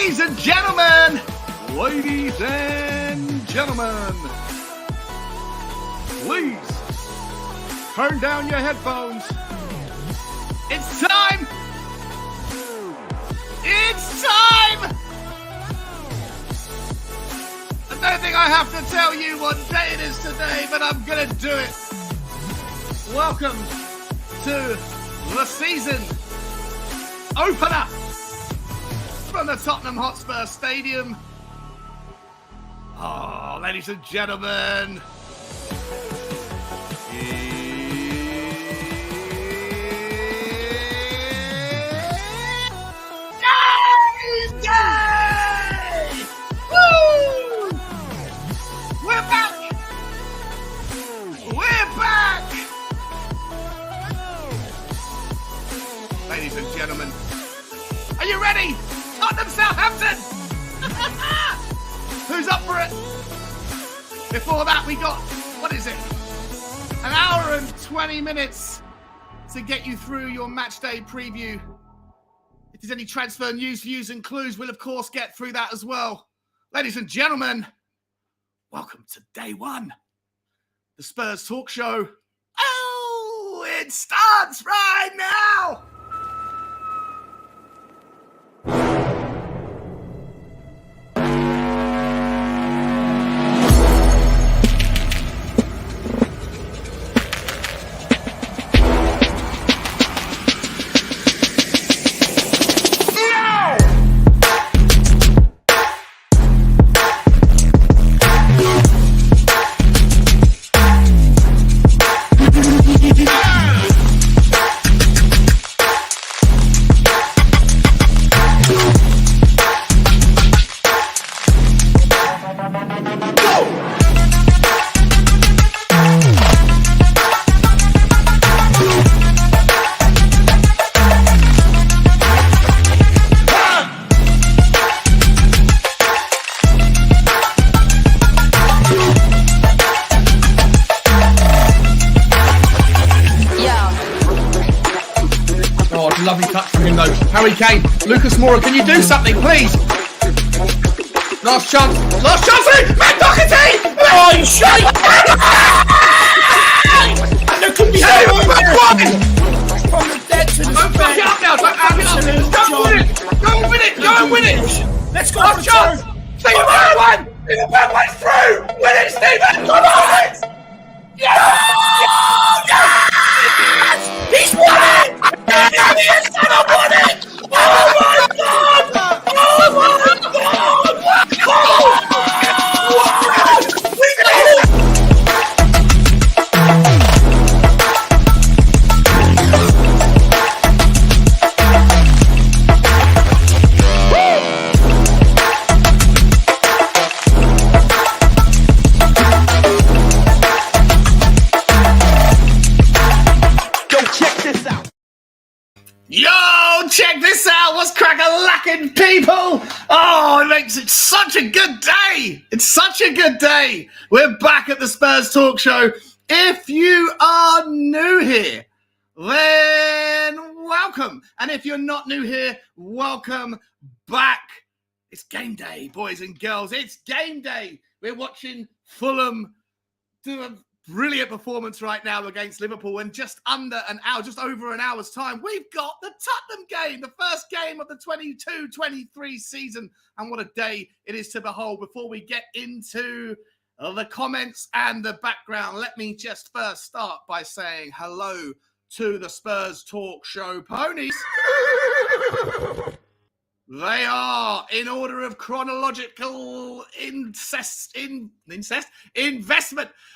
Ladies and gentlemen, please turn down your headphones. It's time. I don't think I have to tell you what day it is today, but I'm going to do it. Welcome to the season opener from the Tottenham Hotspur Stadium. Oh, ladies and gentlemen, Game Day! Woo! We're back! Ladies and gentlemen, are you ready? Tottenham Southampton! Who's up for it? Before that, we got, an hour and 20 minutes to get you through your match day preview. If there's any transfer news, views, and clues, we'll, of course, get through that as well. Ladies and gentlemen, welcome to day one, the Spurs Talk Show. Oh, it starts right now! Lovely touch from him though. Harry Kane, Lucas Moura, can you do something, please? Last chance, Matt Doherty! Oh, you shite! There could be from the dead to the don't fuck it up now, don't amp it up. Go and win it! Let's go last chance! Stephen Bergwijn! Stephen Bergwijn's through! Win it, Stephen! Come on! Yes! He's won it! He is gonna win it! Oh my God! Oh my God! We did it! Yo, check this out. What's crack-a-lackin', people? Oh, it makes it such a good day. It's such a good day. We're back at the Spurs Talk Show. If you are new here, then welcome. And if you're not new here, welcome back. It's game day, boys and girls. It's game day. We're watching Fulham do a brilliant performance right now against Liverpool, and just over an hour's time, we've got the Tottenham game, the first game of the 22-23 season. And what a day it is to behold. Before we get into the comments and the background, let me just first start by saying hello to the Spurs Talk Show ponies. They are, in order of chronological investment.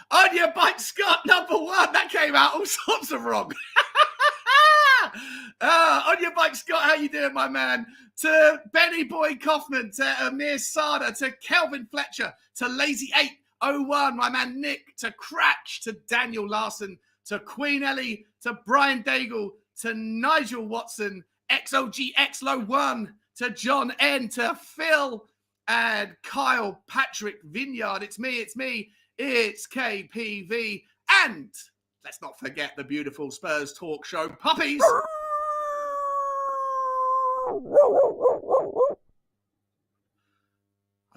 On your bike, Scott, number one. That came out all sorts of wrong. On your bike, Scott, how you doing, my man? To Benny Boy Kaufman, to Amir Sada, to Kelvin Fletcher, to Lazy801, my man Nick, to Cratch, to Daniel Larson, to Queen Ellie, to Brian Daigle, to Nigel Watson, XOGXLO1, to John N, to Phil and Kyle Patrick Vineyard. It's me, it's KPV. And let's not forget the beautiful Spurs Talk Show puppies.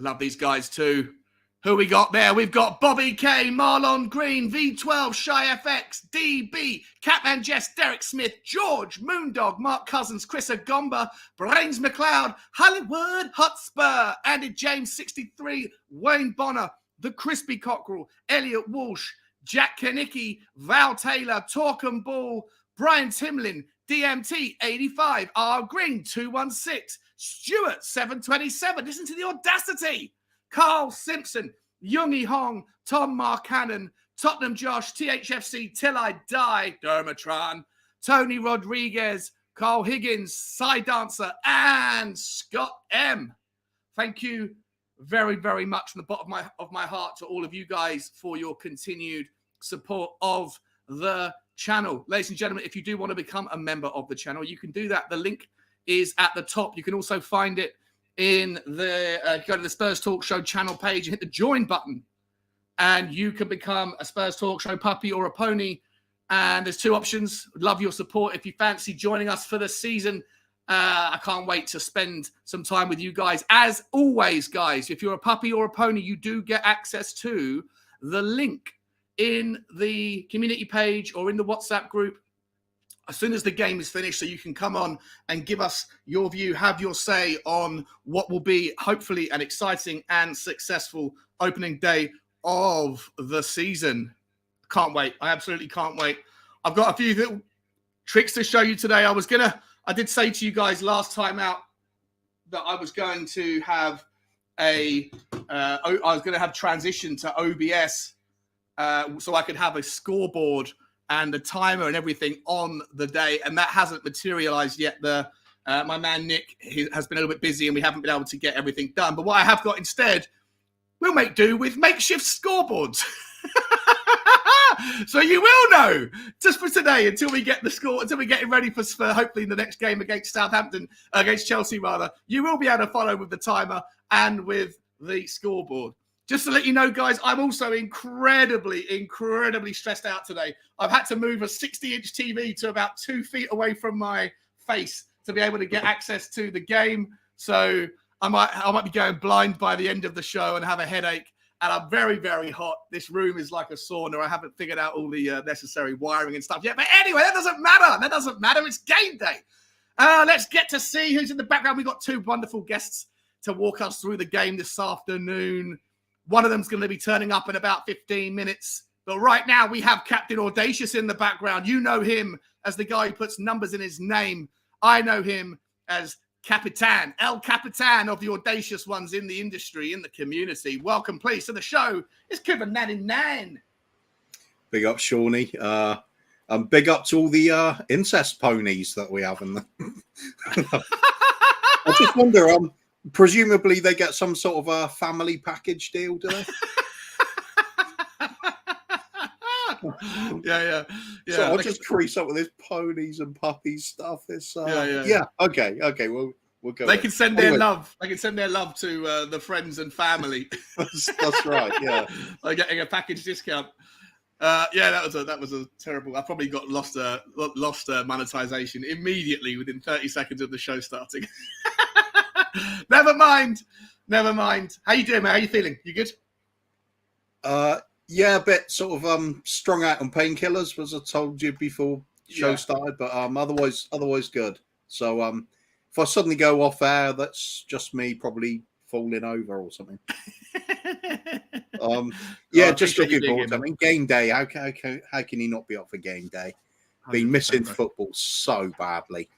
I love these guys too. Who we got there? We've got Bobby K, Marlon Green, V12, Shy FX, DB, Catman Jess, Derek Smith, George, Moondog, Mark Cousins, Chris Agomba, Brains McLeod, Hollywood Hotspur, Andy James 63, Wayne Bonner, The Crispy Cockerel, Elliot Walsh, Jack Kenicki, Val Taylor, Torkham Ball, Brian Timlin, DMT 85, R Green 216, Stuart 727. Listen to the audacity. Carl Simpson, Youngie Hong, Tom Marcannon, Tottenham Josh, THFC Till I Die, Dermatron, Tony Rodriguez, Carl Higgins, Cy Dancer, and Scott M. Thank you very, very much from the bottom of my heart to all of you guys for your continued support of the channel. Ladies and gentlemen, if you do want to become a member of the channel, you can do that. The link is at the top. You can also find it in the go to the Spurs Talk Show channel page, hit the join button, and you can become a Spurs Talk Show puppy or a pony. And there's two options. Love your support. If you fancy joining us for the season, I can't wait to spend some time with you guys. As always, guys, if you're a puppy or a pony, you do get access to the link in the community page or in the WhatsApp group as soon as the game is finished, so you can come on and give us your view, have your say on what will be hopefully an exciting and successful opening day of the season. Can't wait. I absolutely can't wait. I've got a few little tricks to show you today. I did say to you guys last time out that I was going to have transition to OBS so I could have a scoreboard and the timer and everything on the day, and that hasn't materialized yet. My man Nick has been a little bit busy, and we haven't been able to get everything done. But what I have got instead, we'll make do with makeshift scoreboards. So you will know just for today until we get the score, until we get it ready for hopefully the next game against Southampton, against Chelsea rather. You will be able to follow with the timer and with the scoreboard. Just to let you know, guys, I'm also incredibly stressed out today. I've had to move a 60-inch TV to about 2 feet away from my face to be able to get access to the game. So I might be going blind by the end of the show and have a headache. And I'm very, very hot. This room is like a sauna. I haven't figured out all the necessary wiring and stuff yet. But anyway, that doesn't matter. It's game day. Let's get to see who's in the background. We've got two wonderful guests to walk us through the game this afternoon. One of them's going to be turning up in about 15 minutes. But right now, we have Captain Audacious in the background. You know him as the guy who puts numbers in his name. I know him as Capitan, El Capitan of the audacious ones in the industry, in the community. Welcome, please, to the show. It's Kuba99. Big up, Shawnee. And big up to all the incest ponies that we have in the... I just wonder, presumably they get some sort of a family package deal, do they? Yeah. So I'll just crease up with this ponies and puppies stuff. It's yeah. Okay. We'll go. They can send their love. They can send their love to the friends and family. That's right. Yeah, by getting a package discount. That was a terrible. I probably got lost monetization immediately within 30 seconds of the show starting. Never mind. How you doing, man? How you feeling? You good? Yeah, a bit sort of strung out on painkillers, as I told you before the show started, but otherwise good. So if I suddenly go off air, that's just me probably falling over or something. Just looking forward to it. I mean, game day. How can he not be up for game day? Been missing football so badly.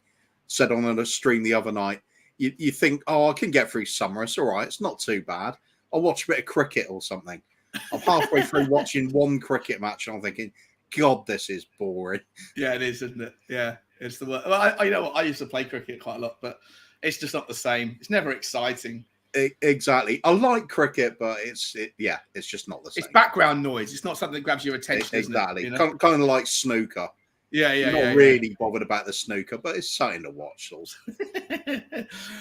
Said on a stream the other night, you think, I can get through summer. It's all right. It's not too bad. I'll watch a bit of cricket or something. I'm halfway through watching one cricket match and I'm thinking, God, this is boring. Yeah, it is, isn't it? Yeah, it's the worst. Well, you know what? I used to play cricket quite a lot, but it's just not the same. It's never exciting. Exactly. I like cricket, but it's just not the same. It's background noise. It's not something that grabs your attention. Exactly. Isn't it? You know? Kind of like snooker. Not really bothered about the snooker, but it's something to watch.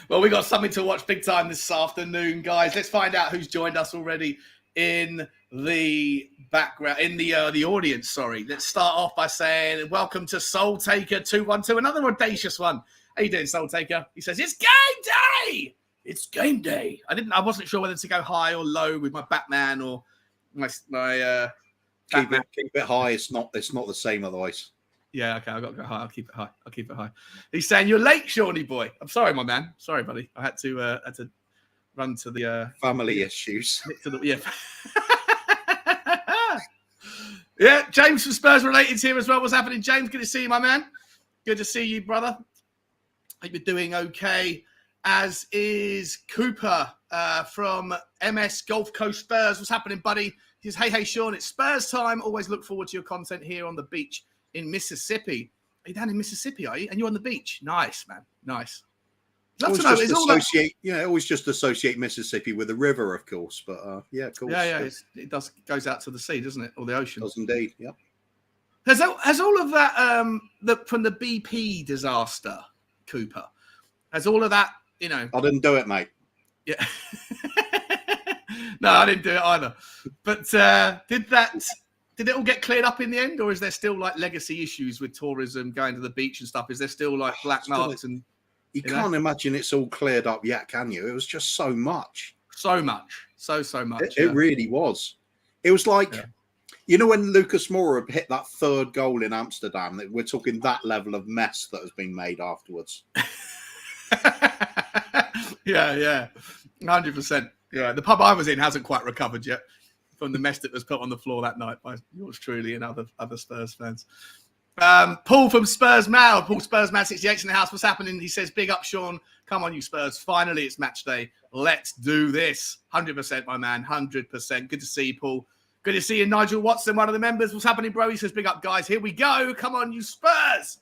Well, we got something to watch big time this afternoon, guys. Let's find out who's joined us already in the background, in the audience. Sorry. Let's start off by saying welcome to Soul Taker 212, another audacious one. How you doing, Soul Taker? He says it's game day. It's game day. I wasn't sure whether to go high or low with my Batman or my keep it high. It's not the same otherwise. Yeah, okay, I've got to go high. I'll keep it high. He's saying you're late, Shawnee boy. I'm sorry, my man. Sorry, buddy. I had to run to the family issues. Yeah, James from Spurs Related here as well. What's happening, James? Good to see you, my man. Good to see you, brother. Hope you're doing okay. As is Cooper from MS Gulf Coast Spurs. What's happening, buddy? He says, hey, Sean, it's Spurs time. Always look forward to your content here on the beach in Mississippi. Are you down in Mississippi, are you? And you're on the beach. Nice, man. Nice. Always just associate Mississippi with the river, of course. But yeah, of course. Yeah. It goes out to the sea, doesn't it? Or the ocean. It does indeed, yeah. Has all of that from the BP disaster, Cooper, has all of that, you know? I didn't do it, mate. Yeah. No, I didn't do it either. But did it all get cleared up in the end, or is there still like legacy issues with tourism going to the beach and stuff? Is there still like black marks and you can't imagine it's all cleared up yet, can you? It was just so much. So much. It really was. It was like, you know, when Lucas Moura hit that third goal in Amsterdam, that we're talking that level of mess that has been made afterwards. Yeah. 100%. Yeah, the pub I was in hasn't quite recovered yet from the mess that was put on the floor that night by yours truly and other Spurs fans. Paul from Spurs Mail. Paul Spurs Mail 68 in the house. What's happening? He says, big up, Sean. Come on, you Spurs. Finally, it's match day. Let's do this. 100%, my man. 100%. Good to see you, Paul. Good to see you, Nigel Watson, one of the members. What's happening, bro? He says, big up, guys. Here we go. Come on, you Spurs.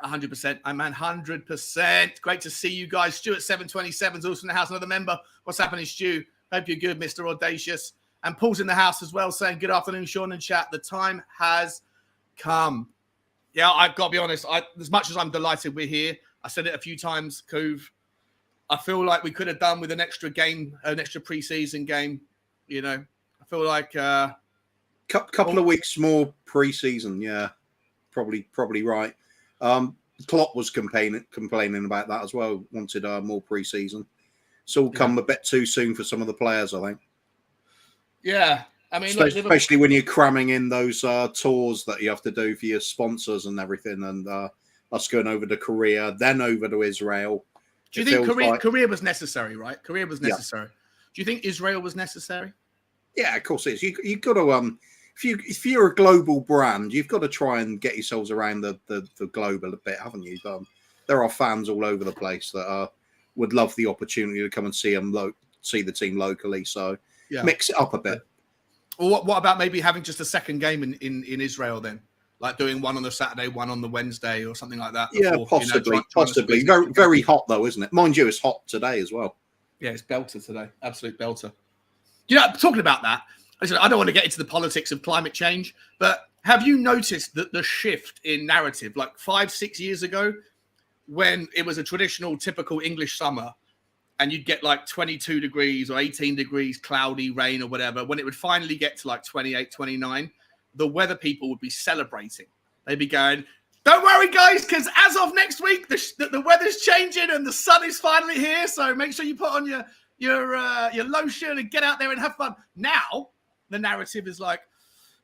100%, my man, 100%. Great to see you guys. Stuart 727 is also in the house, another member. What's happening, Stu? Hope you're good, Mr. Audacious. And Paul's in the house as well, saying, good afternoon, Sean and chat. The time has come. Yeah, I've got to be honest. As much as I'm delighted we're here, I said it a few times, Coov. I feel like we could have done with an extra game, an extra pre-season game. You know, I feel like couple of weeks more pre-season. Yeah, probably right. Klopp was complaining about that as well. Wanted more pre-season. It's all come a bit too soon for some of the players, I think. Yeah, I mean, especially when you're cramming in those tours that you have to do for your sponsors and everything, and us going over to Korea, then over to Israel. Do you think Korea was necessary? Right, Korea was necessary. Yeah. Do you think Israel was necessary? Yeah, of course it is. You've got to if you're a global brand, you've got to try and get yourselves around the globe a bit, haven't you? There are fans all over the place that would love the opportunity to come and see the team locally. So mix it up a bit. Or what about maybe having just a second game in Israel then? Like doing one on the Saturday, one on the Wednesday or something like that? Before, possibly. Very, very hot though, isn't it? Mind you, it's hot today as well. Yeah, it's belter today. Absolute belter. You know, talking about that, I don't want to get into the politics of climate change, but have you noticed that the shift in narrative, like 5-6 years ago, when it was a traditional, typical English summer, and you'd get like 22 degrees or 18 degrees, cloudy, rain or whatever, when it would finally get to like 28, 29, the weather people would be celebrating. They'd be going, don't worry, guys, because as of next week, the weather's changing and the sun is finally here. So make sure you put on your lotion and get out there and have fun. Now, the narrative is like,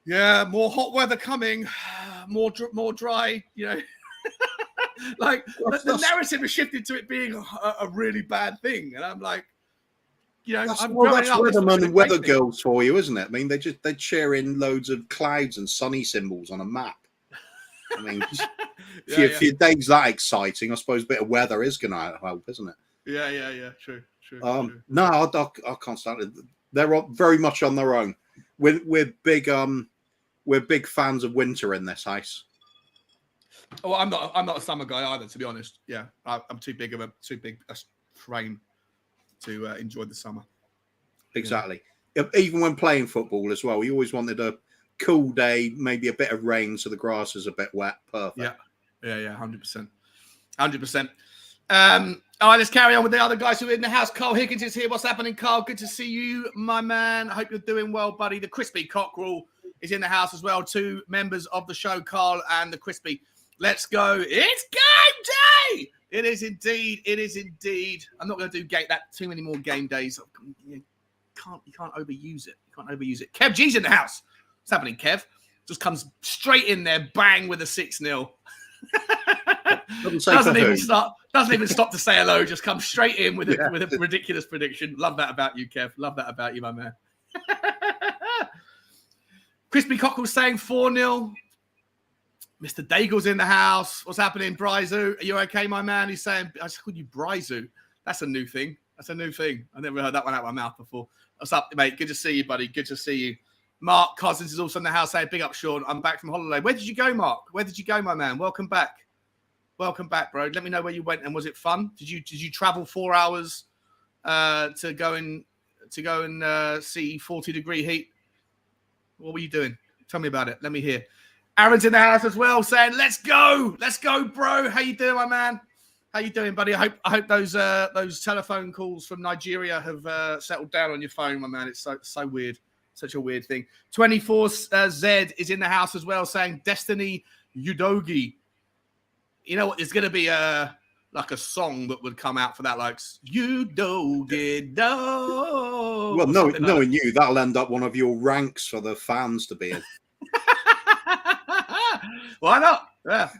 yeah, more hot weather coming, more dry, you know. Like the narrative has shifted to it being a really bad thing, and I'm like, you know, that's Weatherman and Weather Girls for you, isn't it? I mean, they'd share in loads of clouds and sunny symbols on a map. I mean, if your day's that exciting, I suppose a bit of weather is going to help, isn't it? Yeah. True. No, I can't stand it. They're very much on their own. We're big fans of winter in this house. Oh, I'm not a summer guy either, to be honest. Yeah, I'm too big a frame to enjoy the summer. Exactly. Yeah. Even when playing football as well, we always wanted a cool day, maybe a bit of rain, so the grass is a bit wet. Perfect. Yeah, 100%. All right, let's carry on with the other guys who are in the house. Carl Higgins is here. What's happening, Carl? Good to see you, my man. I hope you're doing well, buddy. The Crispy Cockerel is in the house as well. 2 members of the show, Carl and the Crispy. Let's go. It's game day. It is indeed. It is indeed. I'm not going to do too many more game days. You can't overuse it. You can't overuse it. Kev G's in the house. What's happening, Kev? Just comes straight in there, bang with a 6-0. Doesn't even stop to say hello. Just comes straight in with a ridiculous prediction. Love that about you, Kev. Love that about you, my man. Crispy Cockle's saying 4-0. Mr. Daigle's in the house. What's happening, Bryzu? Are you okay, my man? He's saying, I just called you Bryzu. That's a new thing. I never heard that one out of my mouth before. What's up, mate? Good to see you, buddy. Good to see you. Mark Cousins is also in the house saying, big up, Sean. I'm back from holiday. Where did you go, Mark? Where did you go, my man? Welcome back. Welcome back, bro. Let me know where you went and was it fun? Did you travel 4 hours to go and see 40-degree heat? What were you doing? Tell me about it. Let me hear. Aaron's in the house as well, saying, "Let's go, bro." How you doing, my man? How you doing, buddy? I hope those telephone calls from Nigeria have settled down on your phone, my man. It's so weird, such a weird thing. 24Z is in the house as well, saying, "Destiny Udogi." You know what? There's going to be like a song that would come out for that, like Udogi do. Well, knowing you, that'll end up one of your ranks for the fans to be in. Why not? Yeah,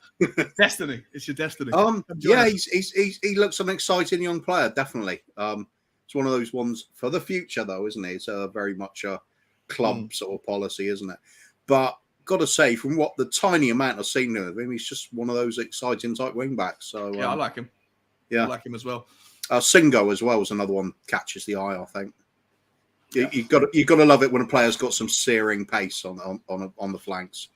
destiny. It's your destiny. Yeah, he looks an exciting young player, definitely. It's one of those ones for the future, though, isn't it? It's very much a club sort of policy, isn't it? But got to say, from what the tiny amount I've seen of him, he's just one of those exciting type wing backs. So yeah, I like him. Yeah, I like him as well. Singo as well is another one catches the eye, I think. Yeah. You got to love it when a player's got some searing pace on the flanks.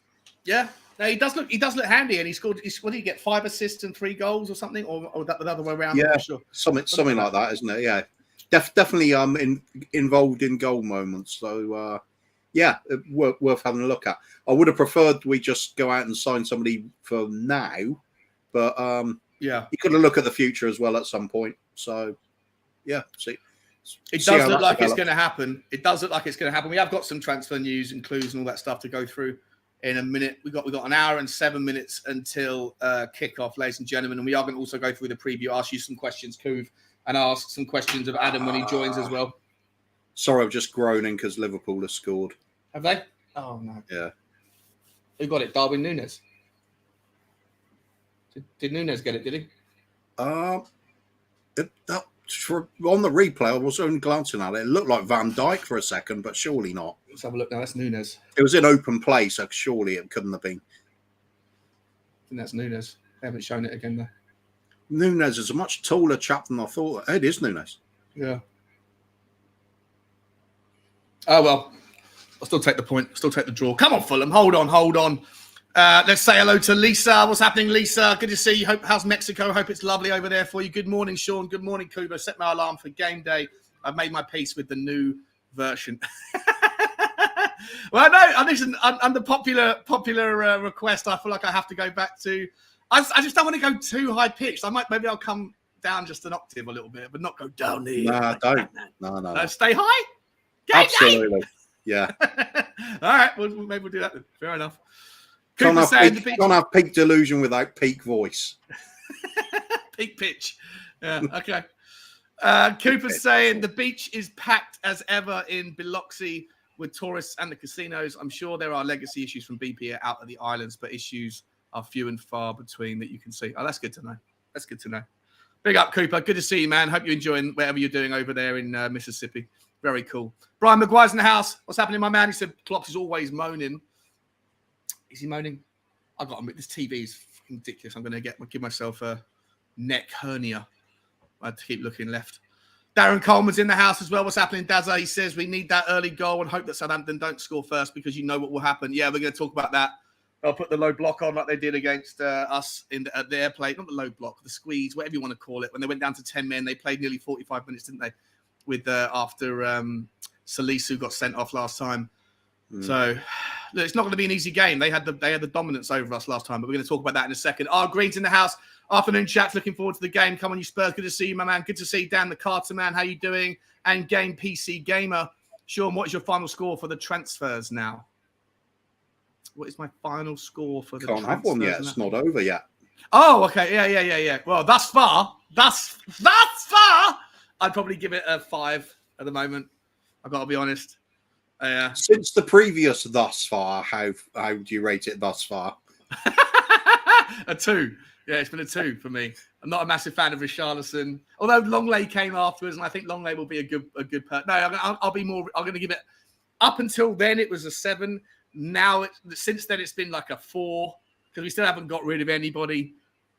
Yeah, no, he does look handy, and he scored. What did he get? 5 assists and 3 goals or something, or the other way around? Yeah, sure. something like that, isn't it? Yeah, definitely involved in goal moments. So yeah, worth having a look at. I would have preferred we just go out and sign somebody for now, but yeah, you got to look at the future as well at some point. So yeah, see. It does look like it's going to happen. It does look like it's going to happen. We have got some transfer news and clues and all that stuff to go through in a minute. We got an hour and 7 minutes until kickoff, ladies and gentlemen, and we are going to also go through the preview, ask you some questions, Kuv, and ask some questions of Adam when he joins as well. Sorry, I'm just groaning because Liverpool has scored. Have they? Oh no. Yeah. Who got it? Darwin Núñez. Did Núñez get it? Did he? On the replay, I was only glancing at it. It looked like Van Dijk for a second, but surely not. Let's have a look now. That's Núñez. It was in open play, so surely it couldn't have been. I think that's Núñez. They haven't shown it again, though. Núñez is a much taller chap than I thought. It is Núñez. Yeah. Oh, well. I'll still take the point. Still take the draw. Come on, Fulham. Hold on. Let's say hello to Lisa. What's happening, Lisa? Good to see you. How's Mexico? Hope it's lovely over there for you. Good morning, Sean. Good morning, Kubo. Set my alarm for game day. I've made my peace with the new version. Well, no, listen, under popular request, I feel like I have to go back to... I just don't want to go too high-pitched. Maybe I'll come down just an octave a little bit, but not go down there. Nah, don't. No. Stay high? Game Absolutely. Day. Yeah. All right. Well, maybe we'll do that then. Fair enough. Can't have peak delusion without peak voice. Peak pitch. Yeah, okay. Cooper's saying the beach is packed as ever in Biloxi with tourists and the casinos. I'm sure there are legacy issues from BP out of the islands, but issues are few and far between that you can see. Oh, that's good to know. Big up, Cooper. Good to see you, man. Hope you're enjoying whatever you're doing over there in Mississippi. Very cool. Brian Maguire's in the house. What's happening, my man? He said Klopp is always moaning. Is he moaning? I got to admit, this TV is ridiculous. I'm going to give myself a neck hernia. I have to keep looking left. Darren Coleman's in the house as well. What's happening, Dazza? He says we need that early goal and hope that Southampton don't score first because you know what will happen. Yeah, we're going to talk about that. They'll put the low block on like they did against us at their play. Not the low block, the squeeze, whatever you want to call it. When they went down to 10 men, they played nearly 45 minutes, didn't they? With after Salisu got sent off last time. So look, it's not going to be an easy game. They had the dominance over us last time, but we're going to talk about that in a second. Green's in the house. Afternoon chat. Looking forward to the game. Come on, you Spurs. Good to see you, my man. Good to see you, Dan the Carter man. How you doing? And Game PC Gamer. Sean, what is your final score for the transfers now? What is my final score for the transfers? Can't have one yet. It's not over yet. Oh, okay. Yeah. Well, thus far, I'd probably give it a 5 at the moment. I've got to be honest. Since the previous thus far, how do you rate it thus far? A 2. Yeah, it's been a 2 for me. I'm not a massive fan of Richarlison, although Longley came afterwards, and I think Longley will be a good person. No, I'll be more. I'm going to give it. Up until then, it was a 7. Now, since then, it's been like a 4 because we still haven't got rid of anybody,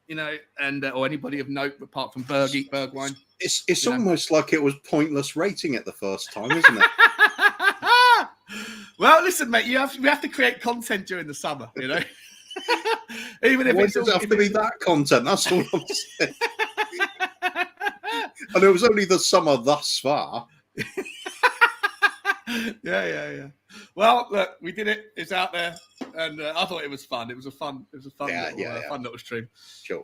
and or anybody of note apart from Bergwijn. It's almost like it was pointless rating it the first time, isn't it? Well, listen, mate, we have to create content during the summer, Even if it have to be that content, that's all I'm saying. And it was only the summer thus far. Yeah. Well, look, we did it. It's out there, and I thought it was fun. It was a fun little stream. Sure.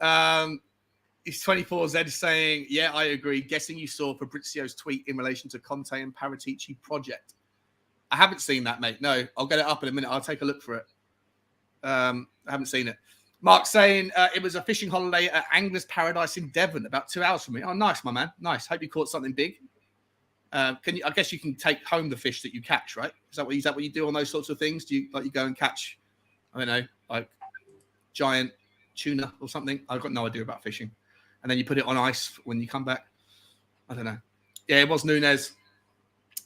He's 24Z saying, "Yeah, I agree. Guessing you saw Fabrizio's tweet in relation to Conte and Paratici project. I haven't seen that, mate. No, I'll get it up in a minute. I'll take a look for it. I haven't seen it." Mark saying it was a fishing holiday at Angler's Paradise in Devon, about 2 hours from me. Oh, nice, my man. Nice. Hope you caught something big. I guess you can take home the fish that you catch, right? Is that what you do on those sorts of things? Do you go and catch, I don't know, like giant tuna or something? I've got no idea about fishing. And then you put it on ice when you come back. I don't know. Yeah, it was Nunez.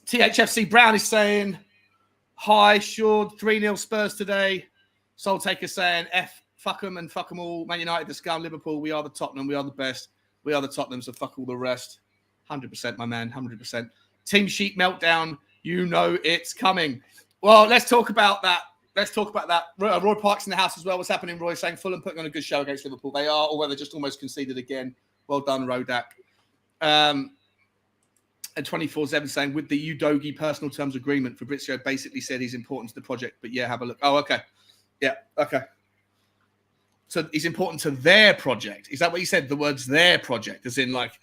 THFC Brown is saying, "Hi, sure, 3-0 Spurs today." Soul Taker saying, fuck them and fuck them all. Man United, the scum. Liverpool, we are the Tottenham. We are the best. We are the Tottenham, so fuck all the rest. 100%, my man, 100%. Team sheet meltdown. You know it's coming. Well, let's talk about that. Roy Park's in the house as well. What's happening, Roy? Saying Fulham putting on a good show against Liverpool. They are, although they just almost conceded again. Well done, Rodak. And 24/7 saying, with the Udogi personal terms agreement, Fabrizio basically said he's important to the project. But yeah, have a look. Oh, okay. Yeah, okay. So he's important to their project. Is that what he said? The words "their project," as in like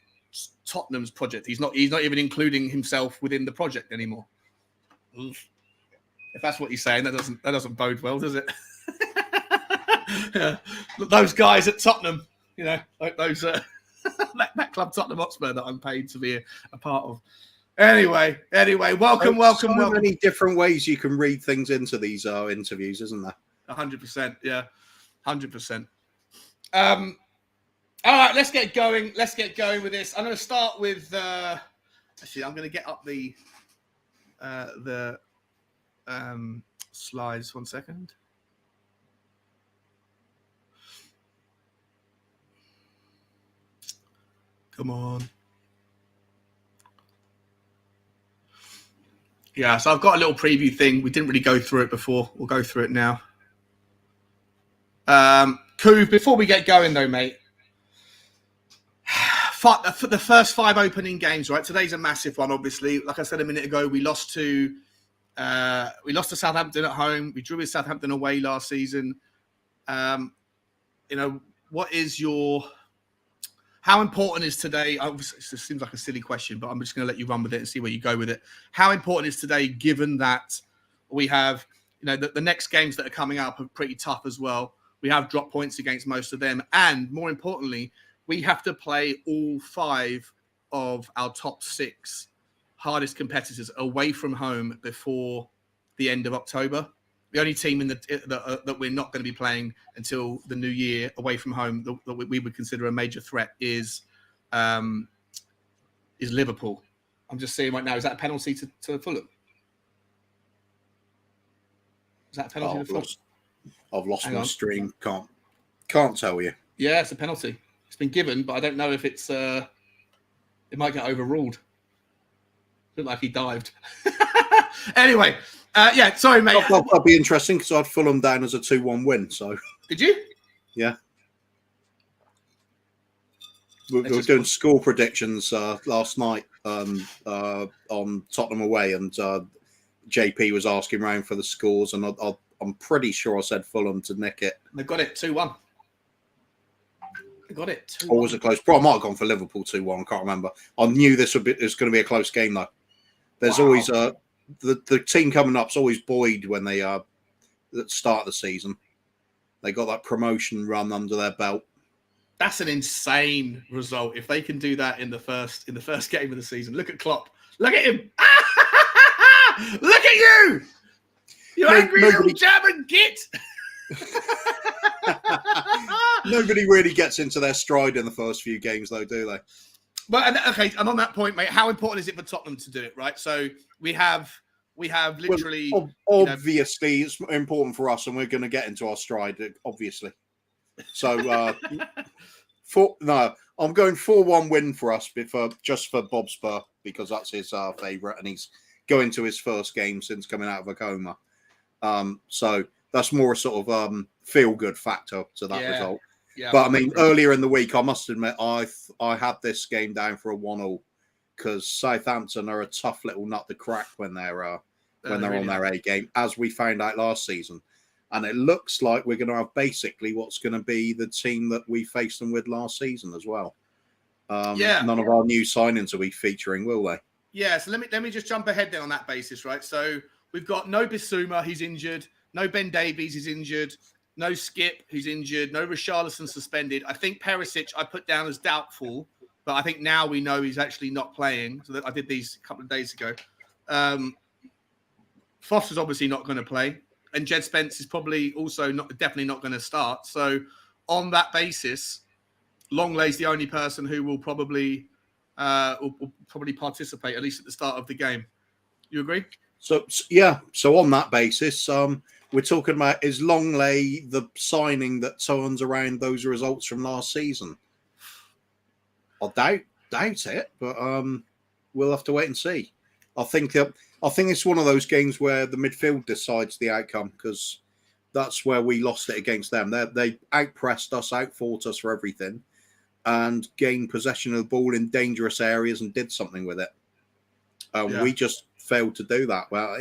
Tottenham's project. He's not even including himself within the project anymore. Oof. If that's what he's saying, that doesn't bode well, does it? Yeah. Those guys at Tottenham, like those that club Tottenham Hotspur that I'm paid to be a part of. Anyway, welcome. So many different ways you can read things into these interviews, isn't there? 100%, yeah, 100%. All right, let's get going. With this. I'm going to start with. Actually, I'm going to get up the slides. 1 second. Come on. Yeah, so I've got a little preview thing. We didn't really go through it before. We'll go through it now. Cool. Before we get going, though, mate, for the first 5 opening games, right? Today's a massive one, obviously. Like I said a minute ago, we lost to Southampton at home. We drew with Southampton away last season. What is how important is today? It seems like a silly question, but I'm just going to let you run with it and see where you go with it. How important is today, given that we have, the next games that are coming up are pretty tough as well. We have dropped points against most of them. And more importantly, we have to play all 5 of our top 6 hardest competitors away from home before the end of October. The only team that we're not going to be playing until the new year away from home that we would consider a major threat is Liverpool. I'm just seeing right now, is that a penalty to Fulham? Is that a penalty to Fulham? I've lost my stream. Can't tell you. Yeah, it's a penalty. It's been given, but I don't know if it might get overruled. Looked like he dived. Anyway, sorry, mate. That'll be interesting because I'd Fulham down as a 2-1 win. So did you? Yeah. We were doing score predictions last night on Tottenham away, and JP was asking around for the scores, and I'm pretty sure I said Fulham to nick it. They got it 2-1. They got it 2-1. Or was it close? Probably might have gone for Liverpool 2-1. I can't remember. I knew this was going to be a close game though. There's always the team coming up's always buoyed when they start the season. They got that promotion run under their belt. That's an insane result. If they can do that in the first game of the season, look at Klopp. Look at him. Look at you. You angry little German git. Nobody really gets into their stride in the first few games, though, do they? Well, okay, and on that point, mate, how important is it for Tottenham to do it, right? So we have literally... Well, obviously, it's important for us, and we're going to get into our stride, obviously. So, I'm going 4-1 win for us just for Bob Spur, because that's his favourite, and he's going to his first game since coming out of a coma. So that's more a sort of feel-good factor to that result. Yeah, but I mean, earlier in the week, I must admit, I had this game down for a 1-1 because Southampton are a tough little nut to crack when they're on their A game, as we found out last season. And it looks like we're going to have basically what's going to be the team that we faced them with last season as well. None of our new signings will be featuring, will they? Yeah, so let me just jump ahead then on that basis, right? So we've got no Bissouma, he's injured. No Ben Davies, he's injured. No Skip, who's injured. No Richarlison suspended. I think Perisic I put down as doubtful, but I think now we know he's actually not playing. So I did these a couple of days ago. Foster's obviously not going to play, and Jed Spence is probably also definitely not going to start. So on that basis, Longlay's the only person who will probably participate, at least at the start of the game. You agree? So on that basis, we're talking about, is Longley the signing that turns around those results from last season? I doubt it, but we'll have to wait and see. I think it's one of those games where the midfield decides the outcome, because that's where we lost it against them. They outpressed us, outfought us for everything, and gained possession of the ball in dangerous areas and did something with it. We just failed to do that. Well,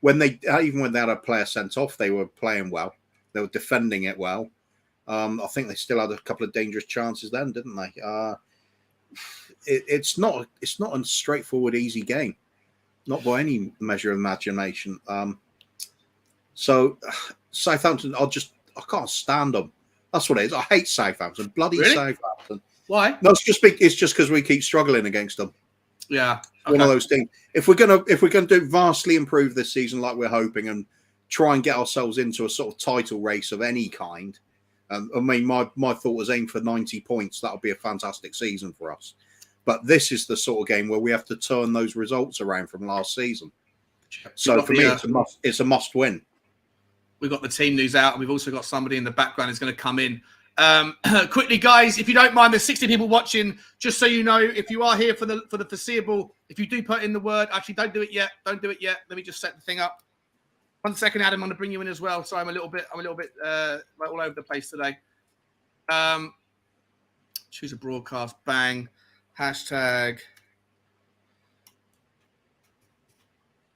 when they had a player sent off, they were playing well. They were defending it well. I think they still had a couple of dangerous chances then, didn't they? It's not a straightforward, easy game, not by any measure of imagination. So Southampton, I can't stand them. That's what it is. I hate Southampton. Bloody really? Southampton. Why? No, it's just because we keep struggling against them. Yeah, okay. One of those things. If we're gonna do vastly improve this season like we're hoping, and try and get ourselves into a sort of title race of any kind, I mean, my thought was aim for 90 points. That would be a fantastic season for us. But this is the sort of game where we have to turn those results around from last season. So for me, it's a must win. We've got the team news out, and we've also got somebody in the background who's going to come in. Quickly, guys, if you don't mind, there's 60 people watching. Just so you know, if you are here for the foreseeable, if you do put in the word, actually, don't do it yet. Don't do it yet. Let me just set the thing up. 1 second, Adam. I'm going to bring you in as well. Sorry, I'm a little bit all over the place today. Choose a broadcast. Bang. Hashtag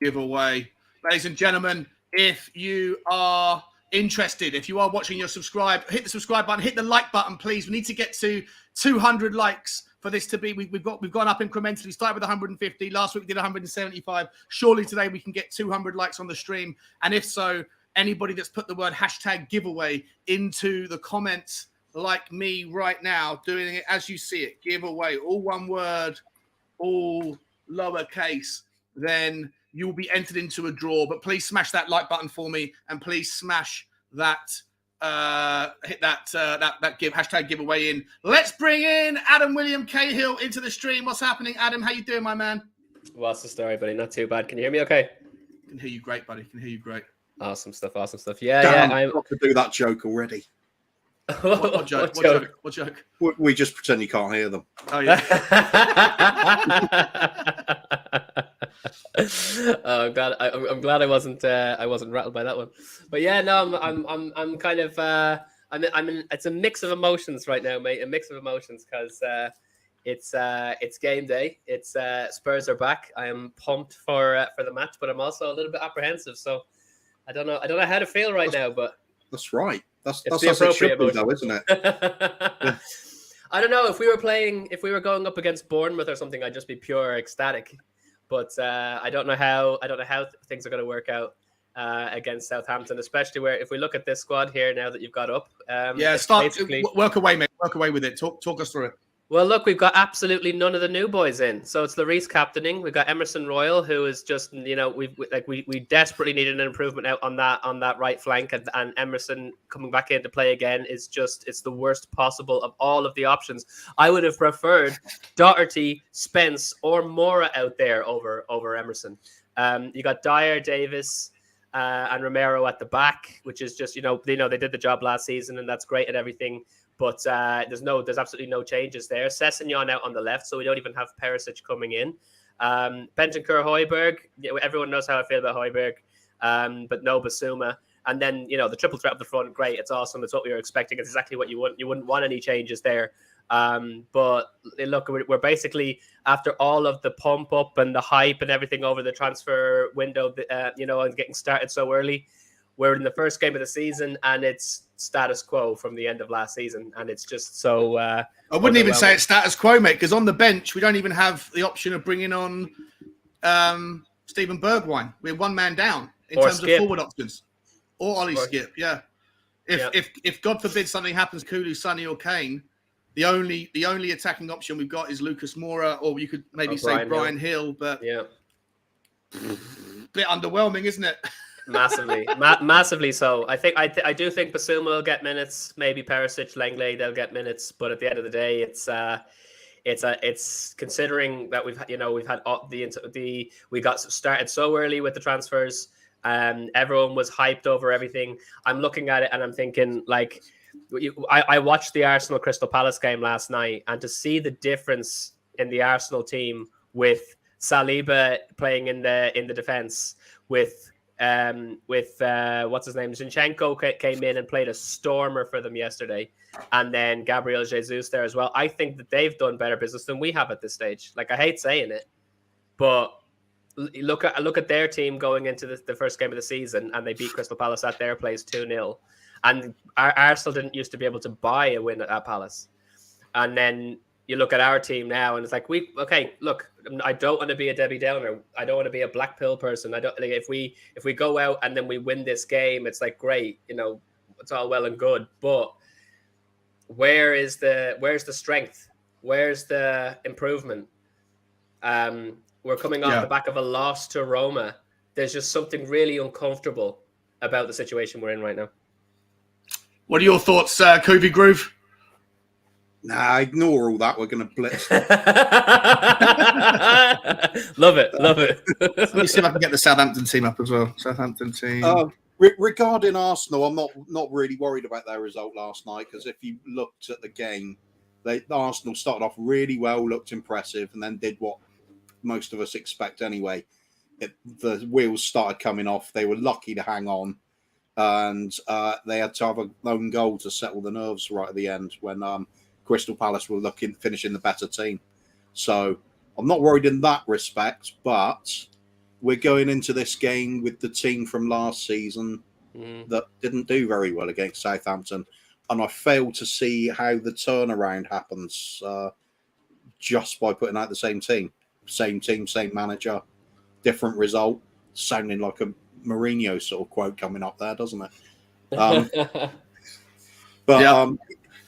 giveaway. Ladies and gentlemen, if you are interested, if you are watching, you're subscribed, hit the subscribe button, hit the like button, please. We need to get to 200 likes for this to be. We've gone up incrementally. We started with 150. Last week we did 175. Surely today we can get 200 likes on the stream. And if so, anybody that's put the word hashtag giveaway into the comments, like me right now, doing it as you see it, giveaway, all one word, all lowercase, then you will be entered into a draw. But please smash that like button for me, and please smash that, hit that hashtag giveaway in. Let's bring in Adam William Cahill into the stream. What's happening, Adam? How you doing, my man? What's the story, buddy? Not too bad. Can you hear me okay? I can hear you great, buddy. Can hear you great. Awesome stuff. Yeah. Damn, I'm got to do that joke already. What joke? What joke? We just pretend you can't hear them. Oh yeah. Oh, I'm glad I wasn't rattled by that one. But yeah, no, I'm kind of I'm in. It's a mix of emotions right now, mate. A mix of emotions because it's game day. It's Spurs are back. I am pumped for the match, but I'm also a little bit apprehensive. So I don't know how to feel right now. But that's right. That's the appropriate emotion, though, isn't it? Yeah. I don't know if we were going up against Bournemouth or something, I'd just be pure ecstatic. But I don't know how things are going to work out. against Southampton, especially where if we look at this squad here now that you've got up. Work away, mate. Work away with it. Talk us through it. Well, look, we've got absolutely none of the new boys in. So it's Lloris captaining. We've got Emerson Royal, who is just, we desperately needed an improvement out on that right flank, and Emerson coming back in to play again is just, it's the worst possible of all of the options. I would have preferred Doherty, Spence, or Mora out there over Emerson. You got Dyer, Davis, and Romero at the back, which is just, they did the job last season, and that's great and everything. But there's absolutely no changes there. Sessegnon out on the left, so we don't even have Perisic coming in. Bentancur, Højbjerg, everyone knows how I feel about Højbjerg, but no Basuma. And then, the triple threat up the front, great, it's awesome. It's what we were expecting. It's exactly what you wouldn't want any changes there. But look, we're basically, after all of the pump up and the hype and everything over the transfer window, and getting started so early, we're in the first game of the season, and it's status quo from the end of last season, and it's just so. I wouldn't even say it's status quo, mate, because on the bench we don't even have the option of bringing on Stephen Bergwijn. We're one man down in terms of forward options, or Ollie Skip. Yeah, if God forbid something happens, Kulu, Sonny, or Kane, the only attacking option we've got is Lucas Moura, or you could maybe say Brian Hill, but bit underwhelming, isn't it? Massively so. I do think Basuma will get minutes. Maybe Perisic, Langley, they'll get minutes. But at the end of the day, it's considering that we've had we got started so early with the transfers. Everyone was hyped over everything. I'm looking at it and I'm thinking, like, I watched the Arsenal Crystal Palace game last night, and to see the difference in the Arsenal team with Saliba playing in the defense, with what's his name, Zinchenko came in and played a stormer for them yesterday, and then Gabriel Jesus there as well. I think that they've done better business than we have at this stage. Like, I hate saying it, but look at their team going into the first game of the season, and they beat Crystal Palace at their place 2-0, and Arsenal didn't used to be able to buy a win at Palace. And then you look at our team now, and it's like, look, I don't want to be a Debbie Downer. I don't want to be a black pill person. I don't, like, if we go out and then we win this game, it's like, great, it's all well and good. But where's the strength? Where's the improvement? We're coming off the back of a loss to Roma. There's just something really uncomfortable about the situation we're in right now. What are your thoughts, Kobe Groove? Nah, ignore all that. We're going to blitz. Love it. Let me see if I can get the Southampton team up as well. Southampton team. Regarding Arsenal, I'm not really worried about their result last night, because if you looked at the game, Arsenal started off really well, looked impressive, and then did what most of us expect anyway. The wheels started coming off. They were lucky to hang on, and they had to have a lone goal to settle the nerves right at the end when Crystal Palace were finishing the better team. So I'm not worried in that respect, but we're going into this game with the team from last season that didn't do very well against Southampton. And I fail to see how the turnaround happens just by putting out the same team, same manager, different result, sounding like a Mourinho sort of quote coming up there, doesn't it?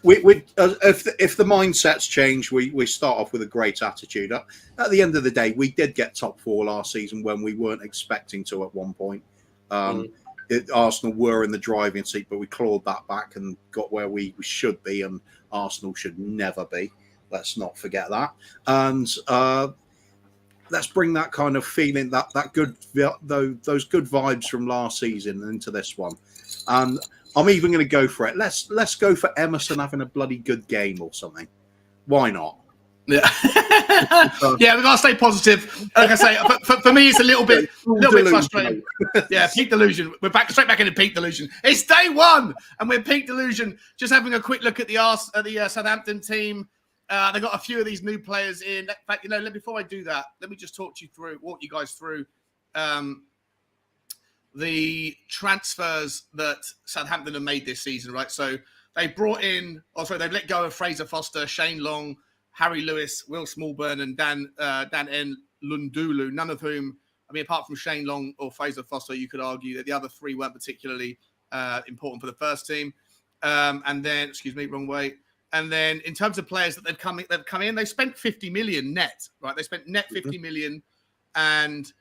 If the mindsets change, we start off with a great attitude. At the end of the day, we did get top four last season when we weren't expecting to at one point. Arsenal were in the driving seat, but we clawed that back and got where we should be, and Arsenal should never be. Let's not forget that. And let's bring that kind of feeling, that good, those good vibes from last season into this one. And I'm even going to go for it. Let's go for Emerson having a bloody good game or something. Why not? Yeah, yeah, we gotta stay positive. Like I say, for me, it's a little bit frustrating. Yeah, peak delusion. We're straight back into peak delusion. It's day one, and we're peak delusion. Just having a quick look at the Southampton team. They got a few of these new players in. In fact, before I do that, let me just walk you guys through the transfers that Southampton have made this season, right? So they've they've let go of Fraser Foster, Shane Long, Harry Lewis, Will Smallburn, and Dan N. Lundulu, none of whom I mean, apart from Shane Long or Fraser Foster, you could argue that the other three weren't particularly important for the first team. And then, wrong way. And then in terms of players that they've come in, they spent 50 million net, right? They spent net 50 million, and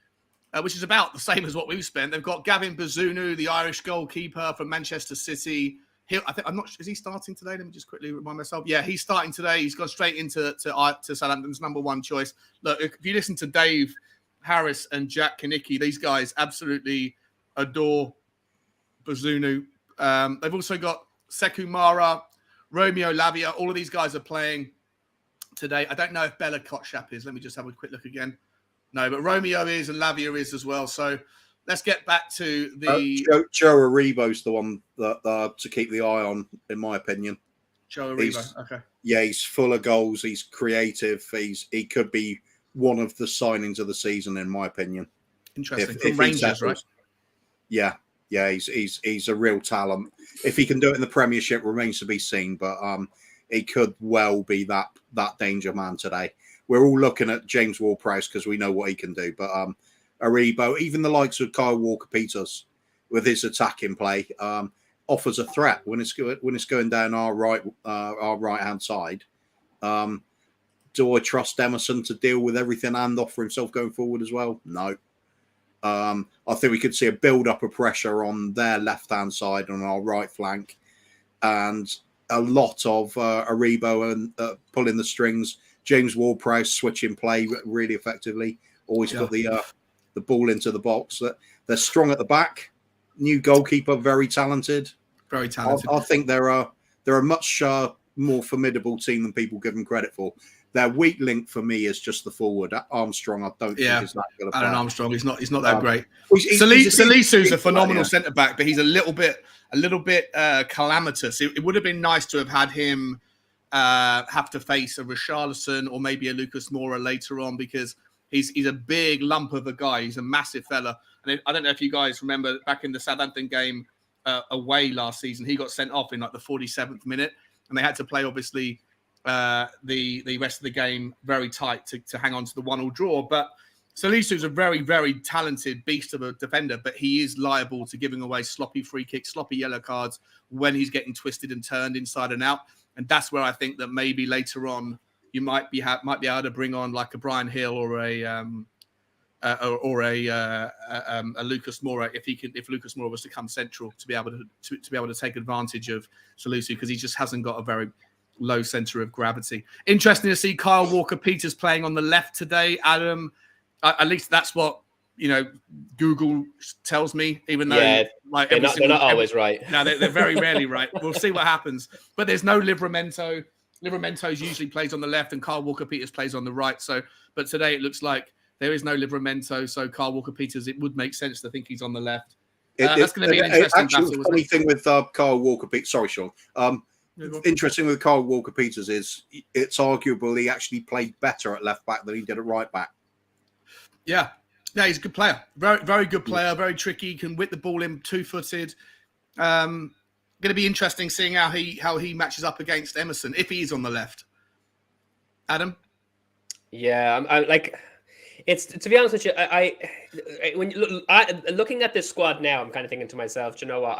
which is about the same as what we've spent. They've got Gavin Bazunu, the Irish goalkeeper from Manchester City. Is he starting today? Let me just quickly remind myself. Yeah, he's starting today. He's gone straight into Southampton's number one choice. Look, if you listen to Dave Harris and Jack Kanicki, these guys absolutely adore Bazunu. They've also got Sekou Mara, Romeo Lavia. All of these guys are playing today. I don't know if Bella Kotschap is. Let me just have a quick look again. No, but Romeo is and Lavia is as well. So let's get back to the... Joe Aribo's the one that to keep the eye on, in my opinion. Joe Aribo, okay. Yeah, he's full of goals. He's creative. He could be one of the signings of the season, in my opinion. Interesting. From Rangers, right? Yeah, he's a real talent. If he can do it in the Premiership, remains to be seen. But he could well be that danger man today. We're all looking at James Ward-Prowse because we know what he can do. But Aribo, even the likes of Kyle Walker-Peters, with his attacking play, offers a threat when it's going down our right hand side. Do I trust Emerson to deal with everything and offer himself going forward as well? No. I think we could see a build-up of pressure on their left-hand side on our right flank, and a lot of Aribo and pulling the strings. James Ward-Prowse switching play really effectively. Always got the ball into the box. They're strong at the back. New goalkeeper, very talented. Very talented. I think they're a much more formidable team than people give them credit for. Their weak link for me is just the forward. Armstrong, I don't think is that good. Alan Armstrong, he's not that great. Salisu's a phenomenal centre back, but he's a little bit calamitous. It would have been nice to have had him have to face a Richarlison or maybe a Lucas Moura later on, because he's a big lump of a guy. He's a massive fella. And I don't know if you guys remember back in the Southampton game away last season, he got sent off in like the 47th minute, and they had to play obviously the rest of the game very tight to hang on to the 1-1 draw. But Salisu's a very, very talented beast of a defender, but he is liable to giving away sloppy free kicks, sloppy yellow cards when he's getting twisted and turned inside and out. And that's where I think that maybe later on you might be able to bring on like a Brian Hill or a Lucas Moura if Lucas Moura was to come central to be able to take advantage of Salisu, because he just hasn't got a very low center of gravity. Interesting to see Kyle Walker-Peters playing on the left today, Adam. At least that's what Google tells me, even though they're not always right. No, they're very rarely right. We'll see what happens. But there's no Livramento. Livramento's usually plays on the left, and Kyle Walker-Peters plays on the right. But today it looks like there is no Livramento. So Kyle Walker-Peters, it would make sense to think he's on the left. That's going to be an interesting battle. Funny thing with Kyle Walker-Peters. Sorry, Sean. Interesting with Kyle Walker-Peters is it's arguable he actually played better at left back than he did at right back. Yeah, he's a good player. Very, very good player. Very tricky. Can whip the ball in 2-footed. Going to be interesting seeing how he matches up against Emerson if he is on the left. Adam? Yeah, I'm like, it's to be honest with you, when you look, looking at this squad now, I'm kind of thinking to myself, do you know what?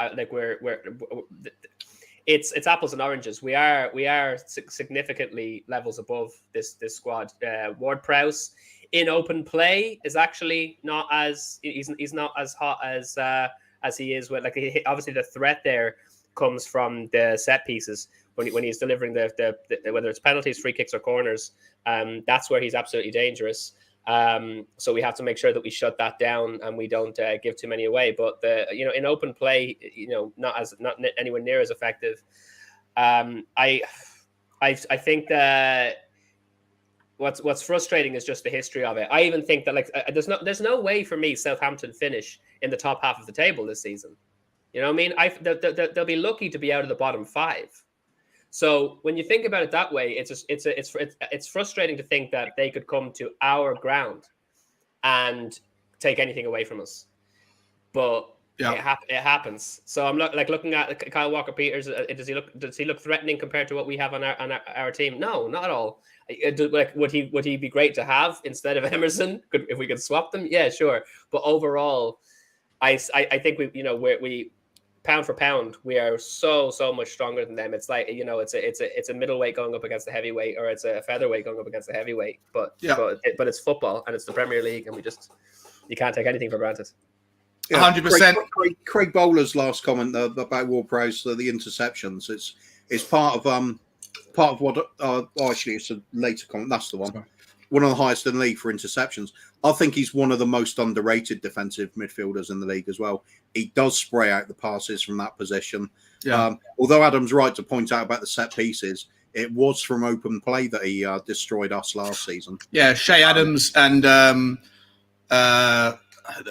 It's apples and oranges. We are significantly levels above this squad. Ward-Prowse in open play is actually not as he's not as hot as he is with, like, obviously the threat there comes from the set pieces when he's delivering the whether it's penalties, free kicks or corners. That's where he's absolutely dangerous. So we have to make sure that we shut that down and we don't give too many away. But in open play, not anywhere near as effective. I think that what's frustrating is just the history of it. I even think that there's no way for me Southampton finish in the top half of the table this season. You know what I mean? They'll be lucky to be out of the bottom 5. So when you think about it that way, it's frustrating to think that they could come to our ground and take anything away from us. But It happens. So I'm looking at Kyle Walker-Peters. Does he look threatening compared to what we have on our team? No, not at all. Would he be great to have instead of Emerson? If we could swap them, yeah, sure. But overall, I think we pound for pound, we are so much stronger than them. It's like it's a middleweight going up against the heavyweight, or it's a featherweight going up against the heavyweight. But it's football and it's the Premier League, and you can't take anything for granted. 100%. Craig Bowler's last comment about Ward-Prowse, the interceptions. It's part of what. Actually, it's a later comment. That's the one. Sorry. One of the highest in the league for interceptions. I think he's one of the most underrated defensive midfielders in the league as well. He does spray out the passes from that position. Yeah. Although Adam's right to point out about the set pieces, it was from open play that he destroyed us last season. Yeah, Shea Adams and.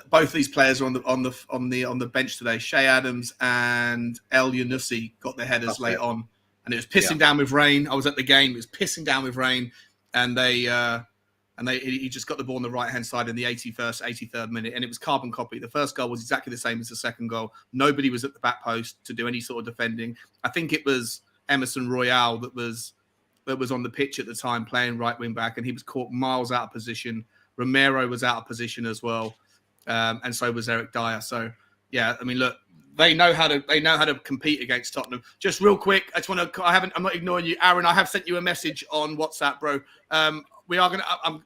Both these players are on the bench today. Shea Adams and El Yunusi got their headers late on, and it was pissing down with rain. I was at the game; it was pissing down with rain, and he just got the ball on the right hand side in the 83rd minute, and it was carbon copy. The first goal was exactly the same as the second goal. Nobody was at the back post to do any sort of defending. I think it was Emerson Royale that was on the pitch at the time playing right wing back, and he was caught miles out of position. Romero was out of position as well. And so was Eric Dyer. So, yeah, I mean, look, they know how to compete against Tottenham. Just real quick, I'm not ignoring you, Aaron. I have sent you a message on WhatsApp, bro. We are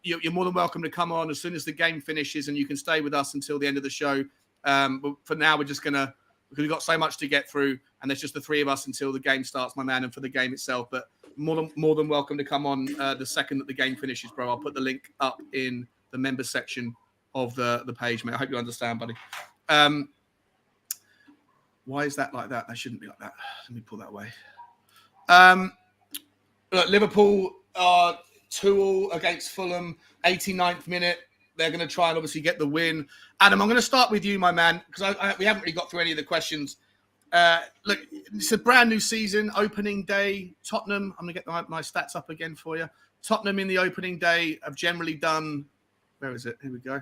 you're more than welcome to come on as soon as the game finishes, and you can stay with us until the end of the show. But for now, because we've got so much to get through, and there's just the three of us until the game starts, my man, and for the game itself. But more than welcome to come on the second that the game finishes, bro. I'll put the link up in the members section of the page, mate. I hope you understand, buddy. Why is that like that? That shouldn't be like that. Let me pull that away. Look, Liverpool are 2-2 against Fulham, 89th minute. They're going to try and obviously get the win. Adam, I'm going to start with you, my man, because we haven't really got through any of the questions. Look, it's a brand new season, opening day. Tottenham, I'm going to get my stats up again for you. Tottenham in the opening day have generally done, where is it? Here we go.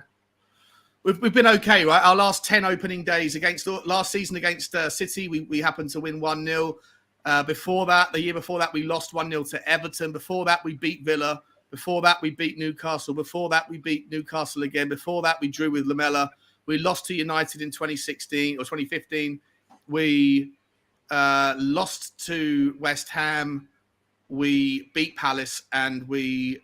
We've been okay, right? Our last 10 opening days last season against City, we happened to win 1-0. Before that, the year before that, we lost 1-0 to Everton. Before that, we beat Villa. Before that, we beat Newcastle. Before that, we beat Newcastle again. Before that, we drew with Lamella. We lost to United in 2016 or 2015. We lost to West Ham. We beat Palace, and we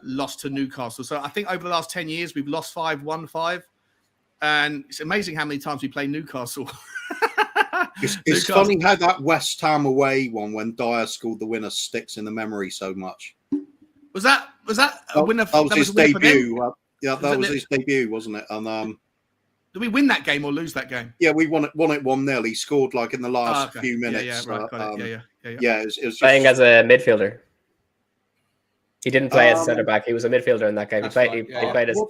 lost to Newcastle. So I think over the last 10 years, we've lost 5, won 5. And it's amazing how many times we play Newcastle. It's funny how that West Ham away one, when Dyer scored the winner, sticks in the memory so much. Was that a winner? That was his debut. That was his debut, wasn't it? And did we win that game or lose that game? Yeah, we won it 1-0. He scored like in the last few minutes. Yeah, right. Got it. It was just playing as a midfielder. He didn't play as a centre back. He was a midfielder in that game. He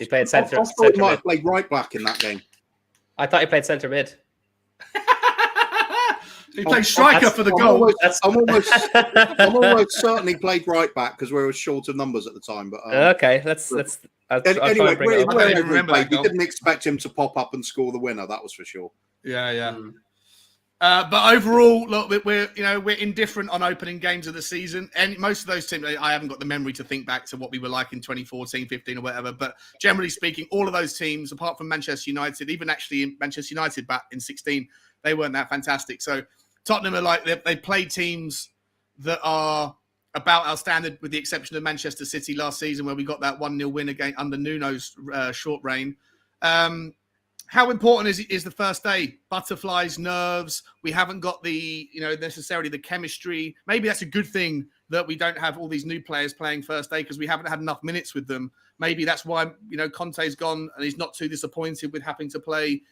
played centre. I thought he might have played right back in that game. I thought he played centre mid. He played striker for the goal. I'm almost certain he played right back because we were short of numbers at the time. But okay, let's. Anyway, we didn't expect him to pop up and score the winner. That was for sure. Yeah. But overall, look, we're indifferent on opening games of the season. And most of those teams, I haven't got the memory to think back to what we were like in 2014, 15 or whatever. But generally speaking, all of those teams, apart from Manchester United, even actually Manchester United back in 16, they weren't that fantastic. So Tottenham are like, they play teams that are about our standard, with the exception of Manchester City last season, where we got that 1-0 win again under Nuno's short reign. How important is the first day? Butterflies, nerves. We haven't got the, necessarily the chemistry. Maybe that's a good thing that we don't have all these new players playing first day, because we haven't had enough minutes with them. Maybe that's why, Conte's gone and he's not too disappointed with having to play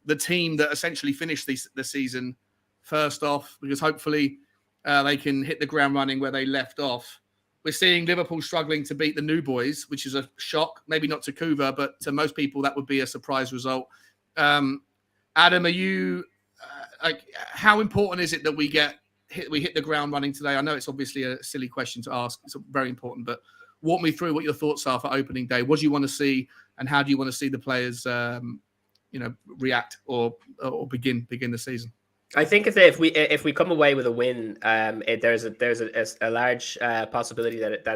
the team that essentially finished the season first off, because hopefully they can hit the ground running where they left off. We're seeing Liverpool struggling to beat the new boys, which is a shock. Maybe not to Kuva, but to most people that would be a surprise result. Adam, are you how important is it that we hit the ground running today? I know it's obviously a silly question to ask. It's very important, but walk me through what your thoughts are for opening day. What do you want to see, and how do you want to see the players, react or begin the season. I think if we come away with a win, there's a large possibility that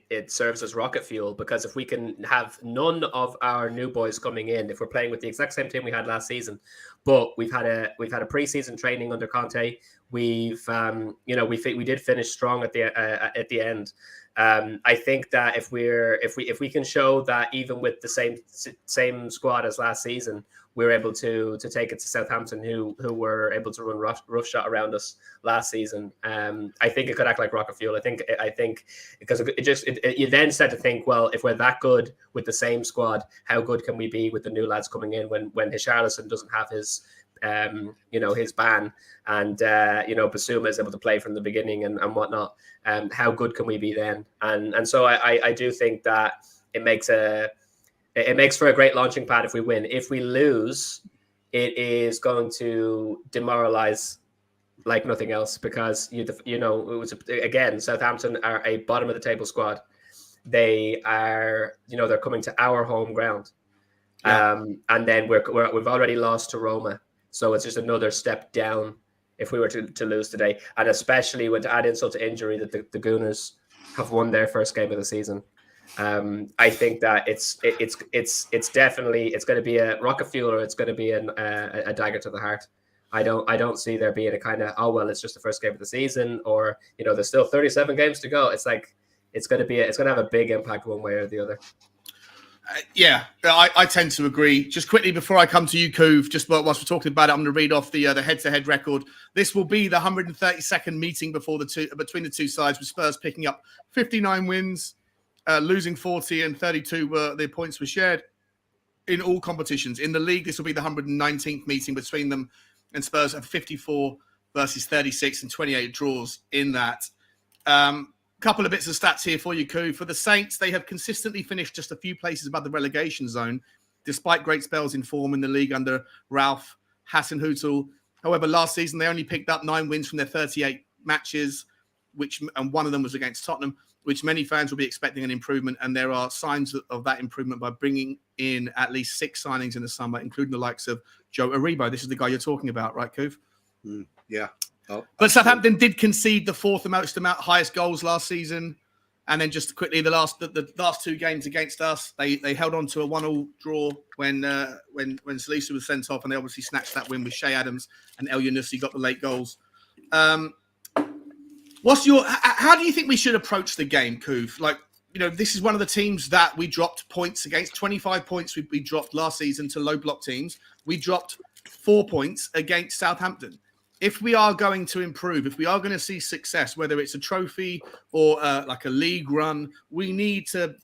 it serves as rocket fuel, because if we can have none of our new boys coming in, if we're playing with the exact same team we had last season, but we've had a pre-season training under Conte, we did finish strong at the end. I think that if we can show that even with the same squad as last season, we're able to take it to Southampton, who were able to run roughshod around us last season. I think it could act like rocket fuel. I think because you then start to think, well, if we're that good with the same squad, how good can we be with the new lads coming in when Richarlison doesn't have his his ban, and Basuma is able to play from the beginning and whatnot. How good can we be then? And so I do think that it makes for a great launching pad if we win. If we lose, it is going to demoralize like nothing else, because Southampton are a bottom of the table squad. They are they're coming to our home ground, and then we've already lost to Roma, so it's just another step down if we were to lose today, and especially when to add insult to injury that the Gooners have won their first game of the season. I think that it's definitely going to be a rocket fuel, or it's going to be a dagger to the heart. I don't see there being a kind of it's just the first game of the season, or there's still 37 games to go. It's like it's going to have a big impact one way or the other. I tend to agree. Just quickly before I come to you, Kuv, just whilst we're talking about it, I'm going to read off the head-to-head record. This will be the 132nd meeting between the two sides, with Spurs picking up 59 wins, losing 40, and 32 were the points were shared in all competitions. In the league, this will be the 119th meeting between them, and Spurs have 54 versus 36 and 28 draws in that. Couple of bits of stats here for you, Kuv. For the Saints, they have consistently finished just a few places above the relegation zone, despite great spells in form in the league under Ralph Hasenhüttl. However, last season, they only picked up 9 wins from their 38 matches, and one of them was against Tottenham, which many fans will be expecting an improvement. And there are signs of that improvement by bringing in at least 6 signings in the summer, including the likes of Joe Aribo. This is the guy you're talking about, right, Kuv? Yeah. But Southampton did concede the highest goals last season, and then just quickly the last 2 games against us, they held on to a 1-1 draw when Salisu was sent off, and they obviously snatched that win with Shea Adams and El Yunusi got the late goals. How do you think we should approach the game, Kuv? This is one of the teams that we dropped points against. 25 points we dropped last season to low block teams. We dropped 4 points against Southampton. If we are going to improve, if we are going to see success, whether it's a trophy or like a league run, we need to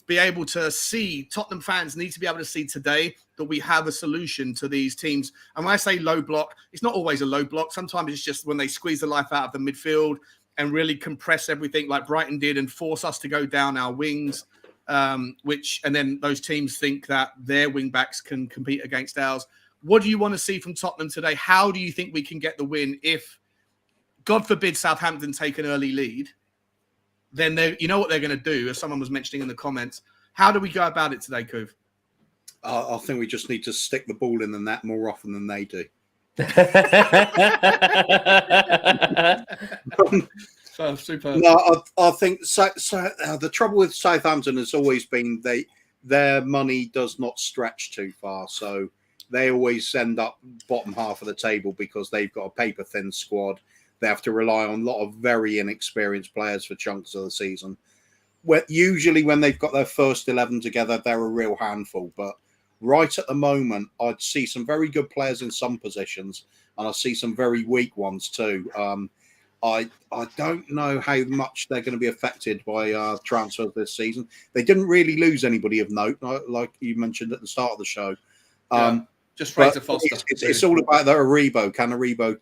be able to see, Tottenham fans need to be able to see today that we have a solution to these teams. And when I say low block, it's not always a low block. Sometimes it's just when they squeeze the life out of the midfield and really compress everything like Brighton did and force us to go down our wings, and then those teams think that their wing backs can compete against ours. What do you want to see from Tottenham today? How do you think we can get the win if, God forbid, Southampton take an early lead? Then you know what they're going to do, as someone was mentioning in the comments. How do we go about it today, Kuv? I think we just need to stick the ball in the net more often than they do. So super. No, I think the trouble with Southampton has always been their money does not stretch too far, so they always end up bottom half of the table because they've got a paper-thin squad. They have to rely on a lot of very inexperienced players for chunks of the season. Usually when they've got their first 11 together, they're a real handful. But right at the moment, I'd see some very good players in some positions, and I see some very weak ones too. I don't know how much they're going to be affected by transfers this season. They didn't really lose anybody of note, like you mentioned at the start of the show. Just Fraser Foster. It's all about the Aribo. Can Aribo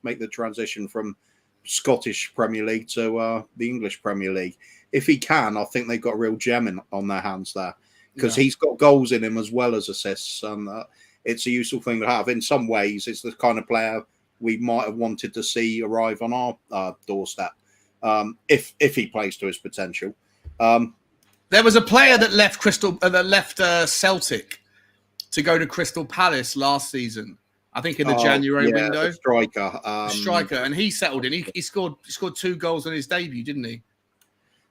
make the transition from Scottish Premier League to the English Premier League? If he can, I think they've got a real gem on their hands there, because he's got goals in him as well as assists, and it's a useful thing to have. In some ways, it's the kind of player we might have wanted to see arrive on our doorstep if he plays to his potential. There was a player that left Celtic to go to Crystal Palace last season. I think in the January window. The striker. And he settled in. He scored 2 goals on his debut, didn't he?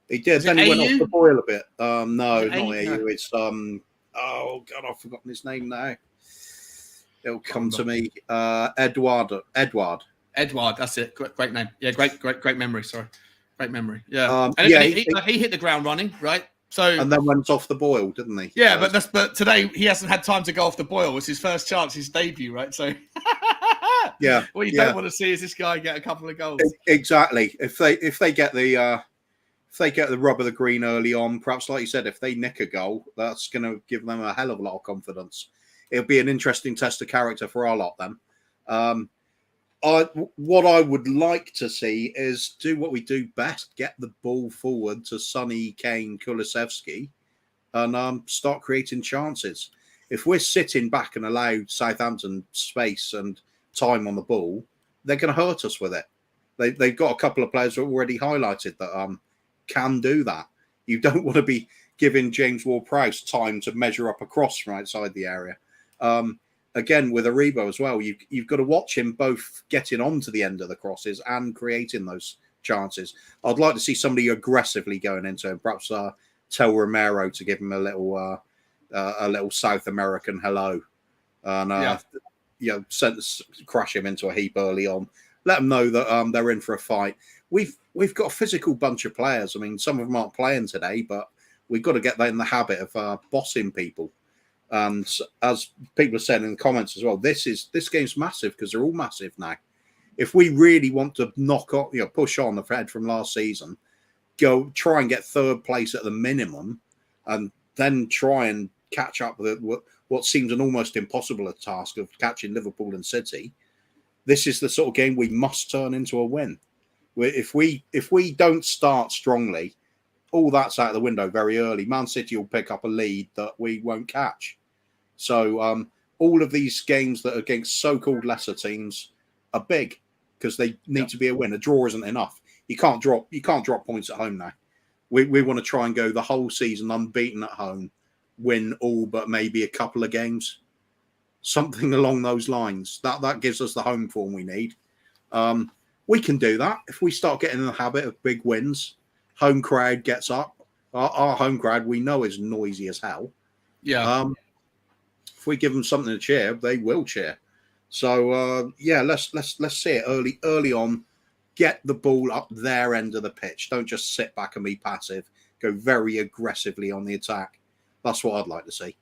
He did. Then he went off the boil a bit. No, not AU. No. It's oh God, I've forgotten his name now. It'll come to me. Edward. That's it. Great name. Yeah, great memory. Sorry, great memory. Yeah. He hit the ground running, right? So and then went off the boil, didn't he? Yeah, but today he hasn't had time to go off the boil. It's his first chance, his debut, right? So yeah. What you don't want to see is this guy get a couple of goals. Exactly. If they get the rub of the green early on, perhaps like you said, if they nick a goal, that's going to give them a hell of a lot of confidence. It'll be an interesting test of character for our lot then. What I would like to see is do what we do best: get the ball forward to Sonny, Kane, Kulusevski, and start creating chances. If we're sitting back and allow Southampton space and time on the ball, they're going to hurt us with it. They've got a couple of players already highlighted that can do that. You don't want to be giving James Ward-Prowse time to measure up a cross from outside the area. Again, with Aribo as well, you've got to watch him both getting onto the end of the crosses and creating those chances. I'd like to see somebody aggressively going into him, perhaps tell Romero to give him a little South American hello, and crash him into a heap early on. Let them know that they're in for a fight. We've got a physical bunch of players. I mean, some of them aren't playing today, but we've got to get in the habit of bossing people. And as people are saying in the comments as well, this game's massive because they're all massive now. If we really want to push on the thread from last season, go try and get third place at the minimum, and then try and catch up with what seems an almost impossible task of catching Liverpool and City. This is the sort of game we must turn into a win. If we don't start strongly, all that's out of the window very early. Man City will pick up a lead that we won't catch. So all of these games that are against so-called lesser teams are big because they need to be a win. A draw isn't enough. You can't drop points at home now. We want to try and go the whole season unbeaten at home, win all but maybe a couple of games, something along those lines. That gives us the home form we need. We can do that if we start getting in the habit of big wins. Home crowd gets up. Our home crowd we know is noisy as hell. Yeah. If we give them something to cheer, they will cheer. So let's see it early on. Get the ball up their end of the pitch. Don't just sit back and be passive. Go very aggressively on the attack. That's what I'd like to see.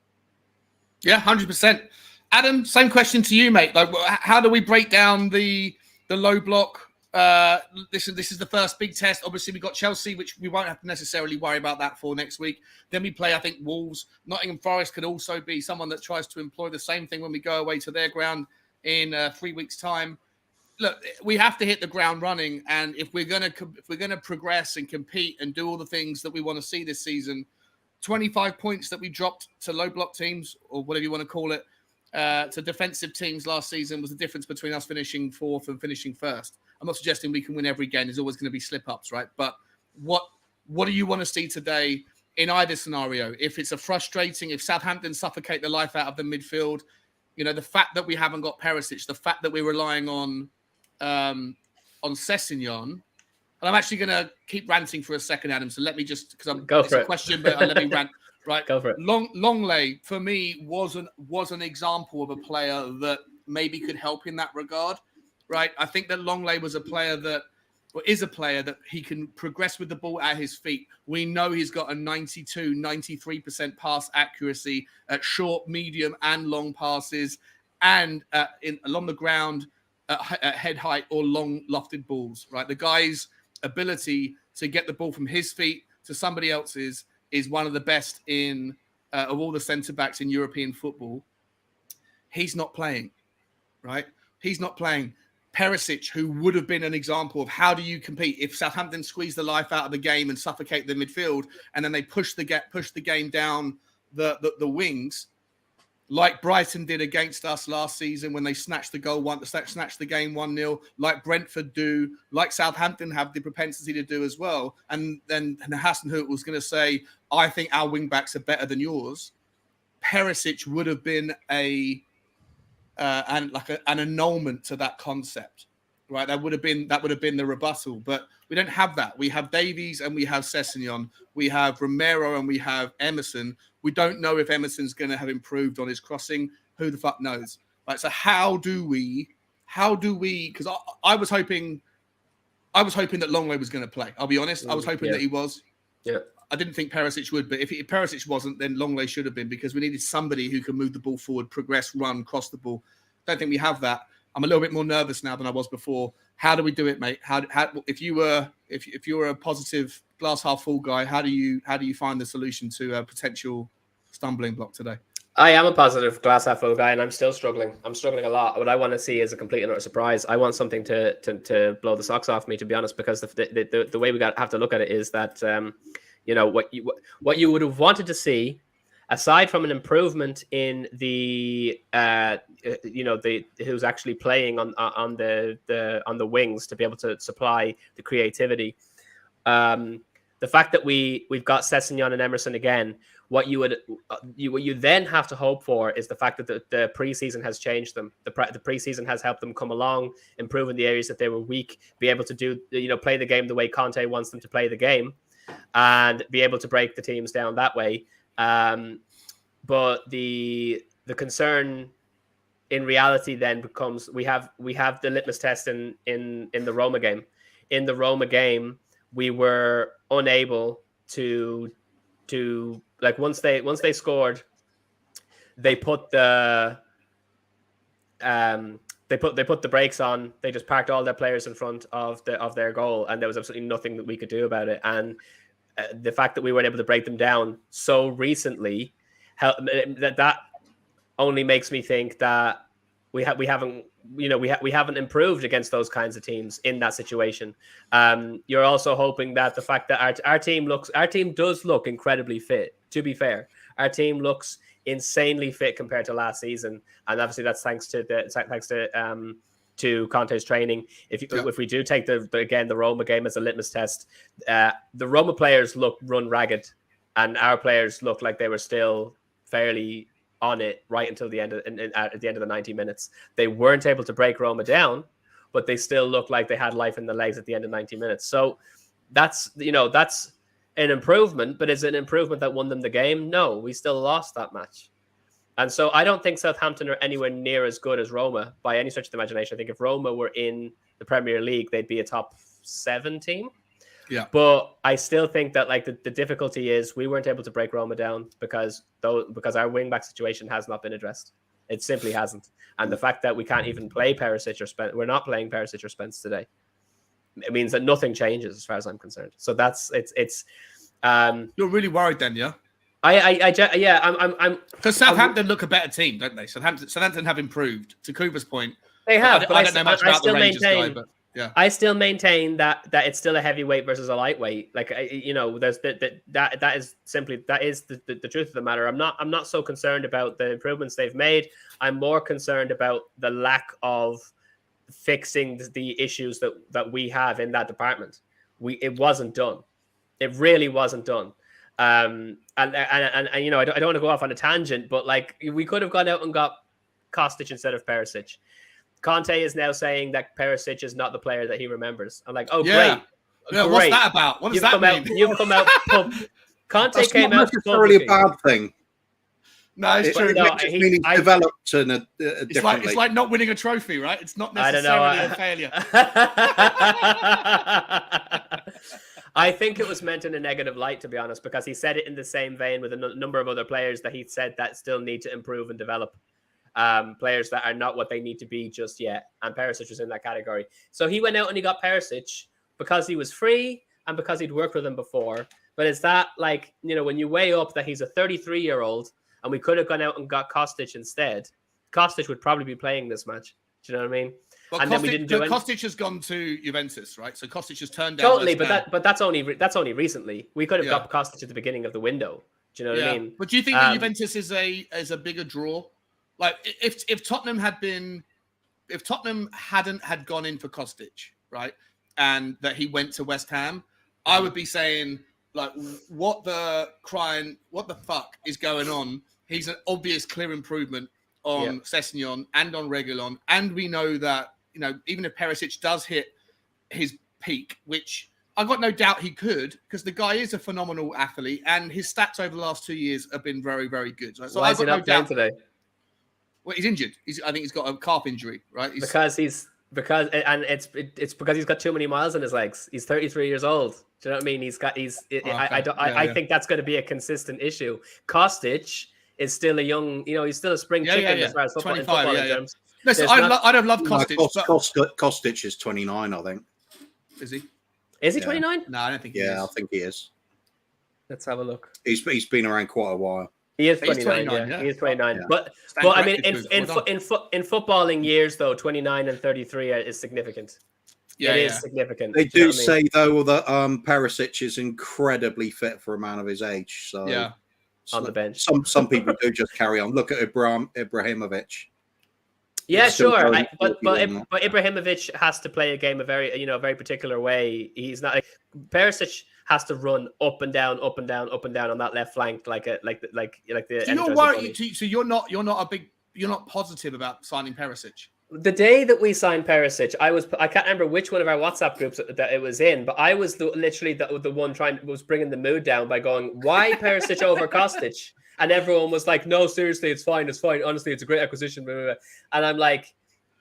Yeah, 100%. Adam, same question to you, mate. Like, how do we break down the low block? This is the first big test. Obviously, we got Chelsea, which we won't have to necessarily worry about that for next week. Then we play, I think, Wolves. Nottingham Forest could also be someone that tries to employ the same thing when we go away to their ground in 3 weeks' time. Look, we have to hit the ground running, and if we're gonna progress and compete and do all the things that we want to see this season, 25 points that we dropped to low block teams, or whatever you want to call it, to defensive teams last season was the difference between us finishing fourth and finishing first. I'm not suggesting we can win every game. There's always going to be slip-ups, right? But what do you want to see today in either scenario? If it's if Southampton suffocate the life out of the midfield, the fact that we haven't got Perisic, the fact that we're relying on Sessegnon, and I'm actually going to keep ranting for a second, Adam. So let me just, because it's a question, but let me rant. Right, go for it. Longley for me was an example of a player that maybe could help in that regard. Right, I think that Longley is a player that he can progress with the ball at his feet. We know he's got a 93% pass accuracy at short, medium, and long passes, and along the ground at head height or long lofted balls. Right, the guy's ability to get the ball from his feet to somebody else's is one of the best of all the centre backs in European football. He's not playing, right? He's not playing. Perisic, who would have been an example of how do you compete if Southampton squeeze the life out of the game and suffocate the midfield, and then they push the game down the wings, like Brighton did against us last season when they snatched the game 1-0, like Brentford do, like Southampton have the propensity to do as well. And then Hasenhüttl was going to say, I think our wing backs are better than yours. Perisic would have been an annulment to that concept, right? That would have been the rebuttal, but we don't have that. We have Davies and we have Sessegnon, we have Romero and we have Emerson. We don't know if Emerson's going to have improved on his crossing. Who the fuck knows? Right. So how do we? Because I was hoping that Longley was going to play. I'll be honest. I was hoping that he was. Yeah. I didn't think Perisic would, but if Perisic wasn't, then Longley should have been, because we needed somebody who can move the ball forward, progress, run, cross the ball. Don't think we have that. I'm a little bit more nervous now than I was before. How do we do it, mate? How if you were a positive glass half full guy, how do you find the solution to a potential stumbling block today? I am a positive glass half full guy, and I'm still struggling. I'm struggling a lot. What I want to see is a complete and utter surprise. I want something to blow the socks off me, to be honest, because the way we have to look at it is that what you would have wanted to see, aside from an improvement in the who's actually playing on the wings to be able to supply the creativity. The fact that we've got Sessegnon and Emerson again, what you then have to hope for is the fact that the preseason has changed them. The preseason has helped them come along, improve in the areas that they were weak, be able to do play the game the way Conte wants them to play the game, and be able to break the teams down that way. But the concern in reality then becomes we have the litmus test in the Roma game. In the Roma game, we were unable to like once they scored, they put the brakes on. They just parked all their players in front of their goal, and there was absolutely nothing that we could do about it. And the fact that we weren't able to break them down so recently, that only makes me think that we haven't improved against those kinds of teams in that situation. You're also hoping that the fact that our team does look incredibly fit. To be fair, our team looks insanely fit compared to last season, and obviously that's thanks to Conte's training. If we do take the Roma game as a litmus test, the Roma players run ragged, and our players look like they were still fairly on it right until the end at the end of the 90 minutes. They weren't able to break Roma down, but they still looked like they had life in the legs at the end of 90 minutes. So that's an improvement, but is it an improvement that won them the game? No, we still lost that match. And so I don't think Southampton are anywhere near as good as Roma by any stretch of the imagination. I think if Roma were in the Premier League, they'd be a top 7 team. Yeah. But I still think that the difficulty is we weren't able to break Roma down because our wing-back situation has not been addressed. It simply hasn't. And the fact that we can't even play Perisic or Spence, we're not playing Perisic or Spence today, it means that nothing changes as far as I'm concerned. So it's you're really worried then, yeah? I'm because Southampton look a better team, don't they? Southampton have improved. To Cooper's point, they have. I don't know much about the Rangers guy, but yeah, I still maintain that it's still a heavyweight versus a lightweight. There's that is the truth of the matter. I'm not so concerned about the improvements they've made. I'm more concerned about the lack of fixing the issues that we have in that department. It wasn't done. It really wasn't done. And I don't want to go off on a tangent, but we could have gone out and got Kostic instead of Perisic. Conte is now saying that Perisic is not the player that he remembers. I'm like, oh, yeah. great. Yeah, what's that about? What does that mean? You've come out. Conte That's came not out necessarily a bad thing. No, it's true. He's developed in a different it's like not winning a trophy, right? It's not necessarily a failure. I think it was meant in a negative light, to be honest, because he said it in the same vein with a number of other players that he said that still need to improve and develop. Players that are not what they need to be just yet. And Perisic was in that category. So he went out and he got Perisic because he was free and because he'd worked with him before. But it's that, when you weigh up that he's a 33-year-old and we could have gone out and got Kostic instead, Kostic would probably be playing this match. Do you know what I mean? Well, and then we didn't do Kostic has gone to Juventus, right? So Kostic has turned down. Totally, but that's only recently. We could have got Kostic at the beginning of the window. Do you know what I mean? But do you think that Juventus is a bigger draw? Like if Tottenham hadn't gone in for Kostic, right, and that he went to West Ham, I would be saying what the fuck is going on he's an obvious clear improvement on Sessegnon and on Reguilon. And we know that, even if Perisic does hit his peak, which I've got no doubt he could, because the guy is a phenomenal athlete and his stats over the last 2 years have been very, very good. So why is he not playing today? Well, he's injured. I think he's got a calf injury, right? Because it's because he's got too many miles in his legs. He's 33 years old. Do you know what I mean? I think that's going to be a consistent issue. Kostic is still a young, he's still a spring chicken as far as football, 25, terms. No, so I'd have loved Kostic. Kostic is 29, I think. Is he? Is he 29? No, I don't think he is. Yeah, I think he is. Let's have a look. He's been around quite a while. He is 29. He is 29. Yeah. But I mean, in footballing years, though, 29 and 33 is significant. Yeah, it is significant. They do say, though, that Perisic is incredibly fit for a man of his age. So on the bench. Some people do just carry on. Look at Ibrahimovic. Yeah, sure. But Ibrahimovic has to play a game a very particular way. He's not Perisic has to run up and down on that left flank like the. So you're worried. So you're not positive about signing Perisic. The day that we signed Perisic, I can't remember which one of our WhatsApp groups that it was in, but I was literally the one was bringing the mood down by going, "Why Perisic over Kostic?" And everyone was like, "No, seriously, it's fine. Honestly, it's a great acquisition." Blah, blah, blah. And I'm like,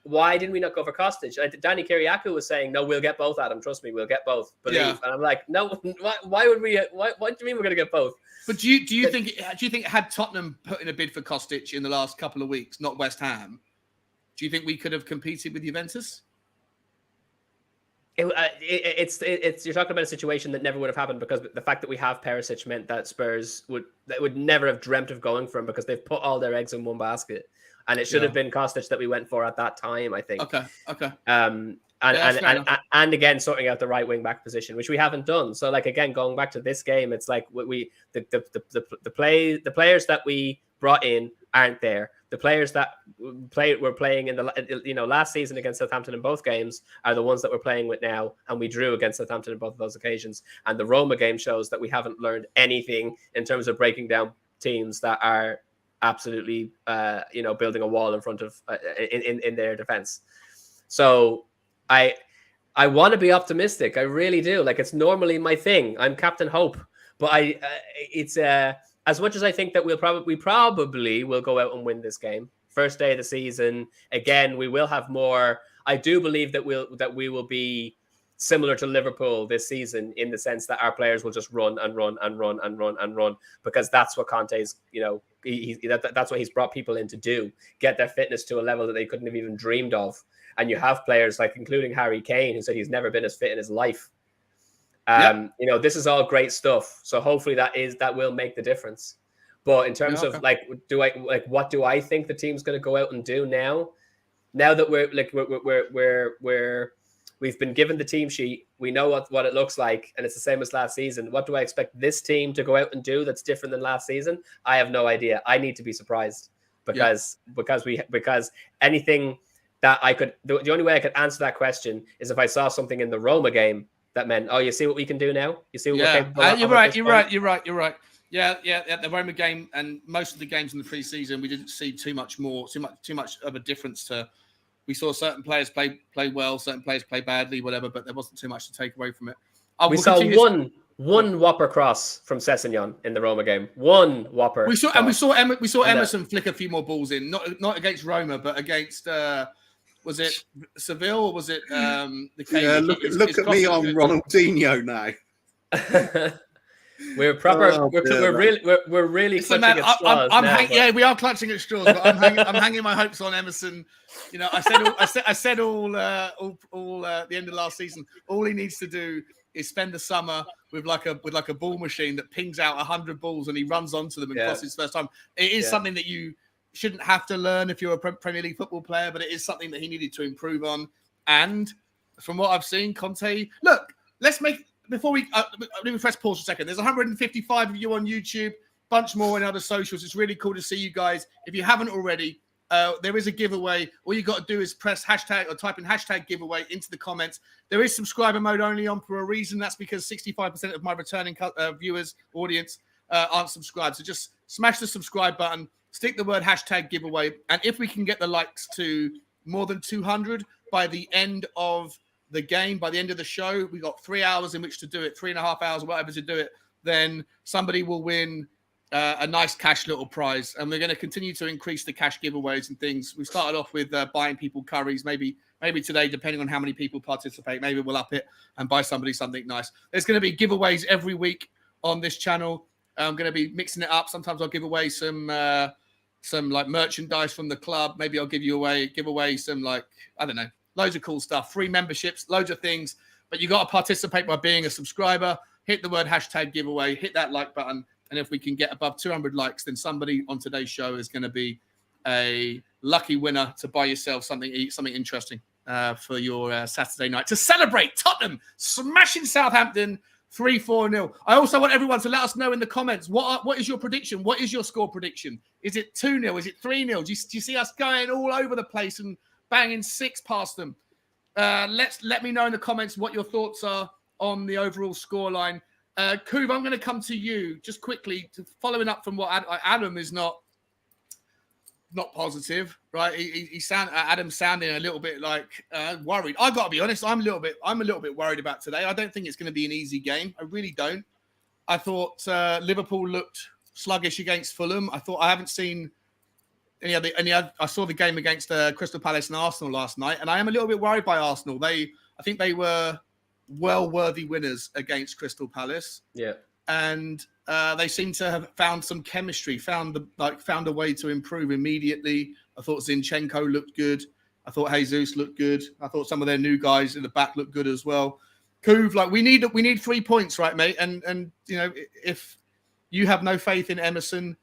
why didn't we not go for Kostic? Danny Kiriakou was saying, "No, we'll get both, Adam. Trust me, we'll get both. Believe." Yeah. And I'm like, "No, why would we? What do you mean we're going to get both?" But do you think had Tottenham put in a bid for Kostic in the last couple of weeks, not West Ham, do you think we could have competed with Juventus? It's you're talking about a situation that never would have happened because the fact that we have Perisic meant that Spurs would never have dreamt of going for him because they've put all their eggs in one basket, and it should have been Kostic that we went for at that time, I think. Okay. And again sorting out the right wing back position, which we haven't done. So again, going back to this game, it's like the players that we brought in aren't there. The players that were playing in the last season against Southampton in both games are the ones that we're playing with now, and we drew against Southampton in both of those occasions. And the Roma game shows that we haven't learned anything in terms of breaking down teams that are absolutely building a wall in front of in their defense. So I want to be optimistic. I really do. It's normally my thing. I'm Captain Hope, but it's as much as I think that we probably will go out and win this game. First day of the season, again, we will have more. I do believe that we will be similar to Liverpool this season in the sense that our players will just run because that's what Conte's, that's what he's brought people in to do, get their fitness to a level that they couldn't have even dreamed of. And you have players including Harry Kane, who said he's never been as fit in his life. This is all great stuff. So hopefully that will make the difference. But in terms of what do I think the team's going to go out and do now? Now that we've been given the team sheet, we know what it looks like, and it's the same as last season. What do I expect this team to go out and do that's different than last season? I have no idea. I need to be surprised because anything that I could, the only way I could answer that question is if I saw something in the Roma game that meant, oh, you see what we can do now? You see what we're capable of? You're right. Yeah. The Roma game and most of the games in the pre-season, we didn't see too much of a difference to. We saw certain players play well, certain players play badly, whatever, but there wasn't too much to take away from it. We saw one whopper cross from Sessegnon in the Roma game. One whopper. We saw Emerson flick a few more balls in, not against Roma, but against. Was it Seville or was it the case? Yeah, look at me on Ronaldinho now. We're proper. We're really clutching at straws. We are clutching at straws. But I'm hanging my hopes on Emerson. I said all the end of last season. All he needs to do is spend the summer with a ball machine that pings out 100 balls and he runs onto them and crosses his first time. It is something that you shouldn't have to learn if you're a Premier League football player, but it is something that he needed to improve on. And from what I've seen, Conte, look, before we let me press pause for a second. There's 155 of you on YouTube, bunch more in other socials. It's really cool to see you guys. If you haven't already, there is a giveaway. All you got to do is press hashtag or type in hashtag giveaway into the comments. There is subscriber mode only on for a reason. That's because 65% of my returning viewers, audience, aren't subscribed. So just smash the subscribe button, stick the word #giveaway. And if we can get the likes to more than 200 by the end of the game, by the end of the show, we got 3 hours in which to do it, 3.5 hours, whatever to do it, then somebody will win a nice cash little prize. And we're going to continue to increase the cash giveaways and things. We started off with buying people curries. Maybe today, depending on how many people participate, maybe we'll up it and buy somebody something nice. There's going to be giveaways every week on this channel. I'm going to be mixing it up. Sometimes I'll give away some like merchandise from the club. Maybe I'll give away some, like, I don't know, loads of cool stuff, free memberships, loads of things. But you got to participate by being a subscriber. Hit the word #giveaway, hit that like button. And if we can get above 200 likes, then somebody on today's show is going to be a lucky winner to buy yourself something interesting for your Saturday night to celebrate Tottenham smashing Southampton 3-4-0. I also want everyone to let us know in the comments, what is your prediction? What is your score prediction? Is it 2-0? Is it 3-0? Do you see us going all over the place and banging 6 past them? Let me know in the comments what your thoughts are on the overall scoreline. Coov, I'm going to come to you just quickly, following up from what Adam is not positive, right? Adam's sounding a little bit like worried. I got to be honest, I'm a little bit worried about today. I don't think it's going to be an easy game. I really don't. I thought Liverpool looked sluggish against Fulham. I haven't seen any other. I saw the game against Crystal Palace and Arsenal last night, and I am a little bit worried by Arsenal. I think they were well-worthy winners against Crystal Palace. Yeah. And they seem to have found some chemistry, found a way to improve immediately. I thought Zinchenko looked good. I thought Jesus looked good. I thought some of their new guys in the back looked good as well. Coov, like we need 3 points, right, mate? And you know, if you have no faith in Emerson,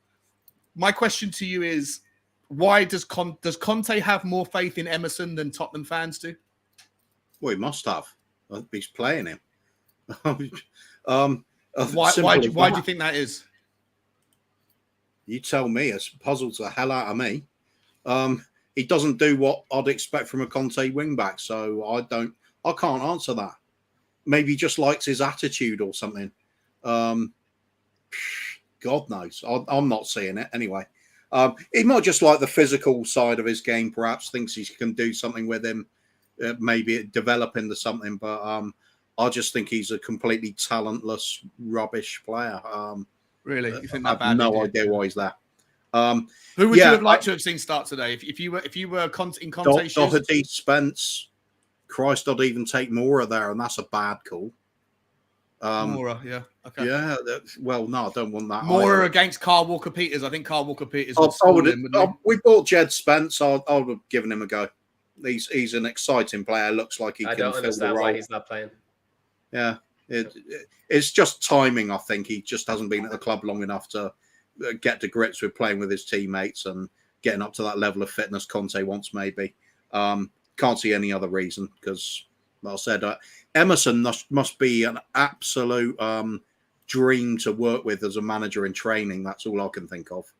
my question to you is, why does Conte have more faith in Emerson than Tottenham fans do? Well, he must have. He's playing him. Why do you think that is? You tell me. It puzzles the hell out of me. He doesn't do what I'd expect from a Conte wingback, so I can't answer that. Maybe he just likes his attitude or something. God knows. I'm not seeing it anyway. He might just like the physical side of his game. Perhaps thinks he can do something with him. Maybe develop into something, but I just think he's a completely talentless, rubbish player. Really? You think I that have bad? no idea why he's there. Who would you have liked to have seen start today if you were in Conte's shoes? Doherty, Spence, Christ, I'd even take Mora there, and that's a bad call. Mora, yeah. Okay. Yeah, well, no, I don't want that. Mora against Carl Walker-Peters. I think Carl Walker-Peters we bought Jed Spence. I would have given him a go. He's an exciting player. Looks like he can fill the role. I don't understand why he's not playing. Yeah, it's just timing. I think he just hasn't been at the club long enough to get to grips with playing with his teammates and getting up to that level of fitness Conte wants. Maybe can't see any other reason because, like I said, Emerson must be an absolute dream to work with as a manager in training. That's all I can think of.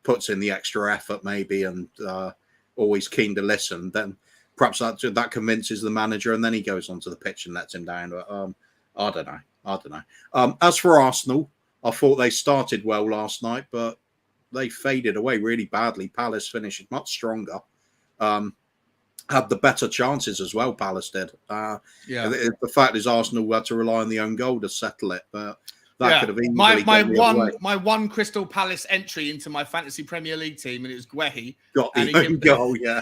Puts in the extra effort maybe and. Always keen to listen, then perhaps that convinces the manager and then he goes onto the pitch and lets him down. But I don't know. As for Arsenal, I thought they started well last night, but they faded away really badly. Palace finished much stronger. Had the better chances as well, Palace did. The fact is Arsenal had to rely on the own goal to settle it, but that could have been my one Crystal Palace entry into my fantasy Premier League team, and it was Guehi. Got the own goal, yeah.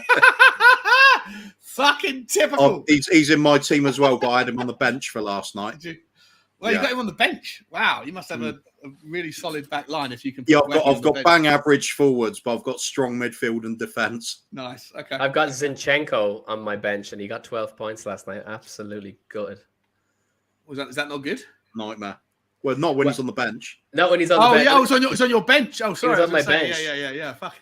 Fucking typical. He's in my team as well, but I had him on the bench for last night. You got him on the bench. Wow, you must have a really solid back line if you can. I've got bang average forwards, but I've got strong midfield and defence. Nice. Okay. I've got Zinchenko on my bench, and he got 12 points last night. Absolutely good. Is that not good? Nightmare. Well, not when he's on the bench. Not when he's on the bench. Oh, yeah, it's on your bench. Oh, sorry. He's on my bench. Yeah. Fuck.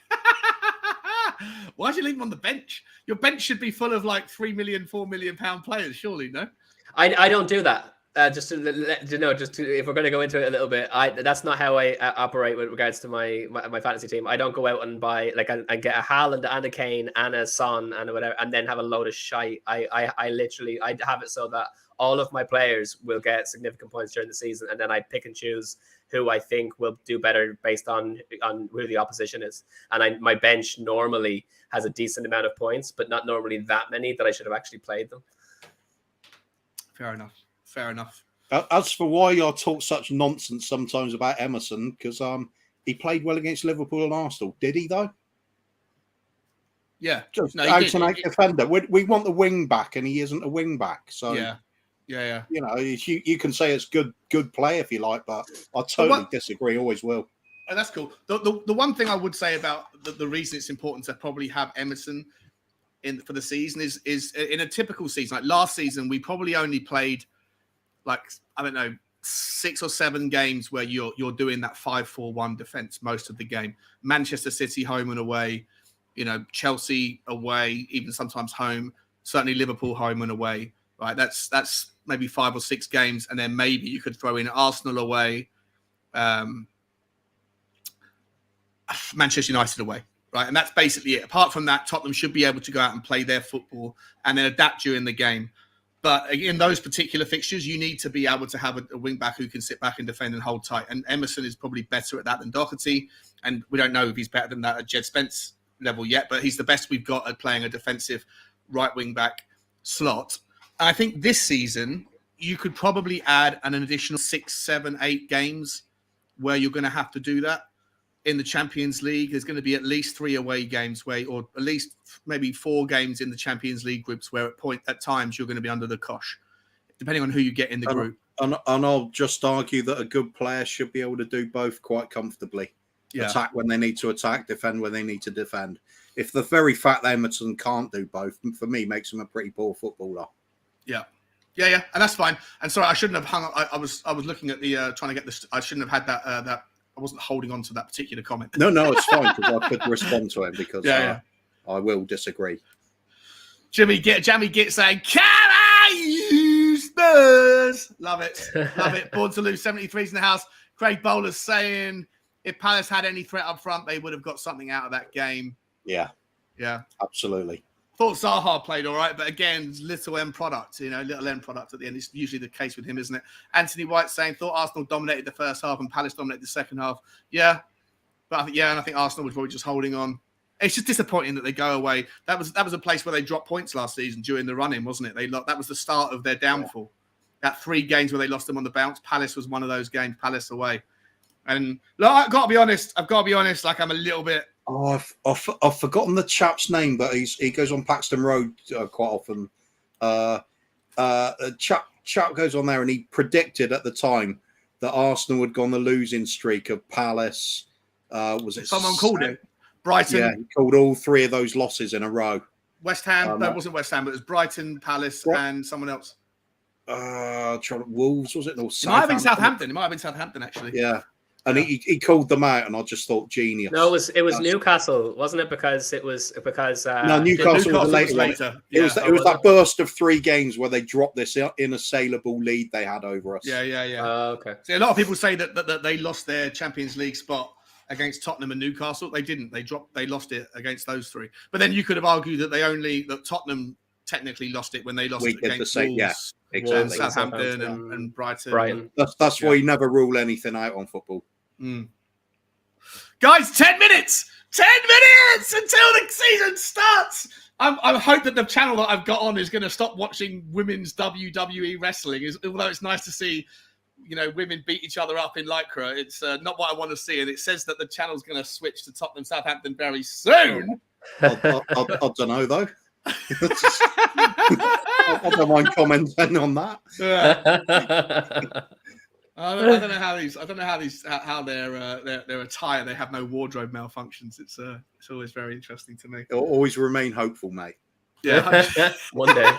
Why'd you leave him on the bench? Your bench should be full of like 3 million, £4 million players, surely, no? I don't do that. If we're going to go into it a little bit, that's not how I operate with regards to my fantasy team. I don't go out and buy and get a Haaland and a Kane and a Son and whatever, and then have a load of shite. I literally have it so that all of my players will get significant points during the season, and then I pick and choose who I think will do better based on who the opposition is. And my bench normally has a decent amount of points, but not normally that many that I should have actually played them. Fair enough. As for why I talk such nonsense sometimes about Emerson, because he played well against Liverpool and Arsenal. Did he, though? Yeah. Just out-and-out defender. We want the wing back, and he isn't a wing back. So yeah. You know, you can say it's good play if you like, but I totally disagree. Always will. Oh, that's cool. The one thing I would say about the reason it's important to probably have Emerson for the season is in a typical season, like last season, we probably only played 6 or 7 games where you're doing that 5-4-1 defense most of the game. Manchester City home and away, Chelsea away, even sometimes home, certainly Liverpool home and away. Right, that's maybe 5 or 6 games, and then maybe you could throw in Arsenal away, Manchester United away, right? And that's basically it. Apart from that, Tottenham should be able to go out and play their football and then adapt during the game. But in those particular fixtures, you need to be able to have a wing back who can sit back and defend and hold tight. And Emerson is probably better at that than Doherty, and we don't know if he's better than that at Jed Spence level yet. But he's the best we've got at playing a defensive right wing back slot. I think this season, you could probably add an additional 6, 7, 8 games where you're going to have to do that. In the Champions League, there's going to be at least 3 away games or at least maybe 4 games in the Champions League groups where at times you're going to be under the cosh, depending on who you get in the group. And I'll just argue that a good player should be able to do both quite comfortably. Yeah. Attack when they need to attack, defend when they need to defend. If the very fact that Emerson can't do both, for me, makes him a pretty poor footballer. Yeah, and that's fine. And sorry, I shouldn't have hung up. I was looking at the trying to get this. I shouldn't have had that. I wasn't holding on to that particular comment. No, it's fine because I could respond to him because I will disagree. Jammy Git saying, "Can I use Spurs?" Love it. Born to lose 73's in the house. Craig Bowler's saying, if Palace had any threat up front, they would have got something out of that game. Yeah, absolutely. Thought Zaha played all right, but again, little end product, little end product at the end. It's usually the case with him, isn't it? Anthony White saying, thought Arsenal dominated the first half and Palace dominated the second half. Yeah, but I think Arsenal was probably just holding on. It's just disappointing that they go away. That was a place where they dropped points last season during the run-in, wasn't it? That was the start of their downfall. Yeah. That 3 games where they lost them on the bounce. Palace was one of those games. Palace away. And look, I've got to be honest. Like I'm a little bit. Oh, I've forgotten the chap's name, but he goes on Paxton Road quite often. Chap goes on there and he predicted at the time that Arsenal had gone the losing streak of Palace. Was it someone called it? Brighton. Yeah, he called all 3 of those losses in a row. West Ham. No, it wasn't West Ham, but it was Brighton, Palace, and someone else. Wolves, was it? No, it might have been Southampton. It might have been Southampton, actually. Yeah. And he called them out, and I just thought genius. No, it was Newcastle, wasn't it? Because no, Newcastle was later. Yeah. It was that burst of 3 games where they dropped this inassailable lead they had over us. Yeah. Okay. So a lot of people say that they lost their Champions League spot against Tottenham and Newcastle. They didn't. They lost it against those 3. But then you could have argued that Tottenham technically lost it when they lost it against Wolves. Exactly. And Southampton and Brighton. That's why you never rule anything out on football. Guys, 10 minutes! 10 minutes until the season starts! I hope that the channel that I've got on is going to stop watching women's WWE wrestling. Although it's nice to see, women beat each other up in Lycra. It's not what I want to see. And it says that the channel's going to switch to Tottenham Southampton very soon. I don't know, though. I don't mind commenting on that. I don't know how their attire. They have no wardrobe malfunctions. It's always very interesting to me. Always remain hopeful, mate. Yeah, one day.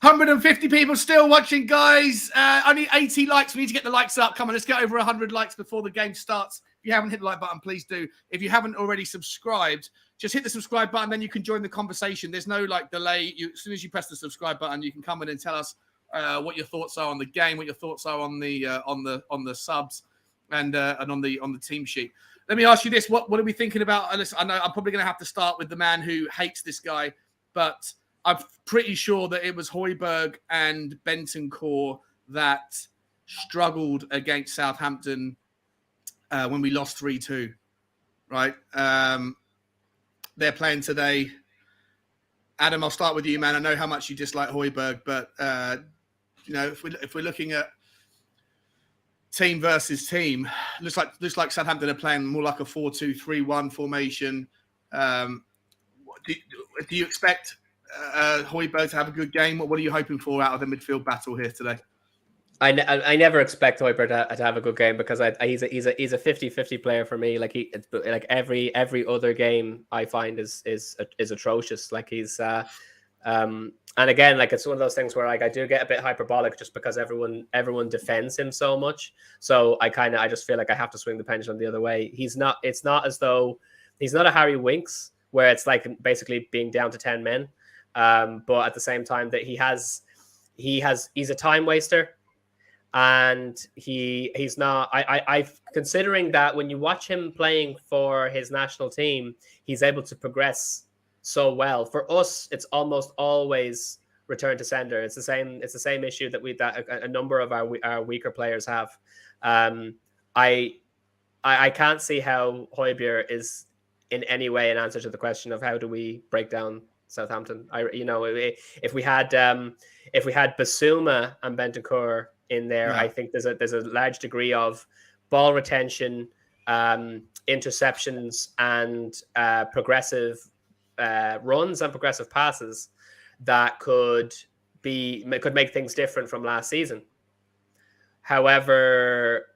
150 people still watching, guys. Only 80 likes. We need to get the likes up. Come on, let's get over 100 likes before the game starts. If you haven't hit the like button, please do. If you haven't already subscribed, just hit the subscribe button. Then you can join the conversation. There's no delay. As soon as you press the subscribe button, you can come in and tell us what your thoughts are on the game, what your thoughts are on the subs, and on the team sheet. Let me ask you this: what are we thinking about? I know I'm probably going to have to start with the man who hates this guy, but I'm pretty sure that it was Højbjerg and Bentancur that struggled against Southampton when we lost 3-2. Right? They're playing today. Adam, I'll start with you, man. I know how much you dislike Højbjerg, but if we're looking at team versus team, looks like Southampton are playing more like a 4-2-3-1 formation. Do you expect Højbjerg to have a good game? What are you hoping for out of the midfield battle here today? I never expect Højbjerg to have a good game because he's a 50-50 player for me. Like every other game I find is atrocious. Like he's and again, like it's one of those things where like I do get a bit hyperbolic just because everyone defends him so much. So I just feel like I have to swing the pendulum the other way. It's not as though he's not a Harry Winks where it's like basically being down to 10 men. But at the same time that he's a time waster. And he's not. I considering that when you watch him playing for his national team, he's able to progress so well. For us, it's almost always return to sender. It's the same issue that a number of our weaker players have. I can't see how Højbjerg is in any way an answer to the question of how do we break down Southampton. If we had Basuma and Bentancur in there, I think there's a large degree of ball retention, interceptions, and progressive runs and progressive passes that could make things different from last season. However,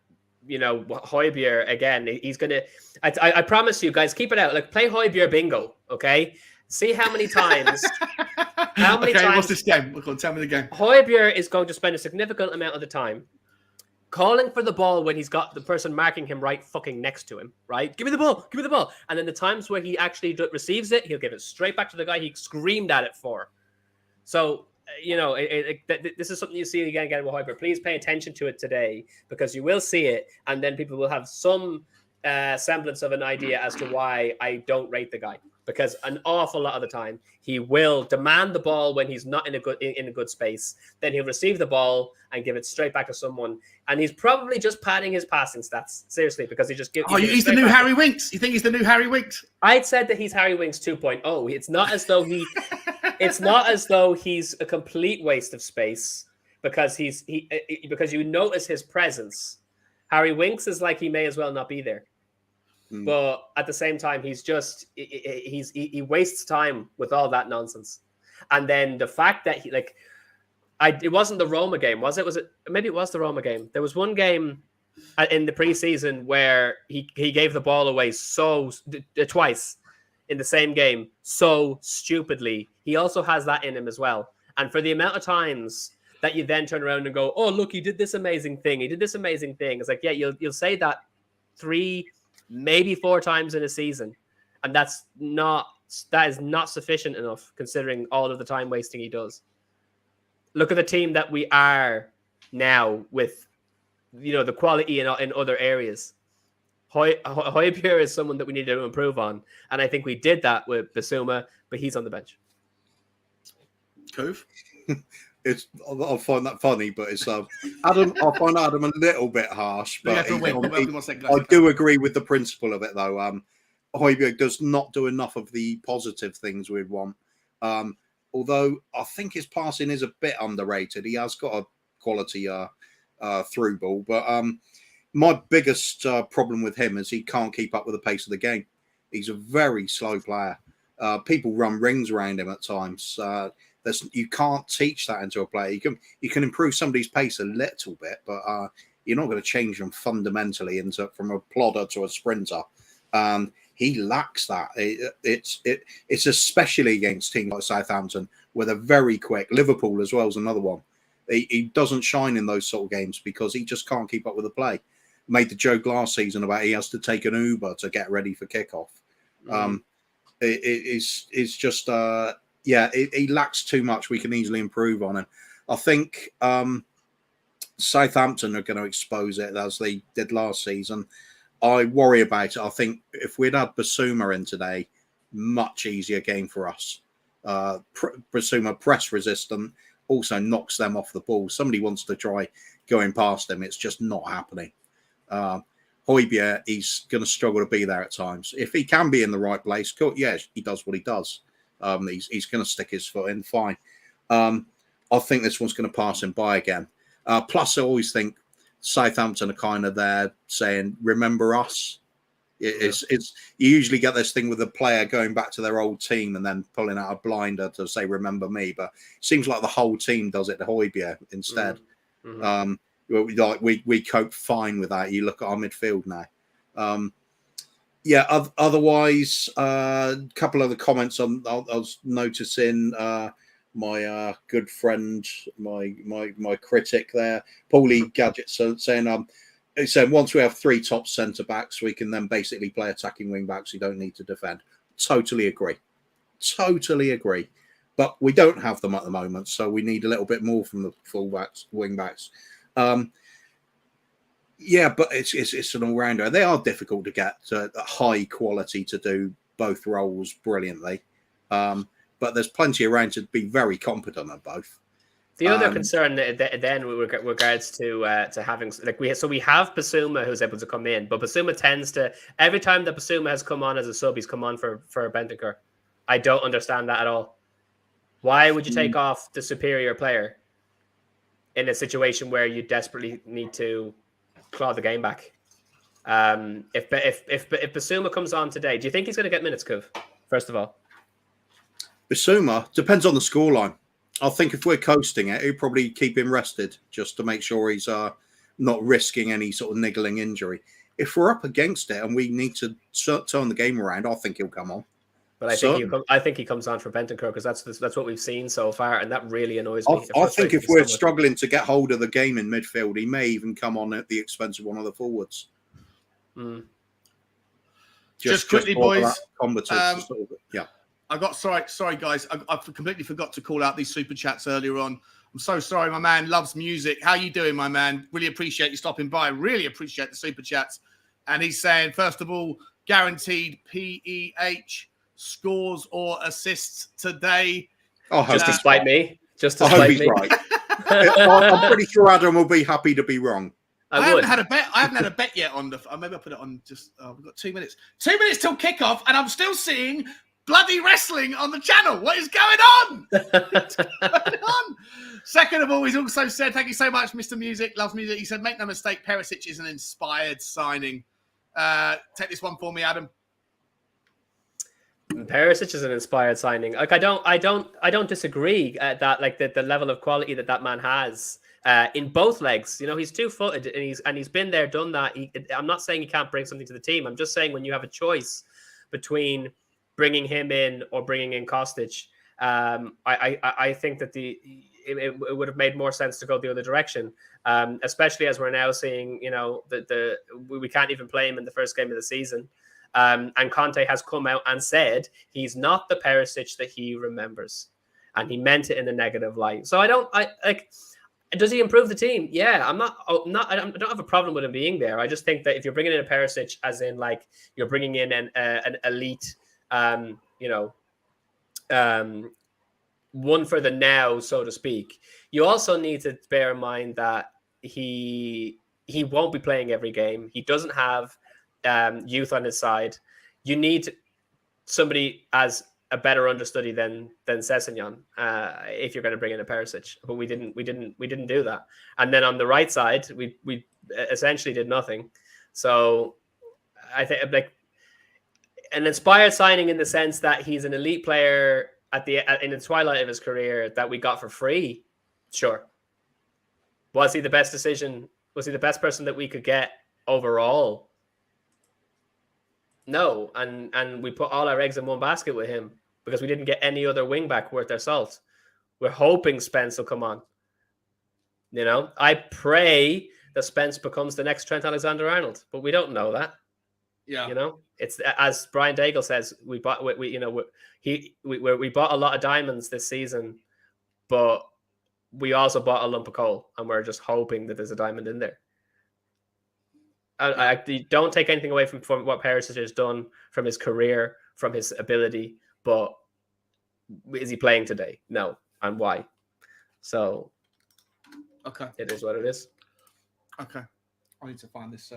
Højbjerg again, he's gonna. I promise you guys, keep it out. Like play Højbjerg bingo, okay? See how many times. What's this game? Look on, tell me the game. Højbjerg is going to spend a significant amount of the time calling for the ball when he's got the person marking him right fucking next to him, right? Give me the ball. And then the times where he actually receives it, he'll give it straight back to the guy he screamed at it for. So, this is something you see again with Højbjerg. Please pay attention to it today because you will see it. And then people will have some semblance of an idea as to why I don't rate the guy. Because an awful lot of the time he will demand the ball when he's not in a good space. Then he'll receive the ball and give it straight back to someone. And he's probably just padding his passing stats. Seriously, because he just gives. Oh, he's the new Harry Winks. You think he's the new Harry Winks? I'd said that he's Harry Winks 2.0. It's not as though it's not as though he's a complete waste of space because because you notice his presence. Harry Winks is like he may as well not be there. But at the same time, he wastes time with all that nonsense. And then the fact that it wasn't the Roma game, was it? Maybe it was the Roma game. There was one game in the preseason where he gave the ball away twice in the same game so stupidly. He also has that in him as well. And for the amount of times that you then turn around and go, "Oh, look, he did this amazing thing. He did this amazing thing." It's like, yeah, you'll say that 3, maybe 4 times in a season, and that is not sufficient enough considering all of the time wasting he does. Look at the team that we are now with, the quality in other areas. Højbjerg is someone that we need to improve on, and I think we did that with Basuma, but he's on the bench. Cove? I find that funny, but it's Adam. I find Adam a little bit harsh, but I do agree with the principle of it, though. Højbjerg does not do enough of the positive things we'd want. Although I think his passing is a bit underrated. He has got a quality through ball, but my biggest problem with him is he can't keep up with the pace of the game. He's a very slow player. People run rings around him at times. You can't teach that into a player. You can improve somebody's pace a little bit, but you're not going to change them fundamentally from a plodder to a sprinter. He lacks that. It's especially against teams like Southampton, where they're very quick. Liverpool as well is another one. He doesn't shine in those sort of games because he just can't keep up with the play. Made the joke last season about he has to take an Uber to get ready for kickoff. It's just. He lacks too much. We can easily improve on him. I think Southampton are going to expose it as they did last season. I worry about it. I think if we'd had Basuma in today, much easier game for us. Basuma press resistant, also knocks them off the ball. Somebody wants to try going past him. It's just not happening. Højbjerg, he's going to struggle to be there at times. If he can be in the right place, cool. Yeah, he does what he does. He's going to stick his foot in, fine. I think this one's going to pass him by again. Plus, I always think Southampton are kind of there saying, remember us. It's you usually get this thing with a player going back to their old team and then pulling out a blinder to say, remember me. But it seems like the whole team does it to Højbjerg instead. We cope fine with that. You look at our midfield now. Otherwise, a couple of the comments I was noticing. My good friend, my critic there, Paulie Gadget, saying he said once we have 3 top centre backs, we can then basically play attacking wing backs. You don't need to defend. Totally agree. But we don't have them at the moment, so we need a little bit more from the fullbacks, wing backs. But it's an all rounder. They are difficult to get to high quality to do both roles brilliantly. But there's plenty around to be very competent at both. The other concern then with regards to having we have Basuma who's able to come in, but Basuma tends to every time that Basuma has come on as a sub, he's come on for Bentancur. I don't understand that at all. Why would you take off the superior player in a situation where you desperately need to claw the game back? If Basuma comes on today, do you think he's going to get minutes, Kuv? First of all, Basuma depends on the scoreline. I think if we're coasting it, he'll probably keep him rested just to make sure he's not risking any sort of niggling injury. If we're up against it and we need to turn the game around, I think he'll come on. But I think he comes on for Bentancur because that's what we've seen so far, and that really annoys me. I think if we're struggling to get hold of the game in midfield, he may even come on at the expense of one of the forwards. Just quickly, boys. Yeah. I got sorry guys. I completely forgot to call out these super chats earlier on. I'm so sorry. My man loves music. How you doing, my man? Really appreciate you stopping by. Really appreciate the super chats. And he's saying, first of all, guaranteed PEH scores or assists today. Just to spite me. Just to I hope spite he's me. right. I'm pretty sure Adam will be happy to be wrong. I haven't had a bet yet on the. Maybe I'll put it on. We've got 2 minutes. 2 minutes till kickoff, and I'm still seeing bloody wrestling on the channel. What is going on? What's going on? Second of all, he's also said, thank you so much, Mr. Music, loves music. He said, make no mistake, Perisic is an inspired signing. Take this one for me, Adam. Perisic is an inspired signing. Like I don't disagree that like the level of quality that man has in both legs. You know, he's 2-footed and he's been there, done that. I'm not saying he can't bring something to the team. I'm just saying when you have a choice between bringing him in or bringing in Kostic, I think that it would have made more sense to go the other direction, especially as we're now seeing, you know, we can't even play him in the first game of the season. And Conte has come out and said he's not the Perisic that he remembers, and he meant it in a negative light. So I don't does he improve the team? Yeah, I don't have a problem with him being there. I just think that if you're bringing in a Perisic, as in like you're bringing in an elite, one for the now, so to speak. You also need to bear in mind that he won't be playing every game. He doesn't have youth on his side. You need somebody as a better understudy than Sessegnon if you're going to bring in a Perisic. But we didn't do that. And then on the right side, we essentially did nothing. So I think like an inspired signing in the sense that he's an elite player in the twilight of his career that we got for free. Sure. Was he the best decision? Was he the best person that we could get overall? No. And we put all our eggs in one basket with him because we didn't get any other wing back worth their salt. We're hoping Spence will come on. You know, I pray that Spence becomes the next Trent Alexander-Arnold, but we don't know that. Yeah, you know, it's as Brian Daigle says, we bought a lot of diamonds this season, but we also bought a lump of coal, and we're just hoping that there's a diamond in there. I don't take anything away from what Perisic has done, from his career, from his ability, but is he playing today? No. And why? So, okay, it is what it is. Okay, I need to find this.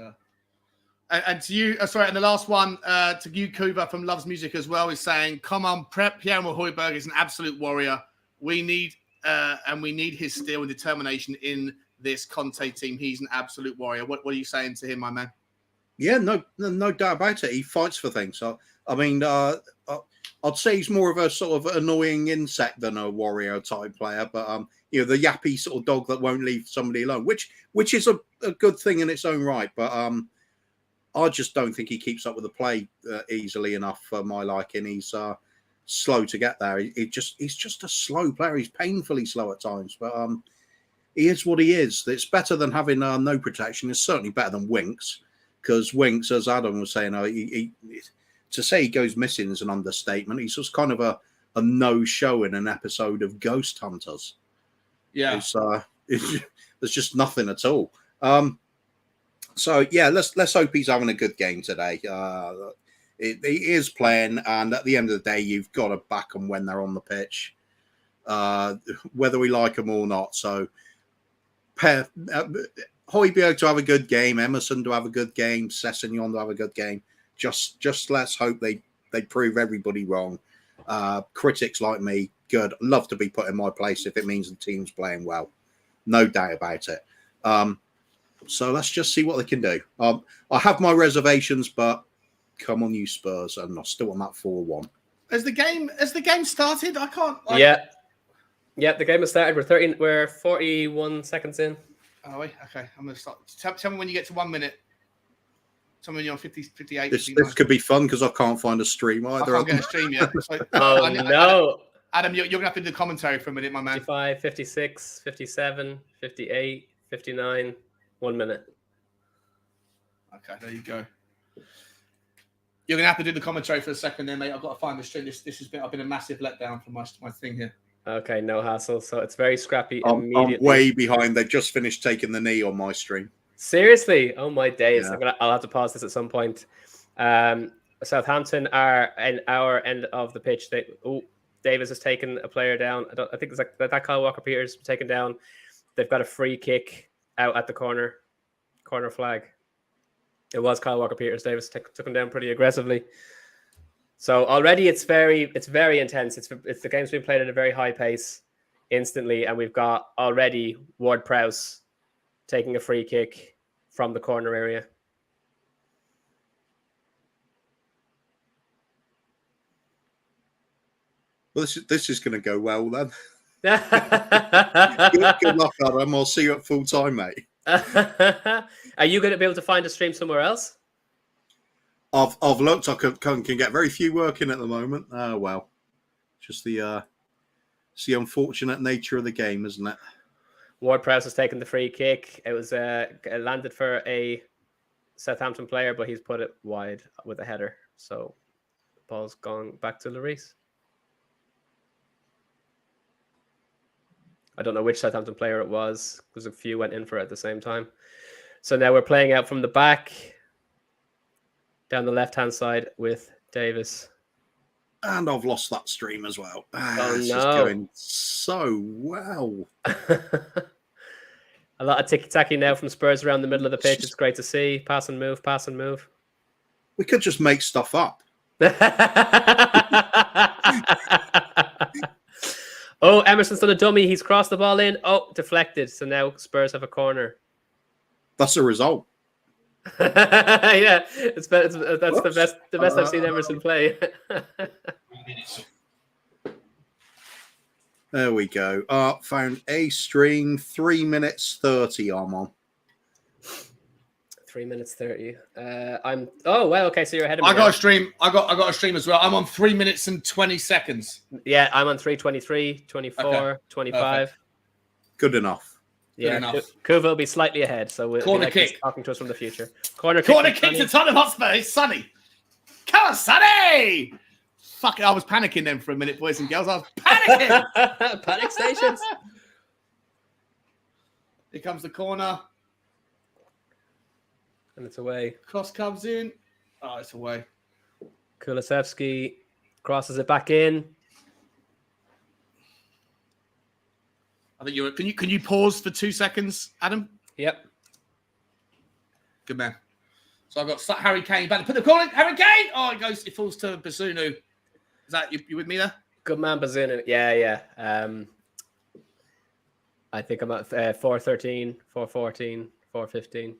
And to you, sorry, and the last one to you, Kuba from Loves Music as well, is saying, "Come on, Pierre-Emile Højbjerg is an absolute warrior. We need his skill and determination in this Conte team. He's an absolute warrior." What are you saying to him, my man? Yeah, no doubt about it. He fights for things. So, I mean, I'd say he's more of a sort of annoying insect than a warrior type player. But the yappy sort of dog that won't leave somebody alone, which is a good thing in its own right. But I just don't think he keeps up with the play easily enough for my liking. He's slow to get there. He's just a slow player. He's painfully slow at times, but he is what he is. It's better than having no protection. It's certainly better than Winks, because Winks, as Adam was saying, to say he goes missing is an understatement. He's just kind of a no-show in an episode of Ghost Hunters. Yeah, there's just nothing at all. So yeah, let's hope he's having a good game today. He is playing, and at the end of the day, you've got to back them when they're on the pitch, whether we like them or not. So, Højbjerg to have a good game, Emerson to have a good game, Sessegnon to have a good game. Just let's hope they prove everybody wrong. Critics like me, good. Love to be put in my place if it means the team's playing well. No doubt about it. So let's just see what they can do. I have my reservations, but come on, you Spurs, and I'm still on that 4-1. Has the game started? I can't. Yeah, the game has started. We're 41 seconds in. Oh, okay. I'm gonna start. Tell me when you get to 1 minute. Tell me when you're on 50, 58. This could be fun because I can't find a stream either. I can't get a stream yet. So, oh no, Adam, you're gonna have to do the commentary for a minute, my man. 55, 56, 57, 58, 59. 1 minute. Okay, there you go. You're gonna have to do the commentary for a second, then, mate. I've got to find the stream. I've been a massive letdown for my thing here. Okay, no hassle. So it's very scrappy. I'm way behind. They just finished taking the knee on my stream. Seriously? Oh my days! Yeah. I'll have to pause this at some point. Southampton are in our end of the pitch. Davis has taken a player down. I think it's like that Kyle Walker-Peters taken down. They've got a free kick out at the corner flag. It was Kyle Walker-Peters. Davis took him down pretty aggressively. So already it's very intense. It's the game's been played at a very high pace instantly, and we've got already Ward-Prowse taking a free kick from the corner area. Well, this is going to go well then. Are Good luck, Adam. I'll see you at full time, mate. you going to be able to find a stream somewhere else? I've looked. I can get very few working at the moment. Well, just it's the unfortunate nature of the game, isn't it? Ward-Prowse has taken the free kick. It was it landed for a Southampton player, but he's put it wide with a header. So the ball's gone back to Lloris. I don't know which Southampton player it was because a few went in for it at the same time. So now we're playing out from the back down the left-hand side with Davis. And I've lost that stream as well. It's just going so well. A lot of ticky-tacky now from Spurs around the middle of the pitch. It's great to see. Pass and move, pass and move. We could just make stuff up. Oh, Emerson's done a dummy. He's crossed the ball in. Oh, deflected. So now Spurs have a corner. That's a result. Yeah, that's the best I've seen Emerson play. There we go. Found a stream. 3 minutes 30. I'm on. 3 minutes 30. I'm. Oh well. Okay, so you're ahead of me. I got a stream. I got a stream as well. I'm on 3 minutes and 20 seconds. Yeah, I'm on 3:23, 24, okay. 25. Perfect. Good enough. Yeah, Kuva will be slightly ahead, so we'll corner be kick talking to us from the future. Corner kick to Tottenham Hotspur. It's Sonny. Come on, Sonny! Fuck it, I was panicking then for a minute, boys and girls. I was panicking. Panic stations. Here comes the corner. And it's away. Cross comes in. Oh, it's away. Kulusevski crosses it back in. I think can you pause for 2 seconds, Adam? Yep. Good man. So I've got Harry Kane back to put the corner. Harry Kane! Oh, it falls to Bazunu. Is that you with me there? Good man, Bazunu. Yeah. I think I'm at 413, 414, 415.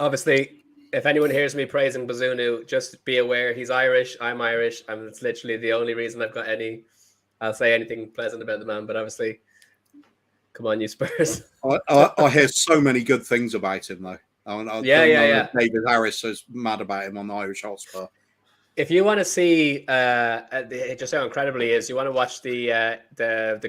Obviously, if anyone hears me praising Bazunu, just be aware he's Irish. I'm Irish, and it's literally the only reason I've got I'll say anything pleasant about the man. But obviously, come on, you Spurs. I hear so many good things about him, though. Yeah. David Harris is mad about him on the Irish Hotspur. If you want to see just how incredible he is, you want to watch the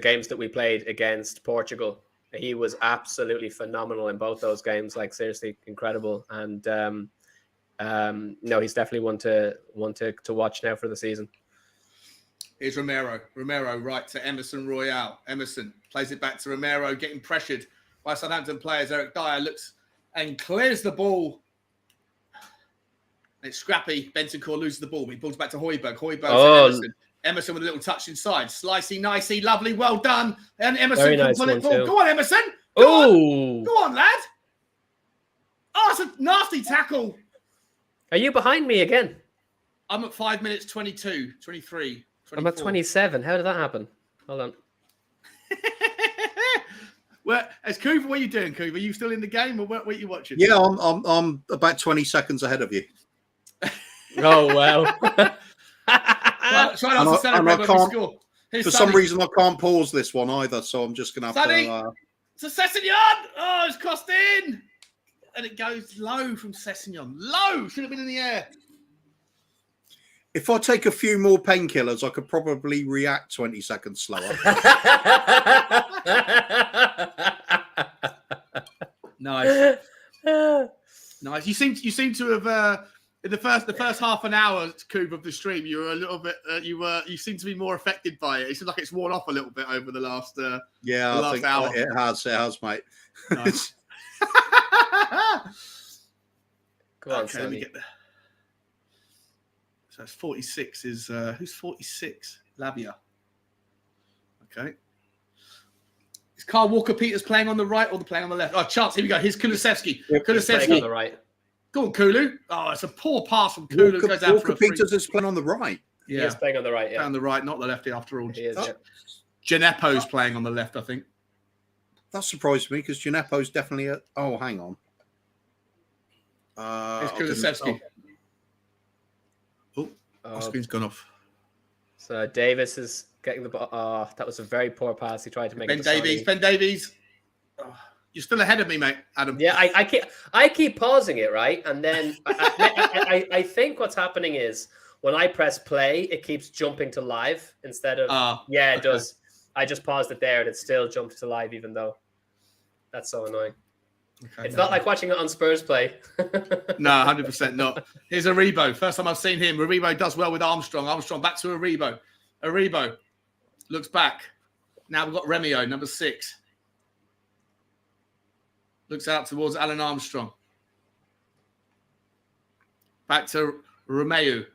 games that we played against Portugal. He was absolutely phenomenal in both those games, like seriously incredible. And no, he's definitely one to watch now for the season. Here's Romero. Romero right to Emerson Royale. Emerson plays it back to Romero, getting pressured by Southampton players. Eric Dyer looks and clears the ball. It's scrappy. Bentancur loses the ball. He pulls back to Højbjerg. Højbjerg Emerson with a little touch inside. Slicey, nicey, lovely, well done. And Emerson can pull it forward. Go on, Emerson. Go on, lad. Oh, it's a nasty tackle. Are you behind me again? I'm at 5 minutes 22, 23, 24. I'm at 27. How did that happen? Hold on. Well, as Cooper, what are you doing, Cooper? Are you still in the game, or what are you watching? Yeah, I'm about 20 seconds ahead of you. Oh wow! Well, try not to celebrate when we score. For some reason, I can't pause this one either, so I'm just going to have to. It's a Sessegnon. Oh, it's crossed in, and it goes low from Sessegnon. Low, should have been in the air. If I take a few more painkillers, I could probably react 20 seconds slower. Nice. Nice. You seem to have in the first half an hour, Coob, of the stream, you were a little bit you seem to be more affected by it. It seems like it's worn off a little bit over the last I think hour. It has, mate. Nice. Come on, okay, let me get there. So it's 46 is who's 46? Lavia. Okay. Is Kyle Walker-Peters playing on the right or playing on the left? Oh, chance. Here we go. Here's Kulusevski. Kulusevski on the right. Go on, Kulu. Oh, it's a poor pass from Kulu. Goes out for a free. Walker-Peters is playing on the right. Yeah, he's playing on the right. Yeah, on the right, not the lefty after all. He is. Yeah. Gineppo's playing on the left, I think. That surprised me because Gineppo's definitely a. Oh, hang on. It's Kulusevski. My screen's gone off. So Davis is getting the ball. Oh, that was a very poor pass. He tried to make Ben Davies. Oh, you're still ahead of me, mate, Adam. Yeah, I keep pausing it, right? And then I think what's happening is when I press play, it keeps jumping to live instead of it does. I just paused it there and it still jumped to live, even though that's so annoying. Okay, it's not like watching it on Spurs play. No, 100% not. Here's Aribo. First time I've seen him. Aribo does well with Armstrong. Armstrong back to Aribo. Aribo looks back. Now we've got Remio, number 6. Looks out towards Alan Armstrong. Back to Romeo.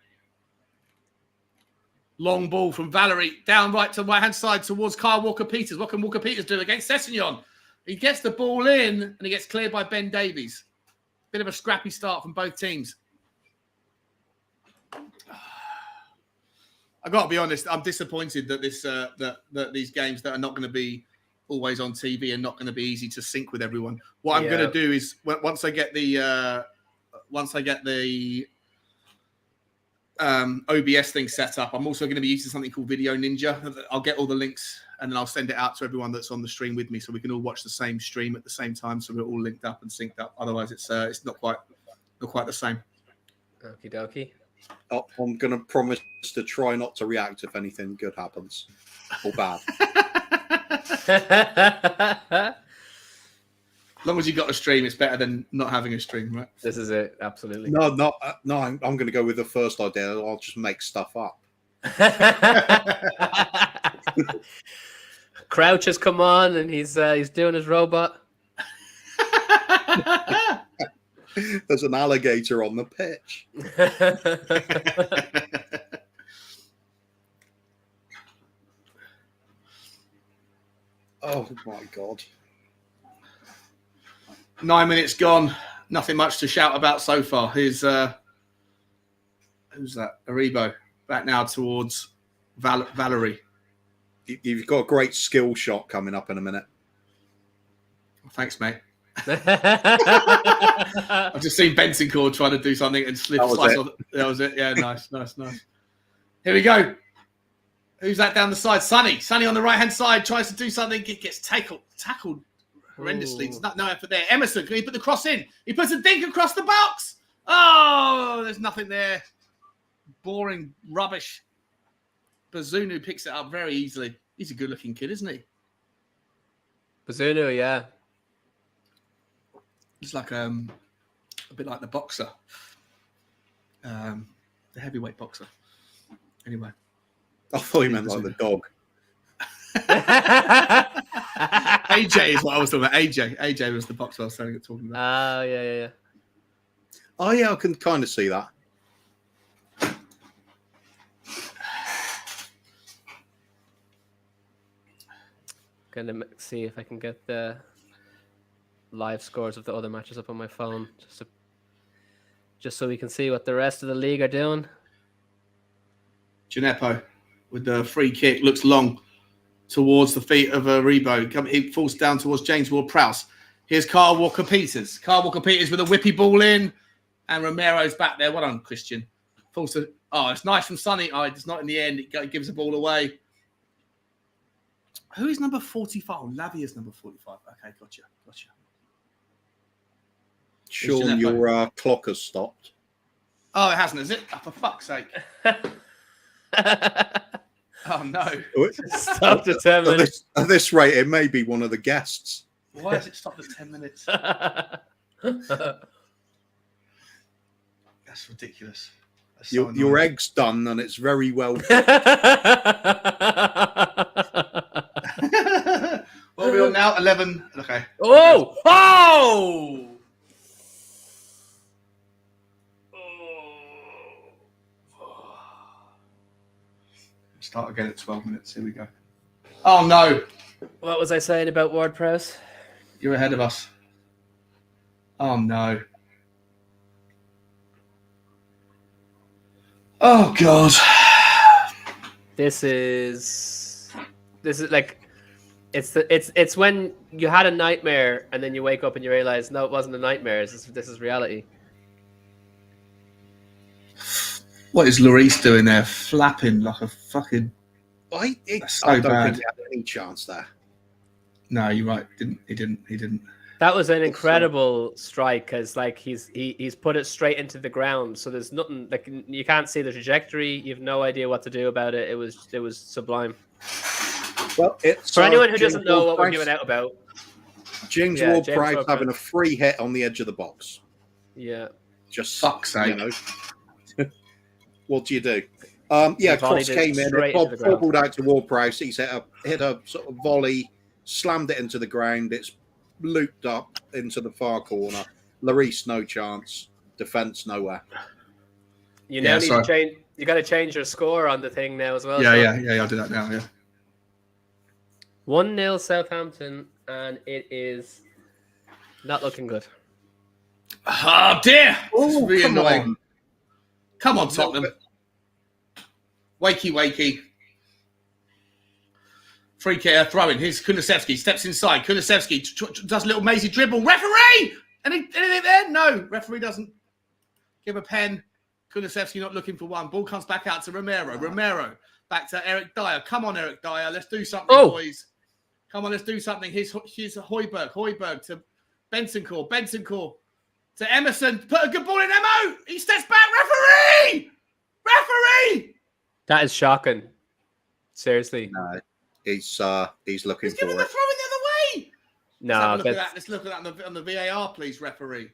Long ball from Valerie. Down right to the right-hand side towards Kyle Walker-Peters. What can Walker-Peters do against Sessegnon? He gets the ball in and he gets cleared by Ben Davies. Bit of a scrappy start from both teams. I've got to be honest. I'm disappointed that that these games that are not going to be always on TV are not going to be easy to sync with everyone. What I'm going to do is once I get the OBS thing set up, I'm also going to be using something called Video Ninja. I'll get all the links and then I'll send it out to everyone that's on the stream with me, so we can all watch the same stream at the same time, so we're all linked up and synced up. Otherwise, it's not quite the same. Okie dokie. I'm going to promise to try not to react if anything good happens or bad. As long as you've got a stream, it's better than not having a stream, right? This is it, absolutely. No. I'm going to go with the first idea. I'll just make stuff up. Crouch has come on and he's doing his robot. There's an alligator on the pitch. Oh my God. 9 minutes gone. Nothing much to shout about so far. Who's that? Aribo. Back now towards Valerie. You've got a great skill shot coming up in a minute. Thanks, mate. I've just seen Bentancur trying to do something and slice off. That was it. Yeah, nice. Here we go. Who's that down the side? Sonny on the right-hand side tries to do something. Gets tackled horrendously. There's no effort there. Emerson, can he put the cross in? He puts a dink across the box. Oh, there's nothing there. Boring rubbish. Bazunu picks it up very easily. He's a good-looking kid, isn't he? Bazunu, yeah. He's like a bit like the boxer, the heavyweight boxer. Anyway, I thought you meant like the dog. AJ is what I was talking about. AJ was the boxer I was talking about. Oh, yeah. Oh, yeah, I can kind of see that. Gonna see if I can get the live scores of the other matches up on my phone, just so we can see what the rest of the league are doing. Gineppo with the free kick looks long towards the feet of Aribo. He falls down towards James Ward-Prowse. Here's Kyle Walker-Peters. Kyle Walker-Peters with a whippy ball in, and Romero's back there. Well done, Christian. It's nice from Sonny. It's not in the end. It gives the ball away. Who is number 45? Oh, Lavia's number 45. Okay, gotcha. Sean, your clock has stopped. Oh, it hasn't, is it? Oh, for fuck's sake. Oh, no. Stopped at 10 minutes. At this rate, it may be one of the guests. Why has it stopped at 10 minutes? That's ridiculous. That's so your egg's done, and it's very well. What are we on now? 11. Okay. Oh! Start again at 12 minutes. Here we go. Oh, no. What was I saying about Ward-Prowse? You're ahead of us. Oh, no. Oh, God. This is like it's when you had a nightmare and then you wake up and you realize no, it wasn't a nightmare. This is reality. What is Lloris doing there? Flapping like a fucking. I so don't bad. think he had any chance there. No, you're right. He didn't. That was an incredible strike because like he's put it straight into the ground. So there's nothing like you can't see the trajectory. You have no idea what to do about it. It was sublime. Well, it's for anyone who doesn't know what we're giving out about. James Ward-Prowse having a free hit on the edge of the box. Yeah. Just fuck's sake. You know. What do you do? Cross came in. It bobbled out to Ward-Prowse. He's hit a sort of volley, slammed it into the ground. It's looped up into the far corner. Lloris, no chance. Defense, nowhere. You now need to change. You got to change your score on the thing now as well. Yeah. I'll do that now. Yeah. 1-0 Southampton, and it is not looking good. Oh dear! Oh, really come annoying. on. Come on, Tottenham. Wakey. Free kick, throw in. Here's Kulusevski. Steps inside. Kulusevski does a little mazy dribble. Referee! Anything there? No. Referee doesn't give a pen. Kulusevski not looking for one. Ball comes back out to Romero. Romero back to Eric Dyer. Come on, Eric Dyer. Let's do something, boys. Come on, let's do something. Here's Højbjerg. Højbjerg to Bentancur. Bentancur to Emerson. Put a good ball in Emo. He steps back. Referee! That is shocking. Seriously. No, he's looking for giving the it. throw in the other way. No, Let's look at that on the VAR, please, referee.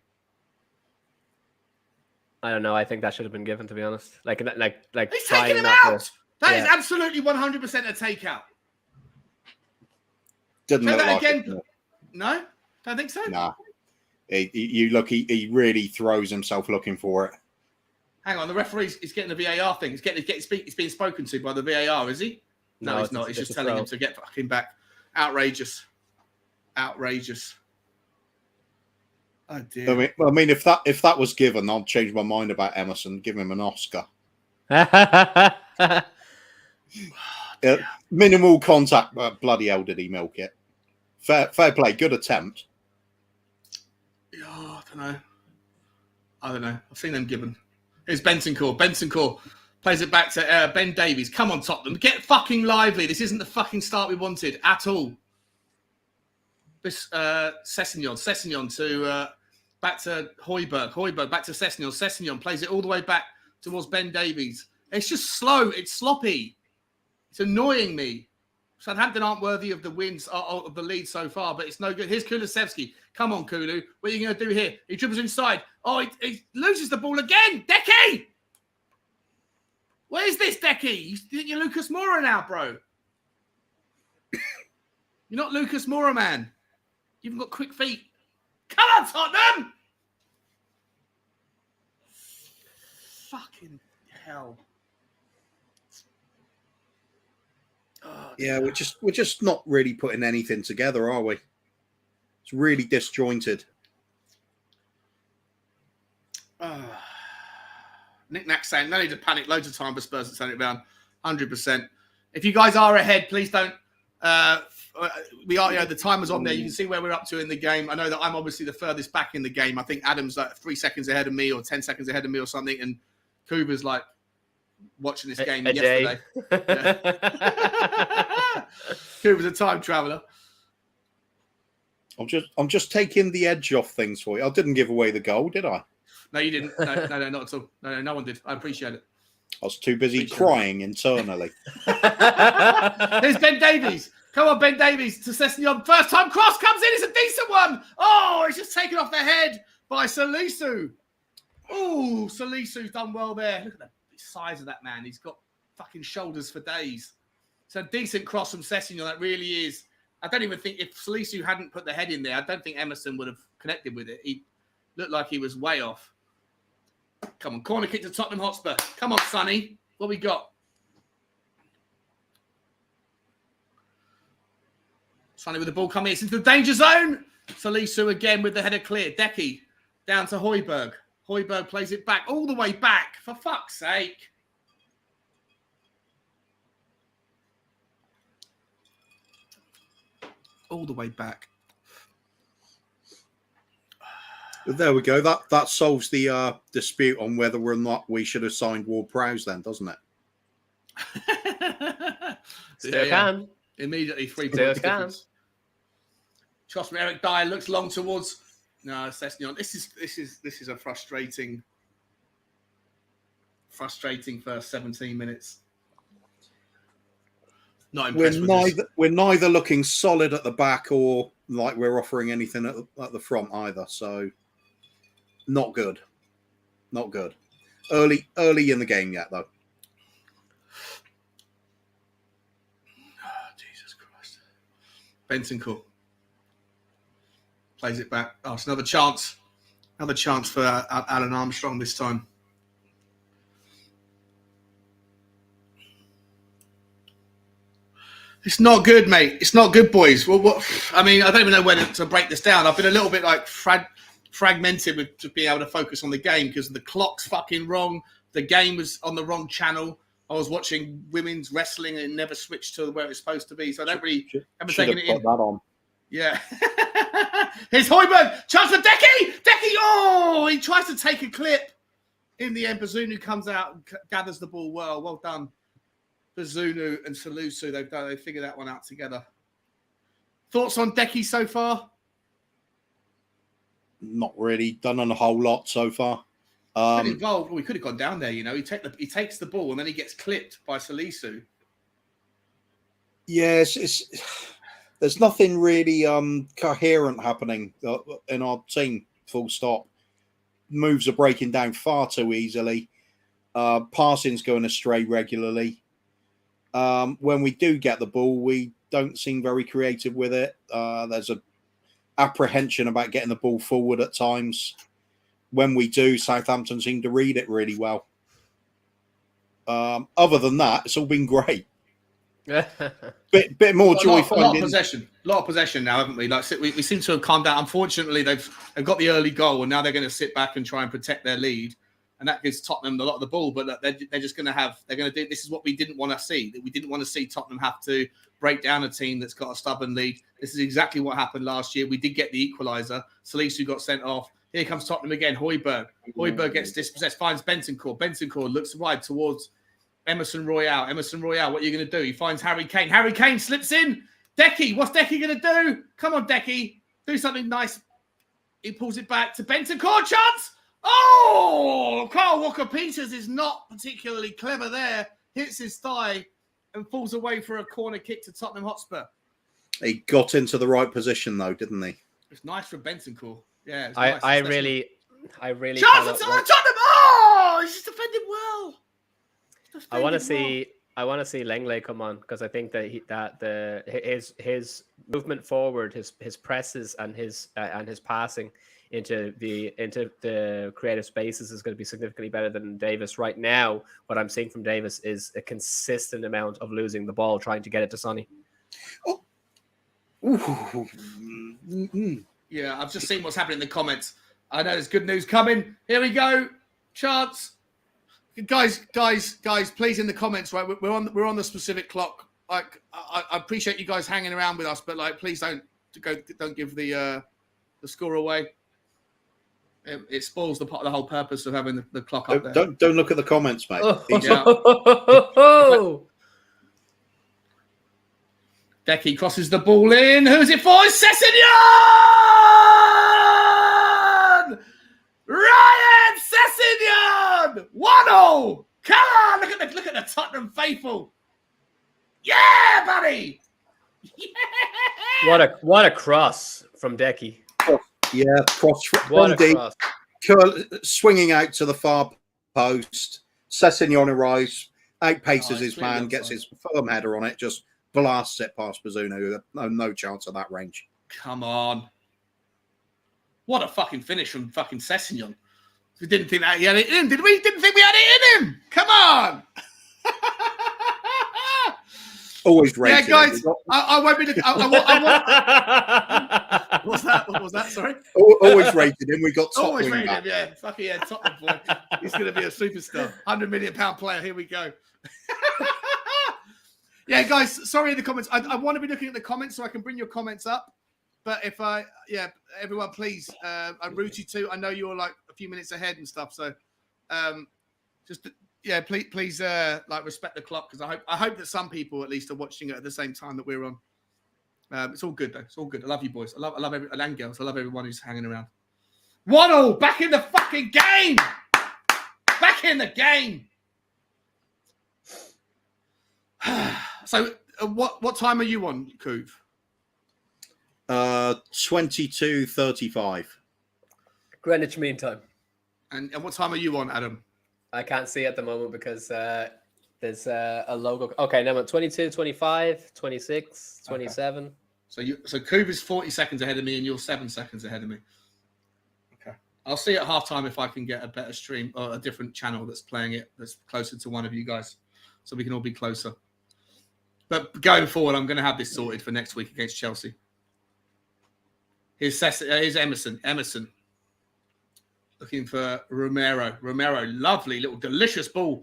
I don't know. I think that should have been given, to be honest. Like He's trying taking him not out. to. That is absolutely 100% a takeout. Didn't Say look that like again. it. No, don't think so. Nah. You look, he really throws himself looking for it. Hang on, the referee is getting the VAR thing. He's being spoken to by the VAR, is he? No, he's not. He's just telling him to get fucking back. Outrageous. Oh dear. I mean, if that was given, I'd change my mind about Emerson. Give him an Oscar. Minimal contact, but bloody hell did he milk it. Fair play, good attempt. Oh, I don't know. I've seen them given. Here's Bentancur plays it back to Ben Davies. Come on, Tottenham. Get fucking lively. This isn't the fucking start we wanted at all. This Sessegnon to back to Højbjerg back to Sessegnon plays it all the way back towards Ben Davies. It's just slow. It's sloppy. It's annoying me. Southampton aren't worthy of the wins of the lead so far, but it's no good. Here's Kulusevski. Come on, Kulu. What are you going to do here? He dribbles inside. Oh, he loses the ball again. Decky! Where's this, Decky? You're Lucas Moura now, bro. You're not Lucas Moura, man. You haven't got quick feet. Come on, Tottenham! Fucking hell. Oh, yeah, we're just not really putting anything together, are we? It's really disjointed. Nick Knack saying, no need to panic. Loads of time for Spurs to turn it around. 100%. If you guys are ahead, please don't. We are, the timer's on there. You can see where we're up to in the game. I know that I'm obviously the furthest back in the game. I think Adam's like 3 seconds ahead of me or 10 seconds ahead of me or something. And Kuba's like watching this game yesterday. Kuba's a time traveler. I'm just taking the edge off things for you. I didn't give away the goal, did I? No, you didn't. No, not at all. No one did. I appreciate it. I was too busy crying internally. There's Ben Davies. Come on, Ben Davies to Sessegnon. First time cross comes in. It's a decent one. Oh, it's just taken off the head by Salisu. Oh, Salisu's done well there. Look at the size of that man. He's got fucking shoulders for days. It's a decent cross from Sessegnon. That really is. I don't even think if Salisu hadn't put the head in there, I don't think Emerson would have connected with it. He looked like he was way off. Come on, corner kick to Tottenham Hotspur. Come on, Sonny. What we got? Sonny with the ball coming. It's into the danger zone. Salisu again with the header clear. Decky down to Højbjerg. Højbjerg plays it back, all the way back. For fuck's sake. All the way back. There we go. That solves the dispute on whether or not we should have signed Ward-Prowse then, doesn't it? Still can. Immediately 3 Still points can. difference. Trust me, Eric Dyer looks long towards. No, Sessegnon. This is a frustrating first 17 minutes. Not impressed with this. We're neither looking solid at the back or like we're offering anything at the front either. So not good. Not good. Early in the game yet though. Oh, Jesus Christ. Bentancur plays it back. Oh, it's another chance. Another chance for Alan Armstrong this time. It's not good, mate. It's not good, boys. Well, I mean, I don't even know where to break this down. I've been a little bit like fragmented with just being able to focus on the game because the clock's fucking wrong. The game was on the wrong channel. I was watching women's wrestling and it never switched to where it's supposed to be. So I don't really haven't taken it in. That on. Yeah. Here's Højbjerg. Chance for Decky. Decky. Oh, he tries to take a clip. In the end, Bazunu comes out and gathers the ball well. Well done. Bazunu and Salisu, they figured that one out together. Thoughts on Decky so far? Not really done on a whole lot so far. Been involved. Well, he could have gone down there, you know. He takes the ball and then he gets clipped by Salisu. Yes, there's nothing really coherent happening in our team. Full stop. Moves are breaking down far too easily. Passing's going astray regularly. When we do get the ball, we don't seem very creative with it. There's a apprehension about getting the ball forward at times. When we do, Southampton seem to read it really well. Other than that, it's all been great. Bit more joy finding. A lot of possession now, haven't we? Like we seem to have calmed down. Unfortunately, they've got the early goal, and now they're going to sit back and try and protect their lead, and that gives Tottenham a lot of the ball. But they're just going to do. This is what we didn't want to see. We didn't want to see Tottenham have to break down a team that's got a stubborn lead. This is exactly what happened last year. We did get the equaliser. Salisu got sent off. Here comes Tottenham again. Højbjerg gets dispossessed, finds Bentancur. Bentancur looks wide towards Emerson Royale, what are you going to do? He finds Harry Kane. Harry Kane slips in. Decky, what's Decky going to do? Come on, Decky. Do something nice. He pulls it back to Bentancur. Chance. Oh, Carl Walker-Peters is not particularly clever there. Hits his thigh and falls away for a corner kick to Tottenham Hotspur. He got into the right position, though, didn't he? It's nice for Bentancur. Yeah, it's nice. I really. Chance to Tottenham. Oh, he's just defended well. I want to see Langley come on, because I think that his movement forward, his presses and his passing into the creative spaces is going to be significantly better than Davis. Right now, what I'm seeing from Davis is a consistent amount of losing the ball, trying to get it to Sonny. Oh. Yeah, I've just seen what's happening in the comments. I know there's good news coming. Here we go. Chance. Guys, please in the comments, right? We're on the specific clock. Like, I appreciate you guys hanging around with us, but like, please don't give the score away. It spoils the whole purpose of having the clock up there. Don't look at the comments, mate. Decky crosses the ball in. Who's it for? It's Sessegnon! Ryan Sessegnon! 1-0! Come on! Look at the Tottenham faithful. Yeah, buddy! Yeah! What a cross from Decky. Yeah, cross. What a cross. Swinging out to the far post. Sessegnon arrives, outpaces his man, gets his firm header on it, just blasts it past Bazunu. No chance of that range. Come on. What a fucking finish from fucking Sessegnon. We didn't think that he had it in, did we? Didn't think we had it in him. Come on. Always rated. Yeah, guys, I won't be looking. What was that? Sorry. Always rated him. We got top always wing rated back. him. Yeah, fucking yeah, Tottenham boy. He's going to be a superstar, £100 million player. Here we go. Yeah, guys. Sorry in the comments. I want to be looking at the comments so I can bring your comments up. But if everyone, please, I root you to. I know you're like a few minutes ahead and stuff. So, please, like respect the clock, because I hope that some people at least are watching it at the same time that we're on. It's all good though. It's all good. I love you boys. I love and girls. I love everyone who's hanging around. 1-0, back in the fucking game. Back in the game. So, what time are you on, Coov? 22:35. Greenwich Mean Time. And what time are you on, Adam? I can't see at the moment because there's a logo. Okay, now I'm at 22, 25, 26, 27. Okay. So Coov is 40 seconds ahead of me and you're 7 seconds ahead of me. Okay. I'll see at halftime if I can get a better stream or a different channel that's playing it that's closer to one of you guys, so we can all be closer. But going forward, I'm going to have this sorted for next week against Chelsea. Here's Emerson. Emerson. Looking for Romero. Lovely little delicious ball.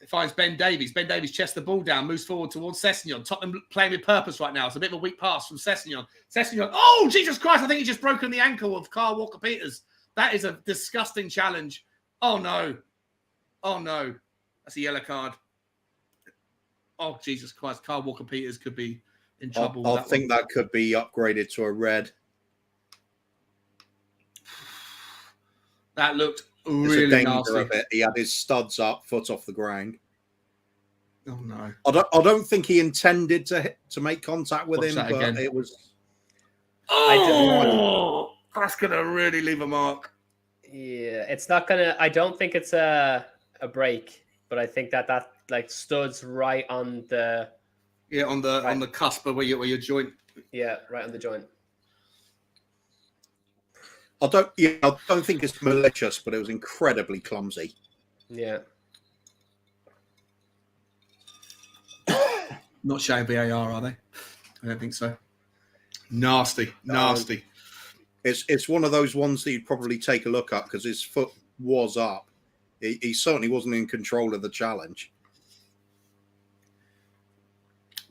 It finds Ben Davies. Ben Davies chests the ball down, moves forward towards Sessegnon. Tottenham playing with purpose right now. It's a bit of a weak pass from Sessegnon. Oh, Jesus Christ. I think he's just broken the ankle of Carl Walker-Peters. That is a disgusting challenge. Oh, no. That's a yellow card. Oh, Jesus Christ. Carl Walker-Peters could be in trouble. I think that could be upgraded to a red. That looked really nasty. He had his studs up, foot off the ground. Oh no! I don't think he intended to make contact with him, but again. It was. Oh, that's gonna really leave a mark. Yeah, it's not gonna. I don't think it's a break, but I think that like studs right on the Yeah, on the cusp of where your joint. Yeah, right on the joint. I don't think it's malicious, but it was incredibly clumsy. Yeah. Not showing VAR, are they? I don't think so. Nasty. It's one of those ones that you'd probably take a look at because his foot was up. He certainly wasn't in control of the challenge.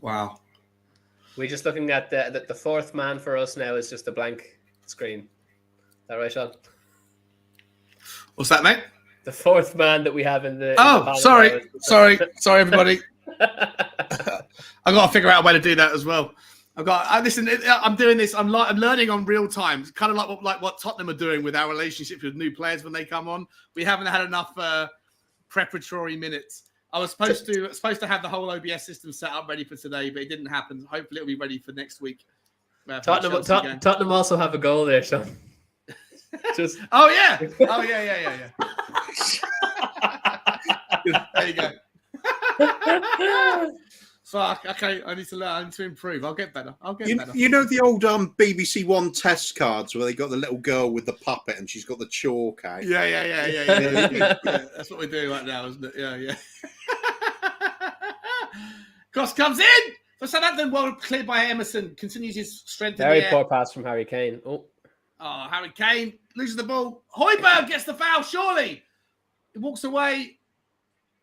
Wow. We're just looking at the fourth man for us now is just a blank screen. Is that right, Sean? What's that, mate? The fourth man that we have in the. Sorry, everybody. I've got to figure out a way to do that as well. Listen. I'm doing this. I'm learning on real time. It's kind of like what Tottenham are doing with our relationships with new players when they come on. We haven't had enough preparatory minutes. I was supposed to have the whole OBS system set up ready for today, but it didn't happen. Hopefully, it'll be ready for next week. Tottenham also have a goal there, Sean. Just yeah. There you go. Fuck. Okay, I need to learn. I need to improve. I'll get better. You know the old BBC One test cards where they got the little girl with the puppet and she's got the chalk out. Yeah. That's what we're doing right now, isn't it? Yeah. Cross comes in for Southampton. Well cleared by Emerson. Continues his strength. Very in the air. poor pass from Harry Kane. Oh, Harry Kane loses the ball. Højbjerg gets the foul. Surely he walks away.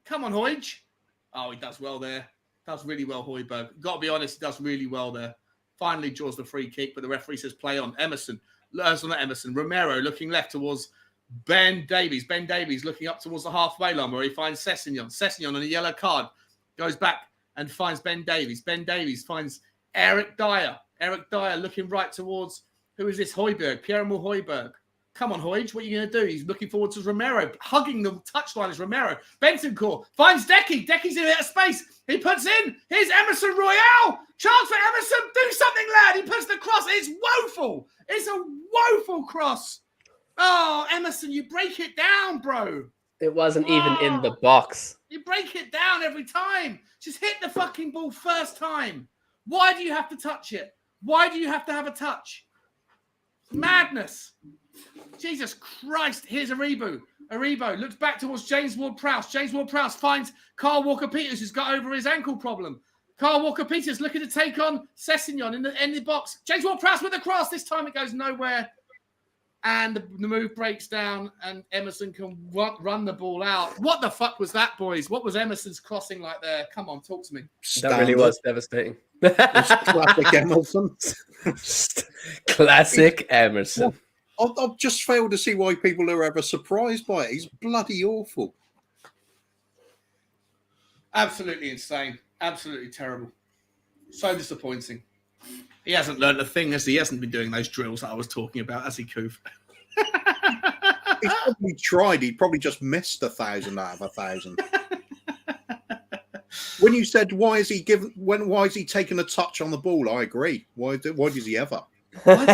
Come on, Højbjerg. Oh, he does well there. Does really well, Højbjerg. Got to be honest, he does really well there. Finally draws the free kick, but the referee says play on. Romero looking left towards Ben Davies. Ben Davies looking up towards the halfway line where he finds Sessegnon. Sessegnon on a yellow card goes back and finds Ben Davies. Ben Davies finds Eric Dyer. Eric Dyer looking right towards, who is this? Højbjerg. Pierre-Emile Højbjerg. Come on, Højbjerg. What are you going to do? He's looking forward to Romero. Hugging the touchline is Romero. Bentancur finds Decky. Decky's in a bit of space. He puts in. Here's Emerson Royale. Chance for Emerson. Do something, lad. He puts the cross. It's woeful. It's a woeful cross. Oh, Emerson, you break it down, bro. It wasn't even in the box. You break it down every time. Just hit the fucking ball first time. Why do you have to touch it? Why do you have to have a touch? Madness. Jesus Christ. Here's Aribo. Aribo looks back towards James Ward-Prowse. James Ward-Prowse finds Carl Walker-Peters, who's got over his ankle problem. Carl Walker-Peters looking to take on Sessegnon in the box. James Ward-Prowse with the cross. This time it goes nowhere. And the move breaks down and Emerson can run the ball out. What the fuck was that, boys? What was Emerson's crossing like there? Come on, talk to me. That really was devastating. Classic Emerson. Classic Emerson. I've just failed to see why people are ever surprised by it. He's bloody awful. Absolutely insane. Absolutely terrible. So disappointing. He hasn't learned a thing, has he? He hasn't been doing those drills that I was talking about, has he, Coof? He's probably tried. He probably just missed 1,000 out of 1,000. When you said why is he taking a touch on the ball, I agree. Why does he ever? Why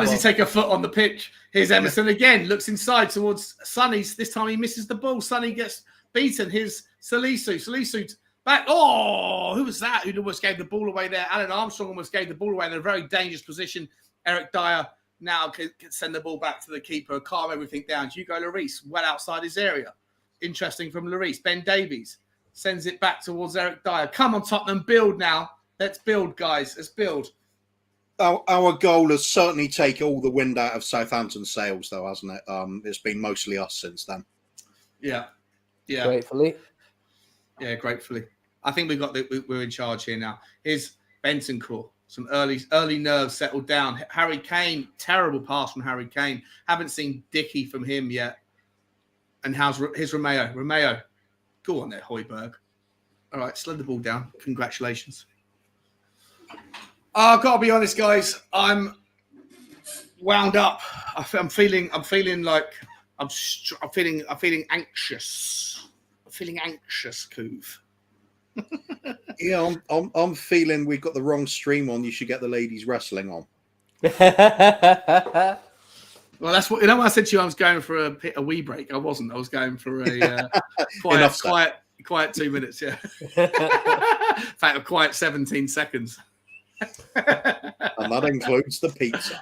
does he take a foot on the pitch? Here's Emerson again. Looks inside towards Sonny. This time he misses the ball. Sonny gets beaten. Here's Salisu. Salisu back. Oh, who was that? Who almost gave the ball away there? Alan Armstrong almost gave the ball away in a very dangerous position. Eric Dyer now can send the ball back to the keeper, calm everything down. Hugo Lloris, well outside his area. Interesting from Lloris. Ben Davies sends it back towards Eric Dyer. Come on, Tottenham, build now. Let's build, guys. Let's build. Our goal has certainly taken all the wind out of Southampton's sails, though, hasn't it? It's been mostly us since then. Yeah. Gratefully. Yeah, gratefully. I think we're in charge here now. Here's Bentancur. Some early nerves settled down. Harry Kane, terrible pass from Harry Kane. Haven't seen Dicky from him yet. And here's Romeo. Romeo, go on there, Højbjerg. All right, slow the ball down. Congratulations. I've got to be honest, guys. I'm wound up. I'm feeling anxious. I'm feeling anxious, Coov. Yeah, I'm feeling we've got the wrong stream on. You should get the ladies wrestling on. Well, that's what when I said to you. I was going for a wee break. I wasn't. I was going for a Quiet 2 minutes, yeah. In fact, a quiet 17 seconds. And that includes the pizza.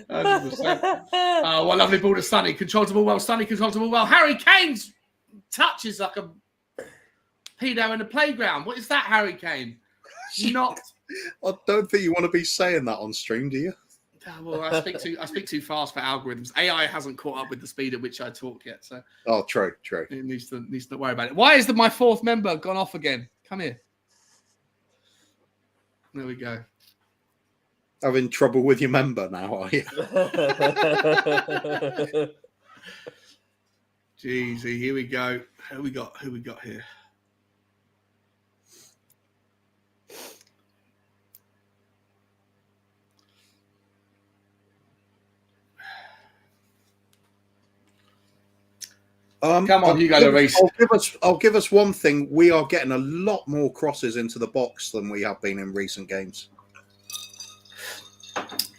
100%. Oh, what lovely ball to Sonny. Controls the ball well. Sonny controls the ball well. Harry Kane's touch is like a pedo in the playground. What is that, Harry Kane? Not. I don't think you want to be saying that on stream, do you? Well, I speak too fast for algorithms. AI hasn't caught up with the speed at which I talk yet, so. Oh, true. It needs to not worry about it. Why is my fourth member gone off again? Come here. There we go. Having trouble with your member now, are you? Jeezy, here we go. Who we got here? Come on, you go to race. I'll give us one thing. We are getting a lot more crosses into the box than we have been in recent games.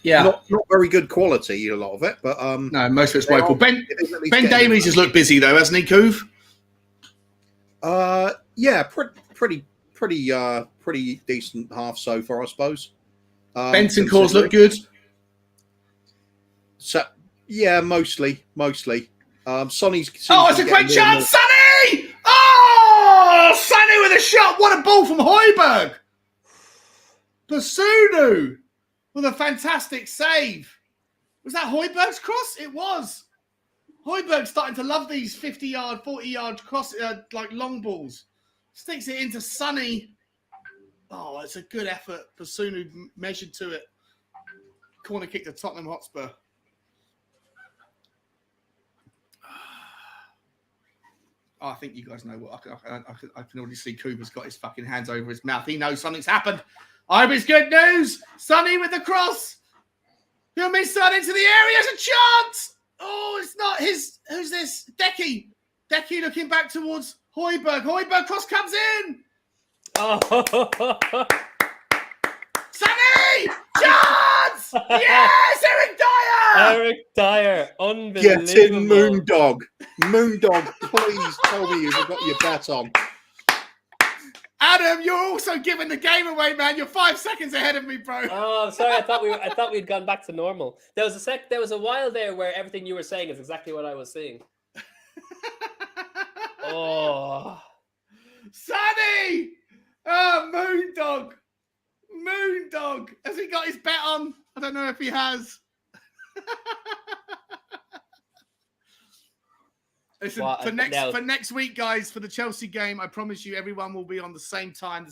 Yeah, not very good quality, a lot of it, but no, most of it's woeful. Ben Davies has looked busy though, hasn't he, Coov? Yeah, pretty decent half so far, I suppose. Benton Cause look good. So yeah, mostly. Sonny's. It's a great chance, Sonny! Oh, Sonny with a shot! What a ball from Højbjerg! Basunu with a fantastic save. Was that Højbjerg's cross? It was. Højbjerg's starting to love these 50-yard, 40-yard cross, like long balls. Sticks it into Sonny. Oh, it's a good effort. Basunu measured to it. Corner kick to Tottenham Hotspur. Oh, I think you guys know what I can already see. Cooper's got his fucking hands over his mouth. He knows something's happened. I hope it's good news. Sonny with the cross. He'll miss that into the area. There's a chance. Oh, it's not his. Who's this? Decky. Decky looking back towards Højbjerg. Højbjerg cross comes in. Oh. Sonny! Chance! Yes! Eric Dyer! Eric Dyer. Unbelievable. Get in, Moondog. Moondog, please tell me you've got your bet on. Adam, you're also giving the game away, man. You're 5 seconds ahead of me, bro. Oh, sorry. I thought we'd gone back to normal. There was a while there where everything you were saying is exactly what I was seeing. Oh, Sonny! Oh, Moondog. Moondog. Has he got his bet on? I don't know if he has. Listen, for next week, guys, for the Chelsea game, I promise you everyone will be on the same time,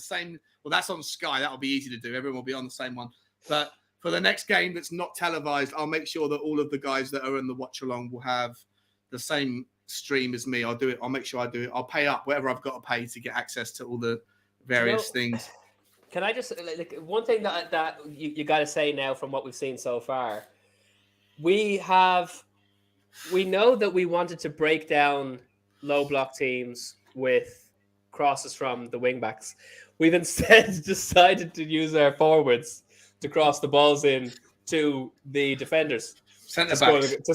well, that's on Sky. That'll be easy to do. Everyone will be on the same one. But for the next game that's not televised, I'll make sure that all of the guys that are in the watch-along will have the same stream as me. I'll do it. I'll make sure I do it. I'll pay up whatever I've got to pay to get access to all the various things. Can I just, like one thing that you got to say now from what we've seen so far? We know that we wanted to break down low block teams with crosses from the wing backs. We've instead decided to use our forwards to cross the balls in to the defenders to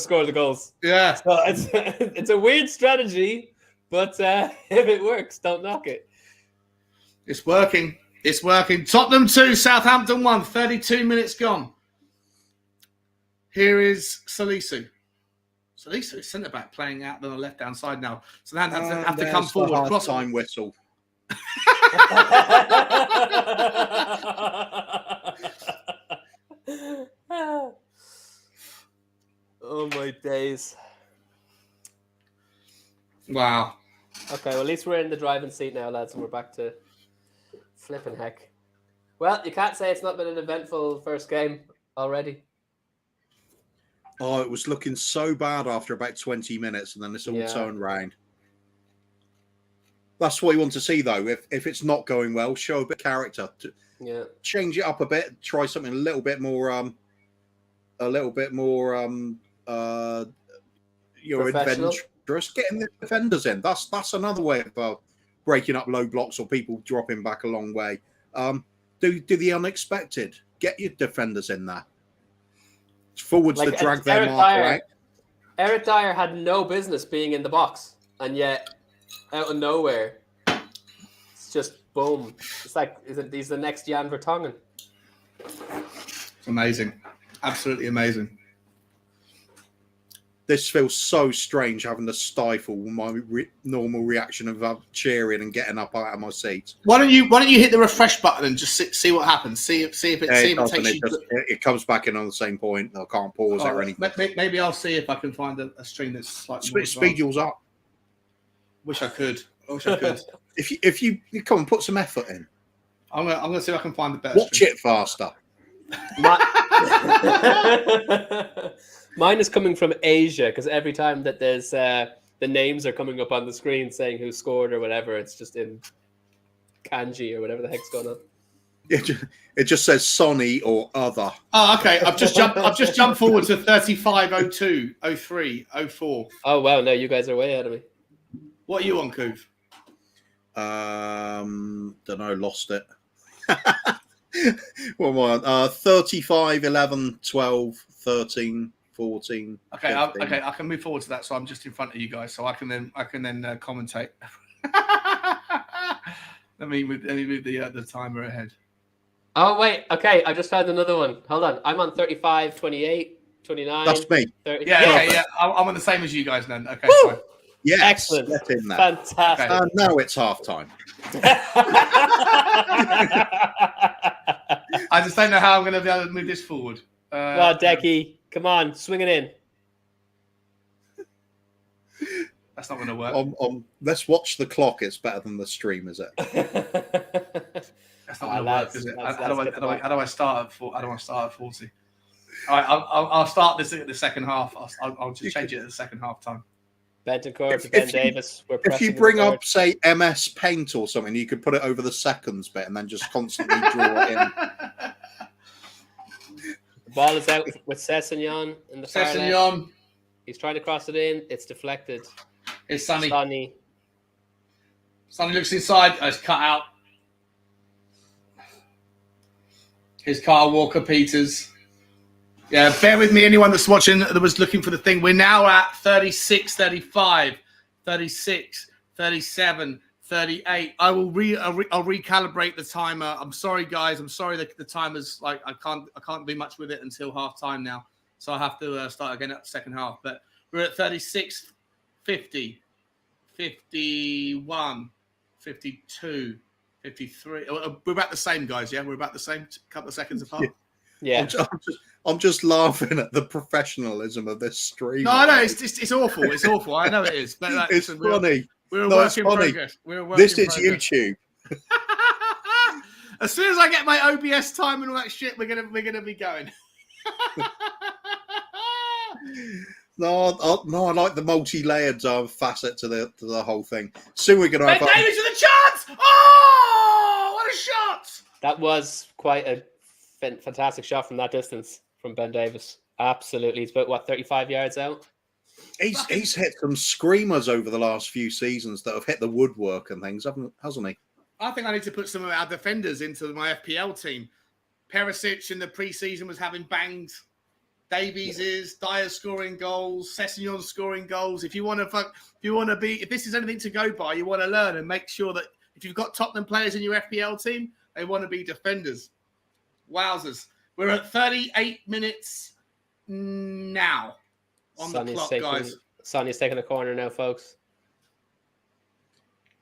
score the goals. Yeah, so it's a weird strategy, but if it works, don't knock it. It's working. It's working. Tottenham 2, Southampton 1. 32 minutes gone. Here is Salisu. Salisu is centre back playing out on the left hand side now. So they have to come forward. Cross time whistle. Oh my days. Wow. Okay, well at least we're in the driving seat now, lads, and we're back to flipping heck. Well, you can't say it's not been an eventful first game already. Oh, it was looking so bad after about 20 minutes, and then it's all turned round. That's what you want to see, though. If it's not going well, show a bit of character. Change it up a bit. Try something a little bit more adventurous. Getting the defenders in. That's another way of breaking up low blocks or people dropping back a long way. Do the unexpected. Get your defenders in there. Forwards Like, to drag their Eric marker Dyer, out. Eric Dyer had no business being in the box, and yet out of nowhere, it's just boom. It's like he's the next Jan Vertonghen. It's amazing, absolutely amazing. This feels so strange having to stifle my normal reaction of cheering and getting up out of my seat. Why don't you hit the refresh button and just see what happens? See if it takes you. It comes back in on the same point. I can't pause it or anything. Maybe I'll see if I can find a stream that's slightly Speed yours up. Wish I could. If you come and put some effort in. I'm gonna see if I can find the better. Watch it faster. Mine is coming from Asia because every time that there's the names are coming up on the screen saying who scored or whatever, it's just in kanji or whatever the heck's going on. It just says Sonny or other. Oh, okay. I've just jumped forward to 35, 02, 03, 04. Oh wow, no, you guys are way ahead of me. What are you on, Coof? Don't know, lost it. What am I on? 35, 11, 12, 13, 14. Okay, 15. I can move forward to that. So I'm just in front of you guys, so I can then commentate. let me move the timer ahead. Oh wait, okay, I just found another one. Hold on, I'm on 35, 28, 29. That's me. 30. Yeah. I'm on the same as you guys then. Okay, fine. Yes, excellent. Get in there. Fantastic. Okay. Now it's half time. I just don't know how I'm going to be able to move this forward. Come on, Decky. Come on, swing it in. That's not going to work. Let's watch the clock. It's better than the stream, is it? That's not going to work, is it? How do I start at 40? All right, I'll start this at the second half. I'll just change it at the second half time. Bentoncourt to Ben Davis. If you bring up, say, MS Paint or something, you could put it over the seconds bit and then just constantly draw it in. The ball is out with Sessegnon in the far left. Sessegnon. He's trying to cross it in. It's deflected. It's Sonny. Sonny looks inside. Oh, it's cut out. Here's Kyle Walker-Peters. Yeah, bear with me, anyone that's watching that was looking for the thing. We're now at 36, 35, 36, 37, 38. I'll recalibrate the timer. I'm sorry, guys. I'm sorry that the timer's like I can't do much with it until half time now. So I have to start again at the second half. But we're at 36, 50, 51, 52, 53. We're about the same, guys. Yeah, we're about the same. A couple of seconds apart. Yeah. I'm just laughing at the professionalism of this stream. No, I know it's awful. It's awful. I know it is. But like, it's funny. We're a work in progress. This is YouTube. As soon as I get my OBS time and all that shit, we're gonna be going. No, I like the multi-layered facet to the whole thing. Soon we're gonna have Davis with a chance. Oh, what a shot! That was quite a fantastic shot from that distance from Ben Davis. Absolutely. He's about 35 yards out. He's hit some screamers over the last few seasons that have hit the woodwork and things, hasn't he? I think I need to put some of our defenders into my FPL team. Perisic in the preseason was having bangs. Davies is, Dyer scoring goals, Sessegnon scoring goals. If this is anything to go by, you want to learn and make sure that if you've got Tottenham players in your FPL team, they want to be defenders. Wowzers. We're at 38 minutes now on the clock, guys. Sonny's taking a corner now, folks.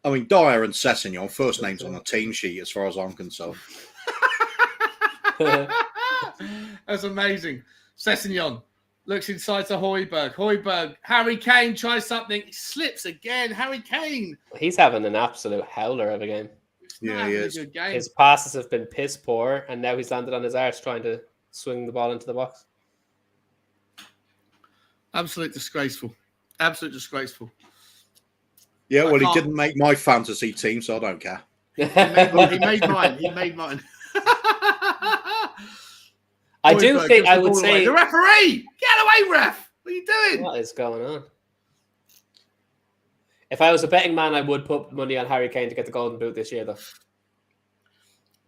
I mean, Dyer and Sessegnon, first names on the team sheet as far as I'm concerned. That's amazing. Sessegnon looks inside to Højbjerg. Harry Kane tries something. He slips again. Harry Kane. He's having an absolute howler of a game. Yeah, he is. His passes have been piss poor, and now he's landed on his arse trying to swing the ball into the box. Absolute disgraceful. Absolute disgraceful. Yeah, well, he didn't make my fantasy team, so I don't care. He made mine. I do think I would say... The referee! Get away, ref! What are you doing? What is going on? If I was a betting man, I would put money on Harry Kane to get the golden boot this year, though.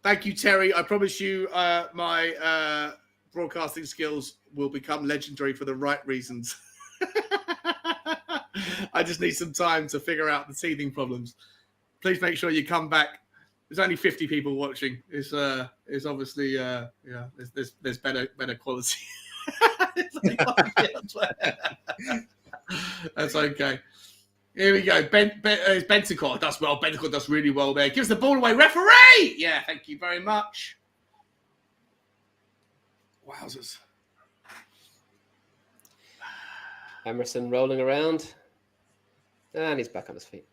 Thank you, Terry. I promise you my broadcasting skills will become legendary for the right reasons. I just need some time to figure out the teething problems. Please make sure you come back. There's only 50 people watching. It's obviously there's better quality. That's okay. Here we go. Bentancur does well. Bentancur does really well there. Gives the ball away. Referee! Yeah, thank you very much. Wowzers. Emerson rolling around. And he's back on his feet.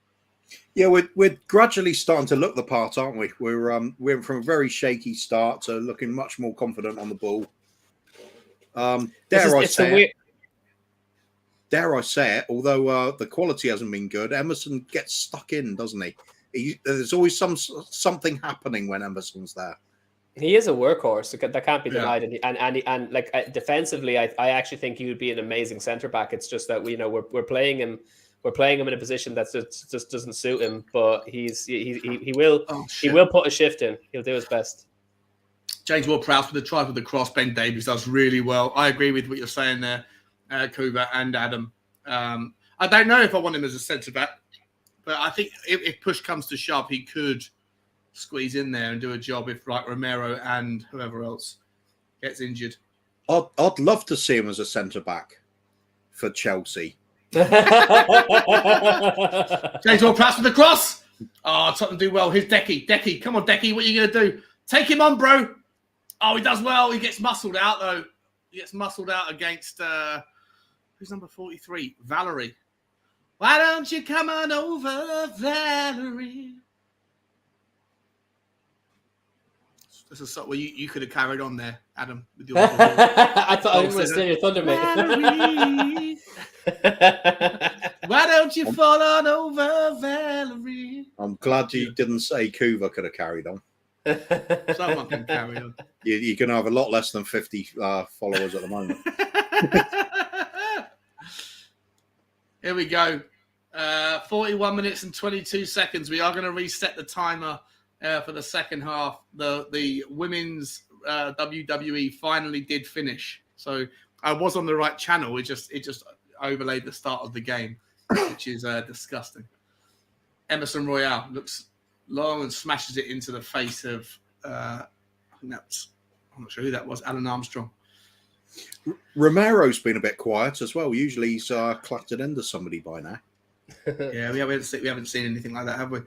Yeah, we're gradually starting to look the part, aren't we? We're from a very shaky start to looking much more confident on the ball. Dare I say it, although the quality hasn't been good, Emerson gets stuck in, doesn't he? There's always something happening when Emerson's there. He is a workhorse. That can't be denied. And defensively, I actually think he would be an amazing centre back. It's just that we're playing him. We're playing him in a position that just doesn't suit him. But he will put a shift in. He'll do his best. James Ward-Prowse with the try with the cross. Ben Davies does really well. I agree with what you're saying there, Kuba and Adam. I don't know if I want him as a centre back, but I think if push comes to shove, he could squeeze in there and do a job if like Romero and whoever else gets injured. I'd love to see him as a centre back for Chelsea. James Ward-Prowse with the cross. Oh, Tottenham do well. Here's Decky. Come on, Decky. What are you going to do? Take him on, bro. Oh, he does well. He gets muscled out, though. He gets muscled out against, who's number 43? Valerie. Why don't you come on over, Valerie? This is something you could have carried on there, Adam. With your I thought I was going to steal your thunder, mate. Why don't you fall on over, Valerie? I'm glad you didn't say Kuva could have carried on. Someone can carry on. You're going to have a lot less than 50 followers at the moment. Here we go. 41 minutes and 22 seconds. We are going to reset the timer for the second half. The women's WWE finally did finish. So I was on the right channel. It just overlaid the start of the game, which is disgusting. Emerson Royale looks long and smashes it into the face of, I'm not sure who that was, Alan Armstrong. Romero's been a bit quiet as well. Usually he's clapped it into somebody by now. Yeah, we haven't seen anything like that, have we?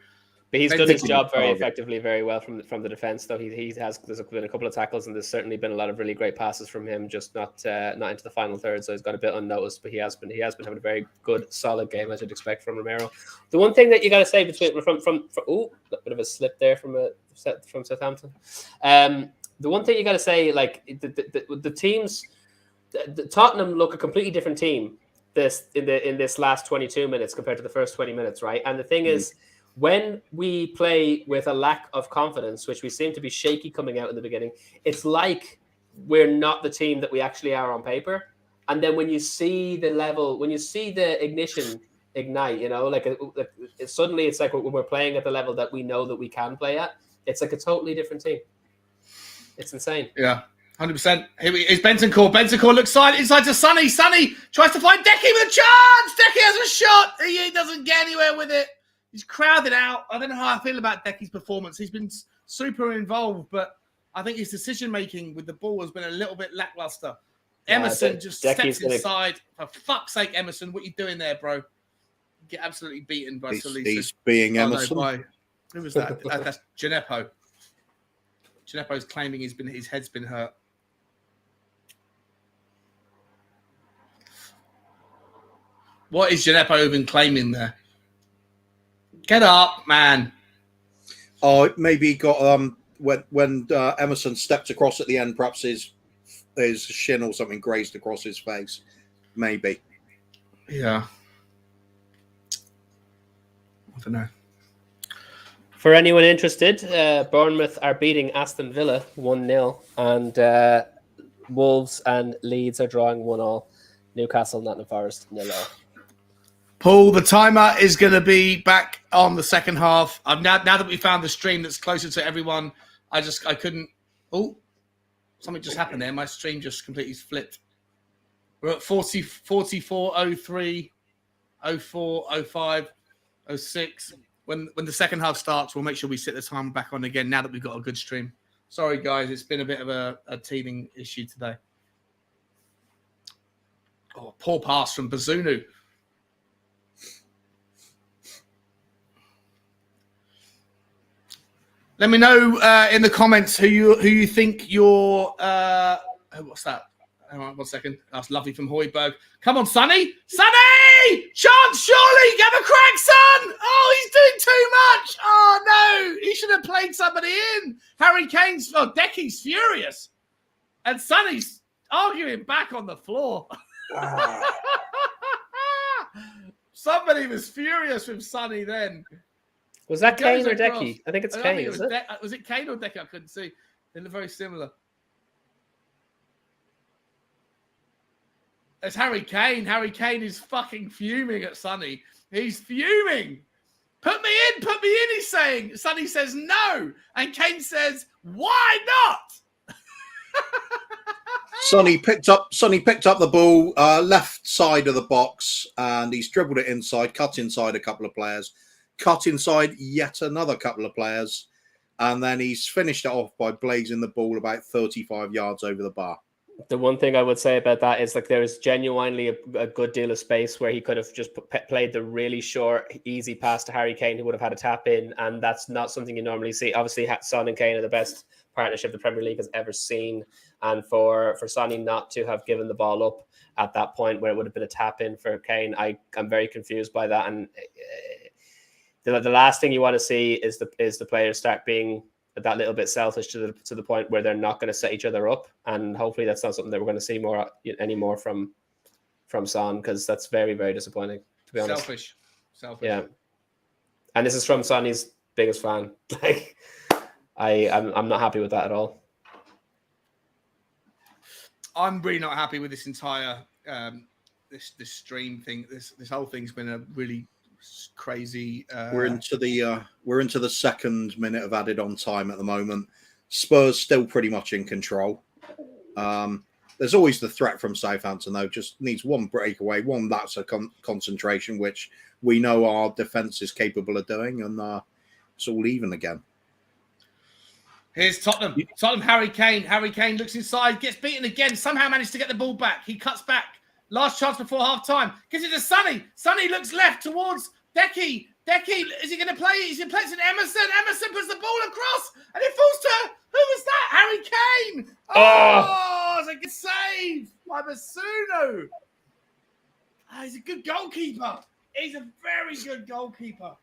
But he's done his job very effectively, very well from the defence. Though there's been a couple of tackles, and there's certainly been a lot of really great passes from him. Just not into the final third, so he's got a bit unnoticed. But he has been having a very good, solid game, as you'd expect from Romero. The one thing that you got to say from a bit of a slip there from Southampton. The one thing you got to say, like the teams, the Tottenham look a completely different team in this last 22 minutes compared to the first 20 minutes, right? And the thing is, when we play with a lack of confidence, which we seem to be shaky coming out in the beginning, it's like we're not the team that we actually are on paper. And then when you see the level, when you see the ignition ignite, suddenly it's like when we're playing at the level that we know that we can play at, it's like a totally different team. It's insane. Yeah, 100%. Here is Bentancur. Bentancur looks inside to Sonny. Sonny tries to find Decky with a chance. Decky has a shot. He doesn't get anywhere with it. He's crowded out. I don't know how I feel about Decky's performance. He's been super involved, but I think his decision-making with the ball has been a little bit lackluster. Emerson just steps inside. For fuck's sake, Emerson, what are you doing there, bro? You get absolutely beaten by Solisa. He's being Emerson. Who was that? That's Gineppo. Gineppo's claiming his head's been hurt. What is Gineppo even claiming there? Get up, man. Oh, maybe he got when Emerson stepped across at the end, perhaps his shin or something grazed across his face. Maybe. Yeah. I don't know. For anyone interested, Bournemouth are beating Aston Villa 1-0, and Wolves and Leeds are drawing 1-1. Newcastle, Nottingham Forest 0-0. Paul, the timer is going to be back on the second half. Now that we found the stream that's closer to everyone, I couldn't. Oh, Something just happened there. My stream just completely flipped. We're at 40, 44, 03, 04, 05, 06. When the second half starts, we'll make sure we set the timer back on again now that we've got a good stream. Sorry, guys. It's been a bit of a teething issue today. Oh, poor pass from Bazunu. Let me know in the comments who you think your what's that? Hang on 1 second. That's lovely from Hoiberg. Come on, Sonny! Sonny! Chance, surely! Give a crack, son! Oh, he's doing too much! Oh, no! He should have played somebody in. Harry Kane's... Oh, Decky's furious. And Sonny's arguing back on the floor. Somebody was furious with Sonny then. Was that Kane or Decky? I think it's Kane. Was it Kane or Decky? I couldn't see. They look very similar. It's Harry Kane. Harry Kane is fucking fuming at Sonny. He's fuming. Put me in, he's saying. Sonny says no. And Kane says, why not? Sonny picked up the ball, left side of the box, and he's dribbled it inside, cut inside a couple of players, cut inside yet another couple of players, and then he's finished it off by blazing the ball about 35 yards over the bar. The one thing I would say about that is like there is genuinely a good deal of space where he could have just played the really short, easy pass to Harry Kane, who would have had a tap in, and that's not something you normally see. Obviously, Son and Kane are the best partnership the Premier League has ever seen, and for Sonny not to have given the ball up at that point where it would have been a tap in for Kane, I'm very confused by that. And the last thing you want to see is the players start being that little bit selfish to the point where they're not going to set each other up, and hopefully that's not something that we're going to see anymore from Son, because that's very, very disappointing, to be honest. Selfish. Yeah, and this is from Sonny's biggest fan. Like, I'm not happy with that at all. I'm really not happy with this entire this stream thing. This whole thing's been a really crazy. We're into the second minute of added on time at the moment. Spurs still pretty much in control. There's always the threat from Southampton, though. Just needs one breakaway, one that's a concentration, which we know our defence is capable of doing, and it's all even again. Here's Tottenham. Harry Kane. Harry Kane looks inside, gets beaten again. Somehow managed to get the ball back. He cuts back. Last chance before half time. Gives it to Sonny. Sonny looks left towards Decky. Decky, is he going to play? Is he placing Emerson? Emerson puts the ball across, and it falls to who was that? Harry Kane. Oh, it's a good save by Masuno. Oh, he's a good goalkeeper. He's a very good goalkeeper.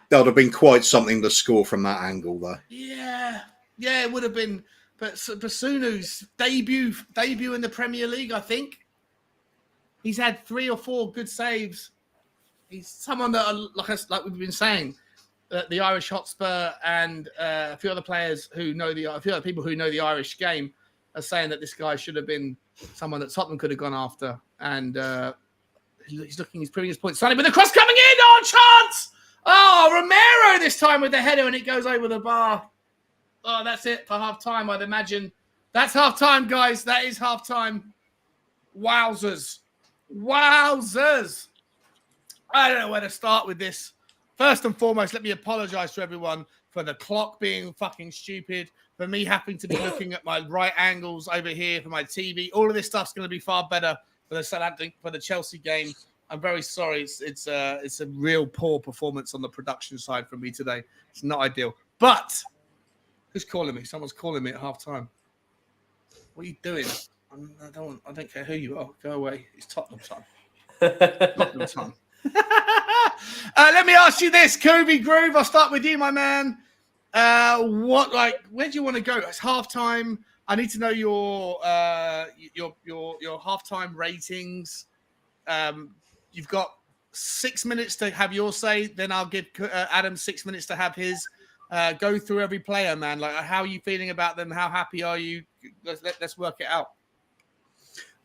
That would have been quite something to score from that angle, though. Yeah, it would have been. But Basunu's debut in the Premier League, I think. He's had 3 or 4 good saves. He's someone that, like we've been saying, the Irish Hotspur and a few other players a few other people who know the Irish game are saying that this guy should have been someone that Tottenham could have gone after. And he's proving his point. Sonny with the cross coming in. Oh, chance! Oh, Romero this time with the header, and it goes over the bar. Oh, that's it for half-time, I'd imagine. That's half-time, guys. That is half-time. Wowzers. I don't know where to start with this. First and foremost, let me apologise to everyone for the clock being fucking stupid, for me having to be looking at my right angles over here for my TV. All of this stuff's going to be far better for the Chelsea game. I'm very sorry. It's a real poor performance on the production side from me today. It's not ideal. But who's calling me? Someone's calling me at half time. What are you doing? I don't care who you are. Go away. It's Tottenham time. Tottenham time. Let me ask you this, Kobe Groove. I'll start with you, my man. Where do you want to go? It's half time. I need to know your halftime ratings. You've got 6 minutes to have your say. Then I'll give Adam 6 minutes to have his. Go through every player, man. Like, how are you feeling about them? How happy are you? Let's work it out.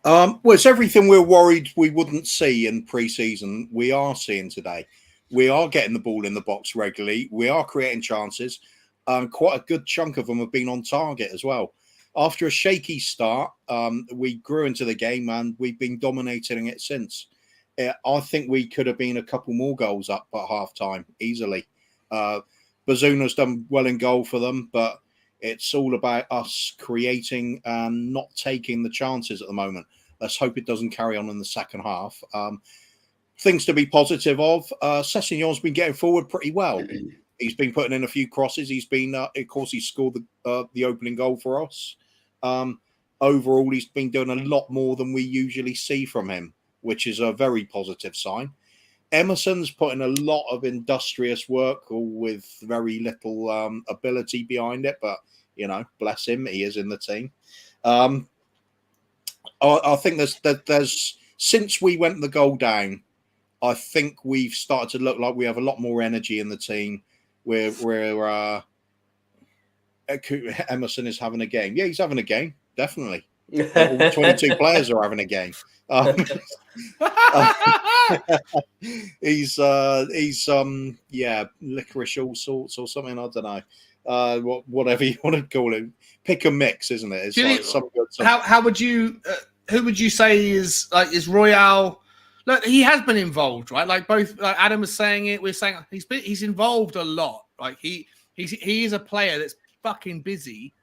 Well, it's everything we're worried we wouldn't see in pre-season. We are seeing today. We are getting the ball in the box regularly. We are creating chances. quite a good chunk of them have been on target as well. After a shaky start, we grew into the game and we've been dominating it since. I think we could have been a couple more goals up at half-time easily. Bazuna's done well in goal for them, but it's all about us creating and not taking the chances at the moment. Let's hope it doesn't carry on in the second half. Things to be positive of. Sessegnon's been getting forward pretty well. He's been putting in a few crosses. He's been, of course, he scored the opening goal for us. Overall, he's been doing a lot more than we usually see from him, which is a very positive sign. Emerson's putting a lot of industrious work, all with very little ability behind it. But, bless him, he is in the team. I think there's since we went the goal down, I think we've started to look like we have a lot more energy in the team. Where Emerson is having a game. Yeah, he's having a game, definitely. All 22 players are having a game. He's licorice all sorts or something. I don't know. Whatever you want to call it. Pick a mix, isn't it? It's like some good. How would you? Who would you say is Royale? Look, he has been involved, right? Like Adam was saying it. We're saying he's involved a lot. Like he is a player that's fucking busy.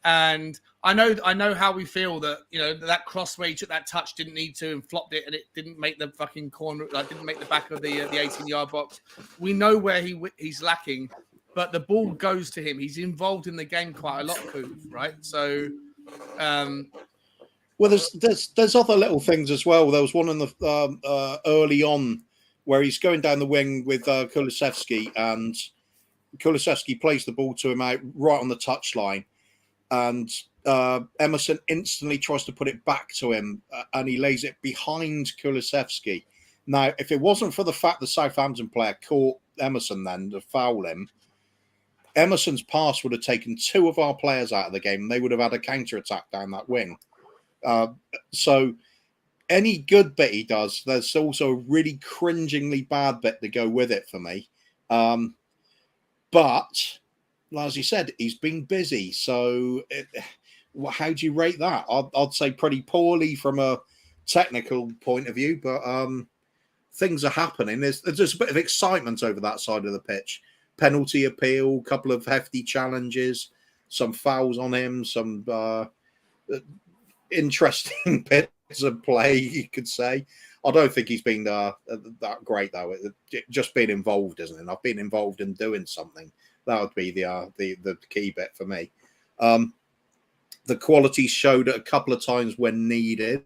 And I know how we feel that that cross where he took that touch didn't need to and flopped it and it didn't make the fucking corner, like didn't make the back of the 18-yard box. We know where he's lacking, but the ball goes to him. He's involved in the game quite a lot, Kuv, right? So, well, there's other little things as well. There was one in the early on where he's going down the wing with Kulusevski, and Kulusevski plays the ball to him out right on the touchline. And Emerson instantly tries to put it back to him, and he lays it behind Kulusevski. Now, if it wasn't for the fact the Southampton player caught Emerson then to foul him, Emerson's pass would have taken two of our players out of the game, and they would have had a counter-attack down that wing. So any good bit he does, there's also a really cringingly bad bit to go with it for me. But as you said, he's been busy. So how do you rate that? I'd say pretty poorly from a technical point of view, but things are happening. There's just a bit of excitement over that side of the pitch. Penalty appeal, couple of hefty challenges, some fouls on him, some interesting bits of play, you could say. I don't think he's been that great, though. Just being involved, isn't it? I've been involved in doing something. That would be the key bit for me. The quality showed it a couple of times when needed.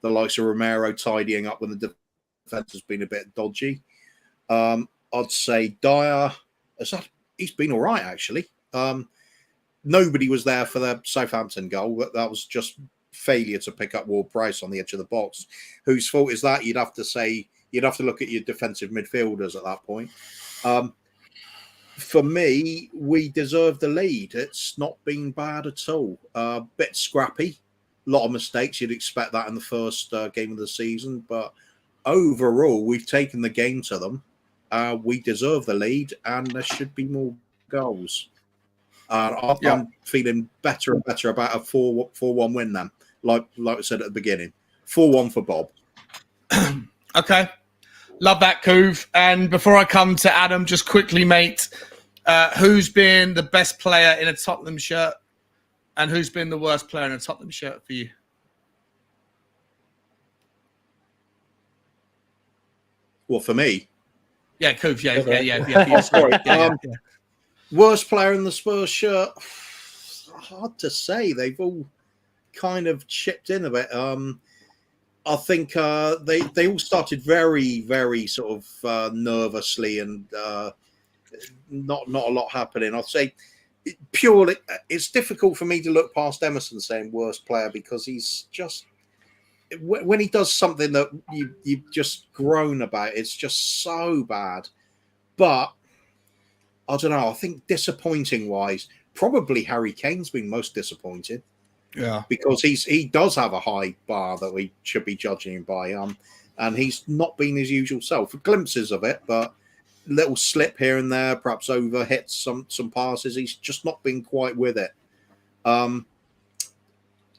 The likes of Romero tidying up when the defense has been a bit dodgy. I'd say Dyer, he's been all right, actually. Nobody was there for the Southampton goal. That was just failure to pick up Ward-Prowse on the edge of the box. Whose fault is that? You'd have to look at your defensive midfielders at that point. For me, we deserve the lead. It's not been bad at all. Bit scrappy, a lot of mistakes. You'd expect that in the first game of the season, but overall, we've taken the game to them. We deserve the lead, and there should be more goals. I'm feeling better and better about a 4-1 win then. Like I said at the beginning, 4-1 for Bob. Okay. Love that, Kuv. And before I come to Adam, just quickly, mate, who's been the best player in a Tottenham shirt and who's been the worst player in a Tottenham shirt for you? Well, for me? Yeah, Kuv. Yeah. Sorry. Worst player in the Spurs shirt? Hard to say. They've all kind of chipped in a bit. I think they all started very, very sort of nervously and not a lot happening. I'd say purely, it's difficult for me to look past Emerson saying worst player because he's just, when he does something that you've just grown about, it's just so bad. But I don't know. I think disappointing wise, probably Harry Kane's been most disappointed. Yeah, because he does have a high bar that we should be judging him by, and he's not been his usual self. Glimpses of it, but little slip here and there, perhaps over hits some passes. He's just not been quite with it.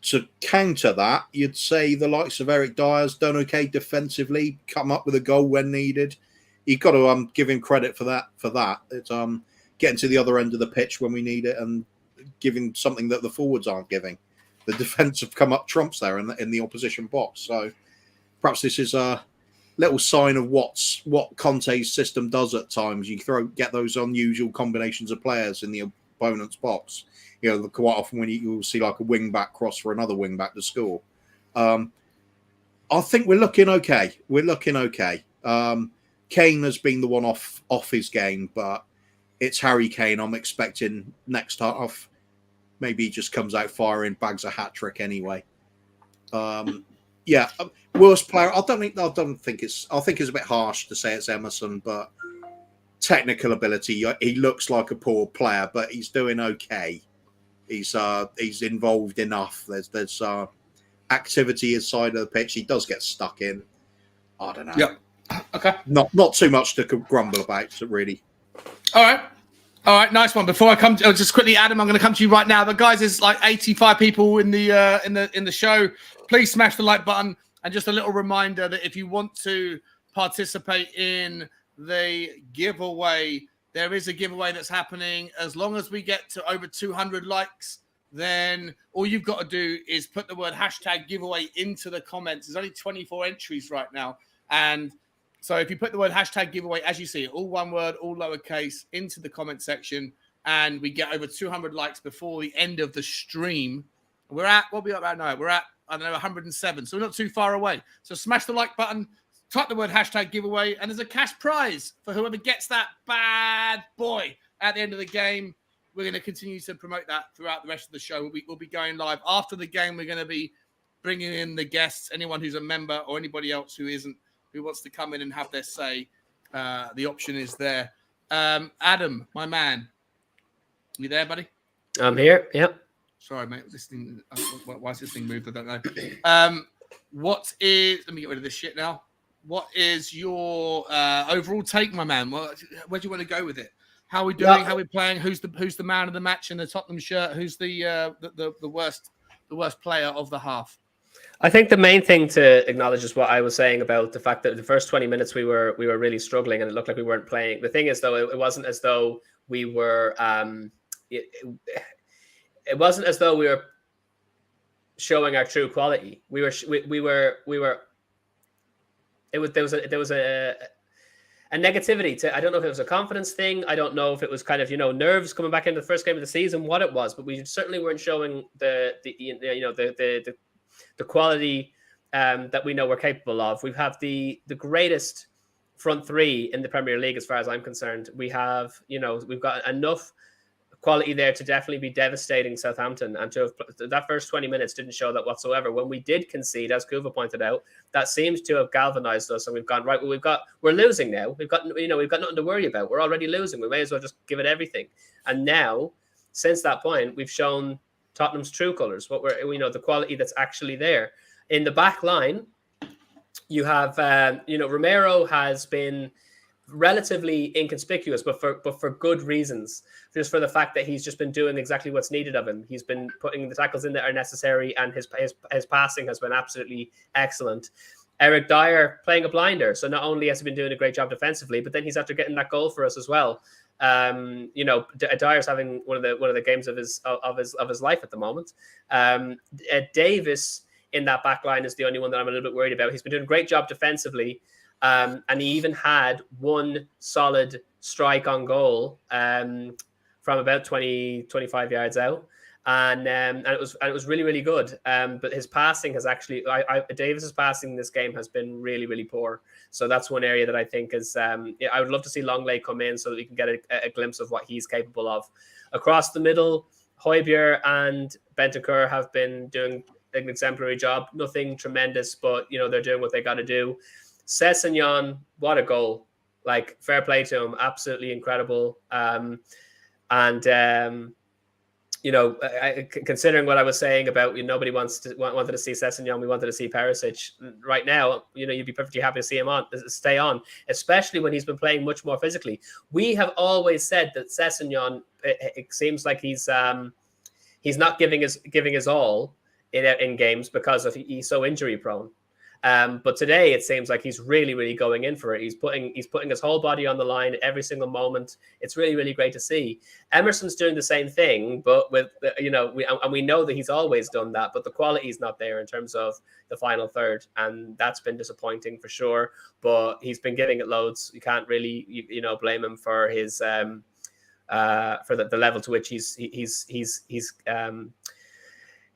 To counter that, you'd say the likes of Eric Dyer's done okay defensively, come up with a goal when needed. You've got to give him credit for that. It's getting to the other end of the pitch when we need it and giving something that the forwards aren't giving. The defence have come up trumps there in the opposition box. So perhaps this is a little sign of what Conte's system does at times. You get those unusual combinations of players in the opponent's box. Quite often when you'll see like a wing back cross for another wing back to score. I think we're looking okay. Kane has been the one off his game, but it's Harry Kane. I'm expecting next half, maybe he just comes out firing, bags a hat trick anyway. Worst player. I think it's a bit harsh to say it's Emerson, but technical ability. He looks like a poor player, but he's doing okay. He's involved enough. There's activity inside of the pitch. He does get stuck in. I don't know. Yep. Okay. Not too much to grumble about, really. All right. Nice one. Before I come, just quickly, Adam, I'm going to come to you right now. But guys, there's like 85 people in the show. Please smash the like button. And just a little reminder that if you want to participate in the giveaway, there is a giveaway that's happening. As long as we get to over 200 likes, then all you've got to do is put the word #giveaway into the comments. There's only 24 entries right now. And so if you put the word #giveaway, as you see it, all one word, all lowercase, into the comment section, and we get over 200 likes before the end of the stream, we're at, what are we at right now? We're at, 107. So we're not too far away. So smash the like button. Type the word #giveaway, and there's a cash prize for whoever gets that bad boy at the end of the game. We're going to continue to promote that throughout the rest of the show. We'll be going live after the game. We're going to be bringing in the guests, anyone who's a member or anybody else who isn't, who wants to come in and have their say. The option is there. Adam, my man, you there, buddy? I'm here. Yep. Sorry, mate. This thing. Why is this thing moved? I don't know. Let me get rid of this shit now. What is your overall take, my man? Where do you want to go with it? How are we doing? How are we playing? Who's the man of the match in the Tottenham shirt? Who's the worst player of the half? I think the main thing to acknowledge is what I was saying about the fact that the first 20 minutes we were really struggling and it looked like we weren't playing. The thing is, though, it wasn't as though we were. It wasn't as though we were showing our true quality. We were. There was a negativity to. I don't know if it was a confidence thing. I don't know if it was kind of nerves coming back into the first game of the season. What it was, but we certainly weren't showing the quality that we know we're capable of. We have the greatest front three in the Premier League, as far as I'm concerned. We have we've got enough quality there to definitely be devastating Southampton, and that first 20 minutes didn't show that whatsoever. When we did concede, as Kuva pointed out, that seems to have galvanized us, and we've gone right. Well, we're losing now. We've got nothing to worry about. We're already losing. We may as well just give it everything. And now, since that point, we've shown Tottenham's true colours. The quality that's actually there in the back line. You have Romero has been relatively inconspicuous, but for good reasons. Just for the fact that he's just been doing exactly what's needed of him. He's been putting the tackles in that are necessary, and his passing has been absolutely excellent. Eric Dyer playing a blinder, so not only has he been doing a great job defensively, but then he's after getting that goal for us as well. Dyer's having one of the games of his life at the moment. Davis in that back line is the only one that I'm a little bit worried about. He's been doing a great job defensively. And he even had one solid strike on goal from about 25 yards out. And it was really, really good. But his passing has actually, Davis's passing in this game has been really, really poor. So that's one area that I think is, I would love to see Longley come in so that we can get a glimpse of what he's capable of. Across the middle, Højbjerg and Bentancur have been doing an exemplary job. Nothing tremendous, but they're doing what they got to do. Sessegnon, what a goal! Like, fair play to him, absolutely incredible. considering what I was saying about nobody wanted to see Sessegnon, we wanted to see Perisic. Right now, you'd be perfectly happy to see him stay on, especially when he's been playing much more physically. We have always said that Sessegnon, it seems like he's not giving his all in games because he's so injury prone. But today it seems like he's really, really going in for it. He's putting his whole body on the line every single moment. It's really, really great to see. Emerson's doing the same thing, but with we know that he's always done that, but the quality is not there in terms of the final third, and that's been disappointing for sure. But he's been giving it loads. You can't really blame him for his for the level to which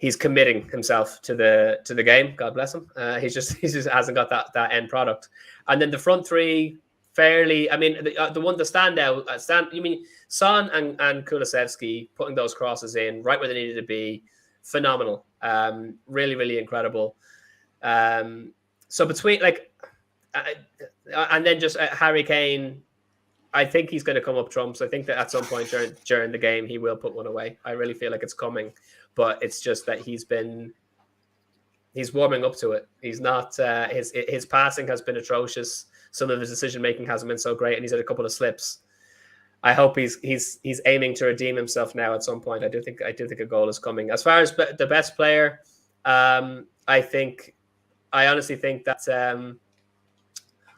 he's committing himself to the game. God bless him. He just hasn't got that end product. And then the front three, fairly. I mean, the standout. You mean Son and Kulusevski putting those crosses in right where they needed to be, phenomenal. Really, really incredible. So between and then just Harry Kane. I think he's going to come up trumps. I think that at some point during the game he will put one away. I really feel like it's coming. But it's just that he's warming up to it. He's not his passing has been atrocious. Some of his decision making hasn't been so great, and he's had a couple of slips. I hope he's aiming to redeem himself now at some point. I do think a goal is coming. As far as the best player, I honestly think that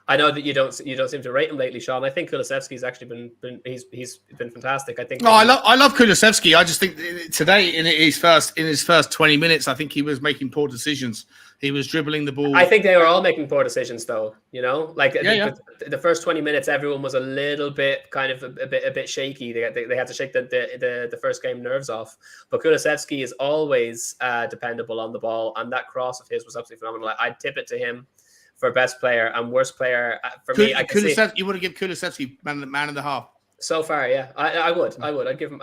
I know that you don't seem to rate him lately, Sean. I think Kulusevski's actually he's been fantastic. I think. No, I love Kulusevski. I just think today in his first 20 minutes, I think he was making poor decisions. He was dribbling the ball. I think they were all making poor decisions, though. The first 20 minutes, everyone was a little bit kind of a bit shaky. They had to shake the first game nerves off. But Kulusevski is always dependable on the ball, and that cross of his was absolutely phenomenal. I'd tip it to him for best player, and worst player for me. You would have given Kulusevski man of the half. So far, yeah, I would. I'd give him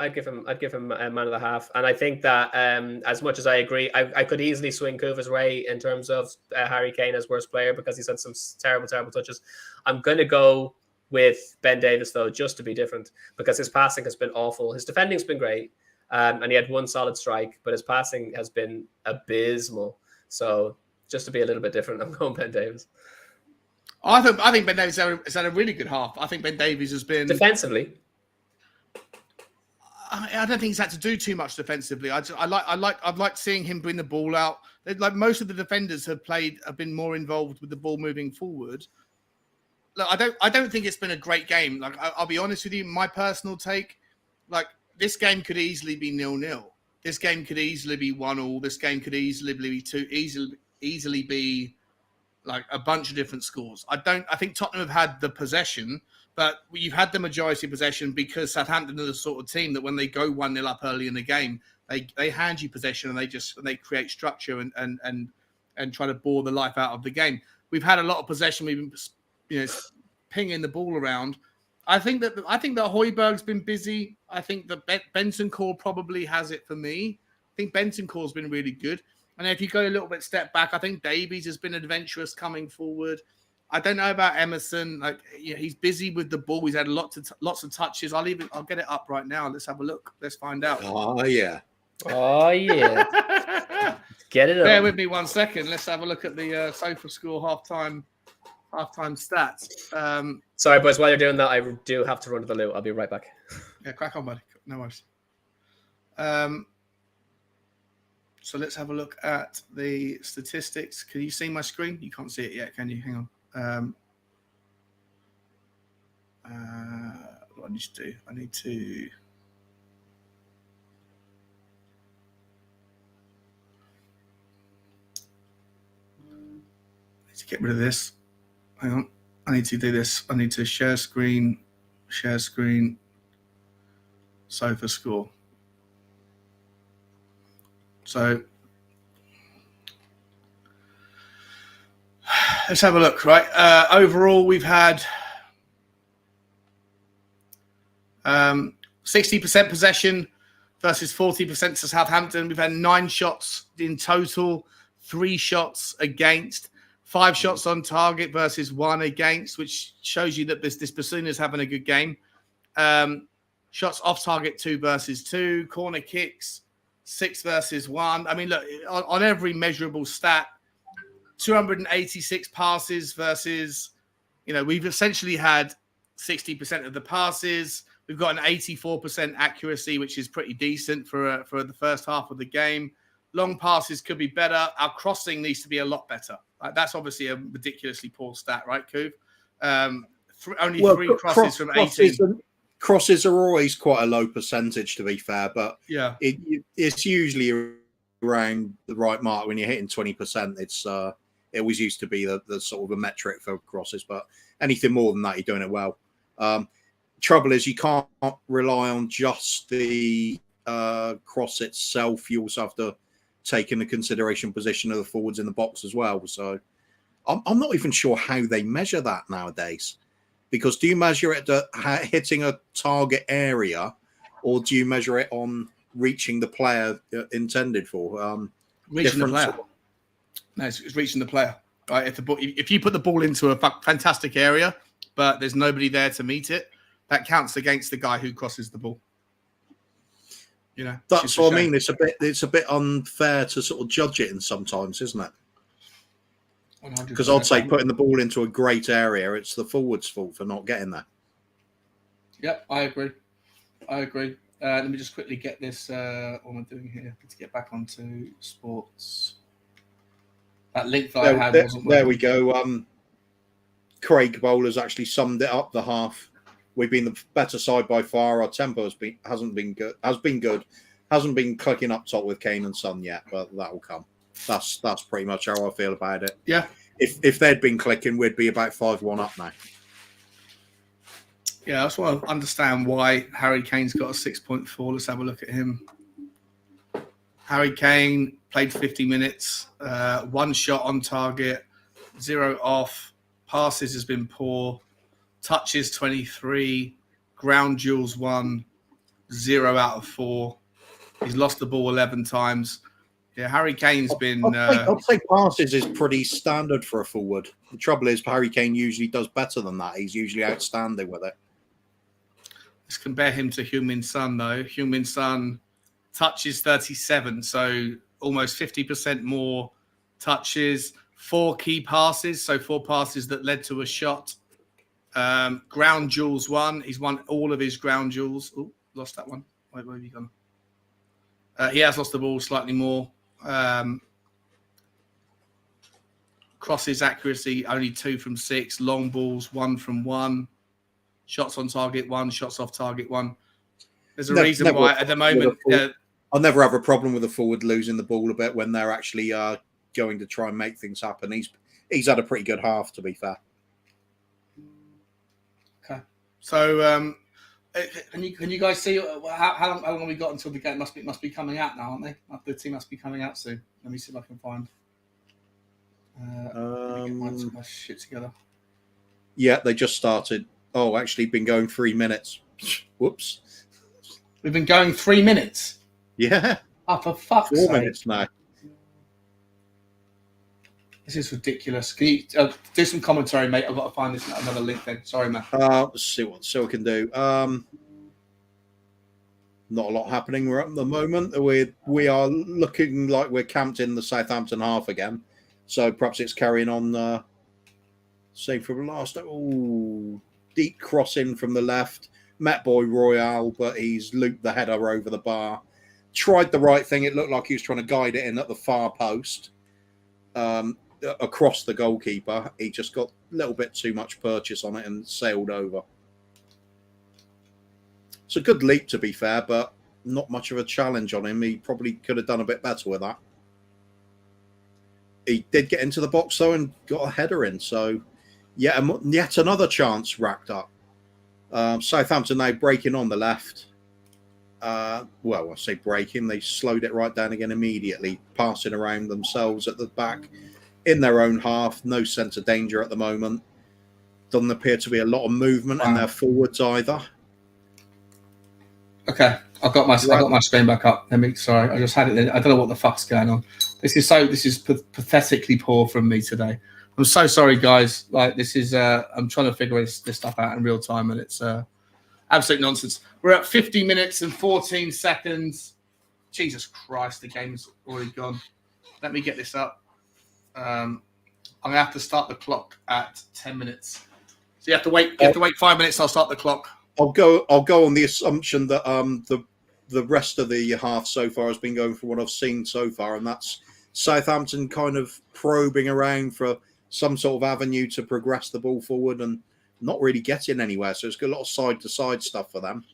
a man of the half, and I think that as much as I agree, I could easily swing Kuva's way in terms of Harry Kane as worst player because he's had some terrible touches. I'm going to go with Ben Davies though, just to be different, because his passing has been awful. His defending's been great, and he had one solid strike, but his passing has been abysmal. So just to be a little bit different, I'm going Ben Davies. I think Ben Davies has had a really good half. I think Ben Davies has been defensively. I don't think he's had to do too much defensively. I've liked seeing him bring the ball out. Like most of the defenders have been more involved with the ball moving forward. Look, I don't think it's been a great game. Like I'll be honest with you, my personal take, like this game could easily be 0-0. This game could easily be 1-1. This game could easily be easily be like a bunch of different scores. I think Tottenham have had the possession, but you've had the majority of possession because Southampton are the sort of team that when they go 1-0 up early in the game, they hand you possession and they create structure and try to bore the life out of the game. We've had a lot of possession. We've been pinging the ball around. I think that Højbjerg's been busy. I think that Bentancur probably has it for me. I think Bentancur's been really good. And if you go a little bit step back, I think Davies has been adventurous coming forward. I don't know about Emerson. He's busy with the ball. He's had lots of touches. I'll get it up right now. Let's have a look. Let's find out. Oh yeah. Get it up. Bear with me 1 second. Let's have a look at the SofaScore halftime stats. Sorry, boys. While you're doing that, I do have to run to the loo. I'll be right back. Yeah, crack on, buddy. No worries. So let's have a look at the statistics. Can you see my screen? You can't see it yet, can you? Hang on. What do I need to do? I need to get rid of this. Hang on. I need to do this. I need to share screen, SofaScore. So let's have a look, right? Overall, we've had 60% possession versus 40% to Southampton. We've had 9 shots in total, 3 shots against, 5 shots on target versus 1 against, which shows you that this Basuna is having a good game. Shots off target 2 versus 2. Corner kicks 6 versus 1. I mean, look, on every measurable stat, 286 passes versus, we've essentially had 60% of the passes. We've got an 84% accuracy, which is pretty decent for the first half of the game. Long passes could be better. Our crossing needs to be a lot better. That's obviously a ridiculously poor stat, right, Coop? Only 3 crosses from 18. Crosses are always quite a low percentage, to be fair, but yeah, it's usually around the right mark when you're hitting 20%. It always used to be the sort of a metric for crosses, but anything more than that, you're doing it well. Trouble is you can't rely on just the cross itself. You also have to take into consideration position of the forwards in the box as well. So I'm not even sure how they measure that nowadays. Because do you measure it at hitting a target area, or do you measure it on reaching the player intended for? Reaching the player. No, it's reaching the player. Right? If you put the ball into a fantastic area, but there's nobody there to meet it, that counts against the guy who crosses the ball. That's what I mean. It's a bit unfair to sort of judge it in sometimes, isn't it? Because I'd say putting the ball into a great area, it's the forward's fault for not getting there. Yep, I agree. Let me just quickly get this. What am I doing here? Let's get back onto sports. That link that I had wasn't working. There we go. Craig Bowler's actually summed it up. The half, we've been the better side by far. Our tempo hasn't been good. Hasn't been clicking up top with Kane and Son yet, but that will come. That's pretty much how I feel about it. Yeah. If they'd been clicking, we'd be about 5-1 up now. Yeah, I just want to understand why Harry Kane's got a 6.4. Let's have a look at him. Harry Kane played 50 minutes, 1 shot on target, 0 off. Passes has been poor. Touches 23. Ground duels 1. 0 out of 4. He's lost the ball 11 times. Yeah, Harry Kane's been... I'd say passes is pretty standard for a forward. The trouble is Harry Kane usually does better than that. He's usually outstanding with it. Let's compare him to Heung-min Son, though. Heung-min Son touches 37, so almost 50% more touches. 4 key passes, so 4 passes that led to a shot. Ground duels 1. He's won all of his ground duels. Oh, lost that one. Where have you gone? He has lost the ball slightly more. Crosses accuracy, only 2 from 6. Long balls, 1 from 1. Shots on target, 1. Shots off target, 1. There's a reason why at the moment... I'll never have a problem with a forward losing the ball a bit when they're actually going to try and make things happen. He's had a pretty good half, to be fair. Okay. So... Can you guys see how long have we got until the game must be coming out now, aren't they? The team must be coming out soon. Let me see if I can find. Let me get my shit together. Yeah, they just started. Oh, actually, been going 3 minutes. Whoops. We've been going 3 minutes. Yeah. Oh, for fuck's sake! 4 minutes now. This is ridiculous. Can you do some commentary, mate? I've got to find this another link then. Sorry, man. Let's see what we can do. Not a lot happening at the moment. We are looking like we're camped in the Southampton half again. So perhaps it's carrying on. Same from last. Oh, deep crossing from the left. Met by Royale, but he's looped the header over the bar. Tried the right thing. It looked like he was trying to guide it in at the far post. Across the goalkeeper. He just got a little bit too much purchase on it and sailed over. It's a good leap, to be fair, but not much of a challenge on him. He probably could have done a bit better with that. He did get into the box, though, and got a header in. So, yet another chance racked up. Southampton now breaking on the left. Well, I say breaking. They slowed it right down again immediately, passing around themselves at the back in their own half. No sense of danger at the moment. Doesn't appear to be a lot of movement in their forwards either. Okay, I got my screen back up. Sorry, I just had it. I don't know what the fuck's going on. This is pathetically poor from me today. I'm so sorry, guys. Like this is, I'm trying to figure this stuff out in real time, and it's Absolute nonsense. We're at 50 minutes and 14 seconds. Jesus Christ, the game's already gone. Let me get this up. I'm gonna have to start the clock at 10 minutes. So you have to wait. You have to wait 5 minutes. I'll start the clock. I'll go on the assumption that the rest of the half so far has been going for what I've seen so far, and that's Southampton kind of probing around for some sort of avenue to progress the ball forward and not really getting anywhere. So it's got a lot of side-to-side stuff for them.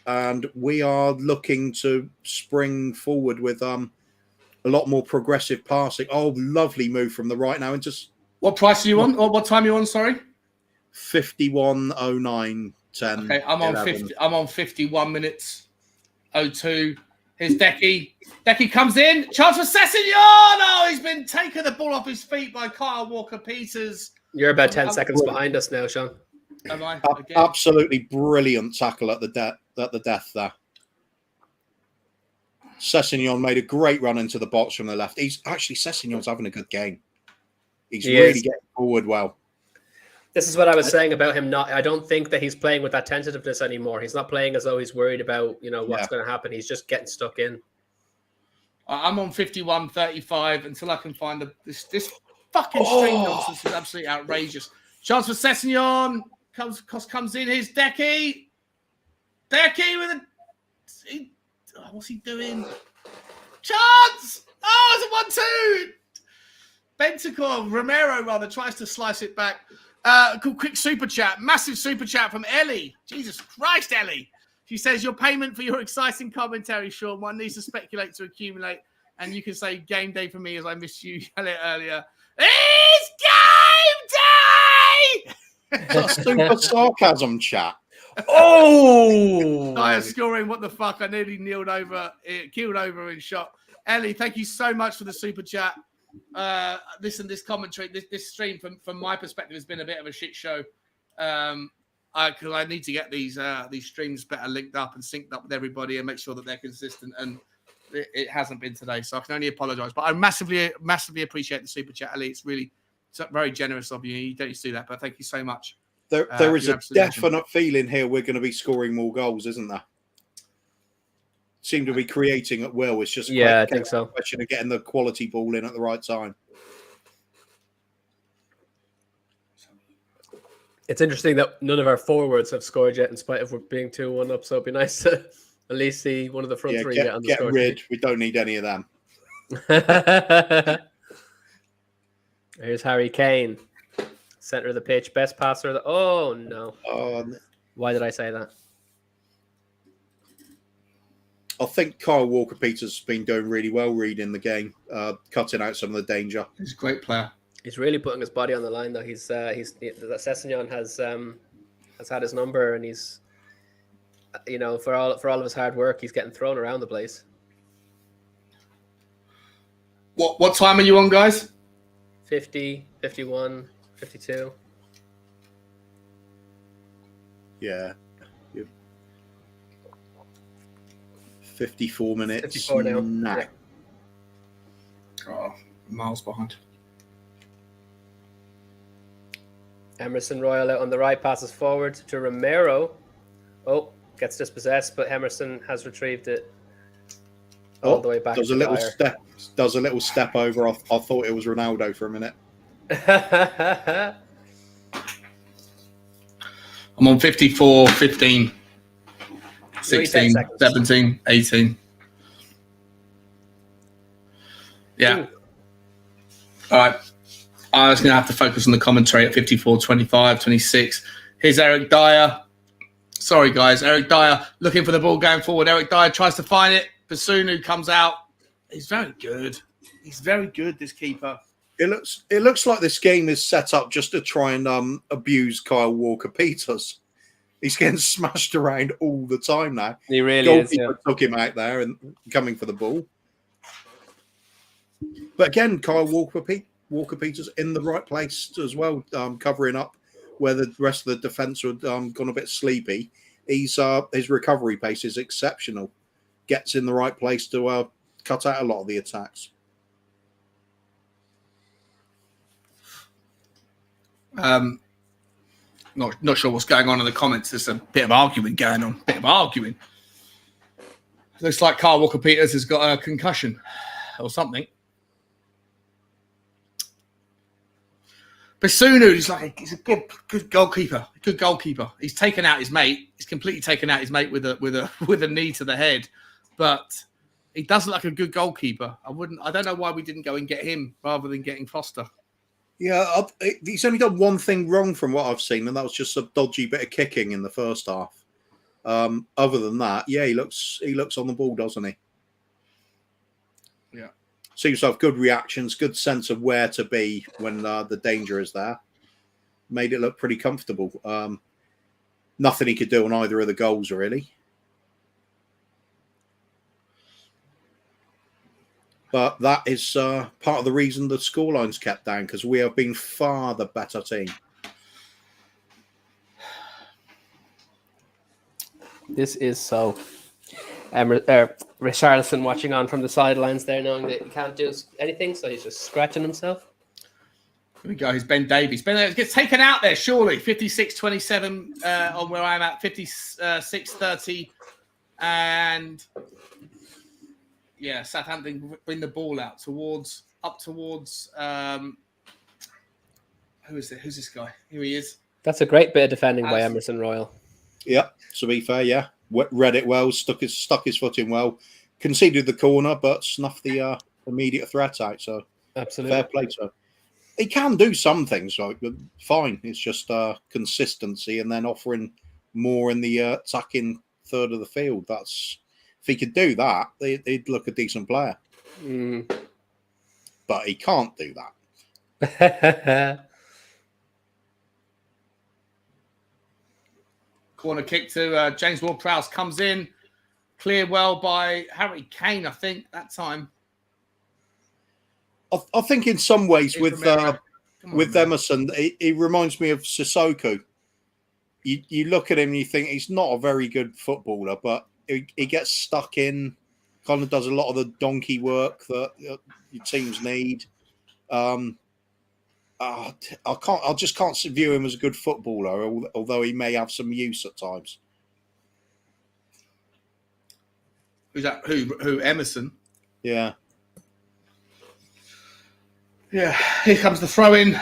And we are looking to spring forward with a lot more progressive passing. Oh, lovely move from the right now. And just what price are you on? Or what time are you on? Sorry, 51:09:10. Okay, I'm on 50. I'm on 51 minutes. 02. Here's Decky. Decky comes in. Chance for Sessegnon. Oh, he's been taking the ball off his feet by Kyle Walker-Peters. You're about 10 seconds behind us now, Sean. Am I? Again? Absolutely brilliant tackle at the death there. Sessegnon made a great run into the box from the left. Sessegnon's having a good game. He's really getting forward well. This is what I was saying about him. I don't think that he's playing with that tentativeness anymore. He's not playing as though he's worried about, what's going to happen. He's just getting stuck in. I'm on 51:35 until I can find this fucking stream nonsense is absolutely outrageous. Chance for Sessegnon comes in. Here's Decky. Decky with what's he doing? Chance! Oh, it's a 1-2. Romero rather tries to slice it back. Quick super chat, massive super chat from Ellie. Jesus Christ, Ellie. She says, your payment for your exciting commentary, Sean. One needs to speculate to accumulate. And you can say game day for me as I missed you earlier. It's game day! That's super sarcasm chat. Oh! I am scoring. What the fuck? I nearly keeled over in shot. Ellie, thank you so much for the super chat. Listen, this commentary, this stream, from my perspective, has been a bit of a shit show. Because I need to get these streams better linked up and synced up with everybody and make sure that they're consistent. And it hasn't been today, so I can only apologise. But I massively appreciate the super chat, Ellie. It's really very generous of you. You don't used to do that, but thank you so much. There is a definite feeling here we're going to be scoring more goals, isn't there? Seem to be creating at will. It's just I think so. A question of getting the quality ball in at the right time. It's interesting that none of our forwards have scored yet, in spite of being 2-1 up. So it'd be nice to at least see one of the front three get on the score. Get rid. We don't need any of them. Here's Harry Kane, center of the pitch, best passer. Oh no! Why did I say that? I think Kyle Walker-Peters has been doing really well reading the game, cutting out some of the danger. He's a great player. He's really putting his body on the line, though. Sessegnon has had his number, and he's, for all of his hard work, he's getting thrown around the place. What time are you on, guys? 50, 51, 52. Yeah. 54 minutes. 54 now. Nah. Oh, miles behind. Emerson Royal out on the right, passes forward to Romero. Oh, gets dispossessed, but Emerson has retrieved it all the way back. Does a little step over. I thought it was Ronaldo for a minute. I'm on 54, 15, 16, 17, 18. Yeah. Ooh. All right. I was going to have to focus on the commentary at 54, 25, 26. Here's Eric Dyer. Sorry, guys. Eric Dyer looking for the ball going forward. Eric Dyer tries to find it. Basunu comes out. He's very good. He's very good, this keeper. It looks like this game is set up just to try and abuse Kyle Walker-Peters. He's getting smashed around all the time now. He really Goalkeeper took him out there and coming for the ball. But again, Kyle Walker-Peters in the right place as well, covering up where the rest of the defence had gone a bit sleepy. His recovery pace is exceptional. Gets in the right place to cut out a lot of the attacks. Not sure what's going on in the comments. There's a bit of arguing going on. Looks like Carl Walker-Peters has got a concussion or something. Basunu, he's a good goalkeeper. Good goalkeeper. He's taken out his mate. He's completely taken out his mate with a knee to the head. But he does look like a good goalkeeper. I don't know why we didn't go and get him rather than getting Foster. Yeah, he's only done one thing wrong from what I've seen, and that was just a dodgy bit of kicking in the first half. Other than that, yeah, he looks on the ball, doesn't he? Yeah. Seems to have good reactions, good sense of where to be when the danger is there. Made it look pretty comfortable. Nothing he could do on either of the goals, really. But that is part of the reason the scoreline's kept down, because we have been far the better team. This is so. Richarlison watching on from the sidelines there, knowing that he can't do anything, so he's just scratching himself. Here we go. Here's Ben Davies. Ben Davies gets taken out there, surely. 56-27 on where I'm at. 56-30. And yeah, Southampton bring the ball out towards who is it? Who's this guy? Here he is. That's a great bit of defending by Emerson Royal. Yeah, to be fair, yeah. Read it well, stuck his foot in well, conceded the corner, but snuffed the immediate threat out. So absolutely fair play to him. He can do some things, like fine. It's just consistency, and then offering more in the attacking third of the field. That's if he could do that, he'd look a decent player. But he can't do that. Corner kick to James Ward-Prowse comes in, cleared well by Harry Kane, I think, that time. I think in some ways with Emerson, he reminds me of Sissoko. You look at him and you think he's not a very good footballer, but he gets stuck in, kind of does a lot of the donkey work that your teams need. I just can't view him as a good footballer, although he may have some use at times. Who's that? Who? Emerson? Yeah. Yeah. Here comes the throw in.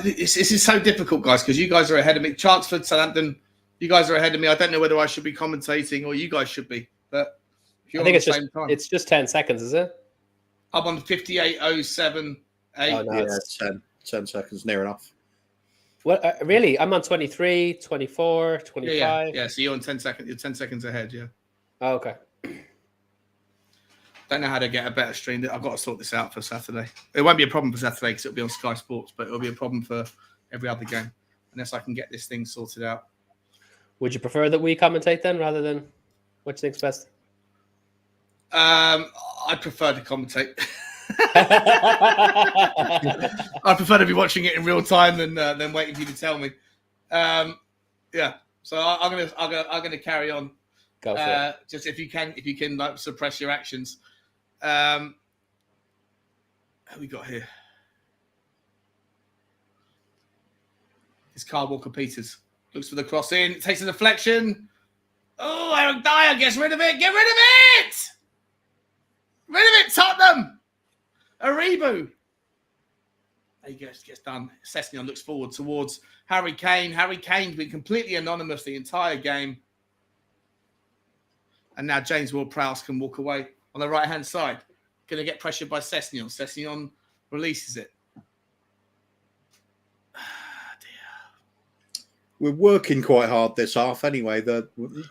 This is so difficult, guys, because you guys are ahead of me. Chanceford, Southampton, you guys are ahead of me. I don't know whether I should be commentating or you guys should be, but I think it's just 10 seconds, is it? I'm on 58.07. Oh, no, it's 10 seconds, near enough. Well, really? I'm on 23, 24, 25. Yeah, so you're on 10 seconds. You're 10 seconds ahead, yeah. Oh, okay. Don't know how to get a better stream. I've got to sort this out for Saturday. It won't be a problem for Saturday because it'll be on Sky Sports, but it'll be a problem for every other game unless I can get this thing sorted out. Would you prefer that we commentate then rather than what you think's best? I prefer to commentate. I prefer to be watching it in real time than waiting for you to tell me. Yeah, so I'm gonna carry on. Go for it. Just if you can like suppress your actions. Who we got here? It's Carl Walker-Peters. Looks for the cross in. Takes a deflection. Oh, Eric Dyer gets rid of it. Get rid of it! Rid of it, Tottenham! Aribo. There he goes. Gets done. Sessegnon looks forward towards Harry Kane. Harry Kane's been completely anonymous the entire game. And now James Ward-Prowse can walk away on the right-hand side. Going to get pressured by Sessegnon. Sessegnon releases it. We're working quite hard this half anyway. They're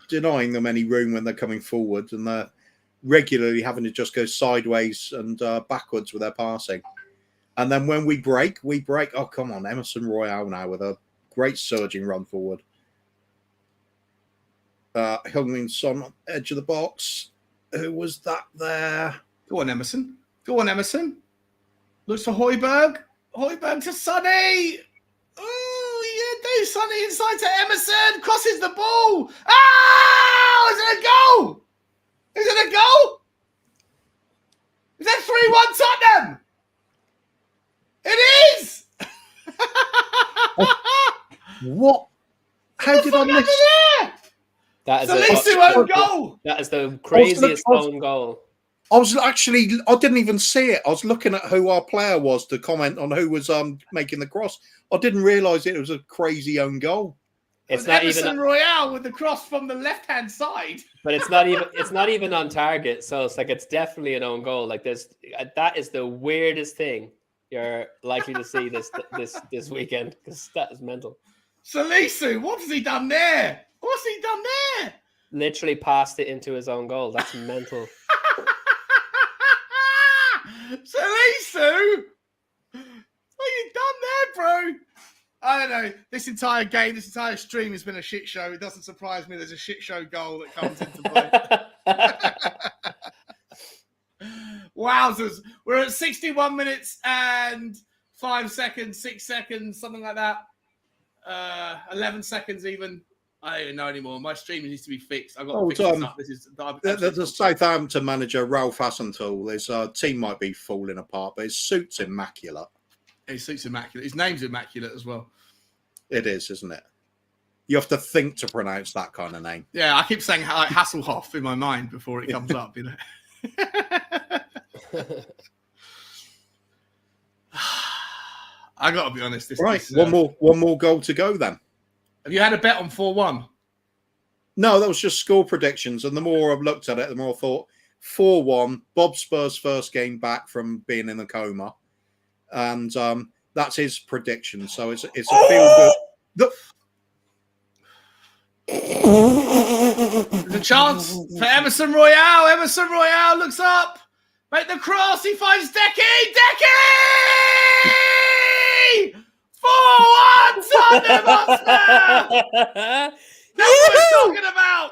denying them any room when they're coming forward, and they're regularly having to just go sideways and backwards with their passing. And then when we break. Oh, come on, Emerson Royal now with a great surging run forward. Heung-min Son on the edge of the box. Who was that there? Go on, Emerson. Looks for Højbjerg. Højbjerg to Sonny. Oh, yeah, do Sonny inside to Emerson. Crosses the ball. Ah! Is it a goal? Is that 3-1 Tottenham? It is! What How did I miss? That is Salisu own goal. That is the craziest own goal. I didn't even see it. I was looking at who our player was to comment on who was making the cross. I didn't realise it was a crazy own goal. It's not Emerson even Royale with the cross from the left-hand side. But it's not even on target. So it's like it's definitely an own goal. Like that is the weirdest thing you're likely to see this weekend, because that is mental. Salisu, what has he done there? Literally passed it into his own goal. That's mental. Salisu, what you done there, bro? I don't know. This entire stream has been a shit show. It doesn't surprise me. There's a shit show goal that comes into play. Wowzers. We're at 61 minutes and 5 seconds, 6 seconds, something like that. 11 seconds even. I don't even know anymore. My stream needs to be fixed. I've got to fix this up. The Southampton manager, Ralph Hasenthal, his team might be falling apart, but his suit's immaculate. His suit's immaculate. His name's immaculate as well. It is, isn't it? You have to think to pronounce that kind of name. Yeah, I keep saying Hasselhoff in my mind before it comes up, you know. I got to be honest. One more goal to go then. Have you had a bet on 4-1? No, that was just score predictions. And the more I've looked at it, the more I thought 4-1. Bob Spurs' first game back from being in a coma. And that's his prediction. So it's a feel good. There's a chance for Emerson Royale. Emerson Royale looks up. Make the cross. He finds Decky. Decky! 4-1 Tottenham Hotspur! That's what we're talking about.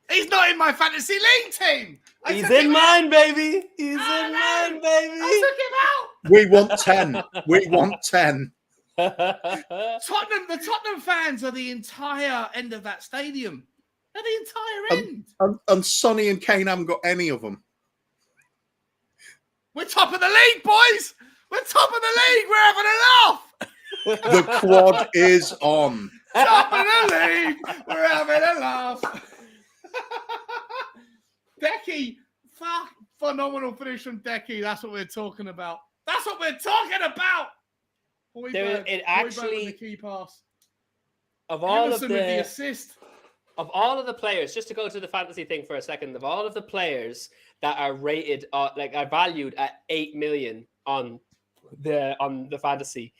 He's not in my fantasy league team. He's in mine, baby. He's in mine, baby. I took him out. We want 10. We want 10. The Tottenham fans are the entire end of that stadium. They're the entire end. And Sonny and Kane haven't got any of them. We're top of the league, boys. We're top of the league. We're having a laugh. The quad is on. Top of the league. We're having a laugh. Decky, phenomenal finish from Decky. That's what we're talking about. That's what we're talking about. Højbjerg, It actually, with the key pass. Of all Emerson of with the the assist. Of all of the players, just to go to the fantasy thing for a second, of all of the players that are rated, are valued at 8 million on the fantasy,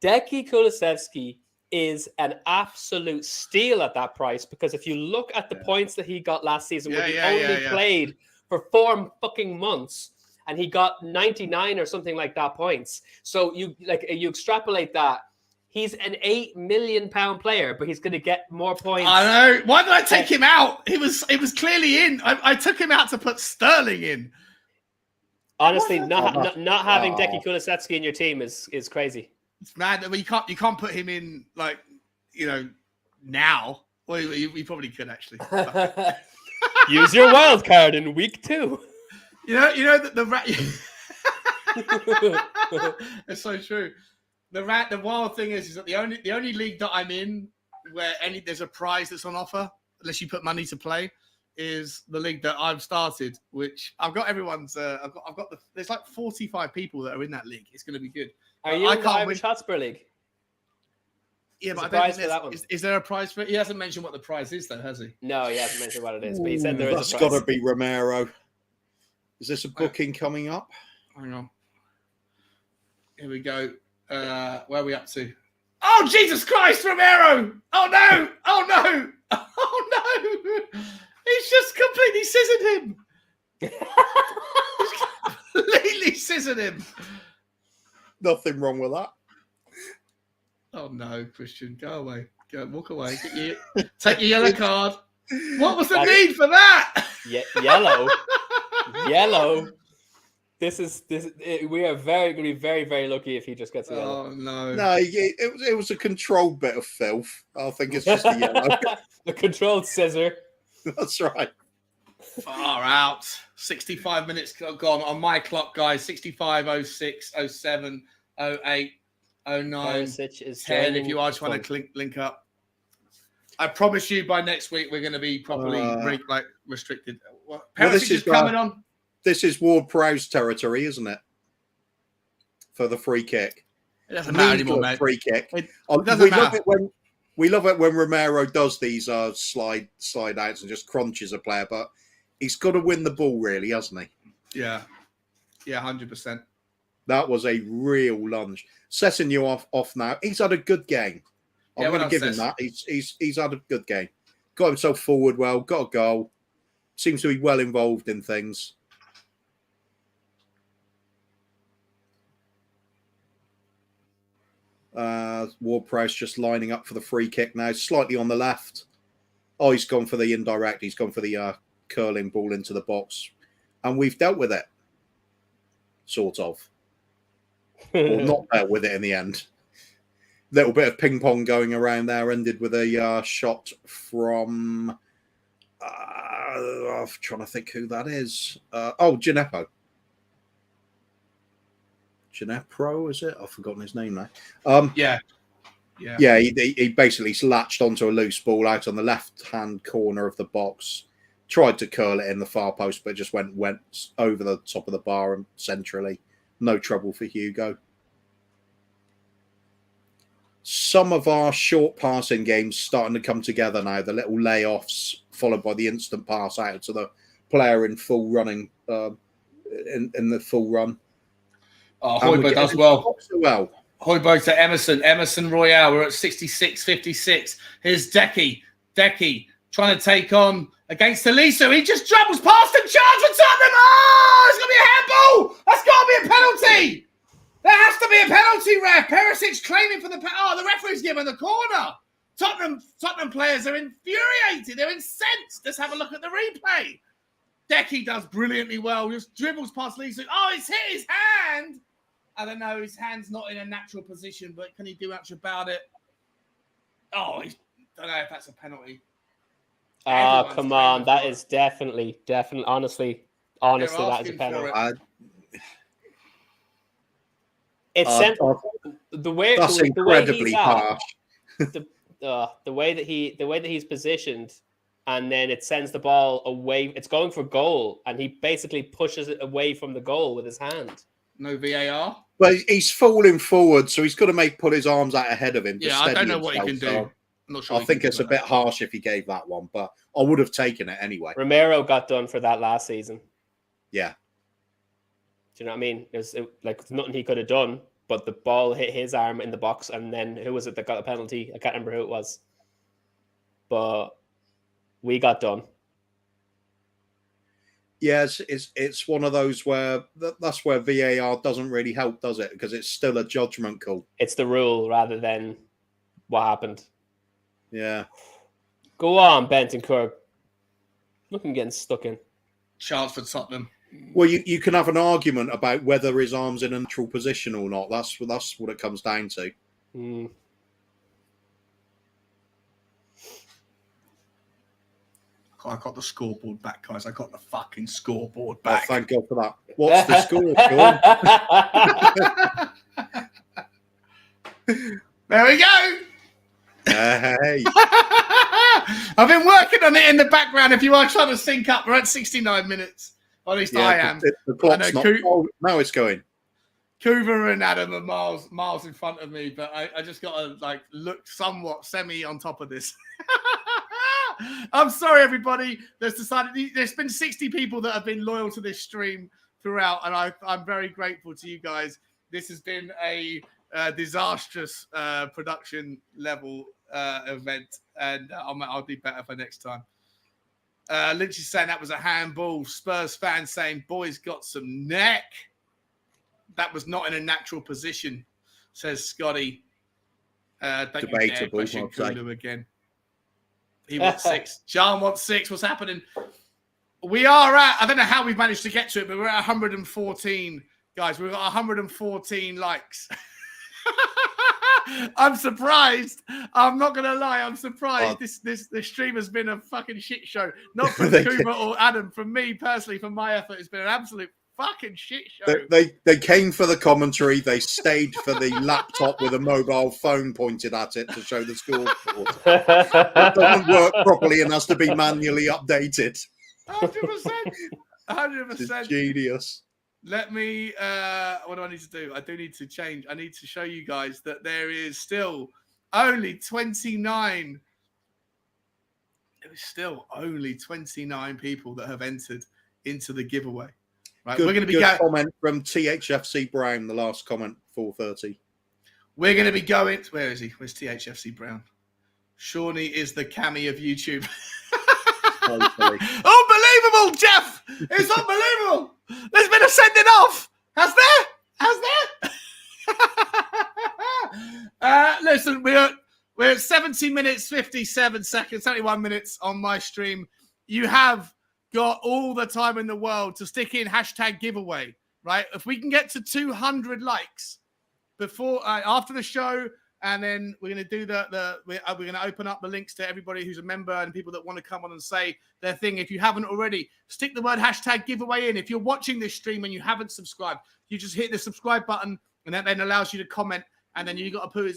Decky Kulusevski is an absolute steal at that price, because if you look at the points that he got last season, where he only played for 4 fucking months, and he got 99 or something like that points. So you extrapolate that. He's an £8 million player, but he's going to get more points. I know. Why did I take him out? It was clearly in. I took him out to put Sterling in. Honestly, not having Decky Kulusevski in your team is crazy. It's mad. I mean, you can't put him in now. Well, you probably could actually. Use your wild card in week 2. You know that the rat. It's so true. The wild thing is that the only league that I'm in where there's a prize that's on offer, unless you put money to play, is the league that I've started, which I've got everyone's. There's like 45 people that are in that league. It's going to be good. Are you in the Irish Hotspur League? Yeah, but I don't think that one. Is there a prize for it? He hasn't mentioned what the prize is, though, has he? No, he hasn't mentioned what it is, but he said there is a prize. That's got to be Romero. Is this a booking coming up? Hang on. Here we go. Where are we up to? Oh, Jesus Christ, Romero! Oh, no! Oh, no! Oh, no! He's just completely scissored him. He's completely scissored him. Nothing wrong with that. Oh, no, Christian. Go away. Walk away. Take your yellow card. What was the need for that? Yellow. We are going to be very, very lucky if he just gets a yellow. Oh, no. No, it was a controlled bit of filth. I think it's just a yellow. The controlled scissor. That's right. Far out. 65 minutes gone on my clock, guys. 65, 06, 07, 08, 09, 10 if you are trying to link up. I promise you, by next week we're going to be properly restricted. This is coming on. This is Ward-Prowse territory, isn't it? For the free kick. It doesn't matter anymore, mate. Free kick. It doesn't matter. We love it when Romero does these slide outs and just crunches a player, but he's got to win the ball, really, hasn't he? Yeah, 100%. That was a real lunge. Sessegnon off now. He's had a good game. I'm going to give him that. He's had a good game. Got himself forward well. Got a goal. Seems to be well involved in things. Ward-Prowse just lining up for the free kick now, slightly on the left. Oh, he's gone for the indirect. He's gone for the curling ball into the box. And we've dealt with it. Sort of. Or not dealt with it in the end. Little bit of ping pong going around there. Ended with a shot from... I'm trying to think who that is. Gineppo. Ginepro, is it? I've forgotten his name now. Yeah. He basically latched onto a loose ball out on the left-hand corner of the box. Tried to curl it in the far post, but just went over the top of the bar and centrally. No trouble for Hugo. Some of our short passing games starting to come together now. The little layoffs followed by the instant pass out to the player in full running, in the full run. Oh, Højbjerg does well. Højbjerg to Emerson. Emerson Royale. We're at 66-56. Here's Decky. Decky trying to take on against Tolisso. He just dribbles past and charges for Tottenham. Oh, it's going to be a handball. That's got to be a penalty. There has to be a penalty, ref. Perisic claiming for the the referee's given the corner. Tottenham players are infuriated. They're incensed. Let's have a look at the replay. Decky does brilliantly well. Just dribbles past Lisa. Oh, he's hit his hand. I don't know. His hand's not in a natural position, but can he do much about it? Oh, I don't know if that's a penalty. Oh, come on. That is definitely. Honestly, that is a penalty. It's the way that's incredibly harsh. The way that he's positioned, and then it sends the ball away. It's going for goal, and he basically pushes it away from the goal with his hand. No VAR. But he's falling forward, so he's got to put his arms out ahead of him. Yeah, I don't know what he can do. I'm not sure. I think it's a bit harsh if he gave that one, but I would have taken it anyway. Romero got done for that last season. Yeah. Do you know what I mean? There's nothing he could have done, but the ball hit his arm in the box, and then who was it that got a penalty? I can't remember who it was. But we got done. Yes, it's one of those where that's where VAR doesn't really help, does it? Because it's still a judgment call. It's the rule rather than what happened. Yeah. Go on, Bentancur. Look, I'm getting stuck in. Chance for Tottenham. Well, you can have an argument about whether his arm's in a neutral position or not. That's what it comes down to. Mm. I got the scoreboard back, guys. I got the fucking scoreboard back. Oh, thank God for that. What's the score, Sean? There we go. Hey. I've been working on it in the background. If you are trying to sync up, we're at 69 minutes. At least I am. The clock's not. Now it's going. Kuva and Adam are miles in front of me, but I just got to look somewhat semi on top of this. I'm sorry, everybody. There's been 60 people that have been loyal to this stream throughout, and I'm very grateful to you guys. This has been a disastrous production level event, and I'll be better for next time. Lynch is saying that was a handball. Spurs fans saying, boys got some neck. That was not in a natural position, says Scotty. Debatable, again. He wants 6. John wants 6. What's happening? We are at, I don't know how we've managed to get to it, but we're at 114. Guys, we've got 114 likes. I'm surprised. I'm not going to lie. I'm surprised. This stream has been a fucking shit show. Not from Kuba or Adam. From me personally, from my effort, it's been an absolute fucking shit show. They came for the commentary. They stayed for the laptop with a mobile phone pointed at it to show the scoreboard. It doesn't work properly and has to be manually updated. 100%. 100%. It's genius. Let me, what do I need to do? I do need to change. I need to show you guys that there is still only 29. There is still only 29 people that have entered into the giveaway. Right, Good, we're going to be good comment from THFC Brown, the last comment, 4:30. We're going to be going. Where is he? Where's THFC Brown? Shawnee is the Cammy of YouTube. Unbelievable, Jeff! It's unbelievable. There's been a sending off. Has there? Listen, we're at 70 minutes 57 seconds, 71 minutes on my stream. You have got all the time in the world to stick in hashtag giveaway, right? If we can get to 200 likes before after the show. And then we're going to do we're going to open up the links to everybody who's a member and people that want to come on and say their thing. If you haven't already, stick the word hashtag giveaway in. If you're watching this stream and you haven't subscribed, you just hit the subscribe button and that then allows you to comment. And then you got to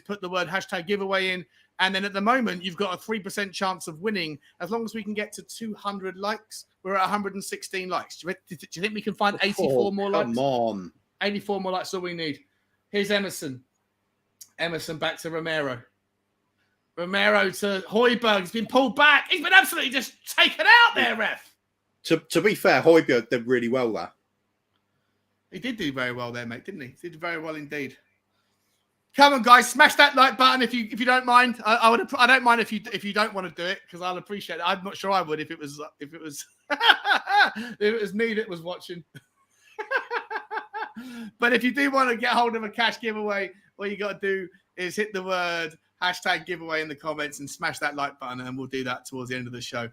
put the word hashtag giveaway in. And then at the moment, you've got a 3% chance of winning as long as we can get to 200 likes. We're at 116 likes. Do you think we can find 84 more likes? Come on. 84 more likes, all we need. Here's Emerson. Emerson back to Romero. Romero to Højbjerg. He's been pulled back. He's been absolutely just taken out there, ref. To be fair, Højbjerg did really well there. He did do very well there, mate, didn't he? He did very well indeed. Come on, guys, smash that like button if you don't mind. I don't mind if you don't want to do it because I'll appreciate it. I'm not sure I would if it was if it was me that was watching. But if you do want to get hold of a cash giveaway, all you got to do is hit the word hashtag giveaway in the comments and smash that like button, and we'll do that towards the end of the show.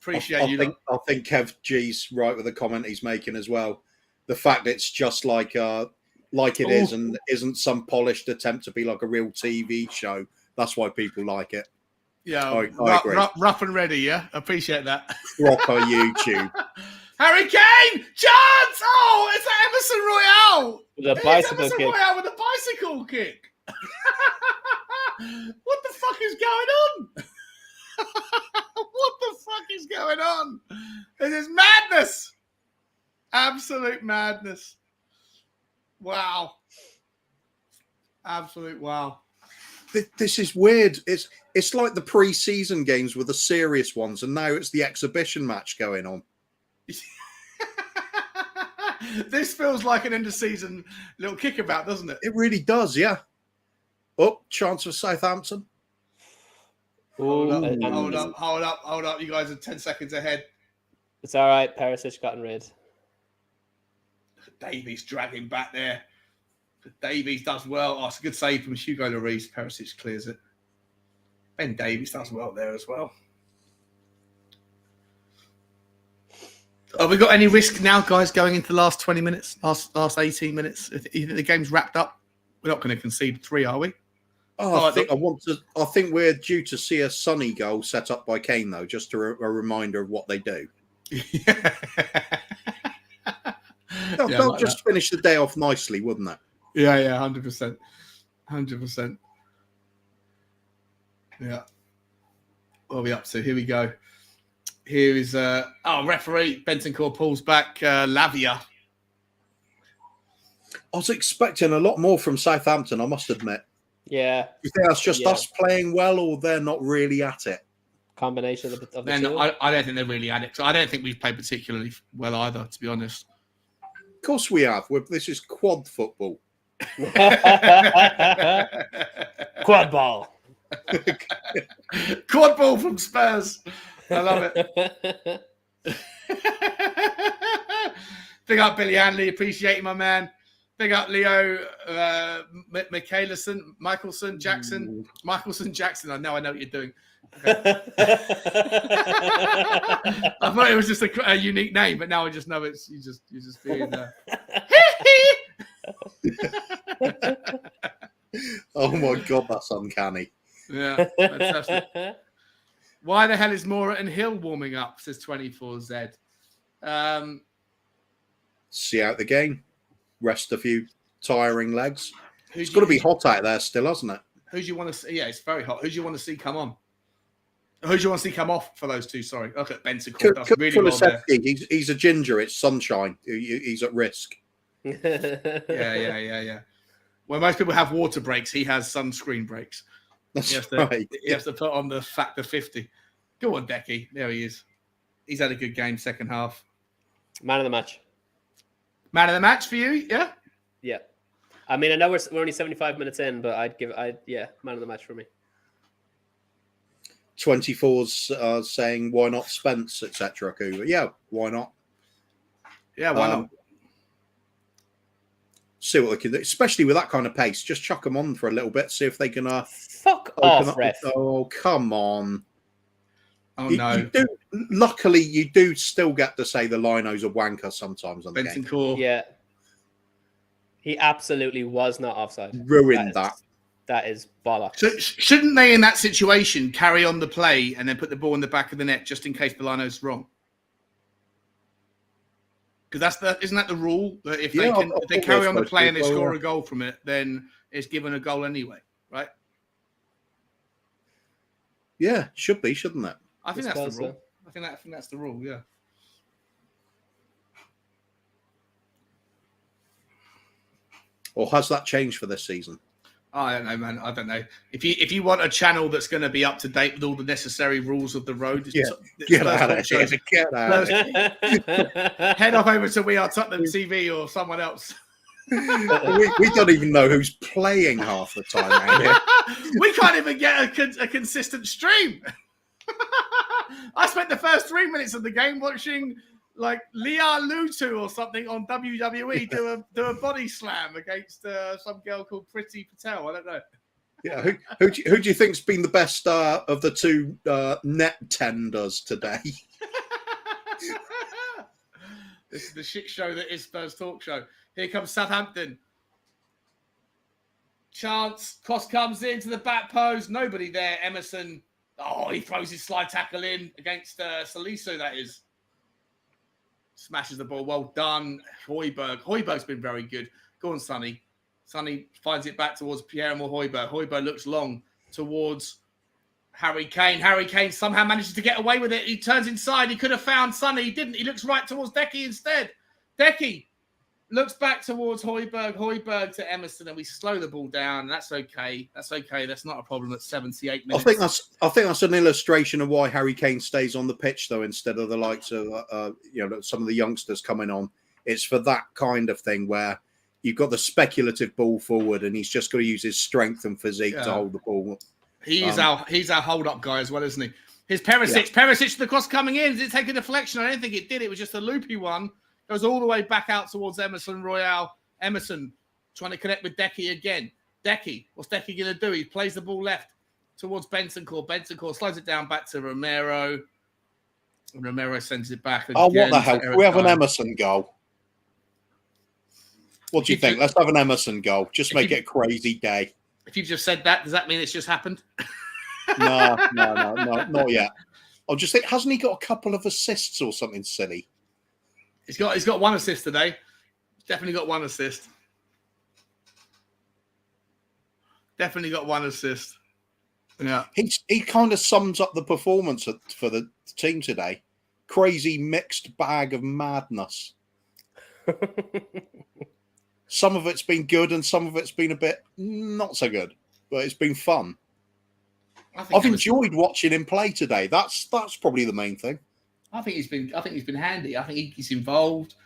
Appreciate you. I think Kev G's right with the comment he's making as well. The fact it's just like it is and isn't some polished attempt to be like a real TV show. That's why people like it. Yeah, I agree. Rough and ready, yeah? Appreciate that. Proper YouTube. Harry Kane! Chance! Oh, it's Emerson Royale! With a bicycle Emerson kick. Royale with a bicycle kick. What the fuck is going on? What the fuck is going on? This is madness. Absolute madness. Wow. Absolute wow. This is weird. It's like the pre-season games were the serious ones, and now it's the exhibition match going on. This feels like an end-of-season little kickabout, doesn't it? It really does, yeah. Oh, chance for Southampton. Hold up. You guys are 10 seconds ahead. It's all right. Perisic got in red. Davies dragging back there. Davies does well. Oh, it's a good save from Hugo Lloris. Perisic clears it. Ben Davies does well there as well. Have we got any risk now, guys, going into the last 20 minutes, last 18 minutes? If the game's wrapped up, we're not going to concede 3, are we? I think we're due to see a Sonny goal set up by Kane, though, just a reminder of what they do. They'll just finish the day off nicely, wouldn't it? Yeah, 100%. 100%. Yeah. What are we up to? Here we go. Here is referee Bentancur pulls back Lavia. I was expecting a lot more from Southampton, I must admit. Yeah. You think that's just us playing well, or they're not really at it? Combination of the two. I don't think they're really at it. So I don't think we've played particularly well either, to be honest. Of course we have. This is quad football. Quad ball. Quad ball from Spurs. I love it. Big up Billy Hanley. Appreciate you, my man. Big up Leo Michelson Jackson. I know what you're doing. Okay. I thought it was just a unique name, but now I just know it's you just being. Oh my god, that's uncanny. Yeah, fantastic. Why the hell is Mora and Hill warming up? Says 24Z. see out the game, rest a few tiring legs. It's got to be hot out there still, hasn't it? Who do you want to see? Yeah, it's very hot. Who do you want to see come on? Who do you want to see come off for those two? Sorry. Look at Benson. Does really well there. He's a ginger. It's sunshine. He's at risk. Yeah. Well, most people have water breaks. He has sunscreen breaks. Right. He has to put on the factor 50. Go on, Decky. There he is. He's had a good game second half. Man of the match. Man of the match for you? Yeah? Yeah. I mean, I know we're only 75 minutes in, but man of the match for me. 24's saying, why not Spence, etc. Yeah, why not? Yeah, why not? See what they can do, especially with that kind of pace. Just chuck them on for a little bit, see if they can. Fuck off, ref. Oh, come on. Oh, no. Luckily, you do still get to say the Lino's a wanker sometimes on the Benson game. Core. Yeah. He absolutely was not offside. Ruined that. That is bollocks. So shouldn't they, in that situation, carry on the play and then put the ball in the back of the net just in case the Lino's wrong? Because isn't that the rule? That if they carry on the play and they score a goal from it, then it's given a goal anyway, right? Yeah, should be, shouldn't it? I think that's the rule. I think that's the rule. Yeah. Or has that changed for this season? I don't know, man. I don't know. If you want a channel that's going to be up to date with all the necessary rules of the road, get out of here. Get out. Head off over to We Are Tottenham TV or someone else. we don't even know who's playing half the time around here. We can't even get a consistent stream. I spent the first 3 minutes of the game watching like Leah Lutu or something on WWE do a body slam against some girl called Priti Patel. I don't know. Yeah, who do you think's been the best of the two net tenders today? This is the shit show that is Spurs Talk Show. Here comes Southampton. Chance. Cross comes into the back post. Nobody there. Emerson. Oh, he throws his slide tackle in against Salisu, that is. Smashes the ball. Well done. Højbjerg's been very good. Go on, Sonny. Sonny finds it back towards Pierre-Emile Højbjerg. Højbjerg looks long towards Harry Kane. Harry Kane somehow manages to get away with it. He turns inside. He could have found Sonny. He didn't. He looks right towards Decky instead. Decky looks back towards Højbjerg to Emerson, and we slow the ball down. That's okay. That's not a problem at 78 minutes. I think that's an illustration of why Harry Kane stays on the pitch, though, instead of the likes of some of the youngsters coming on. It's for that kind of thing where you've got the speculative ball forward, and he's just got to use his strength and physique to hold the ball. He's our hold-up guy as well, isn't he? Here's Perisic. Yeah. Perisic, the cross coming in. Did it take a deflection? I don't think it did. It was just a loopy one. Goes all the way back out towards Emerson Royale. Emerson trying to connect with Decky again. Decky, what's Decky going to do? He plays the ball left towards Bentancur. Bentancur slows it down back to Romero. Romero sends it back again. Oh, what the hell? We have an Emerson goal. What do you think? Let's have an Emerson goal. Just make it a crazy day. If you've just said that, does that mean it's just happened? No, not yet. I'll just think, hasn't he got a couple of assists or something silly? He's got one assist today. He's definitely got one assist. Definitely got one assist. Yeah. He kind of sums up the performance for the team today. Crazy mixed bag of madness. Some of it's been good and some of it's been a bit not so good, but it's been fun. I've enjoyed watching him play today. That's probably the main thing. I think he's been handy. I think he's involved.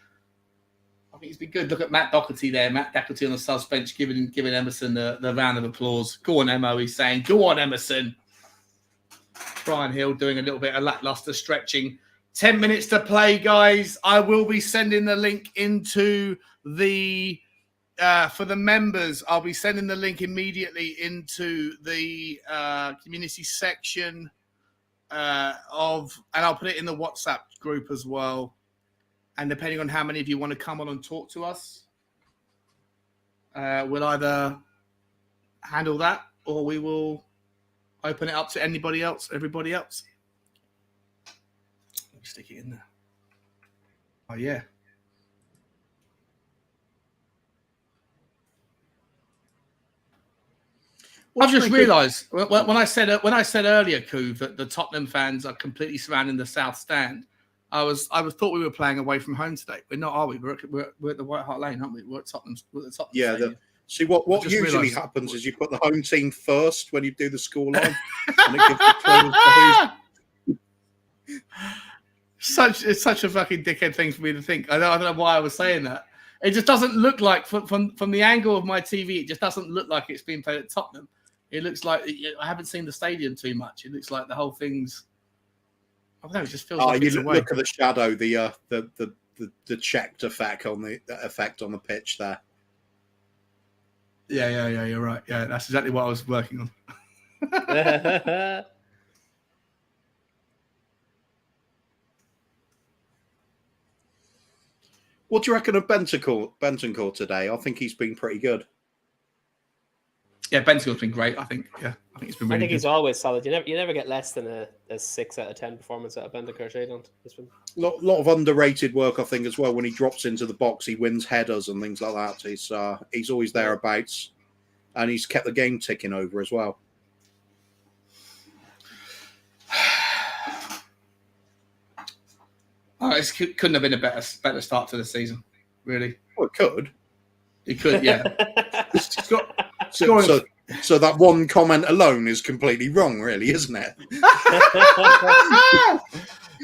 I think he's been good. Look at Matt Doherty there. Matt Doherty on the subs bench giving Emerson the round of applause. Go on, Emo. He's saying, go on, Emerson. Brian Hill doing a little bit of lackluster stretching. 10 minutes to play, guys. I will be sending the link into the for the members. I'll be sending the link immediately into the community section and I'll put it in the WhatsApp group as well. And depending on how many of you want to come on and talk to us, we'll either handle that or we will open it up to everybody else. Let me stick it in there. Oh, yeah. I've just realised when I said earlier, Coo, that the Tottenham fans are completely surrounding the south stand. I thought we were playing away from home today. We're not, are we? We're at the White Hart Lane, aren't we? We're at Tottenham. We're at the Tottenham Stadium. See what usually happens is you put the home team first when you do the scoreline, and it gives the It's such a fucking dickhead thing for me to think. I don't know why I was saying that. It just doesn't look like from the angle of my TV. It just doesn't look like it's being played at Tottenham. It looks like I haven't seen the stadium too much. It looks like the whole thing's. I don't know. It just feels like it's away. Look at the shadow, the checked effect on the pitch there. Yeah. You're right. Yeah, that's exactly what I was working on. What do you reckon of Bentancur today? I think he's been pretty good. Yeah, Bentancur's been great. I think he's been. Really he's always solid. You never get less than a 6 out of 10 performance out of Bentancur. Don't. Lot of underrated work, I think, as well. When he drops into the box, he wins headers and things like that. He's always thereabouts, and he's kept the game ticking over as well. Oh, it couldn't have been a better start to the season, really. Well, it could. It could, yeah. So that one comment alone is completely wrong, really, isn't it?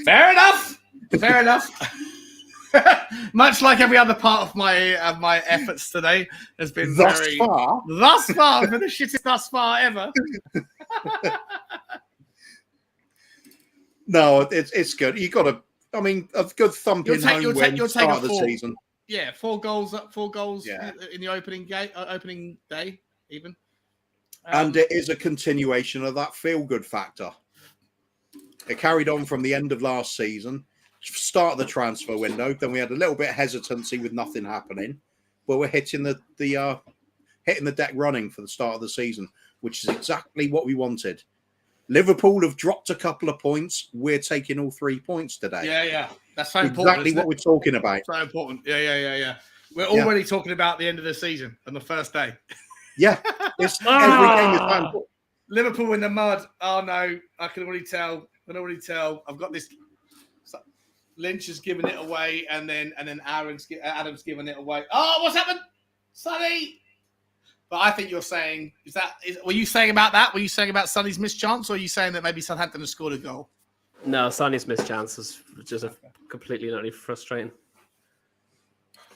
Fair enough. Much like every other part of my efforts today has been thus far, for the shittest thus far ever. No, it's good. You got to. I mean, a good thumping home win start of the season. Yeah, 4 goals in the opening day, even. And it is a continuation of that feel-good factor. It carried on from the end of last season, start of the transfer window. Then we had a little bit of hesitancy with nothing happening, but we're hitting the deck running for the start of the season, which is exactly what we wanted. Liverpool have dropped a couple of points. We're taking all 3 points today. Yeah. That's so important. Exactly what we're talking about. So important. Yeah. We're already talking about the end of the season on the first day. Yeah. Every game is important. Liverpool in the mud. Oh, no. I can already tell. I've got this. Lynch has given it away, and then Adam's given it away. Oh, what's happened? Sonny! But I think you're saying, were you saying about that? Were you saying about Sonny's missed chance, or are you saying that maybe Southampton has scored a goal? No, Sonny's missed chance is just completely and utterly frustrating.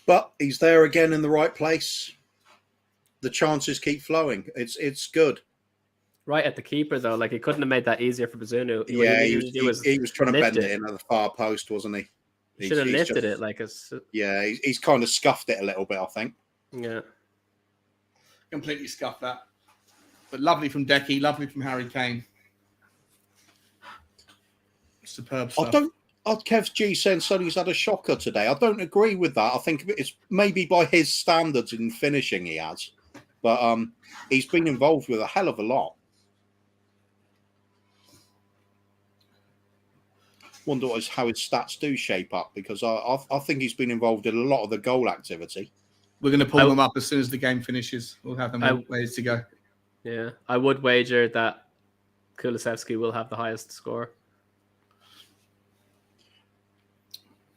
But he's there again in the right place. The chances keep flowing. It's good. Right at the keeper, though. Like, he couldn't have made that easier for Bazunu. He was trying to bend it in at the far post, wasn't he? He should have lifted it. He's kind of scuffed it a little bit, I think. Yeah. Completely scuffed that. But lovely from Decky, lovely from Harry Kane. Superb stuff. Kev G saying Sonny's had a shocker today. I don't agree with that. I think it's maybe by his standards in finishing he has. But he's been involved with a hell of a lot. Wonder how his stats do shape up, because I think he's been involved in a lot of the goal activity. We're going to pull them up as soon as the game finishes. We'll have them ways to go. Yeah, I would wager that Kulusevski will have the highest score.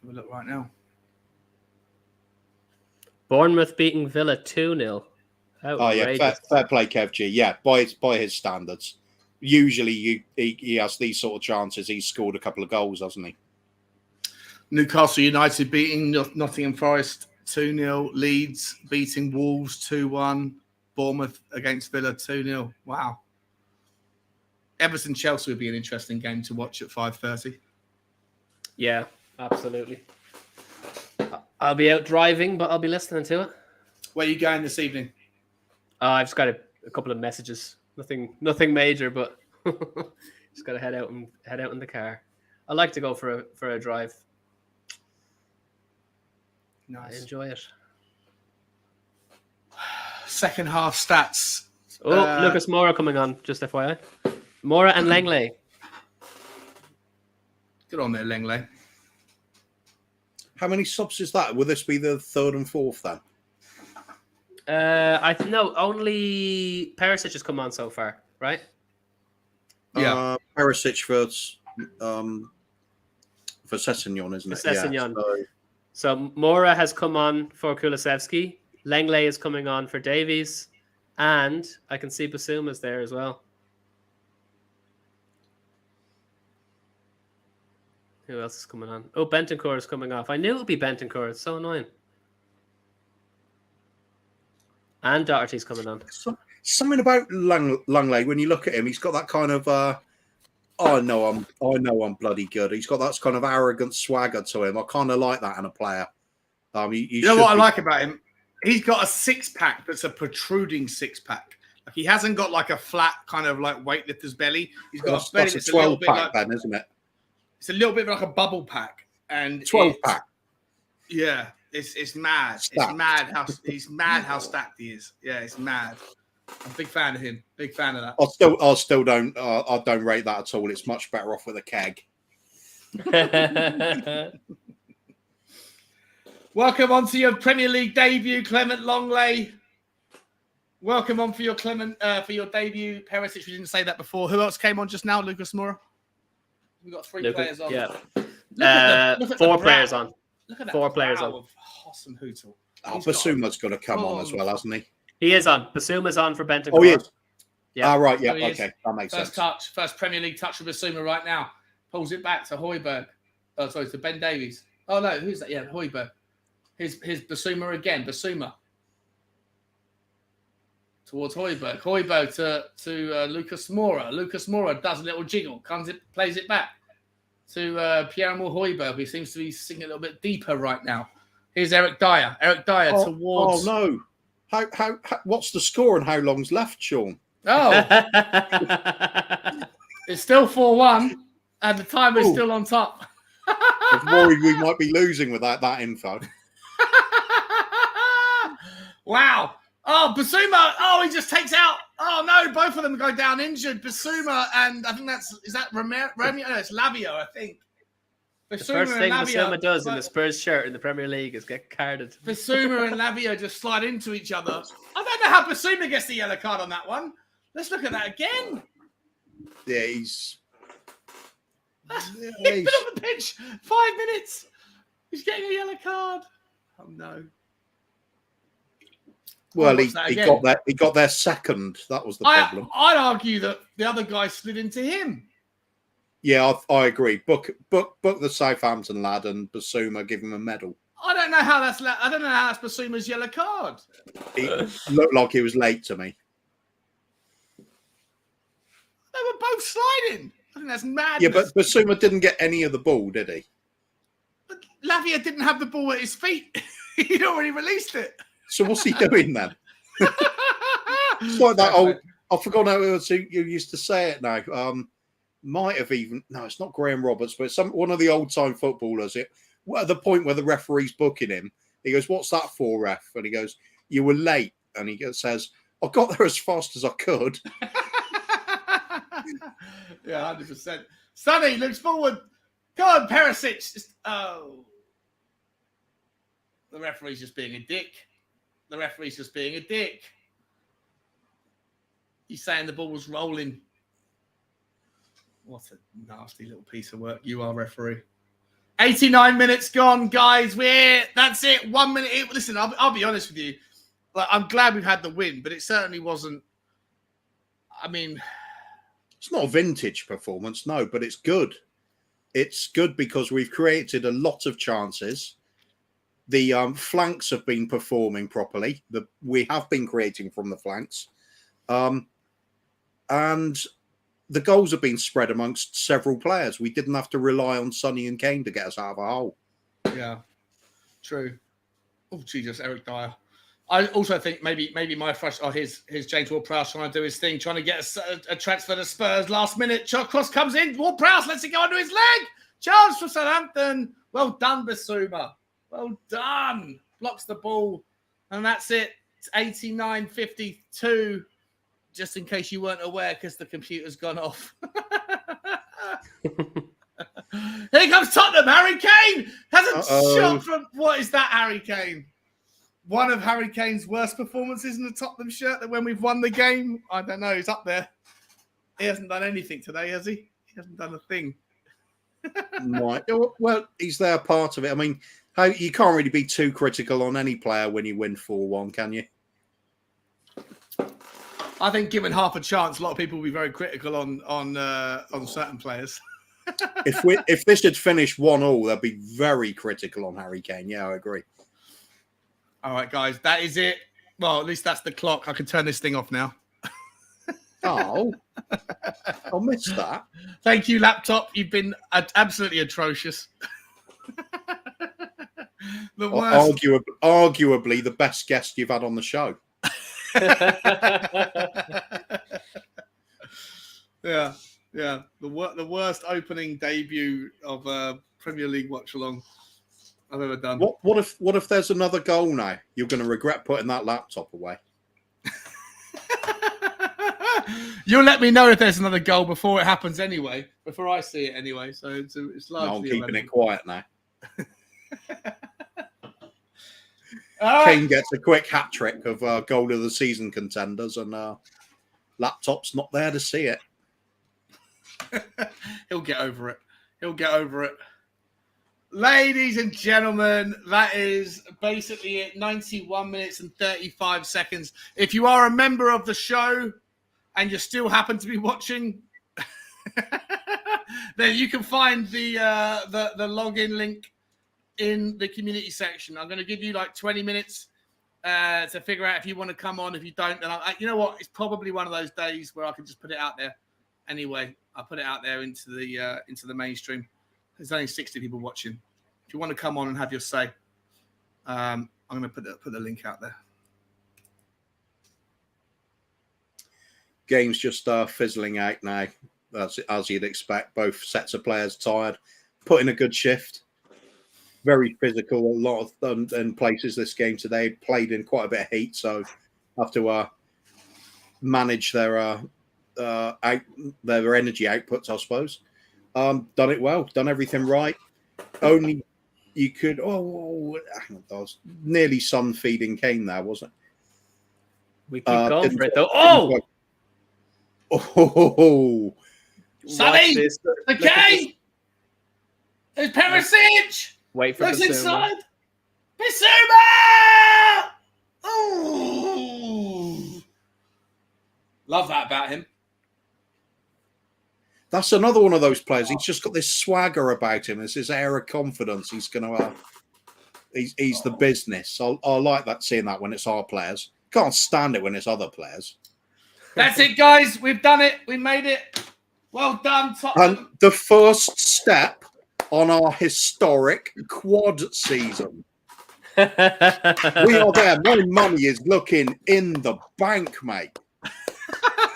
We'll look right now. Bournemouth beating Villa 2-0. Oh yeah, fair play, Kev G. Yeah, by his standards. Usually he has these sort of chances. He's scored a couple of goals, hasn't he? Newcastle United beating Nottingham Forest 2-0. Leeds beating Wolves 2-1. Bournemouth against Villa 2-0. Wow. Everton Chelsea would be an interesting game to watch at 5:30. Yeah, absolutely. I'll be out driving, but I'll be listening to it. Where are you going this evening? I've just got a couple of messages. Nothing major, but just got to head out in the car. I like to go for a drive. Nice. I enjoy it. Second half stats. Oh, Lucas Moura coming on, just FYI. Moura and Langley. Good on there, Langley. How many subs is that? Will this be the third and fourth then? I know only Perisic has come on so far, right? Yeah. Perisic for Sessegnon, isn't it? Sessegnon. Yeah. So Mora has come on for Kulusevski. Langley is coming on for Davies. And I can see Basuma's there as well. Who else is coming on? Oh, Bentancur is coming off. I knew it would be Bentancur. It's so annoying. And Doherty's coming on. Something about Langley, when you look at him, he's got that kind of I know I'm bloody good. He's got that kind of arrogant swagger to him. I kind of like that in a player. You know what I like about him? He's got a six-pack that's a protruding six-pack. Like he hasn't got like a flat kind of like weightlifter's belly. He's got a belly that's a 12-pack, then, isn't it? It's a little bit like a bubble pack, and 12-pack. Yeah, it's mad. Stacked. It's mad how stacked he is. Yeah, it's mad. I'm a big fan of him. Big fan of that. I still don't. I don't rate that at all. It's much better off with a keg. Welcome on to your Premier League debut, Clement Longley. Welcome on for your debut, Perisic. We didn't say that before. Who else came on just now? Lucas Moura. We've got three players on. Yeah. Look at Four the players brow. on. Look at that. Four players on. Of Hossam Hootle. Basuma's got to come on as well, hasn't he? He is on. Basuma's on for Bentancur. Oh, he is. Yeah. Right. Yeah. So Okay. That makes sense. First Premier League touch with Basuma right now. Pulls it back to Højbjerg. Oh, sorry, to Ben Davies. Oh no, who's that? Yeah, Højbjerg. His Basuma again. Basuma. Towards Højbjerg. Højbjerg to Lucas Moura. Lucas Moura does a little jiggle. Plays it back to Pierre-Emile Højbjerg. He seems to be sinking a little bit deeper right now. Here's Eric Dyer. Eric Dyer towards. Oh no! How? What's the score and how long's left, Sean? Oh, it's still 4-1, and the timer is still on top. I was worried we might be losing without that info. Wow. Oh, Basuma. Oh, he just takes out. Oh, no. Both of them go down injured. Basuma and I think is that Romeo? No, it's Lavio, I think. The first thing Basuma does in the Spurs shirt in the Premier League is get carded. Basuma and Lavio just slide into each other. I don't know how Basuma gets the yellow card on that one. Let's look at that again. Yeah, he's been on the pitch 5 minutes. He's getting a yellow card. Oh, no. Well, he got there second. That was the problem. I'd argue that the other guy slid into him. Yeah, I agree. Book the Southampton lad and Basuma, give him a medal. I don't know how that's Basuma's yellow card. He looked like he was late to me. They were both sliding. I think that's madness. Yeah, but Basuma didn't get any of the ball, did he? But Lavia didn't have the ball at his feet. He'd already released it. So what's he doing then? It's like that old. I forgot how you used to say it now. Might have even it's not Graham Roberts, but one of the old time footballers. At the point where the referee's booking him, he goes, "What's that for, ref?" And he goes, "You were late." And he says, "I got there as fast as I could." Yeah, 100%. Sonny looks forward. Come on, Perisic. Oh, the referee's just being a dick. He's saying the ball was rolling. What a nasty little piece of work you are, referee. 89 minutes gone, guys. That's it. 1 minute. Listen, I'll be honest with you. Like, I'm glad we've had the win, but it certainly wasn't. I mean, it's not a vintage performance, no, but it's good. It's good because we've created a lot of chances. The flanks have been performing properly. We have been creating from the flanks. And the goals have been spread amongst several players. We didn't have to rely on Sonny and Kane to get us out of a hole. Yeah, true. Oh, Jesus, Eric Dyer. I also think maybe my his James Ward-Prowse trying to do his thing, trying to get a transfer to Spurs last minute. Cross comes in. Ward-Prowse lets it go under his leg. Chance for Southampton. Well done, Basuma. Well done. Blocks the ball. And that's it. It's 89-52. Just in case you weren't aware, because the computer's gone off. Here comes Tottenham. Harry Kane has a shot from... What is that, Harry Kane? one of Harry Kane's worst performances in the Tottenham shirt that when we've won the game? I don't know. He's up there. He hasn't done anything today, has he? He hasn't done a thing. Right. Well, he's there part of it. I mean, you can't really be too critical on any player when you win 4-1, can you? I think given half a chance, a lot of people will be very critical on certain players. If this had finished 1-1, they'd be very critical on Harry Kane. Yeah, I agree. All right, guys, that is it. Well, at least that's the clock. I can turn this thing off now. Oh, I missed that. Thank you, laptop. You've been absolutely atrocious. The worst. Arguably the best guest you've had on the show. Yeah. The worst opening debut of a Premier League watch-along I've ever done. What if there's another goal now? You're going to regret putting that laptop away. You'll let me know if there's another goal before it happens anyway, before I see it anyway. So it's largely No, I'm keeping irrelevant. it quiet now. All right. Kane gets a quick hat trick of goal of the season contenders, and laptop's not there to see it. He'll get over it. Ladies and gentlemen, that is basically it. 91 minutes and 35 seconds. If you are a member of the show and you still happen to be watching, then you can find the login link in the community section. I'm going to give you like 20 minutes to figure out if you want to come on. If you don't, then you know what? It's probably one of those days where I can just put it out there. Anyway, I'll put it out there into the mainstream. There's only 60 people watching. If you want to come on and have your say, I'm going to put the link out there. Game's just fizzling out now, as you'd expect. Both sets of players tired, put in a good shift. Very physical. A lot of them in places this game today played in quite a bit of heat, so have to manage their energy outputs, I suppose. Done it well, done everything right. Only you could. Oh, that was nearly sun feeding Kane there, wasn't it? We keep going for it though. Oh, Sonny, the Kane. It's Perisic. Wait for Looks Bissouma. inside. Bissouma. Oh, love that about him. That's another one of those players. He's just got this swagger about him. There's this air of confidence. He's going to. He's the business. I like that, seeing that when it's our players. Can't stand it when it's other players. That's it, guys. We've done it. We made it. Well done, Tottenham. And the first step on our historic quad season. We are there. My money is looking in the bank, mate.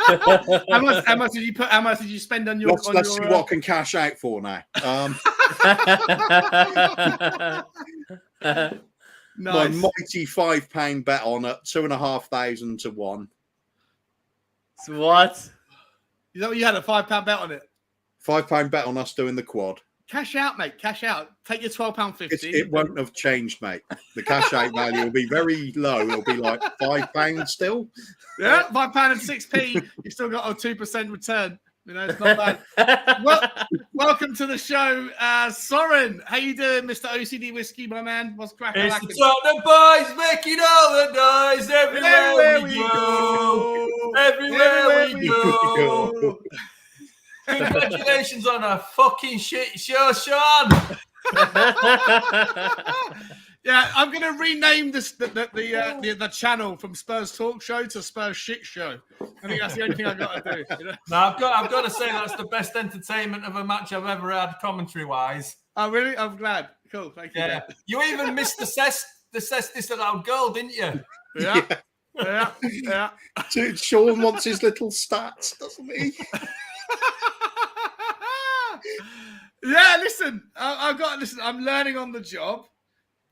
How much did you put? How much did you spend on your? Let's see what I can cash out for now. Nice. My mighty £5 bet on at 2,500 to 1. What? You know what, you had a £5 bet on it. £5 bet on us doing the quad. Cash out, mate. Cash out. Take your £12.50. It won't have changed, mate. The cash out value will be very low. It'll be like £5 still. Yeah, £5 and 6p. You still got a 2% return. You know, it's not bad. Welcome to the show, Soren. How you doing, Mr. OCD Whiskey, my man? What's cracking? It's the Tottenham boys making all the noise everywhere we go. Everywhere we go. Congratulations on a fucking shit show, Sean. Yeah, I'm going to rename this the channel from Spurs Talk Show to Spurs Shit Show. I think that's the only thing I've got to do. You know? No, I've got to say that's the best entertainment of a match I've ever had, commentary-wise. Oh, really? I'm glad. Cool, thank you. Yeah, you even missed the cess disallowed goal, didn't you? Yeah. Dude, Sean wants his little stats, doesn't he? Yeah, listen, I'm learning on the job.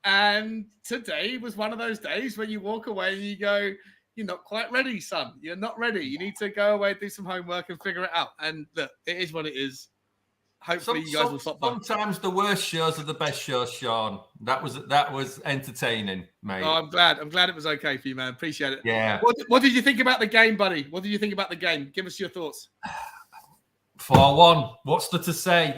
And today was one of those days when you walk away and you go, you're not quite ready, son. You're not ready. You need to go away, do some homework and figure it out. And look, it is what it is. hopefully you guys will stop by. Sometimes the worst shows are the best shows, Sean. That was entertaining, mate. Oh, I'm glad it was okay for you, man. Appreciate it. Yeah. What did you think about the game, buddy? What did you think about the game? Give us your thoughts. 4-1. What's there to say?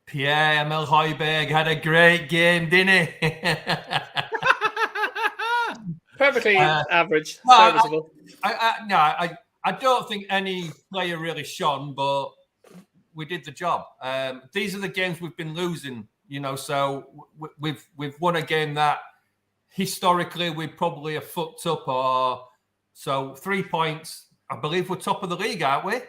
Pierre-Emile Højbjerg had a great game, didn't he? Perfectly average, serviceable. I don't think any player really shone, but we did the job. These are the games we've been losing, so we've won a game that historically we probably have fucked up. So 3 points. I believe we're top of the league, aren't we?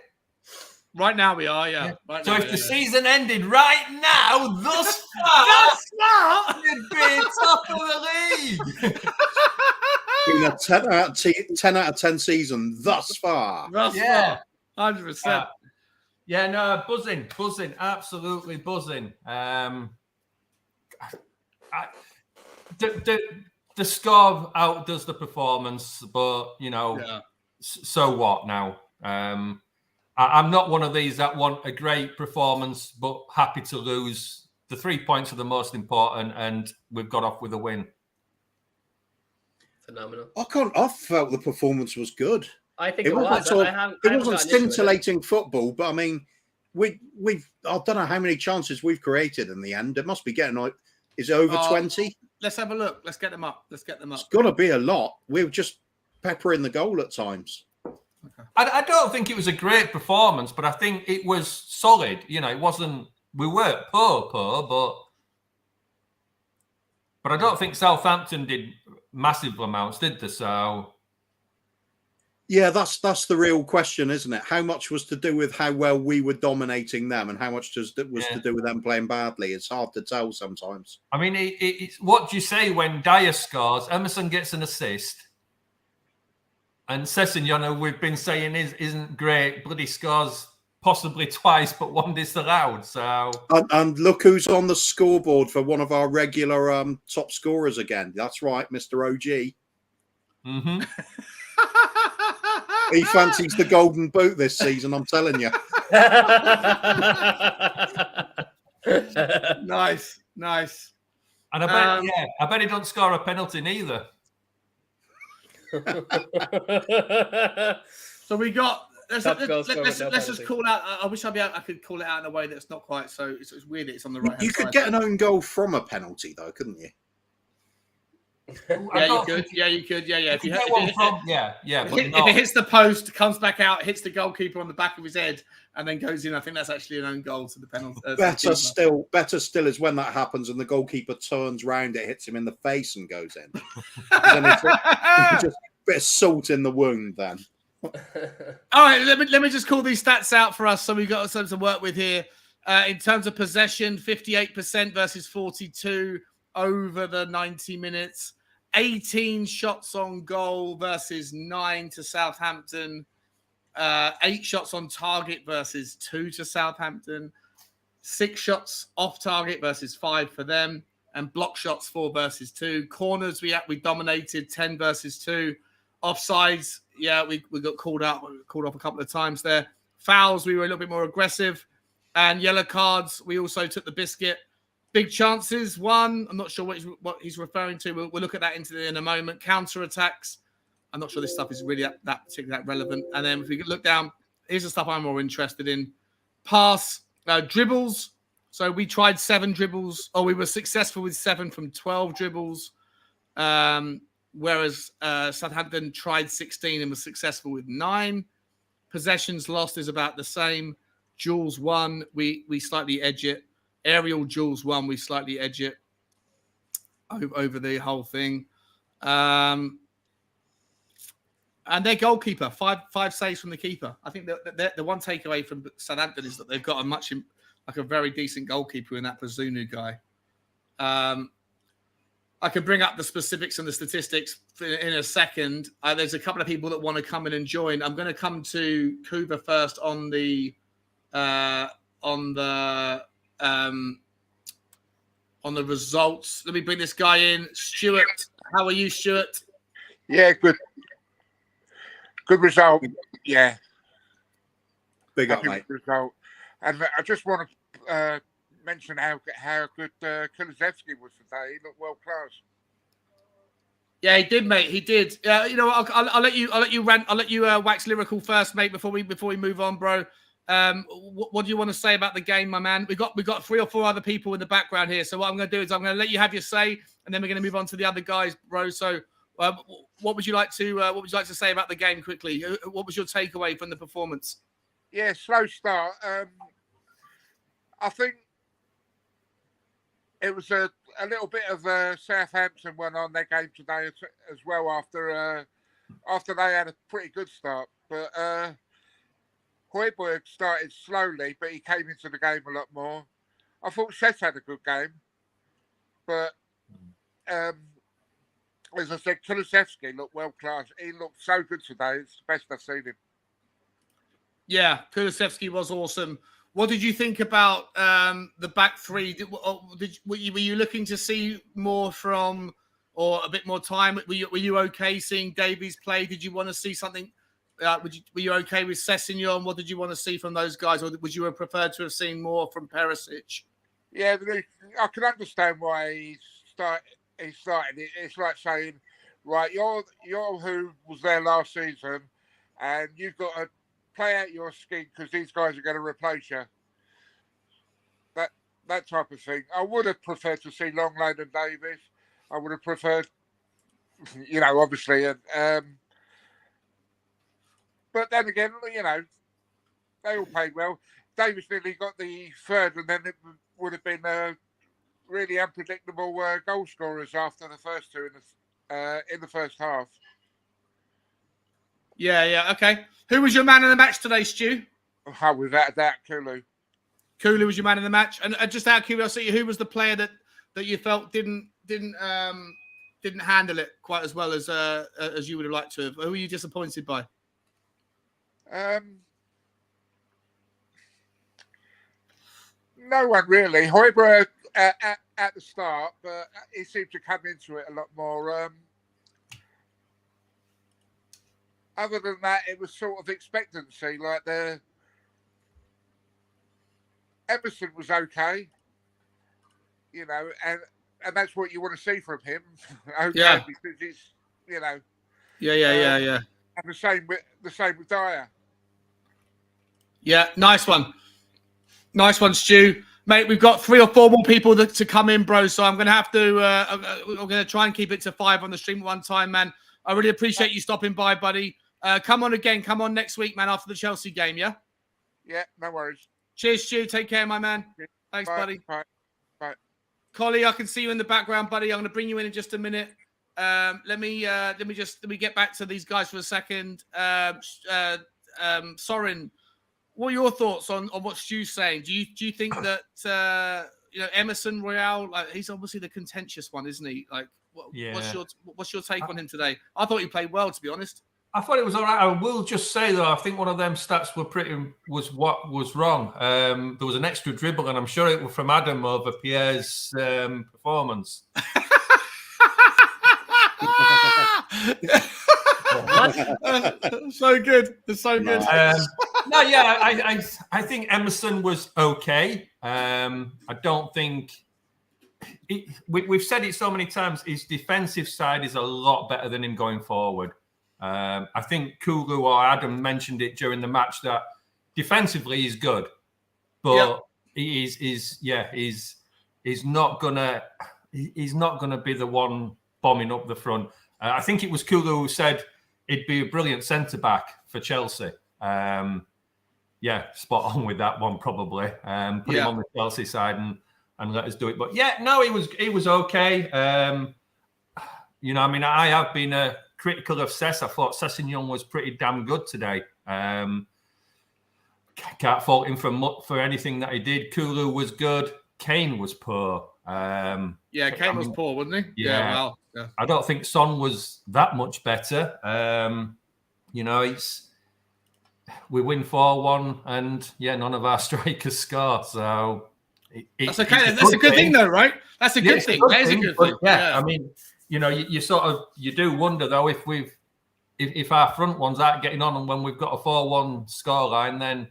Right now we are, yeah. Right So now, if the season ended right now, thus far, we'd be top of the league. Been a 10 out of 10 season thus far. 100%. Buzzing, absolutely buzzing. The score outdoes the performance, but so what now? I'm not one of these that want a great performance, but happy to lose. The 3 points are the most important, and we've got off with a win. Phenomenal. I felt the performance was good. I think it was. It wasn't scintillating football, but I mean, I don't know how many chances we've created in the end. It must be getting like, is it over 20? Let's have a look. Let's get them up. It's got to be a lot. We were just peppering the goal at times. Okay. I don't think it was a great performance, but I think it was solid. It wasn't. We weren't poor, but I don't think Southampton did massive amounts, did they? So, yeah, that's the real question, isn't it? How much was to do with how well we were dominating them, and how much was to do with them playing badly? It's hard to tell sometimes. I mean, it's what do you say when Dyer scores? Emerson gets an assist. And Sessegnon, we've been saying isn't great. Bloody scores possibly twice, but one disallowed. So and look who's on the scoreboard for one of our regular top scorers again. That's right, Mr. OG. Mm-hmm. He fancies the golden boot this season. I'm telling you. Nice. And I bet he don't score a penalty neither. So we got. Let's just call out. I wish I could call it out in a way that's not quite so. It's weird. It's on the right. You could get an own goal from a penalty, though, couldn't you? Yeah, you could. Yeah. If it hits the post, comes back out, hits the goalkeeper on the back of his head, and then goes in, I think that's actually an own goal to the penalty. Better still is when that happens and the goalkeeper turns round, it hits him in the face and goes in. Then it's just a bit of salt in the wound. Then. All right, let me just call these stats out for us, so we've got something to work with here. In terms of possession, 58% versus 42%. Over the 90 minutes, 18 shots on goal versus 9 to Southampton, 8 shots on target versus 2 to Southampton, 6 shots off target versus 5 for them, and block shots 4 versus 2. Corners we dominated 10 versus 2. Offsides, we got called off a couple of times there. Fouls, we were a little bit more aggressive, and yellow cards, we also took the biscuit. Big chances, 1. I'm not sure what he's referring to. We'll look at that in a moment. Counter attacks. I'm not sure this stuff is really that particularly relevant. And then if we look down, here's the stuff I'm more interested in. Pass, dribbles. So we tried 7 dribbles, or we were successful with 7 from 12 dribbles. Whereas Southampton tried 16 and was successful with 9. Possessions lost is about the same. Duels won, we slightly edge it. Aerial duels won, we slightly edge it over the whole thing. And their goalkeeper, five saves from the keeper. I think the one takeaway from Southampton is that they've got a very decent goalkeeper in that Pazunu guy. I can bring up the specifics and the statistics in a second. There's a couple of people that want to come in and join. I'm going to come to Kuba first on the results. Let me bring this guy in. Stuart, how are you, Stuart? Yeah, good. Good result. Yeah. Big up, happy mate. with the result. And I just want to mention how good Kulusevski was today. He looked world class. Yeah, he did, mate. He did. You know, I'll let you rant. I'll let you wax lyrical first, mate. Before we move on, bro. What do you want to say about the game, my man? We got 3 or 4 other people in the background here. So what I'm going to do is I'm going to let you have your say, and then we're going to move on to the other guys, bro. So what would you like to say about the game quickly? What was your takeaway from the performance? Yeah, slow start. I think it was a little bit of Southampton went on their game today as well after they had a pretty good start. But Højbjerg started slowly, but he came into the game a lot more. I thought Seth had a good game. But as I said, Kulusevski looked world class. He looked so good today. It's the best I've seen him. Yeah, Kulusevski was awesome. What did you think about the back three? Were you looking to see more from, or a bit more time? Were you okay seeing Davies play? Did you want to see something? Were you okay with Sessegnon? What did you want to see from those guys, or would you have preferred to have seen more from Perisic? Yeah, I can understand why he started it. It's like saying, right, you're who was there last season, and you've got to play out your skin because these guys are going to replace you. That type of thing. I would have preferred to see Longlane and Davies. I would have preferred, obviously, but then again, they all played well. Davies nearly got the third, and then it would have been really unpredictable goal scorers after the first two in the first half. Yeah, okay. Who was your man of the match today, Stu? Oh, without a doubt, Kulu. Kulu was your man of the match, and just out of curiosity, who was the player that you felt didn't handle it quite as well as you would have liked to have? Who were you disappointed by? No one really. Højbjerg at the start, but he seemed to come into it a lot more. Other than that, it was sort of expectancy. Like Emerson was okay, and that's what you want to see from him. Okay, yeah. Because he's, Yeah. And the same with Dyer. Yeah, nice one, Stu. Mate, we've got 3 or 4 more people to come in, bro. So I'm going to have to. I'm going to try and keep it to 5 on the stream at one time, man. I really appreciate you stopping by, buddy. Come on again. Come on next week, man, after the Chelsea game, yeah? Yeah, no worries. Cheers, Stu. Take care, my man. Thanks, buddy. Bye. Collie, I can see you in the background, buddy. I'm going to bring you in just a minute. Let me get back to these guys for a second. Soren, what are your thoughts on what Stu's saying? Do you think that Emerson Royale, like, he's obviously the contentious one, isn't he? Like, what's your take on him today? I thought he played well, to be honest. I thought it was all right. I will just say, though, I think one of them stats was what was wrong. There was an extra dribble, and I'm sure it was from Adam over Pierre's performance. So good. It's so good. I think Emerson was okay. I don't think... We've said it so many times, his defensive side is a lot better than him going forward. I think Kulu or Adam mentioned it during the match that defensively he's good, but he's not gonna be the one bombing up the front. I think it was Kulu who said he'd be a brilliant centre back for Chelsea. Spot on with that one probably. Put him on the Chelsea side and let us do it. But he was okay. I have been critical of Cess. I thought Sessegnon was pretty damn good today. Can't fault him for anything that he did. Kulu was good. Kane was poor. Kane was poor, wasn't he? Yeah. I don't think Son was that much better. We win 4-1, and none of our strikers score. So that's okay. That's a good thing, though, right? That's a good thing. That is a good thing. Yeah, I mean, you do wonder though if our front ones aren't getting on, and when we've got a 4-1 scoreline, then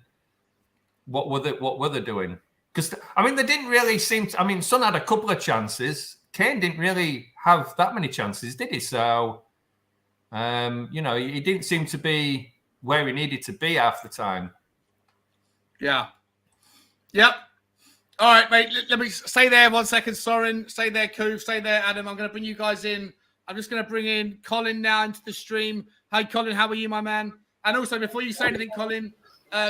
what were they doing? Because I mean, they didn't really seem to. I mean, Son had a couple of chances. Kane didn't really have that many chances, did he? So, he didn't seem to be where he needed to be half the time. Yeah. Yep. All right, mate. Let me stay there 1 second, Soren. Stay there, Coof. Stay there, Adam. I'm going to bring you guys in. I'm just going to bring in Colin now into the stream. Hi, Colin. How are you, my man? And also, before you say anything, Colin,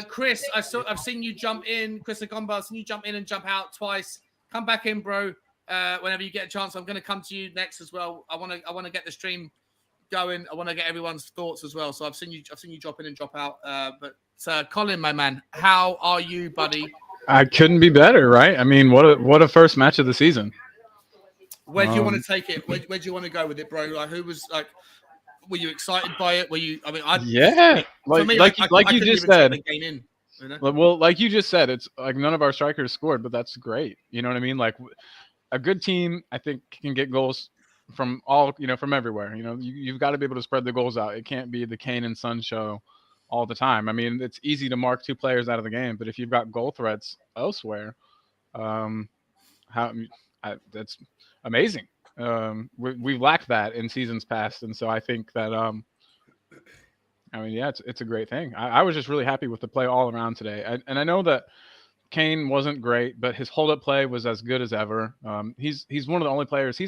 Chris, I've seen you jump in. Chris Agomba, I've seen you jump in and jump out twice. Come back in, bro. Whenever you get a chance, I'm going to come to you next as well. I want to get the stream going. I want to get everyone's thoughts as well. So I've seen you drop in and drop out. But Colin, my man, how are you, buddy? I couldn't be better, right? I mean, what a first match of the season. Where do you want to take it? Where do you want to go with it, bro? Like, who was like? Were you excited by it? Were you? I mean, like you just said. Well, like you just said, it's like none of our strikers scored, but that's great. You know what I mean? Like a good team, I think, can get goals from from everywhere. You've got to be able to spread the goals out. It can't be the Kane and Son show all the time. I mean, it's easy to mark two players out of the game, but if you've got goal threats elsewhere, that's amazing. We've lacked that in seasons past, and so I think that it's a great thing. I was just really happy with the play all around today, and I know that Kane wasn't great, but his hold-up play was as good as ever. He's one of the only players.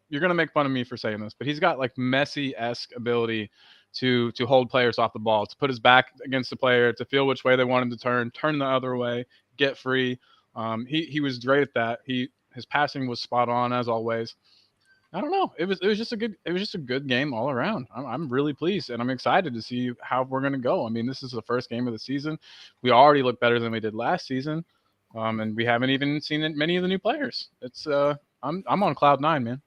You're gonna make fun of me for saying this, but he's got like Messi-esque ability to hold players off the ball, to put his back against the player, to feel which way they want him to turn the other way, get free. He was great at that. His passing was spot on as always. I don't know. It was just a good game all around. I'm really pleased, and I'm excited to see how we're going to go. I mean, this is the first game of the season. We already look better than we did last season, and we haven't even seen many of the new players. It's I'm on cloud 9, man.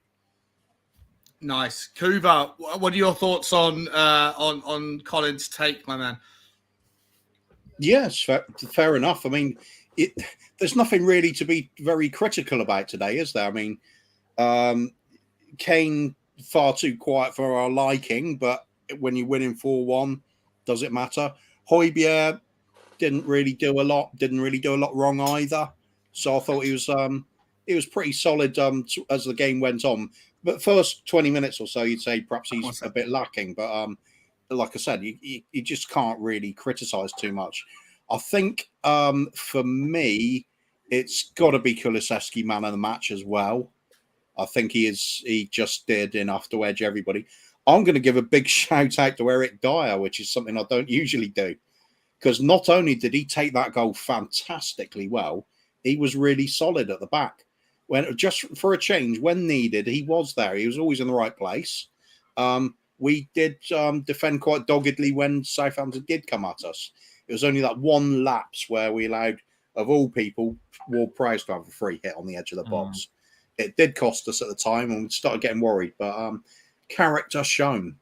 Nice, Kuva. What are your thoughts on Colin's take, my man? Yes, fair enough. I mean, there's nothing really to be very critical about today, is there? I mean, Kane far too quiet for our liking, but when you're winning 4-1, does it matter? Højbjerg didn't really do a lot wrong either. So I thought he was pretty solid as the game went on. But first 20 minutes or so, you'd say perhaps he's a bit lacking. But like I said, you just can't really criticize too much. I think for me, it's got to be Kulusevski man of the match as well. I think he just did enough to edge everybody. I'm going to give a big shout out to Eric Dyer, which is something I don't usually do. Because not only did he take that goal fantastically well, he was really solid at the back. Just for a change, when needed, he was there. He was always in the right place. We did defend quite doggedly when Southampton did come at us. It was only that one lapse where we allowed, of all people, Ward-Prowse to have a free hit on the edge of the box. It did cost us at the time, and we started getting worried. But character shown.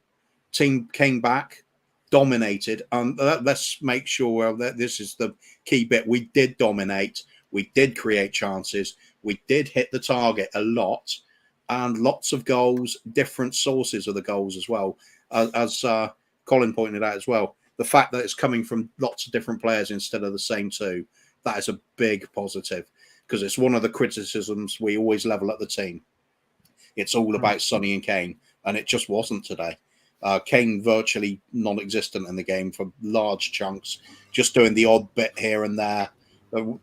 Team came back, dominated. Let's make sure that this is the key bit. We did dominate. We did create chances. We did hit the target a lot, and lots of goals, different sources of the goals as well. As Colin pointed out as well, the fact that it's coming from lots of different players instead of the same two, that is a big positive, because it's one of the criticisms we always level at the team. It's all about Sonny and Kane, and it just wasn't today. Kane virtually non-existent in the game for large chunks, just doing the odd bit here and there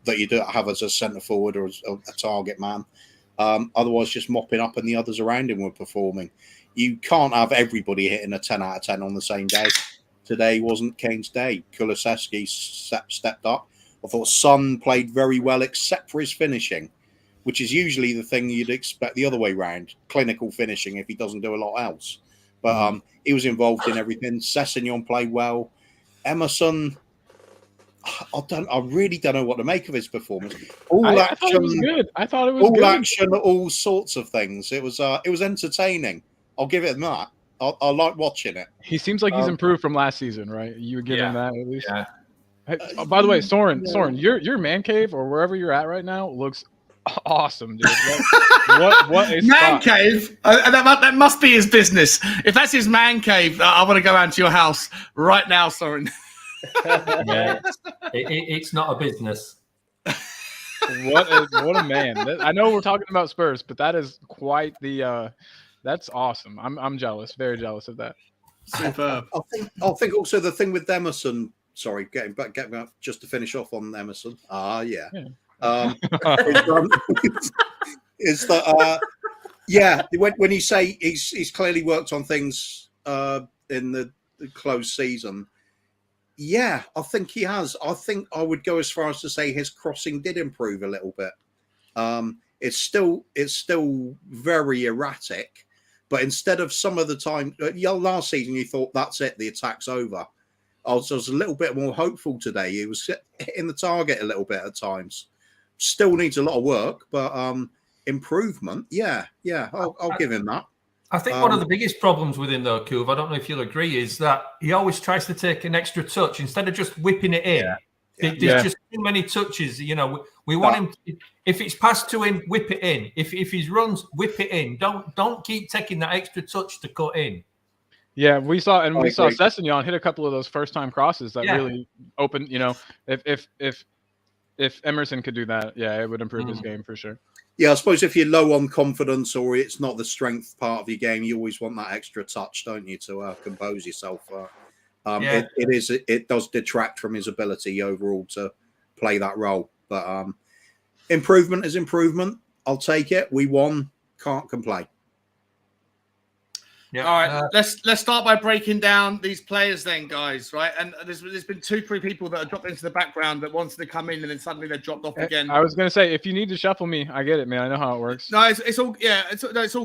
that you don't have as a centre forward or as a target man. Otherwise, just mopping up, and the others around him were performing. You can't have everybody hitting a 10 out of 10 on the same day. Today wasn't Kane's day. Kulusevski stepped up. I thought Son played very well, except for his finishing, which is usually the thing you'd expect the other way round. Clinical finishing if he doesn't do a lot else. But he was involved in everything. Sessegnon played well. Emerson, I really don't know what to make of his performance. I thought it was good. I thought it was all good. action, all sorts of things. It was entertaining. I'll give it that. I like watching it. He seems like he's improved from last season, right? You would give him that at least. Yeah. Hey, by the way, Soren, your man cave or wherever you're at right now looks awesome, dude. What is man cave? That must be his business. If that's his man cave, I want to go out to your house right now, Soren. Yeah, it's not a business. What a man! I know we're talking about Spurs, but that is quite the. That's awesome. I'm jealous, very jealous of that. Superb. I think also the thing with Emerson. Sorry, getting back just to finish off on Emerson. Yeah. Is that when you say he's clearly worked on things in the closed season. Yeah, I think he has. I think I would go as far as to say his crossing did improve a little bit. It's still very erratic, but instead of some of the time, last season you thought that's it, the attack's over. I was a little bit more hopeful today. He was hitting the target a little bit at times. Still needs a lot of work, but improvement. Yeah, I'll give him that. I think one of the biggest problems with him, though, Kuv, I don't know if you'll agree, is that he always tries to take an extra touch instead of just whipping it in. There's just too many touches. You know, we want him. If it's passed to him, whip it in. If he runs, whip it in. Don't keep taking that extra touch to cut in. Yeah, we saw Sessegnon hit a couple of those first-time crosses that really opened. You know, if Emerson could do that, it would improve his game for sure. Yeah, I suppose if you're low on confidence or it's not the strength part of your game, you always want that extra touch, don't you, to compose yourself. It does detract from his ability overall to play that role. But improvement is improvement. I'll take it. We won. Can't complain. Yeah. All right, let's start by breaking down these players then, guys, right? And there's been 2-3 people that have dropped into the background that wanted to come in and then suddenly they're dropped off again. I was going to say, if you need to shuffle me, I get it, man. I know how it works. No, it's all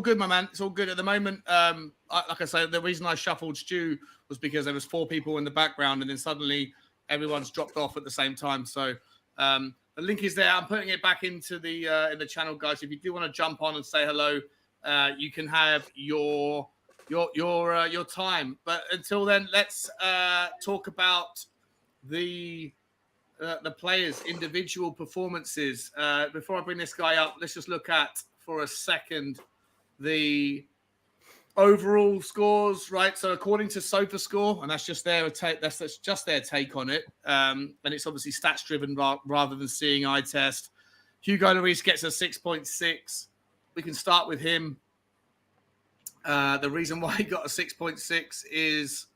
good, my man. It's all good at the moment. Like I said, the reason I shuffled Stu was because there was 4 people in the background and then suddenly everyone's dropped off at the same time. So the link is there. I'm putting it back into the in the channel, guys. If you do want to jump on and say hello, you can have your time, but until then, let's talk about the players' individual performances. Before I bring this guy up, let's just look at for a second the overall scores, right? So according to SofaScore, and that's just their take, that's just their take on it, and it's obviously stats driven rather than seeing eye test. Hugo Lloris gets a 6.6. We can start with him. The reason why he got a 6.6 is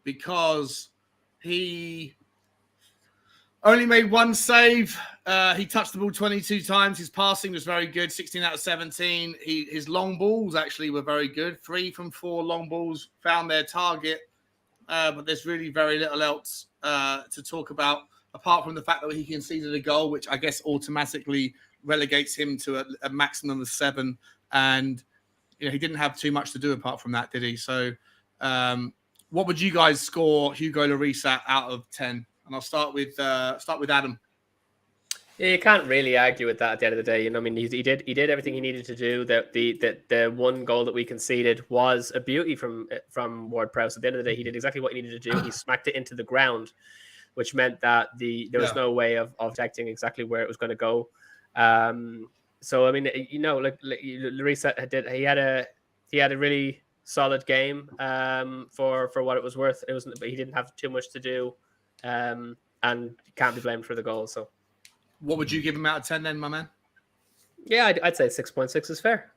because he only made 1 save. He touched the ball 22 times. His passing was very good, 16 out of 17. His long balls actually were very good. 3 from 4 long balls found their target. But there's really very little else to talk about, apart from the fact that he conceded a goal, which I guess automatically relegates him to a maximum of 7. And he didn't have too much to do apart from that, did he? So what would you guys score Hugo Lloris out of 10? And I'll start with Adam. Yeah, you can't really argue with that at the end of the day. I mean, he did everything he needed to do. The 1 goal that we conceded was a beauty from Ward-Prowse. At the end of the day, he did exactly what he needed to do. He smacked it into the ground, which meant that there was no way of detecting exactly where it was going to go. So I mean, like Lloris he had a really solid game for what it was worth. But he didn't have too much to do, and can't be blamed for the goal. So, what would you give him out of 10 then, my man? Yeah, I'd say 6.6 is fair.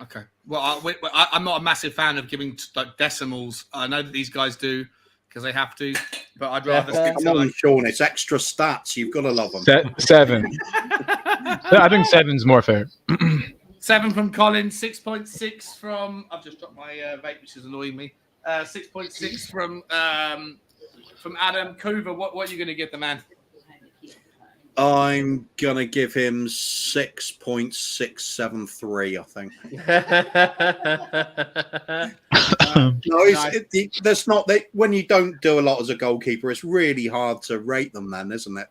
Okay. Well, I'm not a massive fan of giving like decimals. I know that these guys do because they have to, but I'd rather stick to Come on, Sean, it's extra stats. You've got to love them. 7. I think 7's more fair. 7 from Colin, 6.6 from. I've just dropped my vape, which is annoying me. 6.6 from Adam. Kuva, what are you going to give the man? I'm gonna give him 6.673. I think. That's not that. When you don't do a lot as a goalkeeper, it's really hard to rate them. Then, isn't it?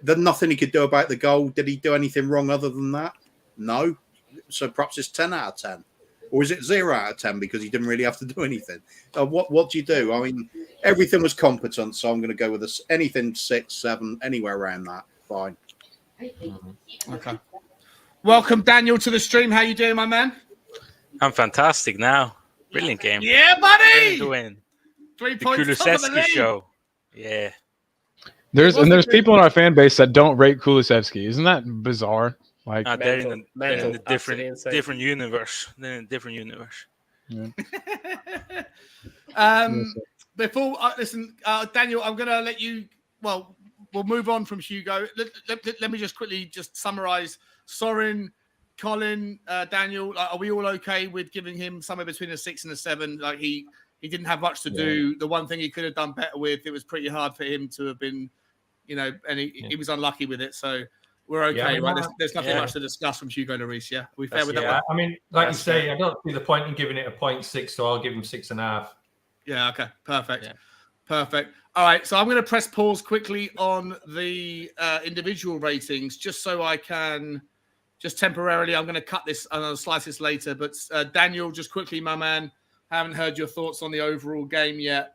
There's nothing he could do about the goal. Did he do anything wrong other than that? No. So perhaps it's 10 out of 10. Or is it 0 out of 10 because he didn't really have to do anything? What do you do? I mean, everything was competent, so I'm going to go with anything 6, 7, anywhere around that. Fine. Okay. Welcome, Daniel, to the stream. How you doing, my man? I'm fantastic now. Brilliant game. Yeah, buddy! To win. 3 The points, top of the Kulusevski league. show. Yeah. There's people in our fan base that don't rate Kulusevski. Isn't that bizarre? Like, They're in a Mental. different Absolutely different universe. They're in a different universe. Before listen, Daniel, I'm gonna let you. Well, we'll move on from Hugo. Let me just quickly just summarize. Soren, Colin, Daniel, are we all okay with giving him somewhere between a 6 and a 7? Like he didn't have much to do. The one thing he could have done better with, it was pretty hard for him to have been, and he was unlucky with it. So we're okay, right? There's nothing much to discuss from Hugo Lloris. Yeah, we fair with that one. I mean, like you say, I don't see the point in giving it a 0.6, so I'll give him 6.5. Yeah. Okay. Perfect. Yeah. Perfect. All right. So I'm going to press pause quickly on the individual ratings, just so I can just temporarily. I'm going to cut this and I'll slice this later. But Daniel, just quickly, my man, haven't heard your thoughts on the overall game yet.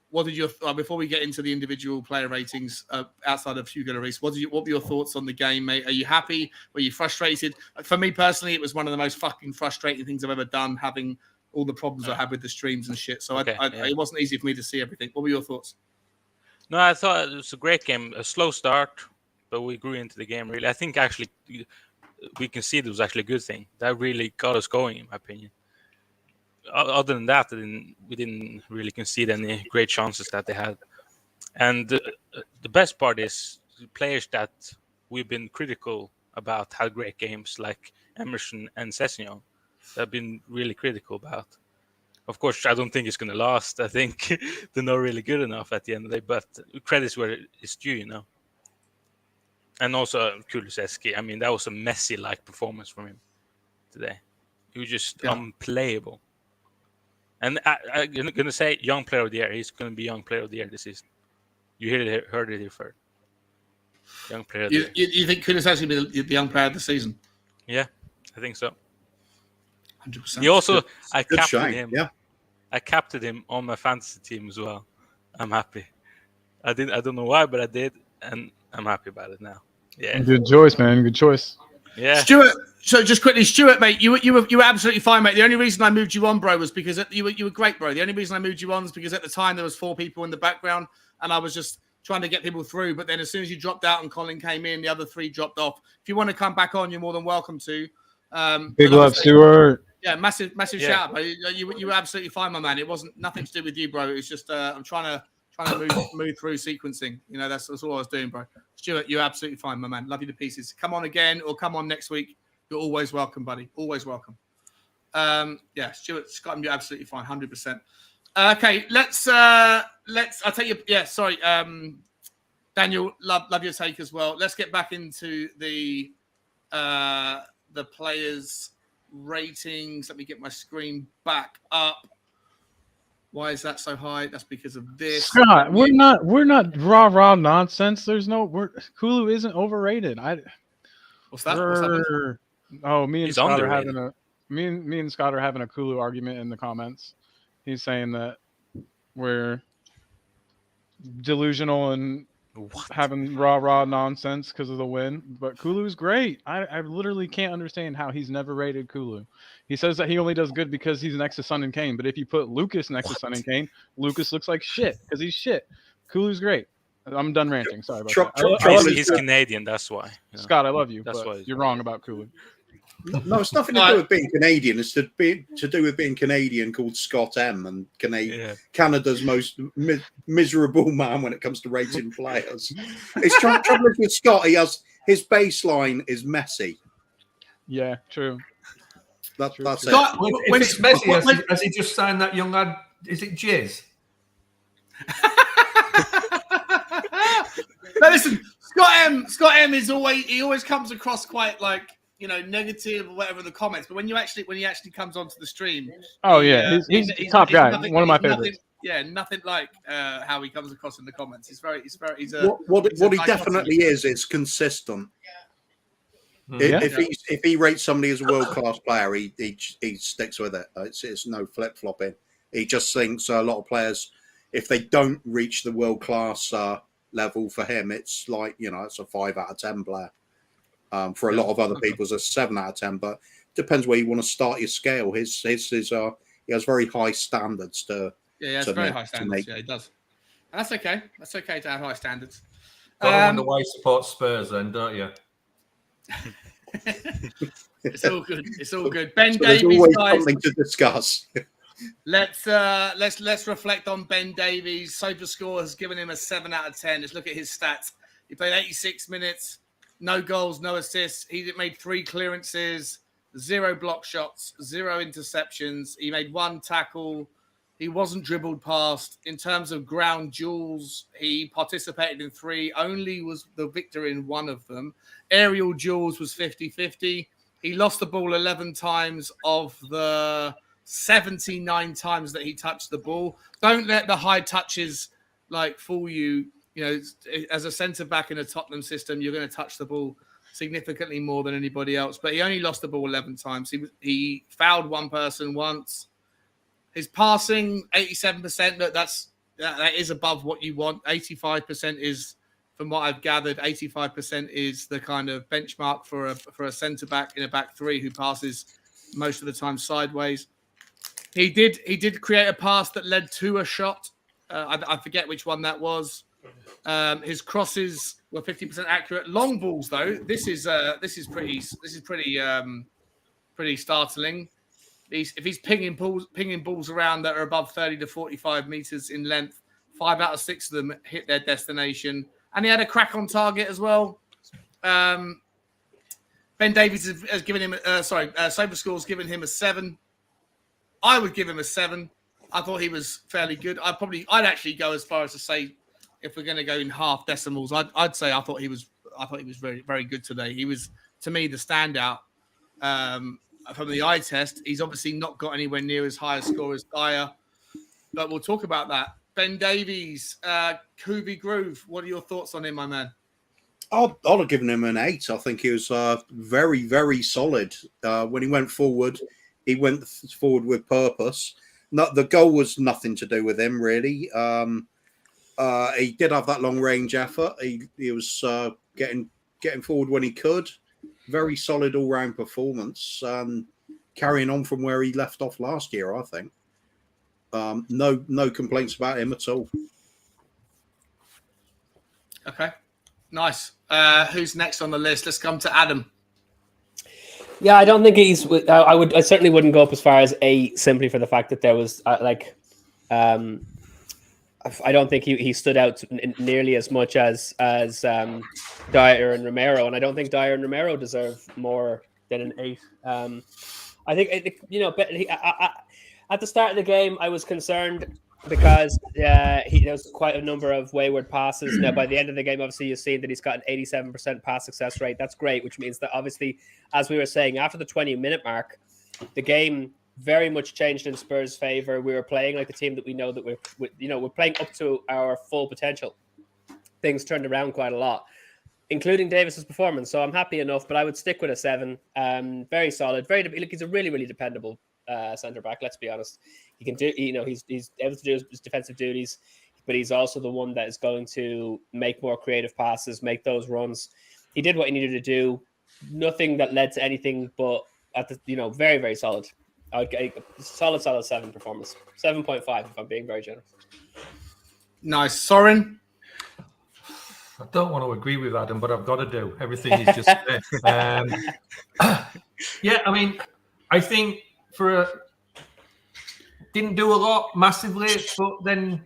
What did your before we get into the individual player ratings outside of Hugo Lloris? What were your thoughts on the game, mate? Are you happy? Were you frustrated? For me personally, it was one of the most fucking frustrating things I've ever done, having all the problems I had with the streams and shit. So it wasn't easy for me to see everything. What were your thoughts? No, I thought it was a great game. A slow start, but we grew into the game, really. I think actually we can see it was actually a good thing. That really got us going, in my opinion. Other than that, we didn't really concede any great chances that they had. And the best part is the players that we've been critical about had great games, like Emerson and Sessegnon. I've been really critical about. Of course, I don't think it's going to last. I think they're not really good enough at the end of the day, but credit's where it's due, And also Kulusevski. I mean, that was a Messi-like performance from him today. He was just unplayable. And I'm going to say young player of the year. He's going to be young player of the year this season. You heard it here first. Young player of the year. You think Kulusevski will be the young player of the season? Yeah, I think so. 100%. He also, I captained him on my fantasy team as well. I'm happy. I don't know why, but I did, and I'm happy about it now. Yeah. Good choice, man. Good choice. Yeah. Stuart. So just quickly, Stuart, mate, you were absolutely fine, mate. The only reason I moved you on, bro, was because you were great, bro. The only reason I moved you on is because at the time there was 4 people in the background, and I was just trying to get people through. But then as soon as you dropped out and Colin came in, the other 3 dropped off. If you want to come back on, you're more than welcome to. Big love, Stuart. Yeah, massive shout out, bro. You were absolutely fine, my man. It wasn't nothing to do with you, bro. It was just I'm trying to move through sequencing. That's all I was doing, bro. Stuart, you're absolutely fine, my man. Love you to pieces. Come on again or come on next week. You're always welcome, buddy. Always welcome. Stuart, Scott, you're absolutely fine, 100%. Okay, let's. I'll take you. Yeah, sorry, Daniel. Love your take as well. Let's get back into the players' ratings. Let me get my screen back up. Why is that so high? That's because of this. Scott, we're not rah nonsense. There's no Kulu isn't overrated. What's that? Oh, me and Scott are having a Kulu argument in the comments. He's saying that we're delusional and having rah nonsense because of the win. But Kulu's great. I literally can't understand how he's never rated Kulu. He says that he only does good because he's next to Son and Kane. But if you put Lucas next to Son and Kane, Lucas looks like shit because he's shit. Kulu's great. I'm done ranting. Sorry about that. He's Canadian, that's why. Scott, I love you. That's but why you're wrong about Kulu. No, it's nothing to do with being Canadian. It's to do with being Canadian, called Scott M, and Canada's most miserable man when it comes to rating players. It's trouble with Scott. His baseline is messy. Yeah, true. That's Scott, it. When it's messy, has he just signed that young lad? Is it Jizz? No, listen, Scott M is always comes across quite like negative or whatever in the comments, but when he actually comes onto the stream, he's top guy, one of my favorites. Nothing like how he comes across in the comments. What he definitely is consistent. If he rates somebody as a world class player, he sticks with it. It's no flip flopping. He just thinks a lot of players, if they don't reach the world class level, for him, it's like it's a 5 out of 10 player. For a lot of other people, it's a 7 out of 10. But it depends where you want to start your scale. His is he has very high standards to. Yeah, it's very high standards. Yeah, he does. And that's okay. That's okay to have high standards. I wonder why you support Spurs then, don't you? It's all good. It's all good. Ben So Davies, there's always guys. something to discuss. Let's reflect on Ben Davies. SofaScore has given him a 7 out of 10. Let's look at his stats. He played 86 minutes, no goals, no assists. He made 3 clearances, 0 block shots, 0 interceptions. He made 1 tackle. He wasn't dribbled past. In terms of ground duels, he participated in 3, only was the victor in 1 of them. Aerial duels was 50-50. He lost the ball 11 times of the 79 times that he touched the ball. Don't let the high touches fool you. You know, as a centre-back in a Tottenham system, you're going to touch the ball significantly more than anybody else. But he only lost the ball 11 times. He fouled 1 person once. His passing, 87%. Look, that is above what you want. 85% is, from what I've gathered, 85% is the kind of benchmark for a centre-back in a back 3 who passes most of the time sideways. He did create a pass that led to a shot. I forget which one that was. His crosses were 50% accurate. Long balls, though, this is pretty startling. If he's pinging balls around that are above 30 to 45 meters in length, 5 out of 6 of them hit their destination, and he had a crack on target as well. Ben Davies has given him SofaScore's given him a 7. I would give him a 7. I thought he was fairly good. I'd actually go as far as to say, if we're going to go in half decimals, I'd say I thought he was very, very good today. He was, to me, the standout from the eye test. He's obviously not got anywhere near as high a score as Dyer, but we'll talk about that. Ben Davies, Kubi Groove, what are your thoughts on him, my man? I'd have given him an 8. I think he was very, very solid. When he went forward with purpose. The goal was nothing to do with him, really. He did have that long-range effort. He was getting forward when he could. Very solid all-round performance. Carrying on from where he left off last year, I think. No complaints about him at all. Okay, nice. Who's next on the list? Let's come to Adam. Yeah, I don't think he's. I certainly wouldn't go up as far as 8 simply for the fact that there was I don't think he stood out nearly as much as Dyer and Romero, and I don't think Dyer and Romero deserve more than an 8. I think at the start of the game, I was concerned because there was quite a number of wayward passes. Now, by the end of the game, obviously, you've seen that he's got an 87% pass success rate. That's great, which means that obviously, as we were saying, after the 20-minute mark, the game very much changed in Spurs' favor. We were playing like the team that we know that we're playing up to our full potential. Things turned around quite a lot, including Davis's performance. So I'm happy enough, but I would stick with a 7. Very solid. He's a really, really dependable centre back. Let's be honest. He can do. He's able to do his defensive duties, but he's also the one that is going to make more creative passes, make those runs. He did what he needed to do. Nothing that led to anything, but very, very solid. I would get a solid 7 performance. 7.5 if I'm being very generous. Nice. Soren? I don't want to agree with Adam, but I've got to do everything he's just said. Yeah, I mean, I think didn't do a lot massively, but then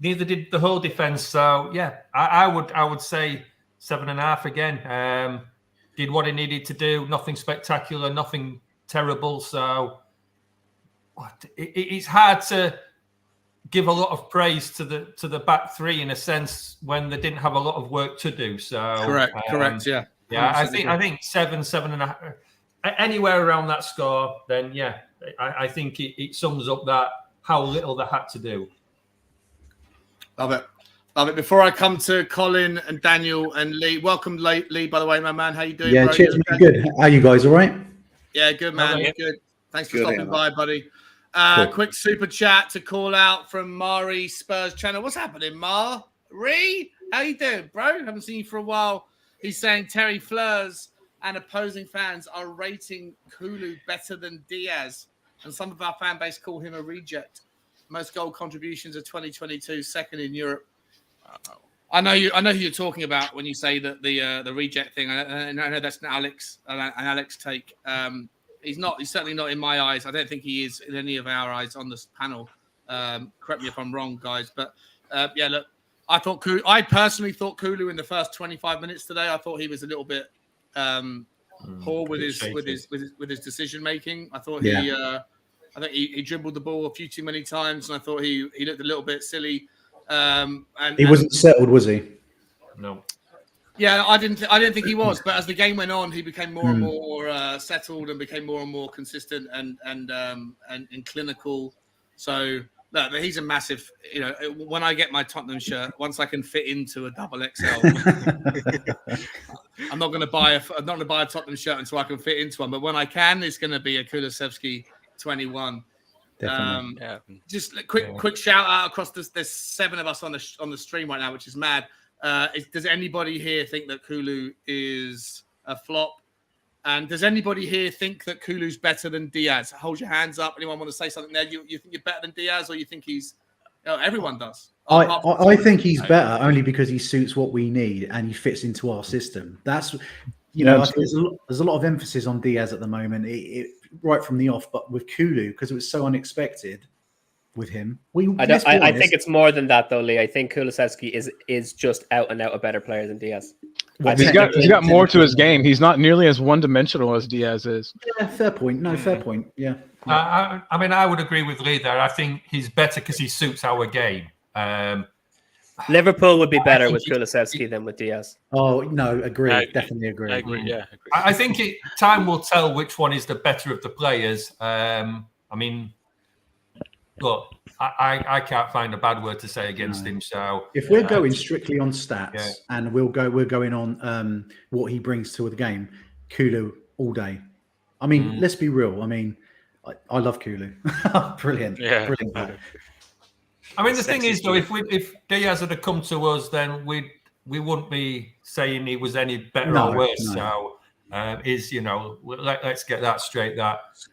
neither did the whole defense. So yeah, I would say 7.5 again. Did what he needed to do. Nothing spectacular, nothing terrible. So it's hard to give a lot of praise to the back 3 in a sense when they didn't have a lot of work to do. So correct, yeah. Yeah, I think 7.5, anywhere around that score. Then yeah, I think it sums up that how little they had to do. Love it. Before I come to Colin and Daniel and Lee, welcome Lee. By the way, my man, how you doing? Yeah, bro? cheers, mate. Good. How are you guys? All right? Yeah, good man. Yeah. Good. Thanks for stopping by, buddy. Cool. Quick super chat to call out from Mari Spurs channel. What's happening, Mari? How you doing, bro? Haven't seen you for a while. He's saying Terry Fleurs and opposing fans are rating Kulu better than Diaz. and some of our fan base call him a reject. Most goal contributions of 2022, second in Europe. I know who you're talking about when you say that the reject thing. I know that's an Alex take. He's certainly not in my eyes. I don't think he is in any of our eyes on this panel. Correct me if I'm wrong, guys. But look, I personally thought Kulu in the first 25 minutes today. I thought he was a little bit poor with his decision making. I thought I think he dribbled the ball a few too many times, and I thought he looked a little bit silly. He wasn't settled, was he? No. Yeah, I didn't think he was. But as the game went on, he became more and more settled and became more and more consistent and clinical. So look, he's a massive. When I get my Tottenham shirt, once I can fit into a double XL, I'm not going to buy a Tottenham shirt until I can fit into one. But when I can, it's going to be a Kulusevski 21. Just a quick shout out across this. There's 7 of us on the stream right now, which is mad. Does anybody here think that Kulu is a flop? And does anybody here think that Kulu's better than Diaz? Hold your hands up. Anyone want to say something there? You think you're better than Diaz, or you think he's? Everyone does. I think he's better only because he suits what we need and he fits into our system. That's there's a lot of emphasis on Diaz at the moment, right from the off. But with Kulu, because it was so unexpected with him, I think it's more than that, though, Lee. I think Kulusevski is just out and out a better player than Diaz. He's got more to his game. He's not nearly as one-dimensional as Diaz is. Yeah, fair point. No, fair point. Yeah. I mean, I would agree with Lee there. I think he's better because he suits our game. Liverpool would be better with Kulusevski than with Diaz. Oh, no, agree. Definitely agree. I agree, yeah. I think time will tell which one is the better of the players. I mean, look, I can't find a bad word to say against him. So if we're going strictly on stats and we're going on what he brings to the game, Kulu all day. I mean, let's be real. I mean, I love Kulu. Brilliant. Yeah. Brilliant. I mean, the thing is, though, if Diaz had come to us, then we wouldn't be saying he was any better or worse. No. So, let's get that straight.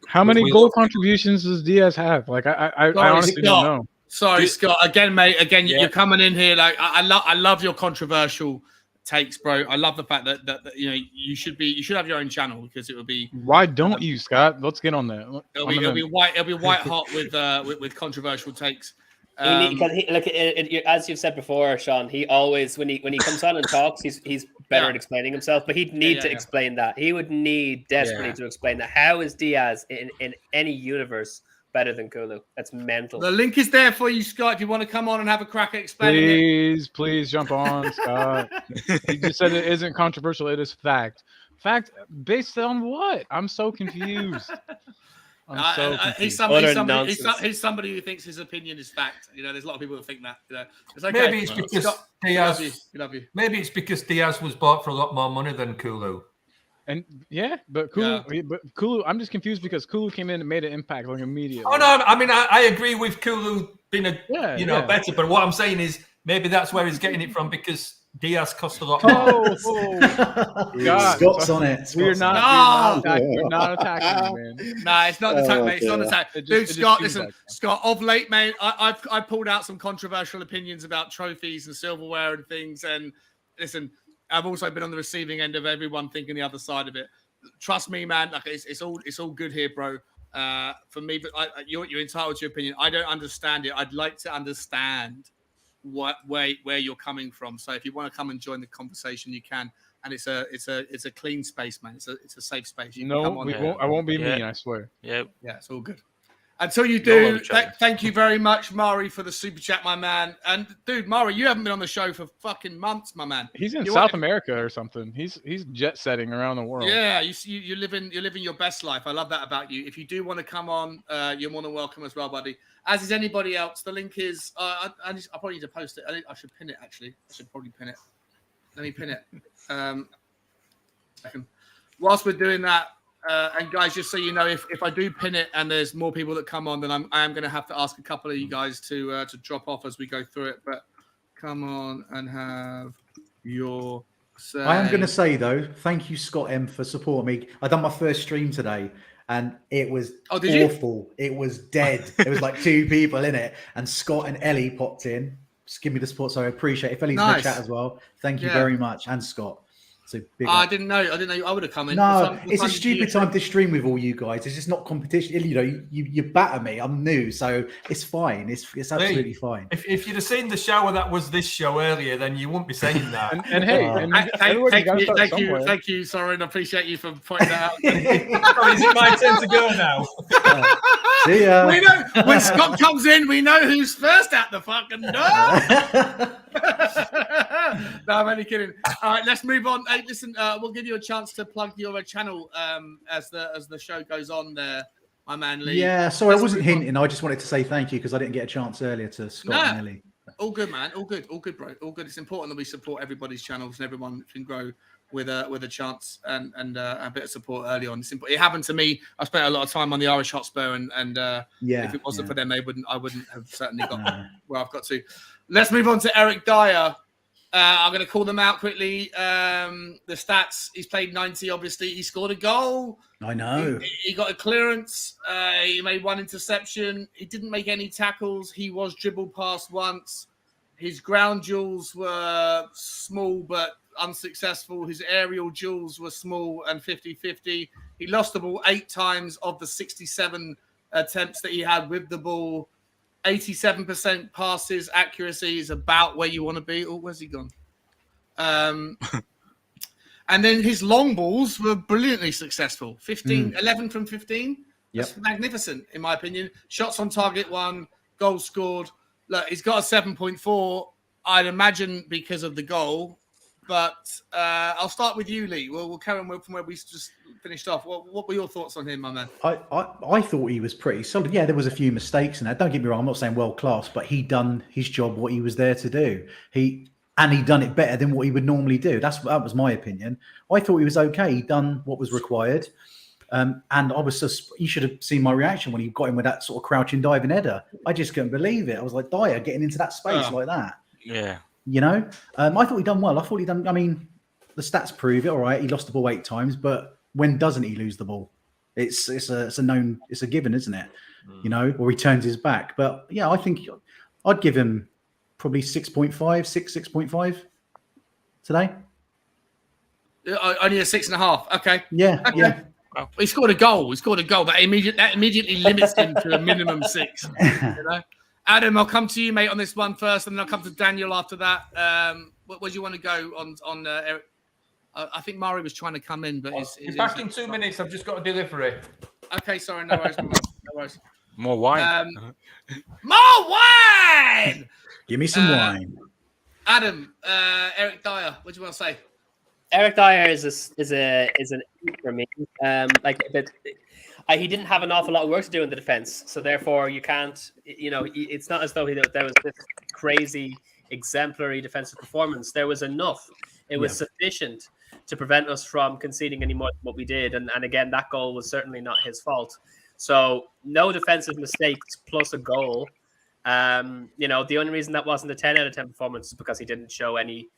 How many goal contributions does Diaz have? Like, I honestly don't know. Sorry, Scott. Again, mate. Again, you're coming in here like I love your controversial takes, bro. I love the fact that you should have your own channel because it would be. Why don't you, Scott? Let's get on that. It'll be white hot with controversial takes. As you've said before, Sean, he always when he comes on and talks, he's better at explaining himself. But he'd need to explain that. He would need desperately to explain that. How is Diaz in any universe better than Kulu? That's mental. The link is there for you, Scott. If you want to come on and have a crack at explaining it. Please jump on, Scott. He just said it isn't controversial. It is fact. Fact based on what? I'm so confused. He's somebody who thinks his opinion is fact. There's a lot of people that think that. It's okay. Maybe it's because Diaz. We love you. Maybe it's because Diaz was bought for a lot more money than Kulu. And but Kulu, I'm just confused because Kulu came in and made an impact like immediately. Oh no, I mean I agree with Kulu being better, but what I'm saying is maybe that's where he's getting it from because Diaz cost a lot more. God. Scott's on it. We're not attacking you, man. No, it's not an attack, mate. It's not an attack. Dude, Scott, listen. Scott, of late, mate, I pulled out some controversial opinions about trophies and silverware and things. And listen, I've also been on the receiving end of everyone thinking the other side of it. Trust me, man. Like it's all good here, bro. For me, but you're entitled to your opinion. I don't understand it. I'd like to understand where you're coming from. So if you want to come and join the conversation, you can. And it's a clean space, man. It's a safe space. You can come on. I won't be mean. I swear. Yeah, it's all good. Until you do, thank you very much, Mari, for the super chat, my man. And dude, Mari, you haven't been on the show for fucking months, my man. He's in South America or something. He's jet setting around the world. Yeah, you're living your best life. I love that about you. If you do want to come on, you're more than welcome as well, buddy. As is anybody else. The link is. I probably need to post it. I should pin it. Actually, I should probably pin it. Let me pin it. Whilst we're doing that. And guys, just so you know, if I do pin it and there's more people that come on, then I am going to have to ask a couple of you guys to drop off as we go through it. But come on and have your say. I am going to say though, thank you, Scott M, for supporting me. I done my first stream today, and it was did awful. It was dead. There was like 2 people in it, and Scott and Ellie popped in. Just give me the support, so I appreciate it. If Ellie's in the chat as well, thank you very much, and Scott. So big I didn't know. I would have come in. No, it's a stupid time to stream with all you guys. It's just not competition. You know, you batter me. I'm new, so it's fine. It's absolutely fine. If you'd have seen the shower that was this show earlier, then you wouldn't be saying that. and hey, thank you, Soren. I appreciate you for pointing that out. Is it my turn to go now? See ya. We know when Scott comes in, we know who's first at the fucking door. No, I'm only kidding. All right, let's move on. Hey, listen, we'll give you a chance to plug your channel as the show goes on there, my man Lee. Yeah, sorry, I wasn't hinting. I just wanted to say thank you because I didn't get a chance earlier to Scott and Ellie. All good, man. All good, bro. All good. It's important that we support everybody's channels and everyone can grow with a chance and a bit of support early on. It happened to me. I spent a lot of time on the Irish Hotspur, and if it wasn't for them, I wouldn't have certainly got where I've got to. Let's move on to Eric Dyer. I'm going to call them out quickly. The stats: he's played 90. Obviously, he scored a goal. I know. He got a clearance. He made 1 interception. He didn't make any tackles. He was dribbled past once. His ground duels were small but unsuccessful. His aerial duels were small and 50-50. He lost the ball 8 times of the 67 attempts that he had with the ball. 87% passes accuracy is about where you want to be. Oh, where's he gone? And then his long balls were brilliantly successful. 11 from 15. That's magnificent, in my opinion. Shots on target 1, goals scored. Look, he's got a 7.4, I'd imagine, because of the goal. But I'll start with you, Lee. We'll carry on from where we just finished off. What were your thoughts on him, my man? I thought he was pretty solid. Yeah, there was a few mistakes in that. Don't get me wrong. I'm not saying world class, but he done his job, what he was there to do. He done it better than what he would normally do. That was my opinion. I thought he was okay. He done what was required. And I was just, you should have seen my reaction when he got in with that sort of crouching diving header. I just couldn't believe it. I was like, Dyer getting into that space like that. Yeah. You know, I thought he done well. I mean, the stats prove it. All right, he lost the ball 8 times, but when doesn't he lose the ball? It's a given, isn't it? You know, or he turns his back. But yeah, I think I'd give him probably 6.5 today. Only a 6.5. Okay. Yeah. Okay. Yeah. Wow. He scored a goal. That immediately limits him to a minimum 6. You know? Adam, I'll come to you, mate, on this one first, and then I'll come to Daniel after that. Where do you want to go on Eric? I think Mari was trying to come in, but he's back in 2 minutes. I've just got a delivery. Okay, sorry, no worries. More wine. More wine. Give me some wine. Adam, Eric Dyer, what do you want to say? Eric Dyer is an for me. He didn't have an awful lot of work to do in the defense, so therefore you can't. You know, it's not as though there was this crazy exemplary defensive performance. There was enough. It was sufficient to prevent us from conceding any more than what we did. And again, that goal was certainly not his fault. So no defensive mistakes plus a goal. You know, the only reason that wasn't a 10 out of 10 performance is because he didn't show any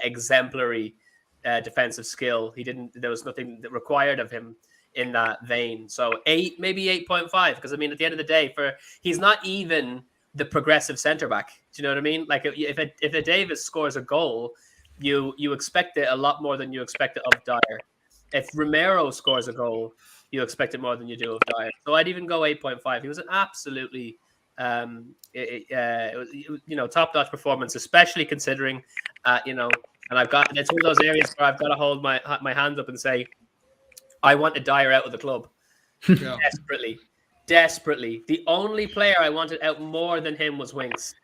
exemplary defensive skill. There was nothing that required of him in that vein. So 8, maybe 8.5, because I mean, at the end of the day, he's not even the progressive center back. Do you know what I mean? Like if a Davis scores a goal, you expect it a lot more than you expect it of Dyer. If Romero scores a goal, you expect it more than you do of Dyer. So I'd even go 8.5. He was an absolutely top-notch performance, especially considering and it's one of those areas where I've got to hold my hands up and say, I wanted Dyer out of the club. Desperately. The only player I wanted out more than him was Winks.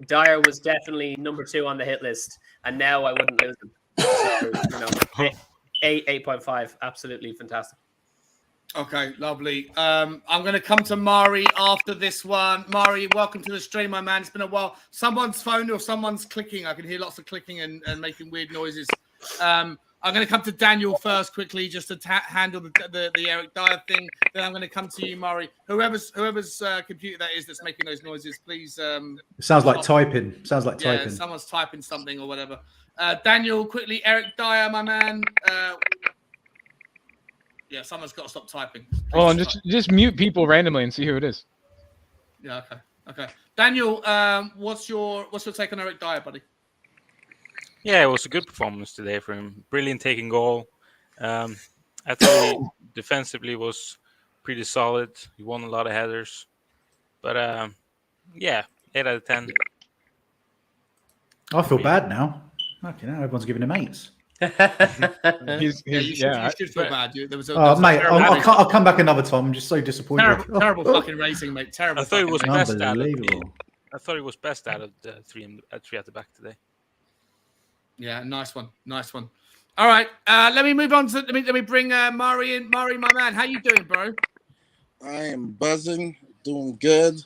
Dyer was definitely number 2 on the hit list, and now I wouldn't lose him. So, 8.5, absolutely fantastic. Okay, lovely. I'm going to come to Mari after this one. Mari, welcome to the stream, my man. It's been a while. Someone's phone or someone's clicking. I can hear lots of clicking and making weird noises. I'm going to come to Daniel first quickly just to handle the Eric Dyer thing. Then I'm going to come to you, Murray. Whoever's computer that is that's making those noises, please. It sounds like typing. Typing. Someone's typing something or whatever. Daniel, quickly, Eric Dyer, my man. someone's got to stop typing. Oh, and just mute people randomly and see who it is. Yeah. Okay. Daniel, what's your take on Eric Dyer, buddy? Yeah, it was a good performance today for him. Brilliant taking goal. I thought he defensively was pretty solid. He won a lot of headers. But, 8 out of 10. I feel bad now. Okay, now everyone's giving him 8s. You should feel bad. Mate, I'll come back another time. I'm just so disappointed. Terrible fucking racing, mate. Terrible. I thought it was best out of I thought it was best out of the three at the back today. Yeah, nice one. All right, let me move on to let me bring Mari in. Mari, my man, how you doing, bro? I am buzzing, doing good.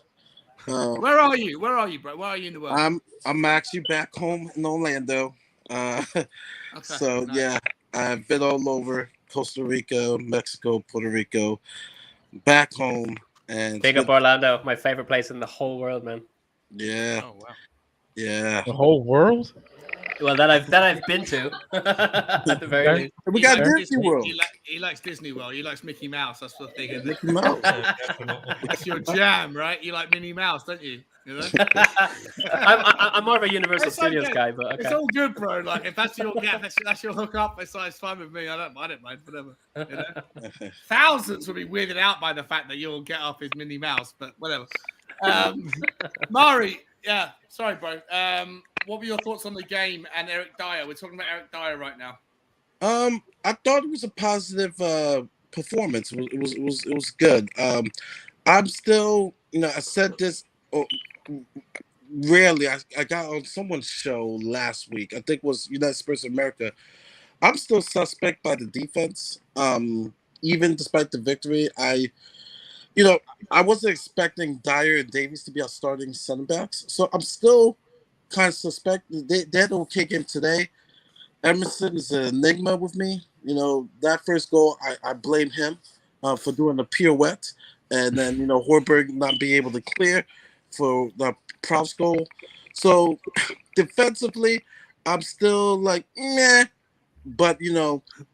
Where are you, bro? Where are you in the world? I'm actually back home in Orlando. Yeah, I've been all over Costa Rica, Mexico, Puerto Rico, back home, and big up Orlando, my favorite place in the whole world, man. Yeah. Oh wow. Yeah. The whole world? Well, that I've been to. At the very least. We got Disney World. He likes Disney World. He likes Mickey Mouse. That's the thing. Mickey Mouse. That's your jam, right? You like Minnie Mouse, don't you? You know? I'm more of a Universal Studios guy, but okay. It's all good, bro. Like if that's your that's your hookup, it's fine with me. I don't mind, whatever. You know? Thousands will be weirded out by the fact that your get up is Minnie Mouse, but whatever. Mari, yeah, sorry, bro. What were your thoughts on the game and Eric Dyer? We're talking about Eric Dyer right now. I thought it was a positive performance. It was good. I'm still, I said this rarely. I got on someone's show last week. I think it was United Spurs America. I'm still suspect by the defense. Even despite the victory, I wasn't expecting Dyer and Davies to be our starting center backs. So I'm still kind of suspect. They had an okay game today. Emerson is an enigma with me. That first goal, I blame him for doing the pirouette. And then, Horberg not being able to clear for the Proust goal. So defensively, I'm still like, meh. But,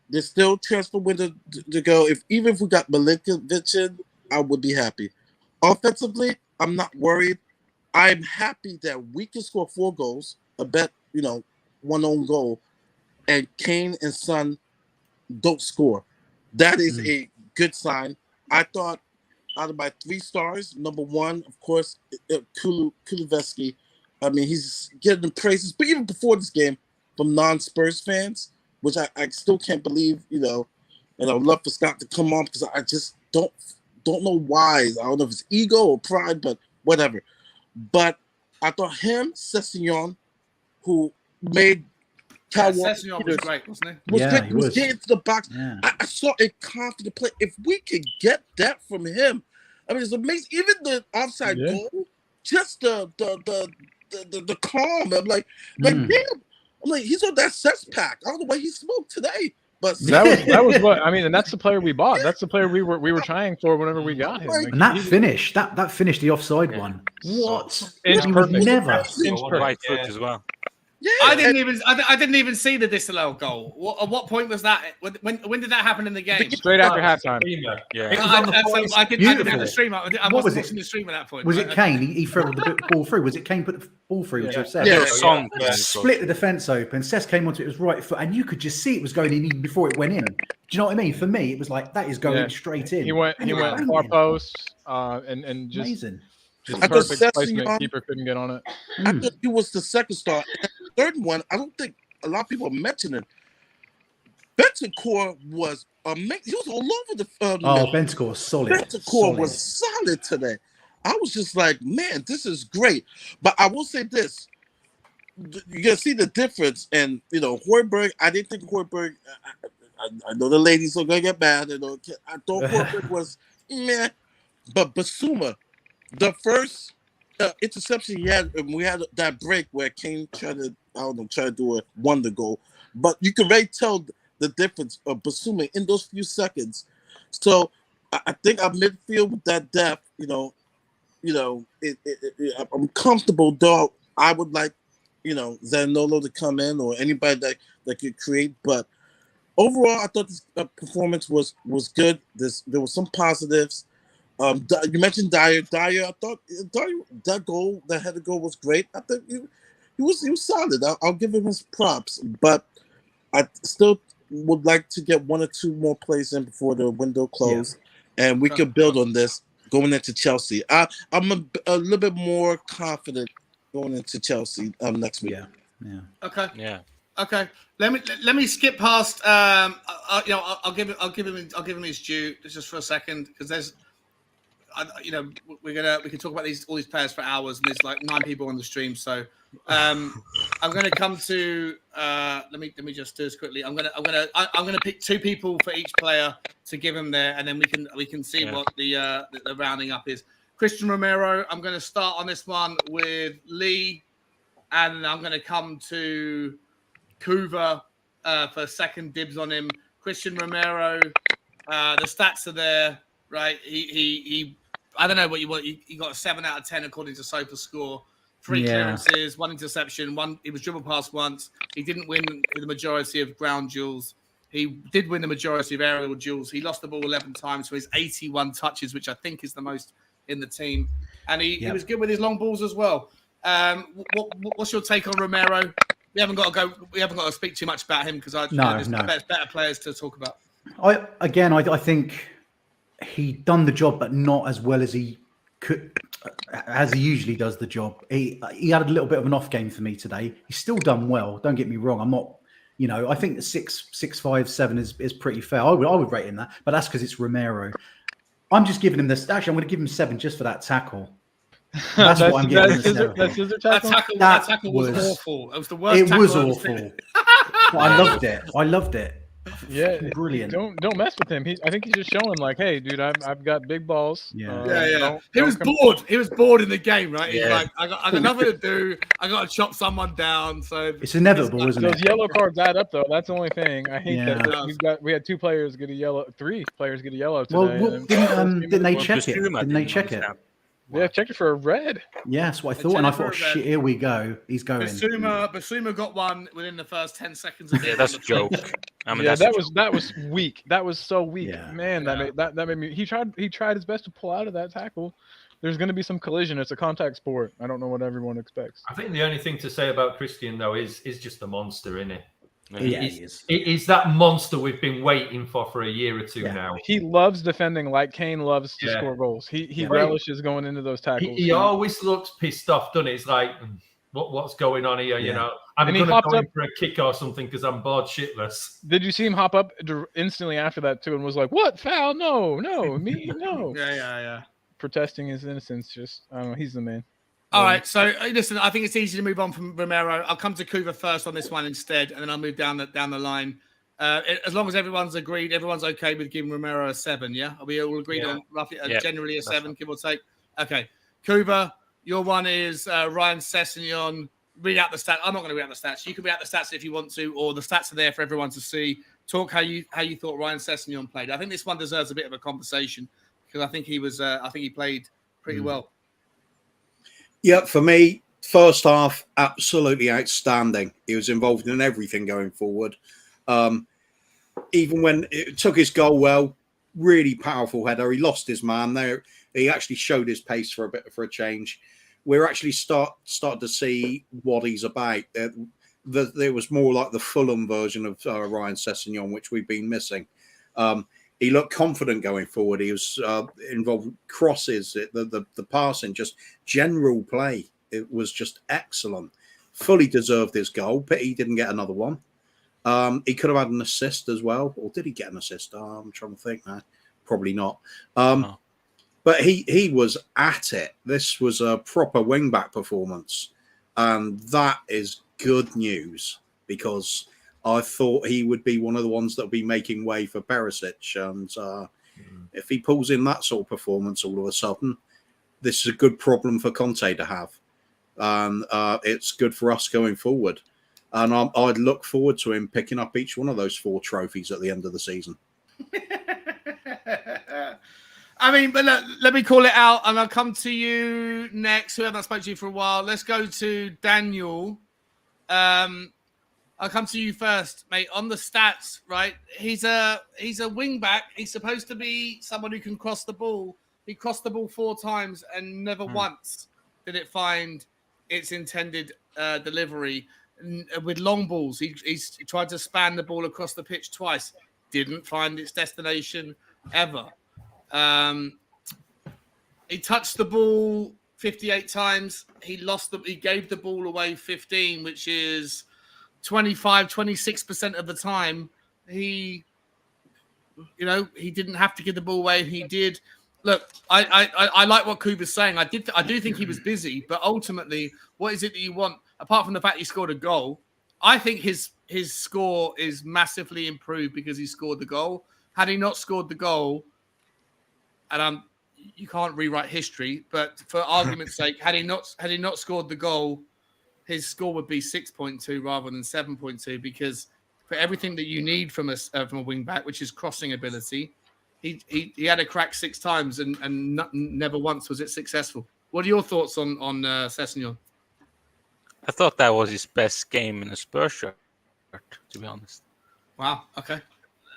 there's still transfer window to go. Even if we got Milinkovic in, I would be happy. Offensively, I'm not worried. I'm happy that we can score 4 goals, I bet, 1 own goal, and Kane and Son don't score. That is a good sign. I thought out of my 3 stars, number 1, of course, Kulusevski. I mean, he's getting the praises, but even before this game, from non-Spurs fans, which I still can't believe, and I would love for Scott to come on because I just don't know why. I don't know if it's ego or pride, but whatever. But I thought him, Sessegnon, who made Sessegnon was great, wasn't he? He was getting to the box. Yeah. I saw a confident play. If we could get that from him, I mean, it's amazing. Even the offside goal, just the calm. I'm like, damn. I'm like, he's on that cess pack. I don't know why he smoked today. But that was what I mean, and that's the player we bought. That's the player we were trying for whenever we got him. And that finish, that finished the offside one. What? It's perfect. Never. Right foot as well. Yeah. I didn't even see the disallowed goal. At what point was that? When did that happen in the game? Straight after halftime. Yeah. I didn't have the stream up. I wasn't watching the stream at that point. Was it Kane? He threw the ball through. Was it Kane put the ball through? Yeah. Split the defence open. Cess came onto it with his right foot, and you could just see it was going in even before it went in. Do you know what I mean? For me, it was like that is going straight in. He went far post and just amazing. Just perfect placement. Keeper couldn't get on it. I thought he was the second star. And the third one, I don't think a lot of people are mentioning. Bentancur was amazing. He was all over the. Bentancur was solid. Bentancur was solid today. I was just like, man, this is great. But I will say this: you can see the difference. And Højbjerg. I didn't think Højbjerg. I know the ladies are gonna get mad. I thought Højbjerg was meh, but Basuma. The first interception he had, and we had that break where Kane tried to do a wonder goal. But you can really tell the difference of Basuma in those few seconds. So I think our midfield with that depth, I'm comfortable. Though I would like, Zaniolo to come in or anybody that could create. But overall, I thought this performance was good. There was some positives. You mentioned Dyer. Dyer, I thought that header goal was great. I think he was solid. I'll give him his props, but I still would like to get one or two more plays in before the window closed, and we could build on this going into Chelsea. I'm a little bit more confident going into Chelsea next week. Yeah. Okay. Yeah. Okay. Let me skip past. I'll give him his due just for a second because there's. We can talk about all these players for hours, and there's like 9 people on the stream. So, I'm going to come to. Let me just do this quickly. I'm gonna pick 2 people for each player to give them there, and then we can see what the rounding up is. Christian Romero. I'm going to start on this one with Lee, and I'm going to come to Kuva for second dibs on him. Christian Romero. The stats are there, right? He I don't know what you want. He got a 7 out of 10 according to SofaScore. 3 clearances, 1 interception, 1. He was dribbled past once. He didn't win the majority of ground duels. He did win the majority of aerial duels. He lost the ball 11 times for his 81 touches, which I think is the most in the team. And he was good with his long balls as well. What's your take on Romero? We haven't got to speak too much about him because there's better players to talk about. I think he done the job, but not as well as he could, as he usually does the job. He had a little bit of an off game for me today. He's still done well. Don't get me wrong. I'm not, I think the 6, 5, 7 is pretty fair. I would rate him that, but that's because it's Romero. I'm just giving him this. Actually, I'm going to give him 7 just for that tackle. That's what I'm giving him. That tackle was awful. It was the worst. It was awful. I loved it. Yeah, brilliant. Don't mess with him. I think he's just showing like, hey, dude, I've got big balls. He was bored. He was bored in the game, right? He's like, I got nothing to do. I got to chop someone down. So it's inevitable, isn't it? Those yellow cards add up, though. That's the only thing. I hate that we had 2 players get a yellow, 3 players get a yellow today. Well, didn't they check it? Didn't they check it? Yeah, checked it for a red. Yeah, that's what I thought. And I thought, shit, here we go. He's going. Basuma got one within the first 10 seconds. Yeah, that's a joke. That was weak. That was so weak. Yeah. Man, that made me. He tried his best to pull out of that tackle. There's going to be some collision. It's a contact sport. I don't know what everyone expects. I think the only thing to say about Christian though is just a monster, isn't it? Yeah, he is. It's that monster we've been waiting for a year or 2 now. He loves defending like Kane loves to score goals. He relishes going into those tackles. He always looks pissed off, doesn't he? It's like, what's going on here? Yeah. I'm going to go in for a kick or something because I'm bored shitless. Did you see him hop up instantly after that too and was like, what? Foul? No, me, no. Yeah. Protesting his innocence. Just, I don't know. He's the man. All right, so listen, I think it's easy to move on from Romero. I'll come to Kuva first on this one instead, and then I'll move down the line. As long as everyone's agreed, everyone's okay with giving Romero a 7, yeah? Are we all agreed on roughly generally a 7, give or take? Okay. Kuva, your one is Ryan Sessegnon. Read out the stats. I'm not going to read out the stats. You can read out the stats if you want to, or the stats are there for everyone to see. Talk how you thought Ryan Sessegnon played. I think this one deserves a bit of a conversation because I think he played pretty well. Yeah, for me, first half, absolutely outstanding. He was involved in everything going forward. Even when it took his goal well, really powerful header. He lost his man there. He actually showed his pace for a change. We're actually starting to see what he's about. There was more like the Fulham version of Ryan Sessegnon, which we've been missing. He looked confident going forward. He was involved in crosses, the passing, just general play. It was just excellent. Fully deserved his goal. Pity he didn't get another one. He could have had an assist as well. Or did he get an assist? I'm trying to think now. Probably not. But he was at it. This was a proper wing-back performance. And that is good news because I thought he would be one of the ones that would be making way for Perisic. And if he pulls in that sort of performance all of a sudden, this is a good problem for Conte to have. And it's good for us going forward. And I'd look forward to him picking up each one of those 4 trophies at the end of the season. I mean, but let me call it out, and I'll come to you next. Who haven't spoken to you for a while? Let's go to Daniel. I'll come to you first, mate. On the stats, right? He's a wing back. He's supposed to be someone who can cross the ball. He crossed the ball 4 times and never once did it find its intended delivery. With long balls, he tried to span the ball across the pitch twice. Didn't find its destination ever. He touched the ball 58 times. He gave the ball away 15, which is 26% of the time. He didn't have to give the ball away. He did. Look, I like what Kuba's saying. I do think he was busy, but ultimately, what is it that you want? Apart from the fact he scored a goal, I think his score is massively improved because he scored the goal. Had he not scored the goal, and you can't rewrite history, but for argument's sake, had he not scored the goal, his score would be 6.2 rather than 7.2 because for everything that you need from a wing back, which is crossing ability, he had a crack 6 times and never once was it successful. What are your thoughts on Sessegnon? I thought that was his best game in a Spurs shirt, to be honest. Wow. Okay.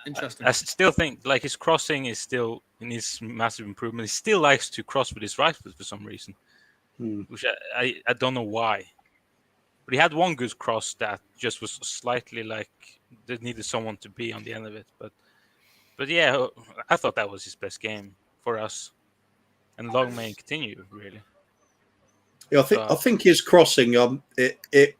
Interesting. I still think like his crossing is still in his massive improvement. He still likes to cross with his right foot for some reason, which I don't know why. But he had one good cross that just was slightly like they needed someone to be on the end of it. But yeah, I thought that was his best game for us, and long may it continue. Really. Yeah, I think his crossing it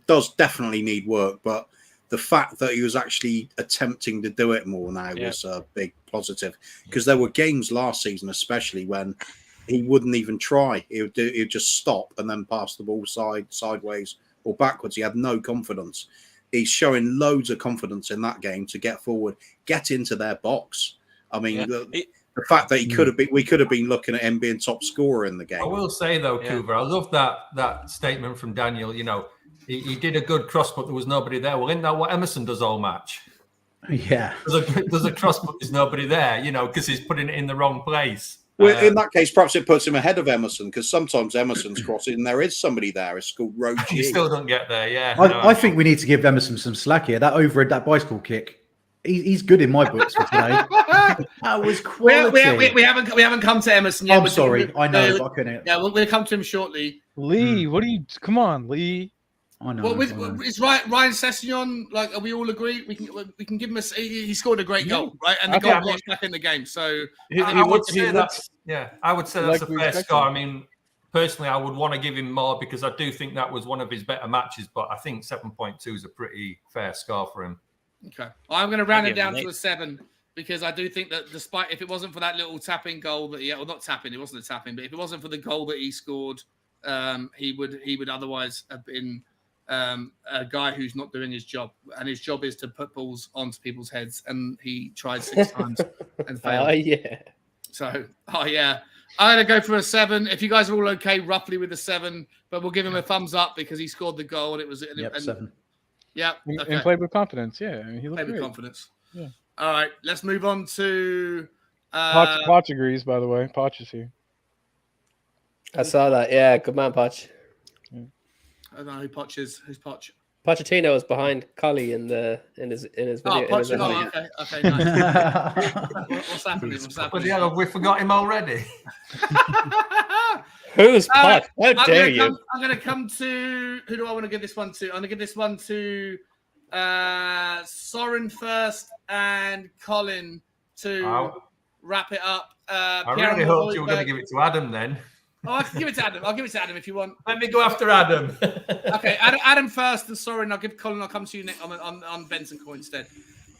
does definitely need work, but the fact that he was actually attempting to do it more now was a big positive because there were games last season, especially when he wouldn't even try. He'd just stop and then pass the ball sideways or backwards. He had no confidence. He's showing loads of confidence in that game to get forward, get into their box. I mean, the fact that we could have been looking at him being top scorer in the game. I will say though, Kuba, I love that statement from Daniel. You know, he did a good cross, but there was nobody there. Well, isn't that what Emerson does all match? Yeah, there's a cross, but there's nobody there. You know, because he's putting it in the wrong place. Well, in that case, perhaps it puts him ahead of Emerson because sometimes Emerson's crossing and there is somebody there. It's called road G. You still don't get there, yeah. I think we need to give Emerson some slack here. That overhead, that bicycle kick, he's good in my books for today. That was quality. We haven't come to Emerson yet. I'm sorry, I know, but I couldn't. Yeah, we'll come to him shortly. Lee, what are you? Come on, Lee. I know. Well, is Ryan Sessegnon, like, are we all agree? We can give him he scored a great goal, right? And the goal was back in the game. So I would say that's a fair score. I mean, personally, I would want to give him more because I do think that was one of his better matches. But I think 7.2 is a pretty fair score for him. Okay, I'm going to round it down to a 7 because I do think that despite if it wasn't for that little tapping goal that not tapping, it wasn't a tapping, but if it wasn't for the goal that he scored, he would otherwise have been a guy who's not doing his job, and his job is to put balls onto people's heads, and he tried 6 times and failed. I'm gonna go for a 7. If you guys are all okay, roughly with a 7, but we'll give him a thumbs up because he scored the goal, and it was 7. Yeah, okay. And played with confidence. Yeah, I mean, he looked played great. with confidence. Yeah. All right, let's move on to. Poch agrees, by the way. Poch is here. I saw that. Yeah, good man, Poch. I don't know who Poch is. Who's Poch? Pochettino is behind Collie in his video. Oh, Poch. Okay, nice. What's happening? But yeah, we forgot him already. Who's Poch? How dare you? I'm going to come to. Who do I want to give this one to? I'm going to give this one to Soren first and Colin to wrap it up. I really hoped you were going to give it to Adam then. Oh, I can give it to Adam. I'll give it to Adam if you want. Let me go after Adam. Okay, Adam first, and Soren. I'll give Colin. I'll come to you next on Benson Coin instead.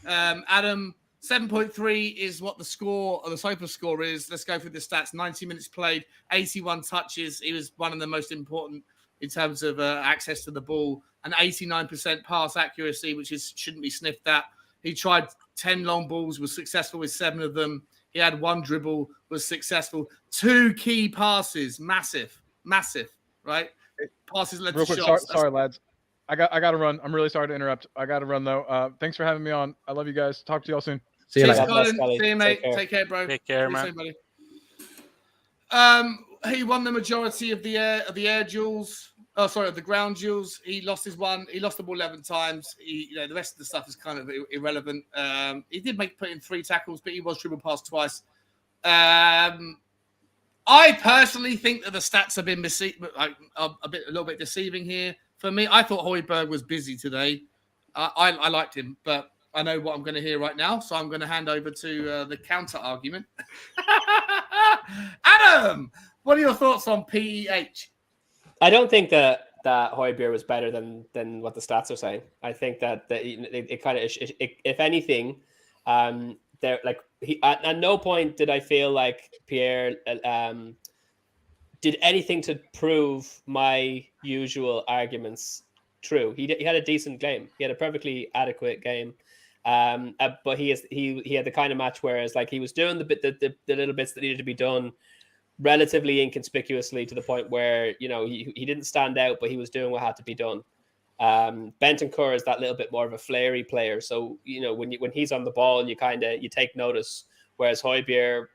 Adam, 7.3 is what the score or the Soper score is. Let's go through the stats. 90 minutes played, 81 touches. He was one of the most important in terms of access to the ball, and 89% pass accuracy, which shouldn't be sniffed at. He tried 10 long balls, was successful with 7 of them. He had 1 dribble, was successful. 2 key passes, massive, right? Passes led to shots. Sorry, lads. I got to run. I'm really sorry to interrupt. I got to run though. Thanks for having me on. I love you guys. Talk to y'all soon. See you later. Colin. See you, mate. Take care, bro. Take care, man. Soon, buddy. He won the majority of the air duels. the ground duels. He lost his one. He lost the ball 11 times. The rest of the stuff is kind of irrelevant. He did put in 3 tackles, but he was dribbled past twice. I personally think that the stats have been a little bit deceiving here. For me, I thought Højbjerg was busy today. I liked him, but I know what I'm going to hear right now, so I'm going to hand over to the counter argument. Adam, what are your thoughts on PEH? I don't think that Højbjerg was better than what the stats are saying. I think that it kind of, if anything, there at no point did I feel like Pierre did anything to prove my usual arguments true. He had a decent game. He had a perfectly adequate game. But he had the kind of match whereas like he was doing the little bits that needed to be done relatively inconspicuously to the point where he didn't stand out, but he was doing what had to be done. Bentancur is that little bit more of a flary player, so when he's on the ball, you take notice. Whereas Højbjerg,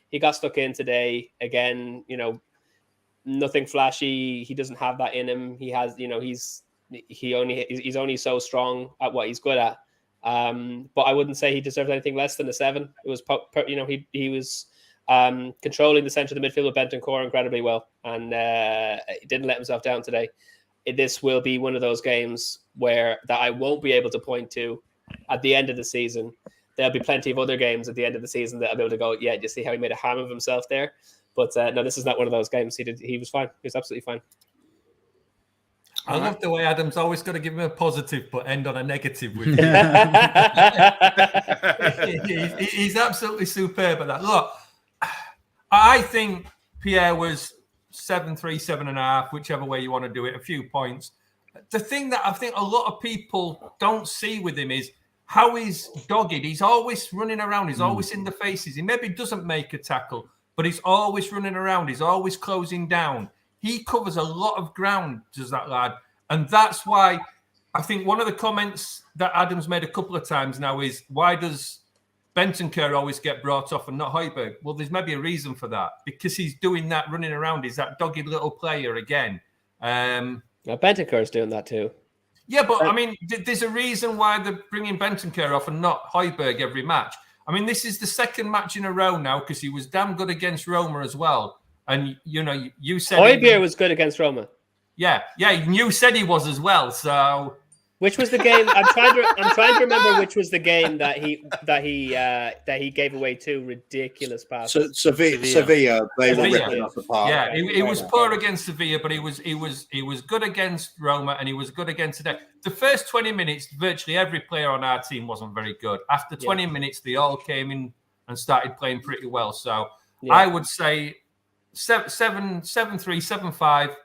he got stuck in today again. Nothing flashy. He doesn't have that in him. He has, he's only so strong at what he's good at. But I wouldn't say he deserves anything less than a 7. It was, he was controlling the centre of the midfield with Bentancur incredibly well, and he didn't let himself down today. This will be one of those games that I won't be able to point to at the end of the season. There'll be plenty of other games at the end of the season that I'll be able to go, yeah, you see how he made a ham of himself there? But no, this is not one of those games. He was fine. He was absolutely fine. I love the way Adam's always got to give him a positive but end on a negative with him. He's absolutely superb at that. Look, I think Pierre was 7.3, 7.5, whichever way you want to do it, a few points. The thing that I think a lot of people don't see with him is how he's dogged. He's always running around. He's always in the faces. He maybe doesn't make a tackle, but he's always running around. He's always closing down. He covers a lot of ground, does that lad. And that's why I think one of the comments that Adam's made a couple of times now is, why does Bentancur always get brought off and not Højbjerg? Well, there's maybe a reason for that, because he's doing that running around. He's that dogged little player again. Bentancur's doing that too. Yeah, but I mean, there's a reason why they're bringing Bentancur off and not Højbjerg every match. I mean, this is the second match in a row now because he was damn good against Roma as well. And, you said... Højbjerg was good against Roma. Yeah, you said he was as well, so... Which was the game? I'm trying to remember which was the game that he gave away 2 ridiculous passes. Sevilla, they were ripping up the park. Yeah, he was poor against Sevilla, but he was good against Roma, and he was good against today. The first 20 minutes, virtually every player on our team wasn't very good. After 20 minutes, they all came in and started playing pretty well. So I would say 7.3, 7.5,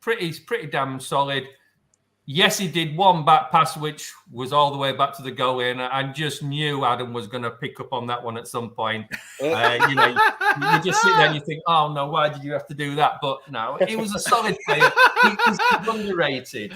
pretty damn solid. Yes, he did one back pass, which was all the way back to the goal, and I just knew Adam was going to pick up on that one at some point. You just sit there and you think, oh, no, why did you have to do that? But no, he was a solid player. He's underrated.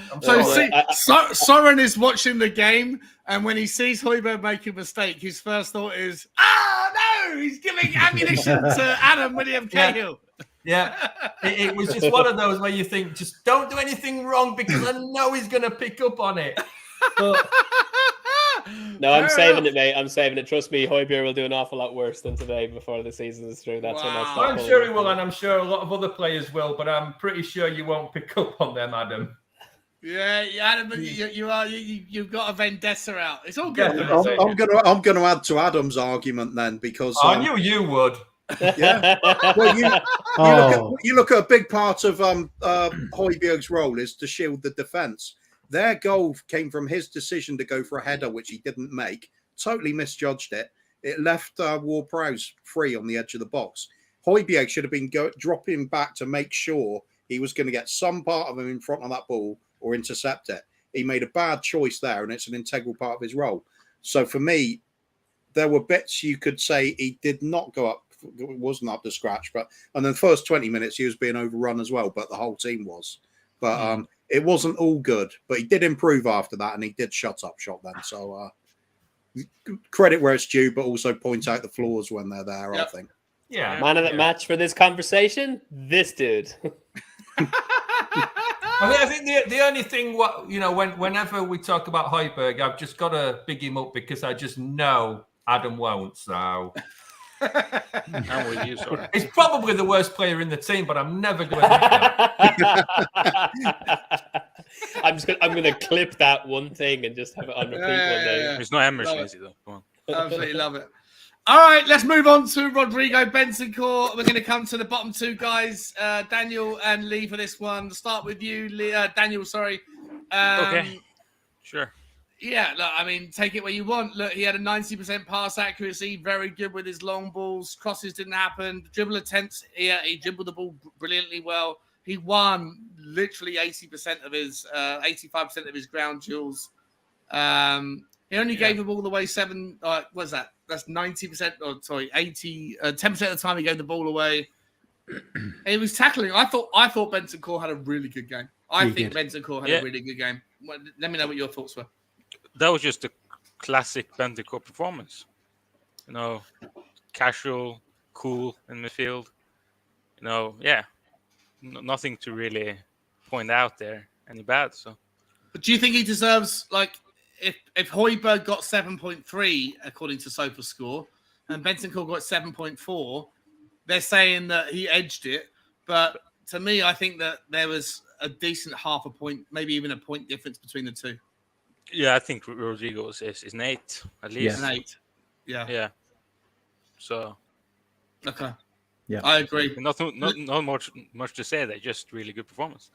Soren is watching the game, and when he sees Højbjerg make a mistake, his first thought is, no, he's giving ammunition to Adam William Cahill. Yeah, it was just one of those where you think, just don't do anything wrong because I know he's going to pick up on it. But... No, I'm saving it, mate. I'm saving it. Trust me, Højbjerg will do an awful lot worse than today before the season is through. That's when I'm sure he will, and I'm sure a lot of other players will, but I'm pretty sure you won't pick up on them, Adam. Yeah, Adam, you've got a vendetta out. It's all good. I'm going to add to Adam's argument then, because I knew you would. Yeah. Well, you look at a big part of Højbjerg's role is to shield the defence. Their goal came from his decision to go for a header, which he didn't make. Totally misjudged it. It left Ward-Prowse free on the edge of the box. Højbjerg should have been dropping back to make sure he was going to get some part of him in front of that ball or intercept it. He made a bad choice there, and it's an integral part of his role. So for me, there were bits you could say he did not go up. It wasn't up to scratch, and then the first 20 minutes he was being overrun as well, but the whole team was. But it wasn't all good, but he did improve after that, and he did shut up shop then. So credit where it's due, but also point out the flaws when they're there. I think. Yeah, man of the match for this conversation, this dude. I think the only thing, whenever we talk about Højbjerg, I've just got to big him up because I just know Adam won't. So I'm with you, sorry. he's probably the worst player in the team, but I'm never going to admit that. I'm gonna clip that one thing and just have it on repeat one day. It's not Emerson, is it though? Come on. Absolutely love it. All right, let's move on to Rodrigo Bentancur. We're going to come to the bottom two guys, Daniel and Lee, for this one. Start with you, Lee, Daniel. Sorry. Okay. Sure. Yeah, look, I mean, take it where you want. Look, he had a 90% pass accuracy, very good with his long balls. Crosses didn't happen. Dribble attempts, he dribbled the ball brilliantly well. He won literally 85% of his ground duels. He only gave the ball away 7. What's that? That's 90%. Oh, sorry, 80. 10% of the time he gave the ball away. He was tackling. I thought Bentancur had a really good game. I think Bentancur had a really good game. Let me know what your thoughts were. That was just a classic Bentancur performance. Casual, cool in midfield. Nothing to really point out there any bad. So, but do you think he deserves, like, if Højbjerg got 7.3 according to SofaScore and Bentancur got 7.4, they're saying that he edged it. But to me, I think that there was a decent half a point, maybe even a point difference between the two. Yeah, I think Rodrigo is an 8 at least. An 8. Yeah. Yeah. So. Okay. Yeah, I agree. Not much to say there. Just really good performance.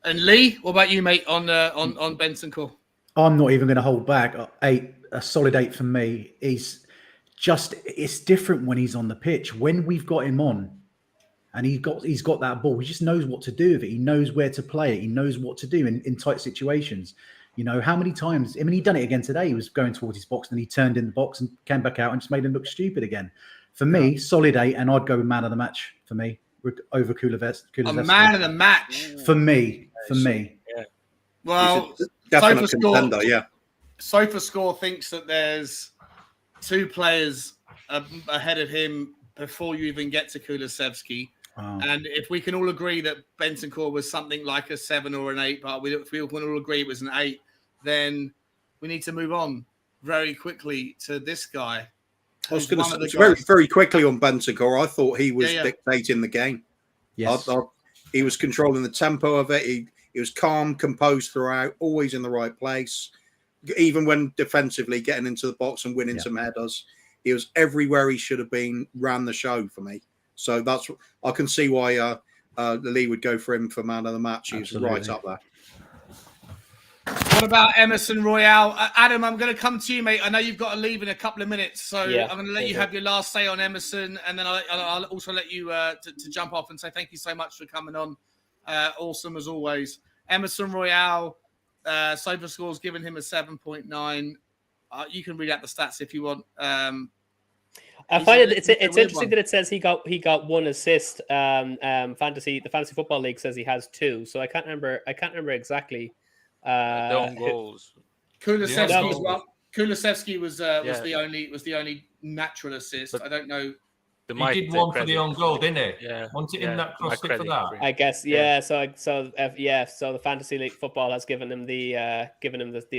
And Lee, what about you, mate, on Bentancur? I'm not even going to hold back. A solid 8 for me. It's different when he's on the pitch. When we've got him on, and he's got that ball, he just knows what to do with it. He knows where to play it. He knows what to do in tight situations. How many times? I mean, he done it again today. He was going towards his box, and he turned in the box and came back out and just made him look stupid again. For me, solid 8, and I'd go with man of the match for me over Kulusevski. A man of the match for me. Yeah. Well, definite contender. Yeah. SofaScore thinks that there's 2 players ahead of him before you even get to Kulusevski. Wow. And if we can all agree that Bentancur was something like a 7 or an 8, but if we can all agree it was an 8, then we need to move on very quickly to this guy. I was going to say very, very quickly on Bentancur. I thought he was dictating the game. Yes. He was controlling the tempo of it. He was calm, composed throughout, always in the right place. Even when defensively getting into the box and winning some headers, he was everywhere he should have been. Ran the show for me. So I can see why Lee would go for him for man of the match. He's right up there. What about Emerson Royale? Adam, I'm going to come to you, mate. I know you've got to leave in a couple of minutes, so I'm going to let you have your last say on Emerson, and then I'll also let you to jump off and say thank you so much for coming on. Awesome as always. Emerson Royale, SofaScore's given him a 7.9. You can read out the stats if you want. I find it's interesting that it says he got 1 assist. The fantasy football league says he has 2, so I can't remember exactly. The own goals. Kulusevski was the only natural assist. But I don't know. He did one for the own goal, didn't he? Yeah. Wasn't it in that cross for that? I guess. Yeah. So the fantasy league football has given him the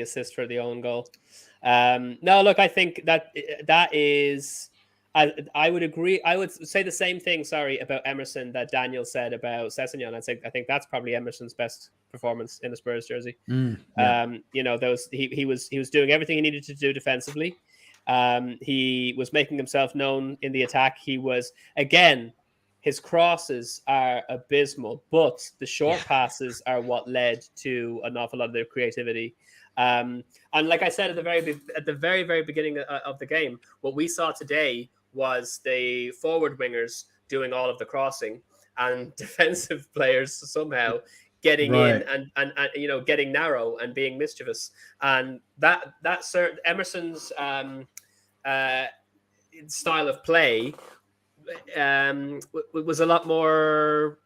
assist for the own goal. No, look, I think that is. I would agree. I would say the same thing. Sorry about Emerson that Daniel said about Sessegnon. I think that's probably Emerson's best performance in a Spurs jersey. He was doing everything he needed to do defensively. He was making himself known in the attack. He was, again, his crosses are abysmal, but the short passes are what led to an awful lot of their creativity. And like I said at the very, very beginning of the game, what we saw today was the forward wingers doing all of the crossing and defensive players somehow getting in and getting narrow and being mischievous. And that Emerson's style of play was a lot more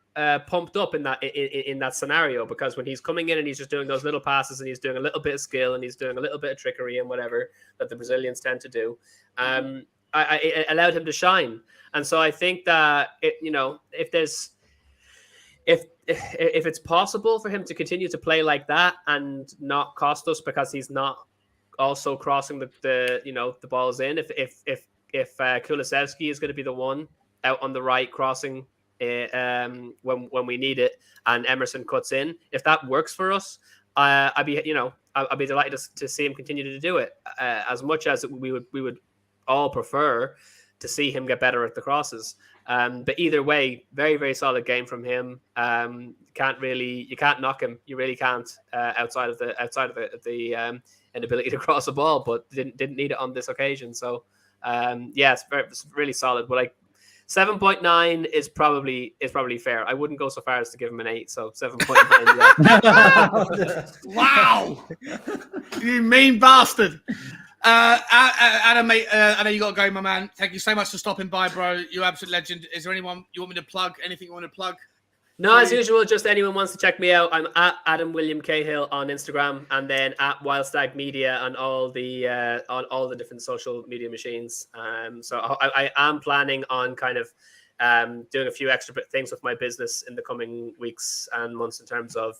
pumped up in that scenario, because when he's coming in and he's just doing those little passes and he's doing a little bit of skill and he's doing a little bit of trickery and whatever that the Brazilians tend to do, it allowed him to shine. And so I think that if if it's possible for him to continue to play like that and not cost us because he's not also crossing the balls in. If Kulusevski is going to be the one out on the right crossing when we need it, and Emerson cuts in, if that works for us, I'd be delighted to see him continue to do it. As much as we would all prefer to see him get better at the crosses. But either way, very, very solid game from him. You can't knock him. You really can't outside of the inability to cross a ball, but didn't need it on this occasion. So it's really solid. But like 7.9 is probably fair. I wouldn't go so far as to give him an 8. So 7.9. Yeah. Wow, you mean bastard. Adam, mate, I know you got to go, my man. Thank you so much for stopping by, bro. You're absolute legend. Is there anyone you want me to plug? Anything you want to plug? No, as usual, just anyone wants to check me out. I'm at Adam William Cahill on Instagram, and then at Wildstag Media on all the different social media machines. So I am planning on kind of doing a few extra things with my business in the coming weeks and months in terms of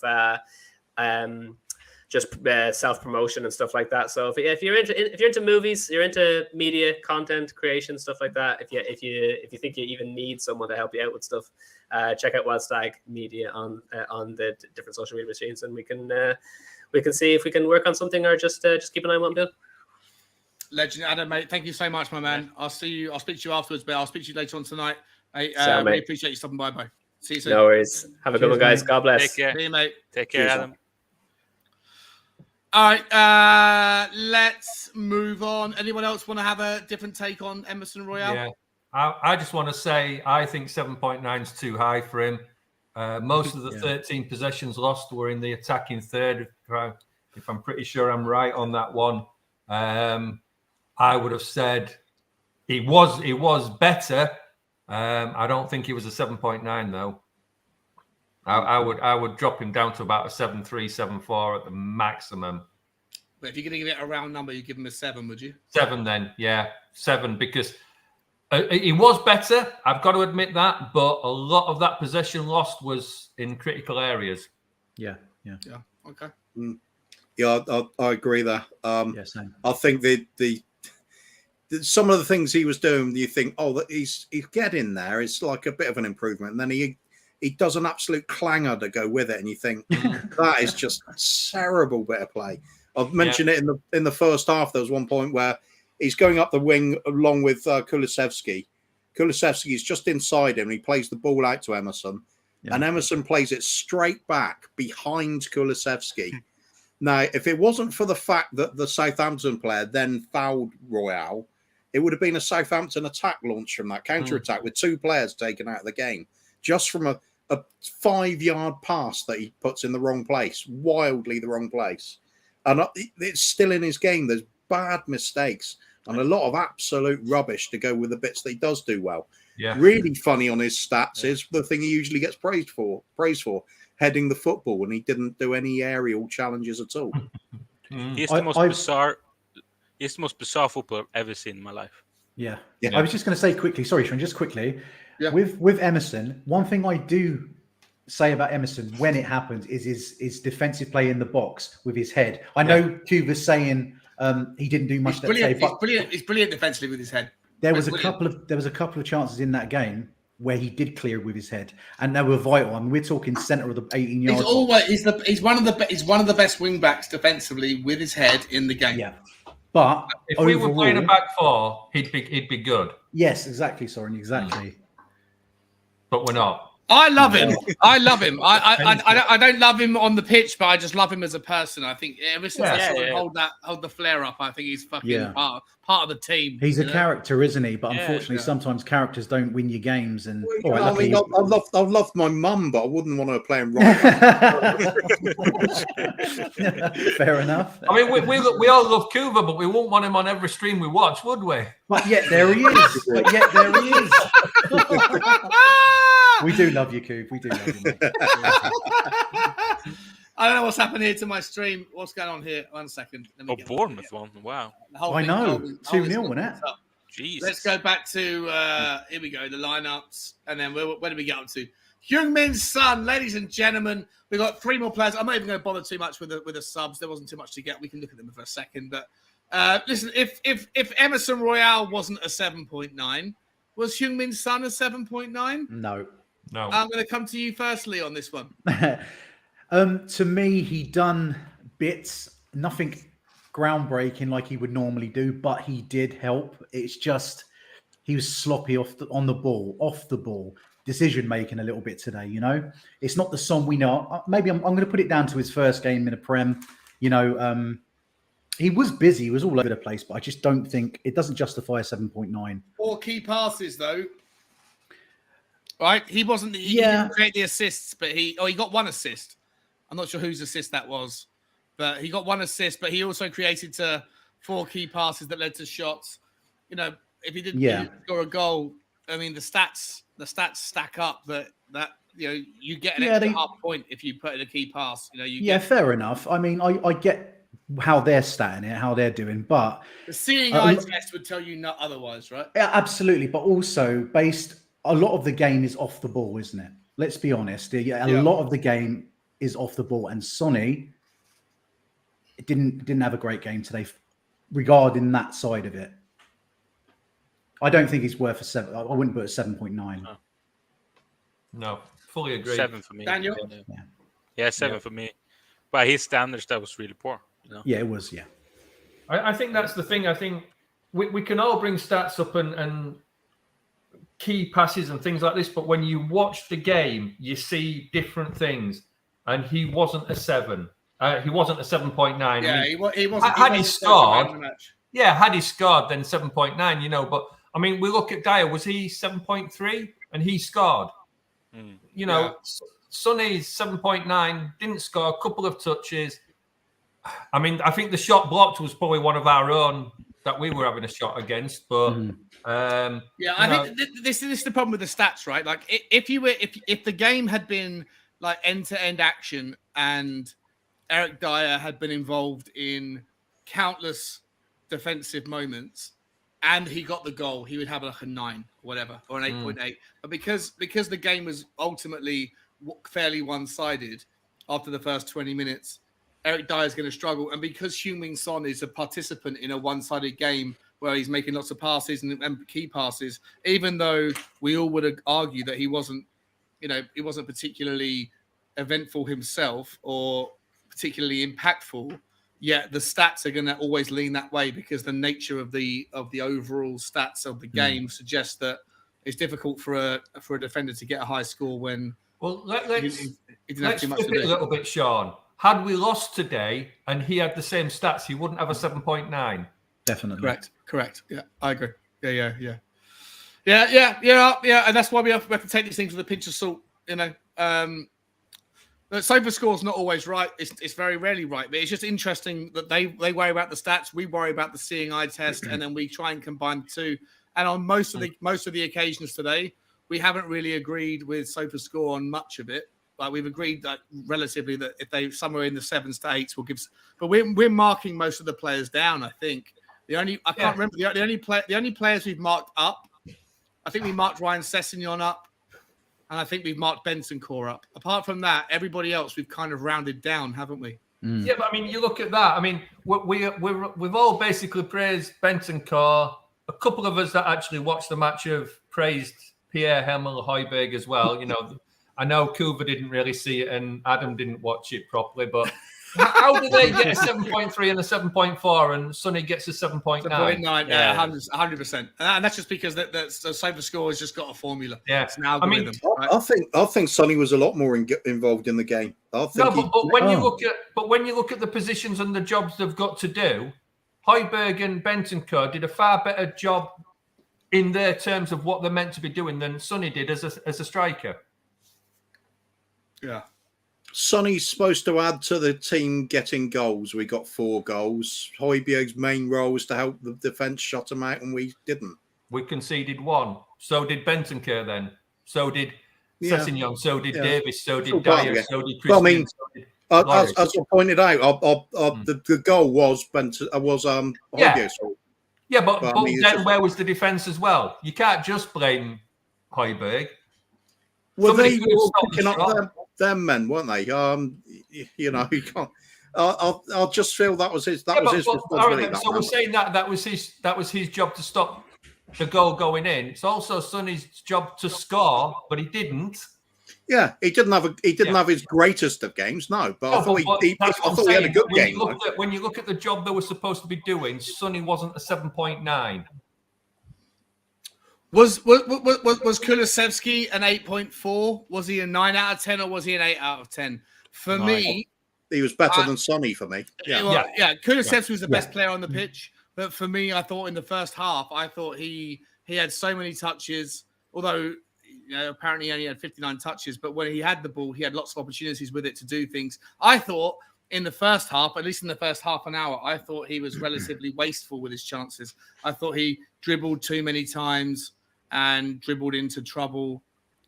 just self-promotion and stuff like that. So if you're into movies, you're into media content creation, stuff like that. If you think you even need someone to help you out with stuff, check out Wildstag Media on the different social media machines, and we can see if we can work on something or just keep an eye on what I'm doing. Legend, Adam, mate. Thank you so much, my man. I'll speak to you afterwards, but I'll speak to you later on tonight. I really appreciate you stopping by. Bye. See you soon. No worries. Have a good one, guys. God bless. Take care. See you, mate. Take care, Adam. All right, let's move on. Anyone else want to have a different take on Emerson Royale? Yeah, I just want to say I think 7.9 is too high for him. Most of the 13 possessions lost were in the attacking third. If I'm pretty sure I'm right on that one, I would have said it was better. I don't think he was a 7.9 though. I would drop him down to about a 7.3, 7.4 at the maximum. But if you're going to give it a round number, you give him a 7, would you? 7 then, yeah. 7 because he was better. I've got to admit that. But a lot of that possession lost was in critical areas. Yeah. Okay. Yeah, I agree there. Same. I think the some of the things he was doing, you think, that he's getting there. It's like a bit of an improvement. And then he does an absolute clanger to go with it, and you think that is just a terrible bit of play. I've mentioned it in the first half. There was one point where he's going up the wing along with Kulusevski. Kulusevski is just inside him, and he plays the ball out to Emerson, and Emerson plays it straight back behind Kulusevski. Now, if it wasn't for the fact that the Southampton player then fouled Royale, it would have been a Southampton attack launch from that counter-attack with 2 players taken out of the game, just from a 5-yard pass that he puts in the wrong place, wildly the wrong place. And it's still in his game. There's bad mistakes and a lot of absolute rubbish to go with the bits that he does do well. Yeah. Really funny on his stats is the thing he usually gets praised for, heading the football, when he didn't do any aerial challenges at all. He's the most bizarre footballer I've ever seen in my life. Yeah. I was just going to say quickly, sorry, Sean, just quickly. Yeah. With Emerson, one thing I do say about Emerson when it happens is his defensive play in the box with his head. I know Q was saying he didn't do much that day, but he's brilliant defensively with his head. There was a couple of chances in that game where he did clear with his head, and they were vital. I mean, we're talking centre of the 18 yards. He's one of the best wing backs defensively with his head in the game. Yeah, but if we were playing a back 4, he'd be good. Yes, exactly, Soren, exactly. But we're not. I love him. I don't love him on the pitch, but I just love him as a person. I think ever since hold the flare up, I think he's fucking part of the team. He's a character, isn't he? But unfortunately, sometimes characters don't win you games. And I love my mum, but I wouldn't want her playing right. Fair enough. I mean, we all love Cuba, but we won't want him on every stream we watch, would we? But yet there he is. We do love you, Coop. We do love you, mate. I don't know what's happened here to my stream. What's going on here? 1 second. Bournemouth one. Wow. I know. 2-0, wasn't it? Jeez. Let's go back to, here we go, the lineups. And then where did we get up to? Heung-min Son, ladies and gentlemen. We've got 3 more players. I'm not even going to bother too much with the subs. There wasn't too much to get. We can look at them for a second. But listen, if Emerson Royale wasn't a 7.9, was Heung-min Son a 7.9? No. I'm going to come to you firstly on this one. To me, he done bits, nothing groundbreaking like he would normally do, but he did help. It's just he was sloppy off the ball, decision making a little bit today. You know, it's not the Son we know. Maybe I'm going to put it down to his first game in a Prem. You know, he was busy, he was all over the place, but I just don't think it doesn't justify a 7.9. 4 key passes though. Right, he didn't create the assists, but he got 1 assist. I'm not sure whose assist that was, but he got 1 assist. But he also created 4 key passes that led to shots. You know, if he didn't score a goal, I mean, the stats stack up. That you know, you get an extra half point if you put in a key pass. You know, fair enough. I mean, I get how they're statting it, how they're doing, but the seeing eye test would tell you not otherwise, right? Yeah, absolutely. But also a lot of the game is off the ball, isn't it? Let's be honest. A lot of the game is off the ball, and Sonny didn't have a great game today regarding that side of it. I don't think he's worth a 7. I wouldn't put a 7.9. No, fully agree. 7 for me. Daniel? Yeah, 7 for me. By his standards, that was really poor. You know? Yeah, it was. Yeah, I think that's the thing. I think we can all bring stats up and key passes and things like this, but when you watch the game, you see different things. And he wasn't a 7. He wasn't a 7.9. Yeah, he wasn't. Had he scored, had he scored, then 7.9. You know, but I mean, we look at Dyer. Was he 7.3? And he scored. You know, Sonny's 7.9, didn't score, a couple of touches. I mean, I think the shot blocked was probably one of our own that we were having a shot against, but I think this is the problem with the stats, right? Like if the game had been like end-to-end action and Eric Dyer had been involved in countless defensive moments and he got the goal, he would have like a 9 or whatever, or an 8.8. But because the game was ultimately fairly one-sided after the first 20 minutes, Eric Dyer is going to struggle. And because Heung-min Son is a participant in a one-sided game where he's making lots of passes and key passes, even though we all would argue that he wasn't particularly eventful himself or particularly impactful, yet the stats are going to always lean that way because the nature of the overall stats of the game suggests that it's difficult for a defender to get a high score when let's flip it a little bit, Sean. Had we lost today and he had the same stats, he wouldn't have a 7.9. Definitely. Correct. Yeah, I agree. Yeah. And that's why we have to take these things with a pinch of salt. You know, the Sofa score's not always right. It's very rarely right, but it's just interesting that they worry about the stats, we worry about the seeing eye test, and then we try and combine the two. And on most of the occasions today, we haven't really agreed with Sofa score on much of it. Like we've agreed that relatively that if they somewhere in the 7s to 8s will give, but we're marking most of the players down. I think the only players we've marked up. I think we marked Ryan Sessegnon up, and I think we've marked Bentancur up. Apart from that, everybody else we've kind of rounded down, haven't we? Yeah, but I mean, you look at that. I mean, we've all basically praised Bentancur. A couple of us that actually watched the match have praised Pierre Hemel Højbjerg as well. You know. I know Kuva didn't really see it and Adam didn't watch it properly, but how do they get a 7.3 and a 7.4 and Sonny gets a 7.9? 7.9, yeah, 100%. And that's just because the Sofa score has just got a formula. Yeah. It's an algorithm. I mean, I think Sonny was a lot more involved in the game. But when you look at the positions and the jobs they've got to do, Højbjerg and Bentancur did a far better job in their terms of what they're meant to be doing than Sonny did as a striker. Yeah. Sonny's supposed to add to the team getting goals. We got 4 goals. Højbjerg's main role was to help the defence shut him out, and we didn't. We conceded 1. So did Bentancur then. So did Sessegnon. So did Davis. So did Dyer. So did Christian. Well, I mean, as I pointed out, the goal was Højbjerg's fault. Yeah, but then where was the defence as well? You can't just blame Højbjerg. Were Somebody they could have all stopped the picking up shot. them men, weren't they? You know, you can't. I'll just feel that was his. That was his responsibility. Aaron, so we're saying that was his job to stop the goal going in. It's also Sonny's job to score, but he didn't. Yeah, he didn't have his greatest of games, no. But I thought he had a good game. When you look at the job they were supposed to be doing, Sonny wasn't a 7.9. Was Kulusevski an 8.4? Was he a 9 out of 10 or was he an 8 out of 10? For me, he was better than Sonny for me. Yeah, Kulusevski was the best player on the pitch, but for me, I thought in the first half, I thought he had so many touches. Although apparently he only had 59 touches, but when he had the ball, he had lots of opportunities with it to do things. I thought in the first half, at least in the first half an hour, I thought he was relatively wasteful with his chances. I thought he dribbled too many times and dribbled into trouble.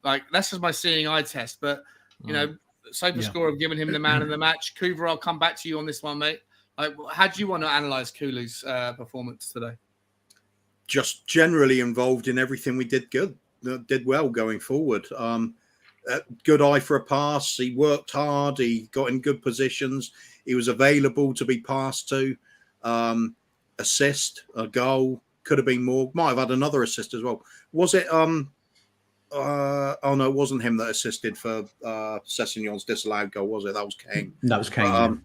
Like, that's just my seeing eye test. But, SofaScore have given him the man of the match. Coover, I'll come back to you on this one, mate. Like, how do you want to analyse Kulu's performance today? Just generally involved in everything we did well going forward. Good eye for a pass. He worked hard. He got in good positions. He was available to be passed to. Assist, a goal. Could have been more. Might have had another assist as well. Was it? Oh no, it wasn't him that assisted for Sessegnon's disallowed goal, was it? That was Kane. That was Kane.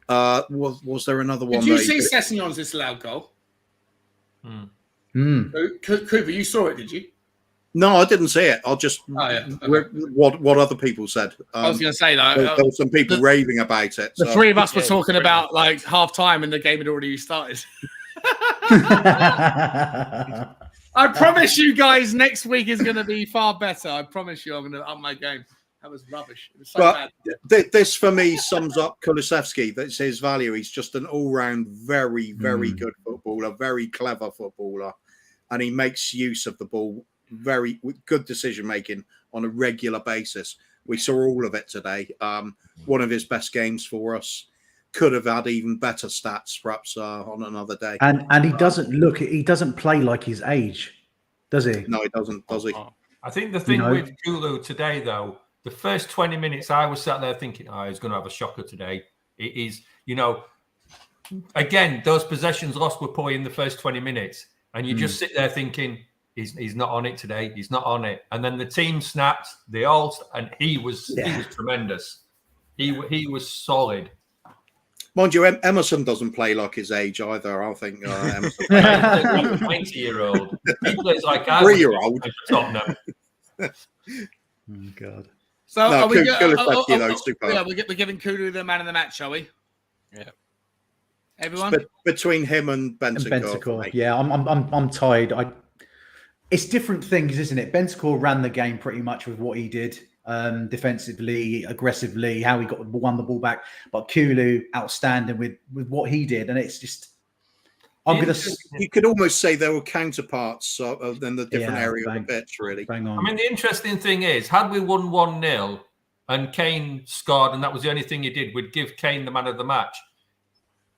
Was there another one? Did you see Sessegnon's disallowed goal? Cooper, you saw it, did you? No, I didn't see it. I'll just what other people said. I was going to say that there were some people raving about it. The three of us were talking about like half time, and the game had already started. I promise you guys, next week is going to be far better. I promise you, I'm going to up my game. That was rubbish. It was so bad. This for me sums up Kulusevski. That's his value. He's just an all-round, very, very good footballer, very clever footballer, and he makes use of the ball. Very good decision making on a regular basis. We saw all of it today. One of his best games for us. Could have had even better stats perhaps on another day. And he doesn't play like his age, does he? No, he doesn't, does he? I think the thing with Kulu today, though, the first 20 minutes I was sat there thinking, he's going to have a shocker today. It is, again, those possessions lost were probably in the first 20 minutes. And you just sit there thinking, he's not on it today. He's not on it. And then the team snapped. And he was tremendous. He was solid. Mind you, Emerson doesn't play like his age either. I think Emerson. 90-year-old. He plays like 3-year-old. Tottenham. Oh God. So no, we're giving Kulu the man of the match, shall we? Yeah. Everyone between him and Bentancur. Yeah, I'm tied. It's different things, isn't it? Bentancur ran the game pretty much with what he did, defensively, aggressively, how he won the ball back. But Kulu, outstanding with what he did, and it's just. You could almost say there were counterparts in the different area of the pitch, really. I mean, the interesting thing is, had we won 1-0 and Kane scored, and that was the only thing he did, we'd give Kane the man of the match.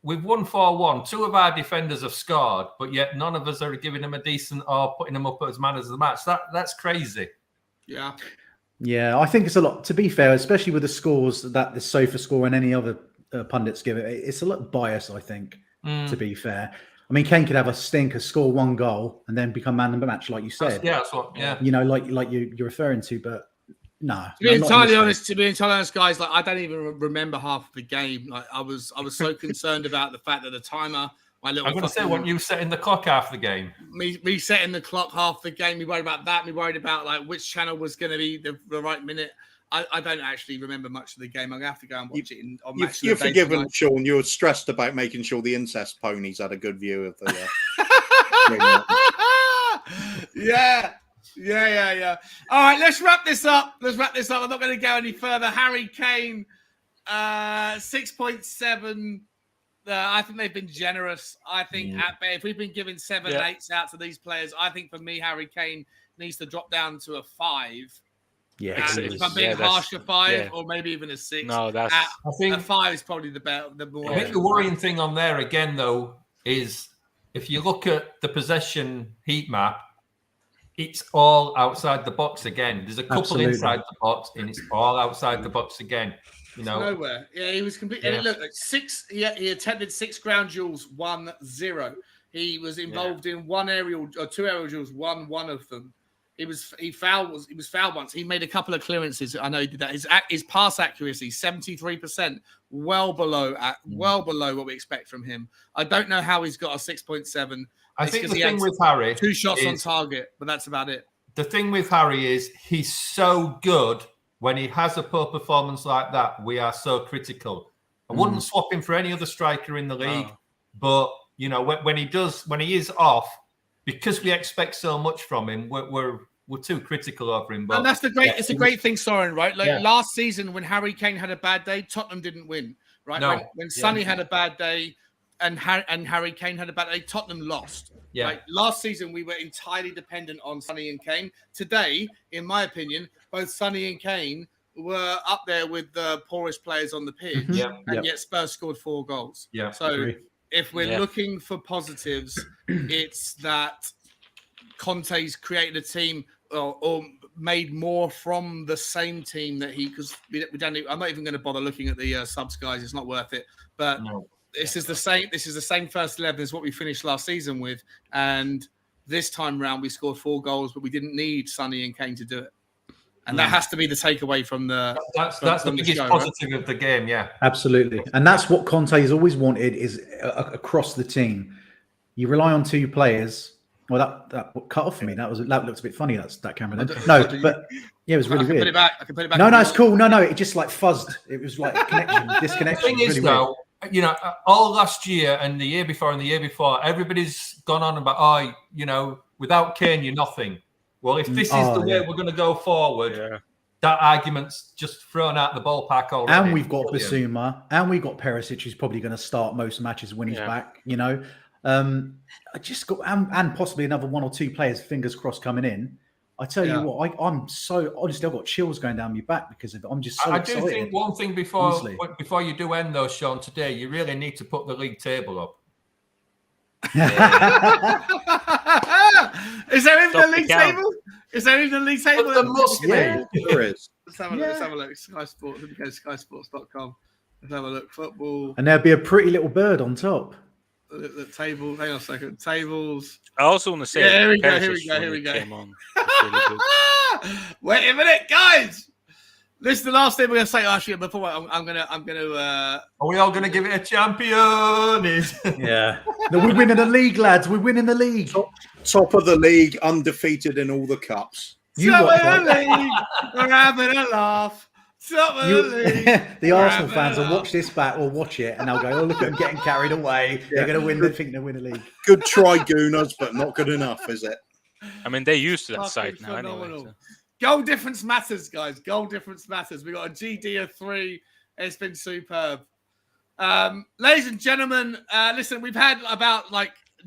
We've won 4-1. Two of our defenders have scored, but yet none of us are giving him a decent or putting him up as man of the match. That's crazy. Yeah. Yeah, I think it's a lot. To be fair, especially with the scores that the SofaScore and any other pundits give it, it's a lot biased. I think. To be fair, I mean, Kane could have a stinker, score one goal, and then become man of the match, like you said. That's what. Yeah. Like you're referring to, but. No. To be entirely honest, guys, like I don't even remember half of the game. Like I was so concerned about the fact that the timer, I'm going to say, weren't you setting the clock half the game? Me setting the clock half the game. We worried about that. We worried about like which channel was going to be the right minute. I don't actually remember much of the game. I'm going to have to go and watch it. You're forgiven, Sean. You were stressed about making sure the incest ponies had a good view of the. Yeah. All right, let's wrap this up. I'm not going to go any further. Harry Kane, 6.7. I think they've been generous. I think if we've been giving 7 and 8s out to these players, I think for me, Harry Kane needs to drop down to a 5. Yeah, if I'm being harsh, a 5 or maybe even a 6. No, I think a 5 is probably the better. I think the worrying thing on there again, though, is if you look at the possession heat map, it's all outside the box again. There's a couple Absolutely. inside the box, and it's all outside the box again. You know, nowhere. Yeah, he was completely. Yeah. And look, he attempted 6 ground duels, 1-0. He was involved in 2 aerial duels, won one of them. He was fouled once. He made a couple of clearances. I know he did that. His pass accuracy 73%, well below what we expect from him. I don't know how he's got a 6.7. I think the thing with Harry, 2 shots on target, but that's about it. The thing with Harry is he's so good. When he has a poor performance like that, we are so critical. I wouldn't swap him for any other striker in the league, but you know, when he is off, because we expect so much from him, we're too critical over him. But and that's it's a great thing, Soren, right? Like last season when Harry Kane had a bad day, Tottenham didn't win, right? No. When Sonny had a bad day and Harry Kane had a bad day, Tottenham lost. Yeah. Right? Last season we were entirely dependent on Sonny and Kane. Today, in my opinion, both Sonny and Kane were up there with the poorest players on the pitch, and yet Spurs scored 4 goals. Yeah. So if we're looking for positives, it's that Conte's created a team or made more from the same team that because we don't. I'm not even going to bother looking at the subs, guys. It's not worth it. But this is the same. This is the same first 11 as what we finished last season with, and this time round we scored 4 goals, but we didn't need Sonny and Kane to do it. And that has to be the takeaway from the. That's the biggest positive of the game, Absolutely, and that's what Conte has always wanted is across the team. You rely on 2 players. Well, that cut off for me. That looked a bit funny. That camera. But yeah, it was really weird. I can put it back. No, it's cool. No, it just like fuzzed. It was like disconnection. The thing is, though, you know, all last year and the year before, everybody's gone on about, without Kane, you're nothing. Well, if this is the way we're going to go forward, that argument's just thrown out the ballpark already. And we've got Basuma, and we've got Perisic, who's probably going to start most matches when he's back. You know, I just got and possibly another 1 or 2 players, fingers crossed, coming in. I tell you what, I'm so honestly, I've got chills going down my back because of it. I'm just so excited. I do think one thing before you do end though, Sean, today, you really need to put the league table up. Is there even a league table? Is there even a league table? There must be. There is. Let's have a look. Sky Sports. Let me go to skysports.com. Let's have a look. Football. And there'll be a pretty little bird on top. The table. Hang on a second. Tables. I also want to say. Yeah, here we go. Came on. Really good. Wait a minute, guys. This is the last thing we're going to say. Actually, before I'm going to. Are we all going to give it a champion? Yeah. No, we're winning the league, lads. We're winning the league. Top of the league, undefeated in all the cups. Top of the league. We're having a laugh. Top of the league. The Arsenal fans will watch this back or watch it, and they'll go, "Oh, look at them getting carried away. They're going to win. They think they'll win the league." Good try, Gooners, but not good enough, is it? I mean, they're used to that site now anyway. So. Goal difference matters, guys. Goal difference matters. We got a GD of 3. It's been superb. Ladies and gentlemen, listen, we've had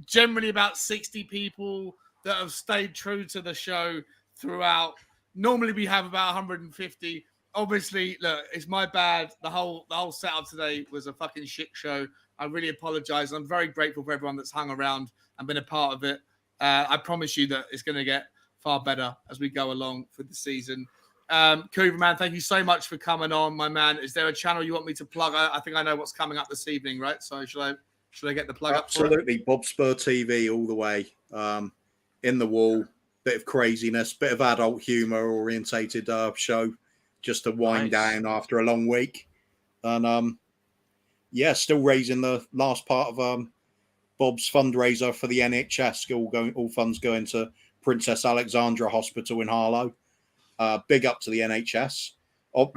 generally about 60 people that have stayed true to the show throughout. Normally we have about 150. Obviously, look, it's my bad. The whole setup today was a fucking shit show. I really apologize. I'm very grateful for everyone that's hung around and been a part of it. I promise you that it's going to get far better as we go along for the season. Coover, man, thank you so much for coming on, my man. Is there a channel you want me to plug? I think I know what's coming up this evening, right? So should I get the plug up? Absolutely. Bob Spur TV all the way. In the wall, bit of craziness, bit of adult humor orientated show just to wind down after a long week. And still raising the last part of Bob's fundraiser for the NHS. All funds going to Princess Alexandra Hospital in Harlow. Big up to the NHS.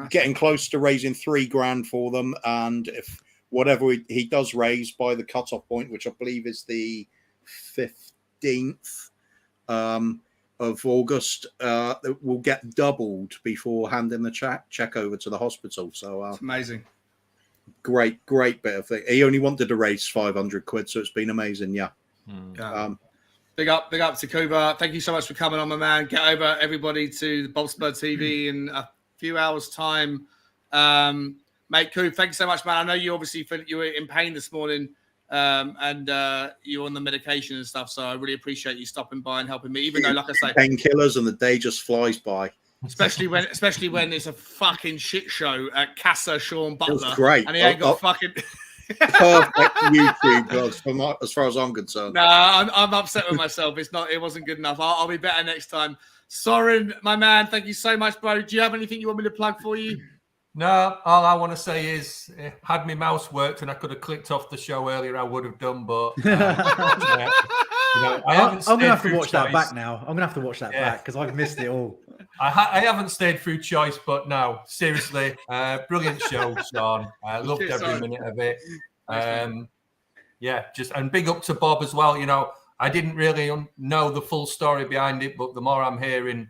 Getting close to raising $3,000 for them, and if whatever he does raise by the cutoff point, which I believe is the 15th of August, will get doubled before handing the check over to the hospital. So it's amazing. Great bit of thing. He only wanted to raise £500, so it's been amazing. Yeah. Big up to Kuba. Thank you so much for coming on, my man. Get over everybody to the Bob Spur TV in a few hours' time. Mate, Kuba, thank you so much, man. I know you obviously you were in pain this morning. and you're on the medication and stuff. So I really appreciate you stopping by and helping me, even though, like I say, painkillers and the day just flies by. Especially when it's a fucking shit show at Casa Sean Butler. It was great. And he ain't got fucking perfect YouTube as far as I'm concerned. Nah, I'm upset with myself. It wasn't good enough. I'll be better next time. Soren, my man, thank you so much, bro. Do you have anything you want me to plug for you? No, all I want to say is, had my mouse worked and I could have clicked off the show earlier, I would have done. But I'm going to have to watch that back now. I'm going to have to watch that back because I've missed it all. I haven't stayed through choice, but no, seriously, brilliant show, Sean. I loved every minute of it. And big up to Bob as well. You know, I didn't really know the full story behind it, but the more I'm hearing,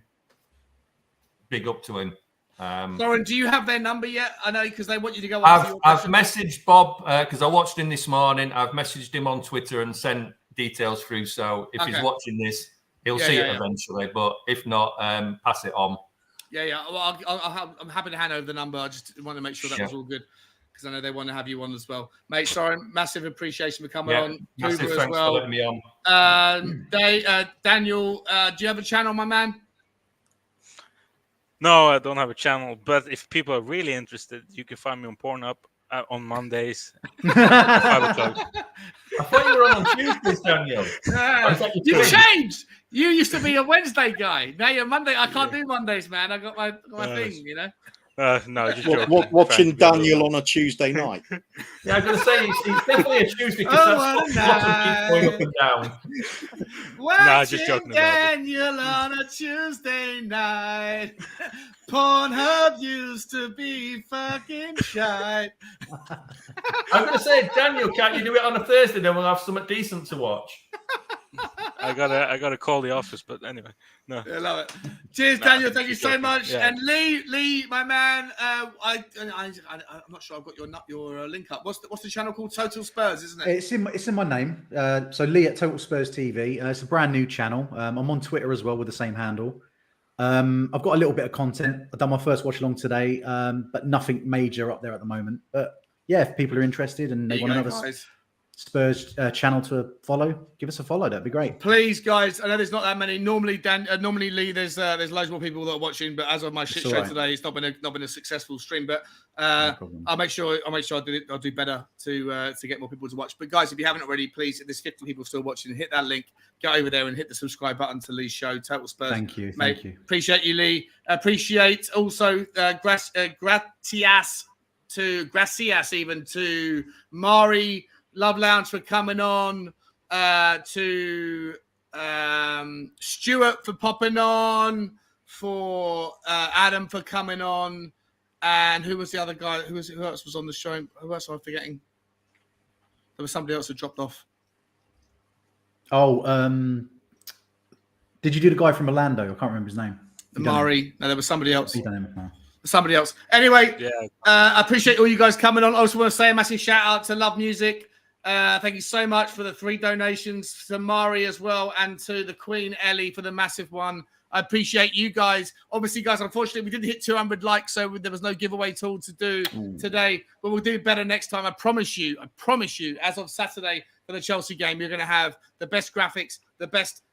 big up to him. Lauren, do you have their number yet? I know because they want you to go. I've messaged Bob because I watched him this morning. I've messaged him on Twitter and sent details through. So if he's watching this, he'll see it eventually. But if not, pass it on. Yeah. Well, I'm happy to hand over the number. I just want to make sure that was all good because I know they want to have you on as well, mate. Sorry, massive appreciation for coming on. Massive Kuba thanks as well. for letting me on. Daniel, do you have a channel, my man? No, I don't have a channel, but if people are really interested, you can find me on Pornhub on Mondays at 5 o'clock. I thought you were on Tuesdays, Daniel. You changed. You used to be a Wednesday guy. Now you're Monday. I can't do Mondays, man. I got my thing, you know. No, just watching Daniel on a Tuesday night. Yeah, I was going to say he's definitely a Tuesday because that's what going up and down. No, just joking about Daniel on a Tuesday night. Pornhub used to be fucking shite. I'm going to say, Daniel, can't you do it on a Thursday? Then we'll have something decent to watch. I gotta call the office, but anyway, no. I love it. Cheers, Daniel. Thank you so much. Yeah. And Lee, my man. I'm not sure I've got your link up. What's the channel called? Total Spurs, isn't it? It's in my name. So Lee at Total Spurs TV. It's a brand new channel. I'm on Twitter as well with the same handle. I've got a little bit of content. I've done my first watch along today, but nothing major up there at the moment. But yeah, if people are interested and they want another Spurs channel to follow, give us a follow. That'd be great. Please, guys. I know there's not that many. Normally, Lee, there's loads more people that are watching. But as of my shit show today, it's not been a successful stream. But I'll make sure I'll do better to get more people to watch. But guys, if you haven't already, please, if there's 50 people still watching, hit that link, get over there and hit the subscribe button to Lee's show, Total Spurs. Thank you, mate. Thank you. Appreciate you, Lee. Appreciate also gracias even to Mari Love Lounge for coming on, to Stuart for popping on, for Adam for coming on, and who was the other guy? Who else was on the show? Who else am I forgetting? There was somebody else who dropped off. Oh, did you do the guy from Orlando? I can't remember his name. Mari. No, there was somebody else. No. Somebody else. Anyway, I appreciate all you guys coming on. I also want to say a massive shout out to Love Music. Thank you so much for the 3 donations, to Mari as well, and to the Queen Ellie for the massive one. I appreciate you guys. Obviously, guys, unfortunately, we didn't hit 200 likes, so there was no giveaway tool to do today. But we'll do better next time. I promise you, as of Saturday for the Chelsea game, you're going to have the best graphics,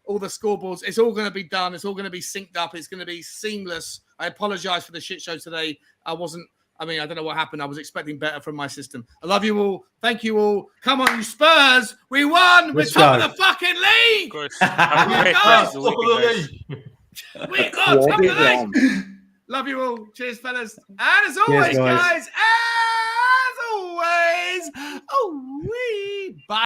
all the scoreboards. It's all going to be done. It's all going to be synced up. It's going to be seamless. I apologize for the shit show today. I don't know what happened. I was expecting better from my system. I love you all. Thank you all. Come on, you Spurs. We won. We're top of the fucking league. Of course. We got top of the league. Love you all. Cheers, fellas. And as always, guys, as always,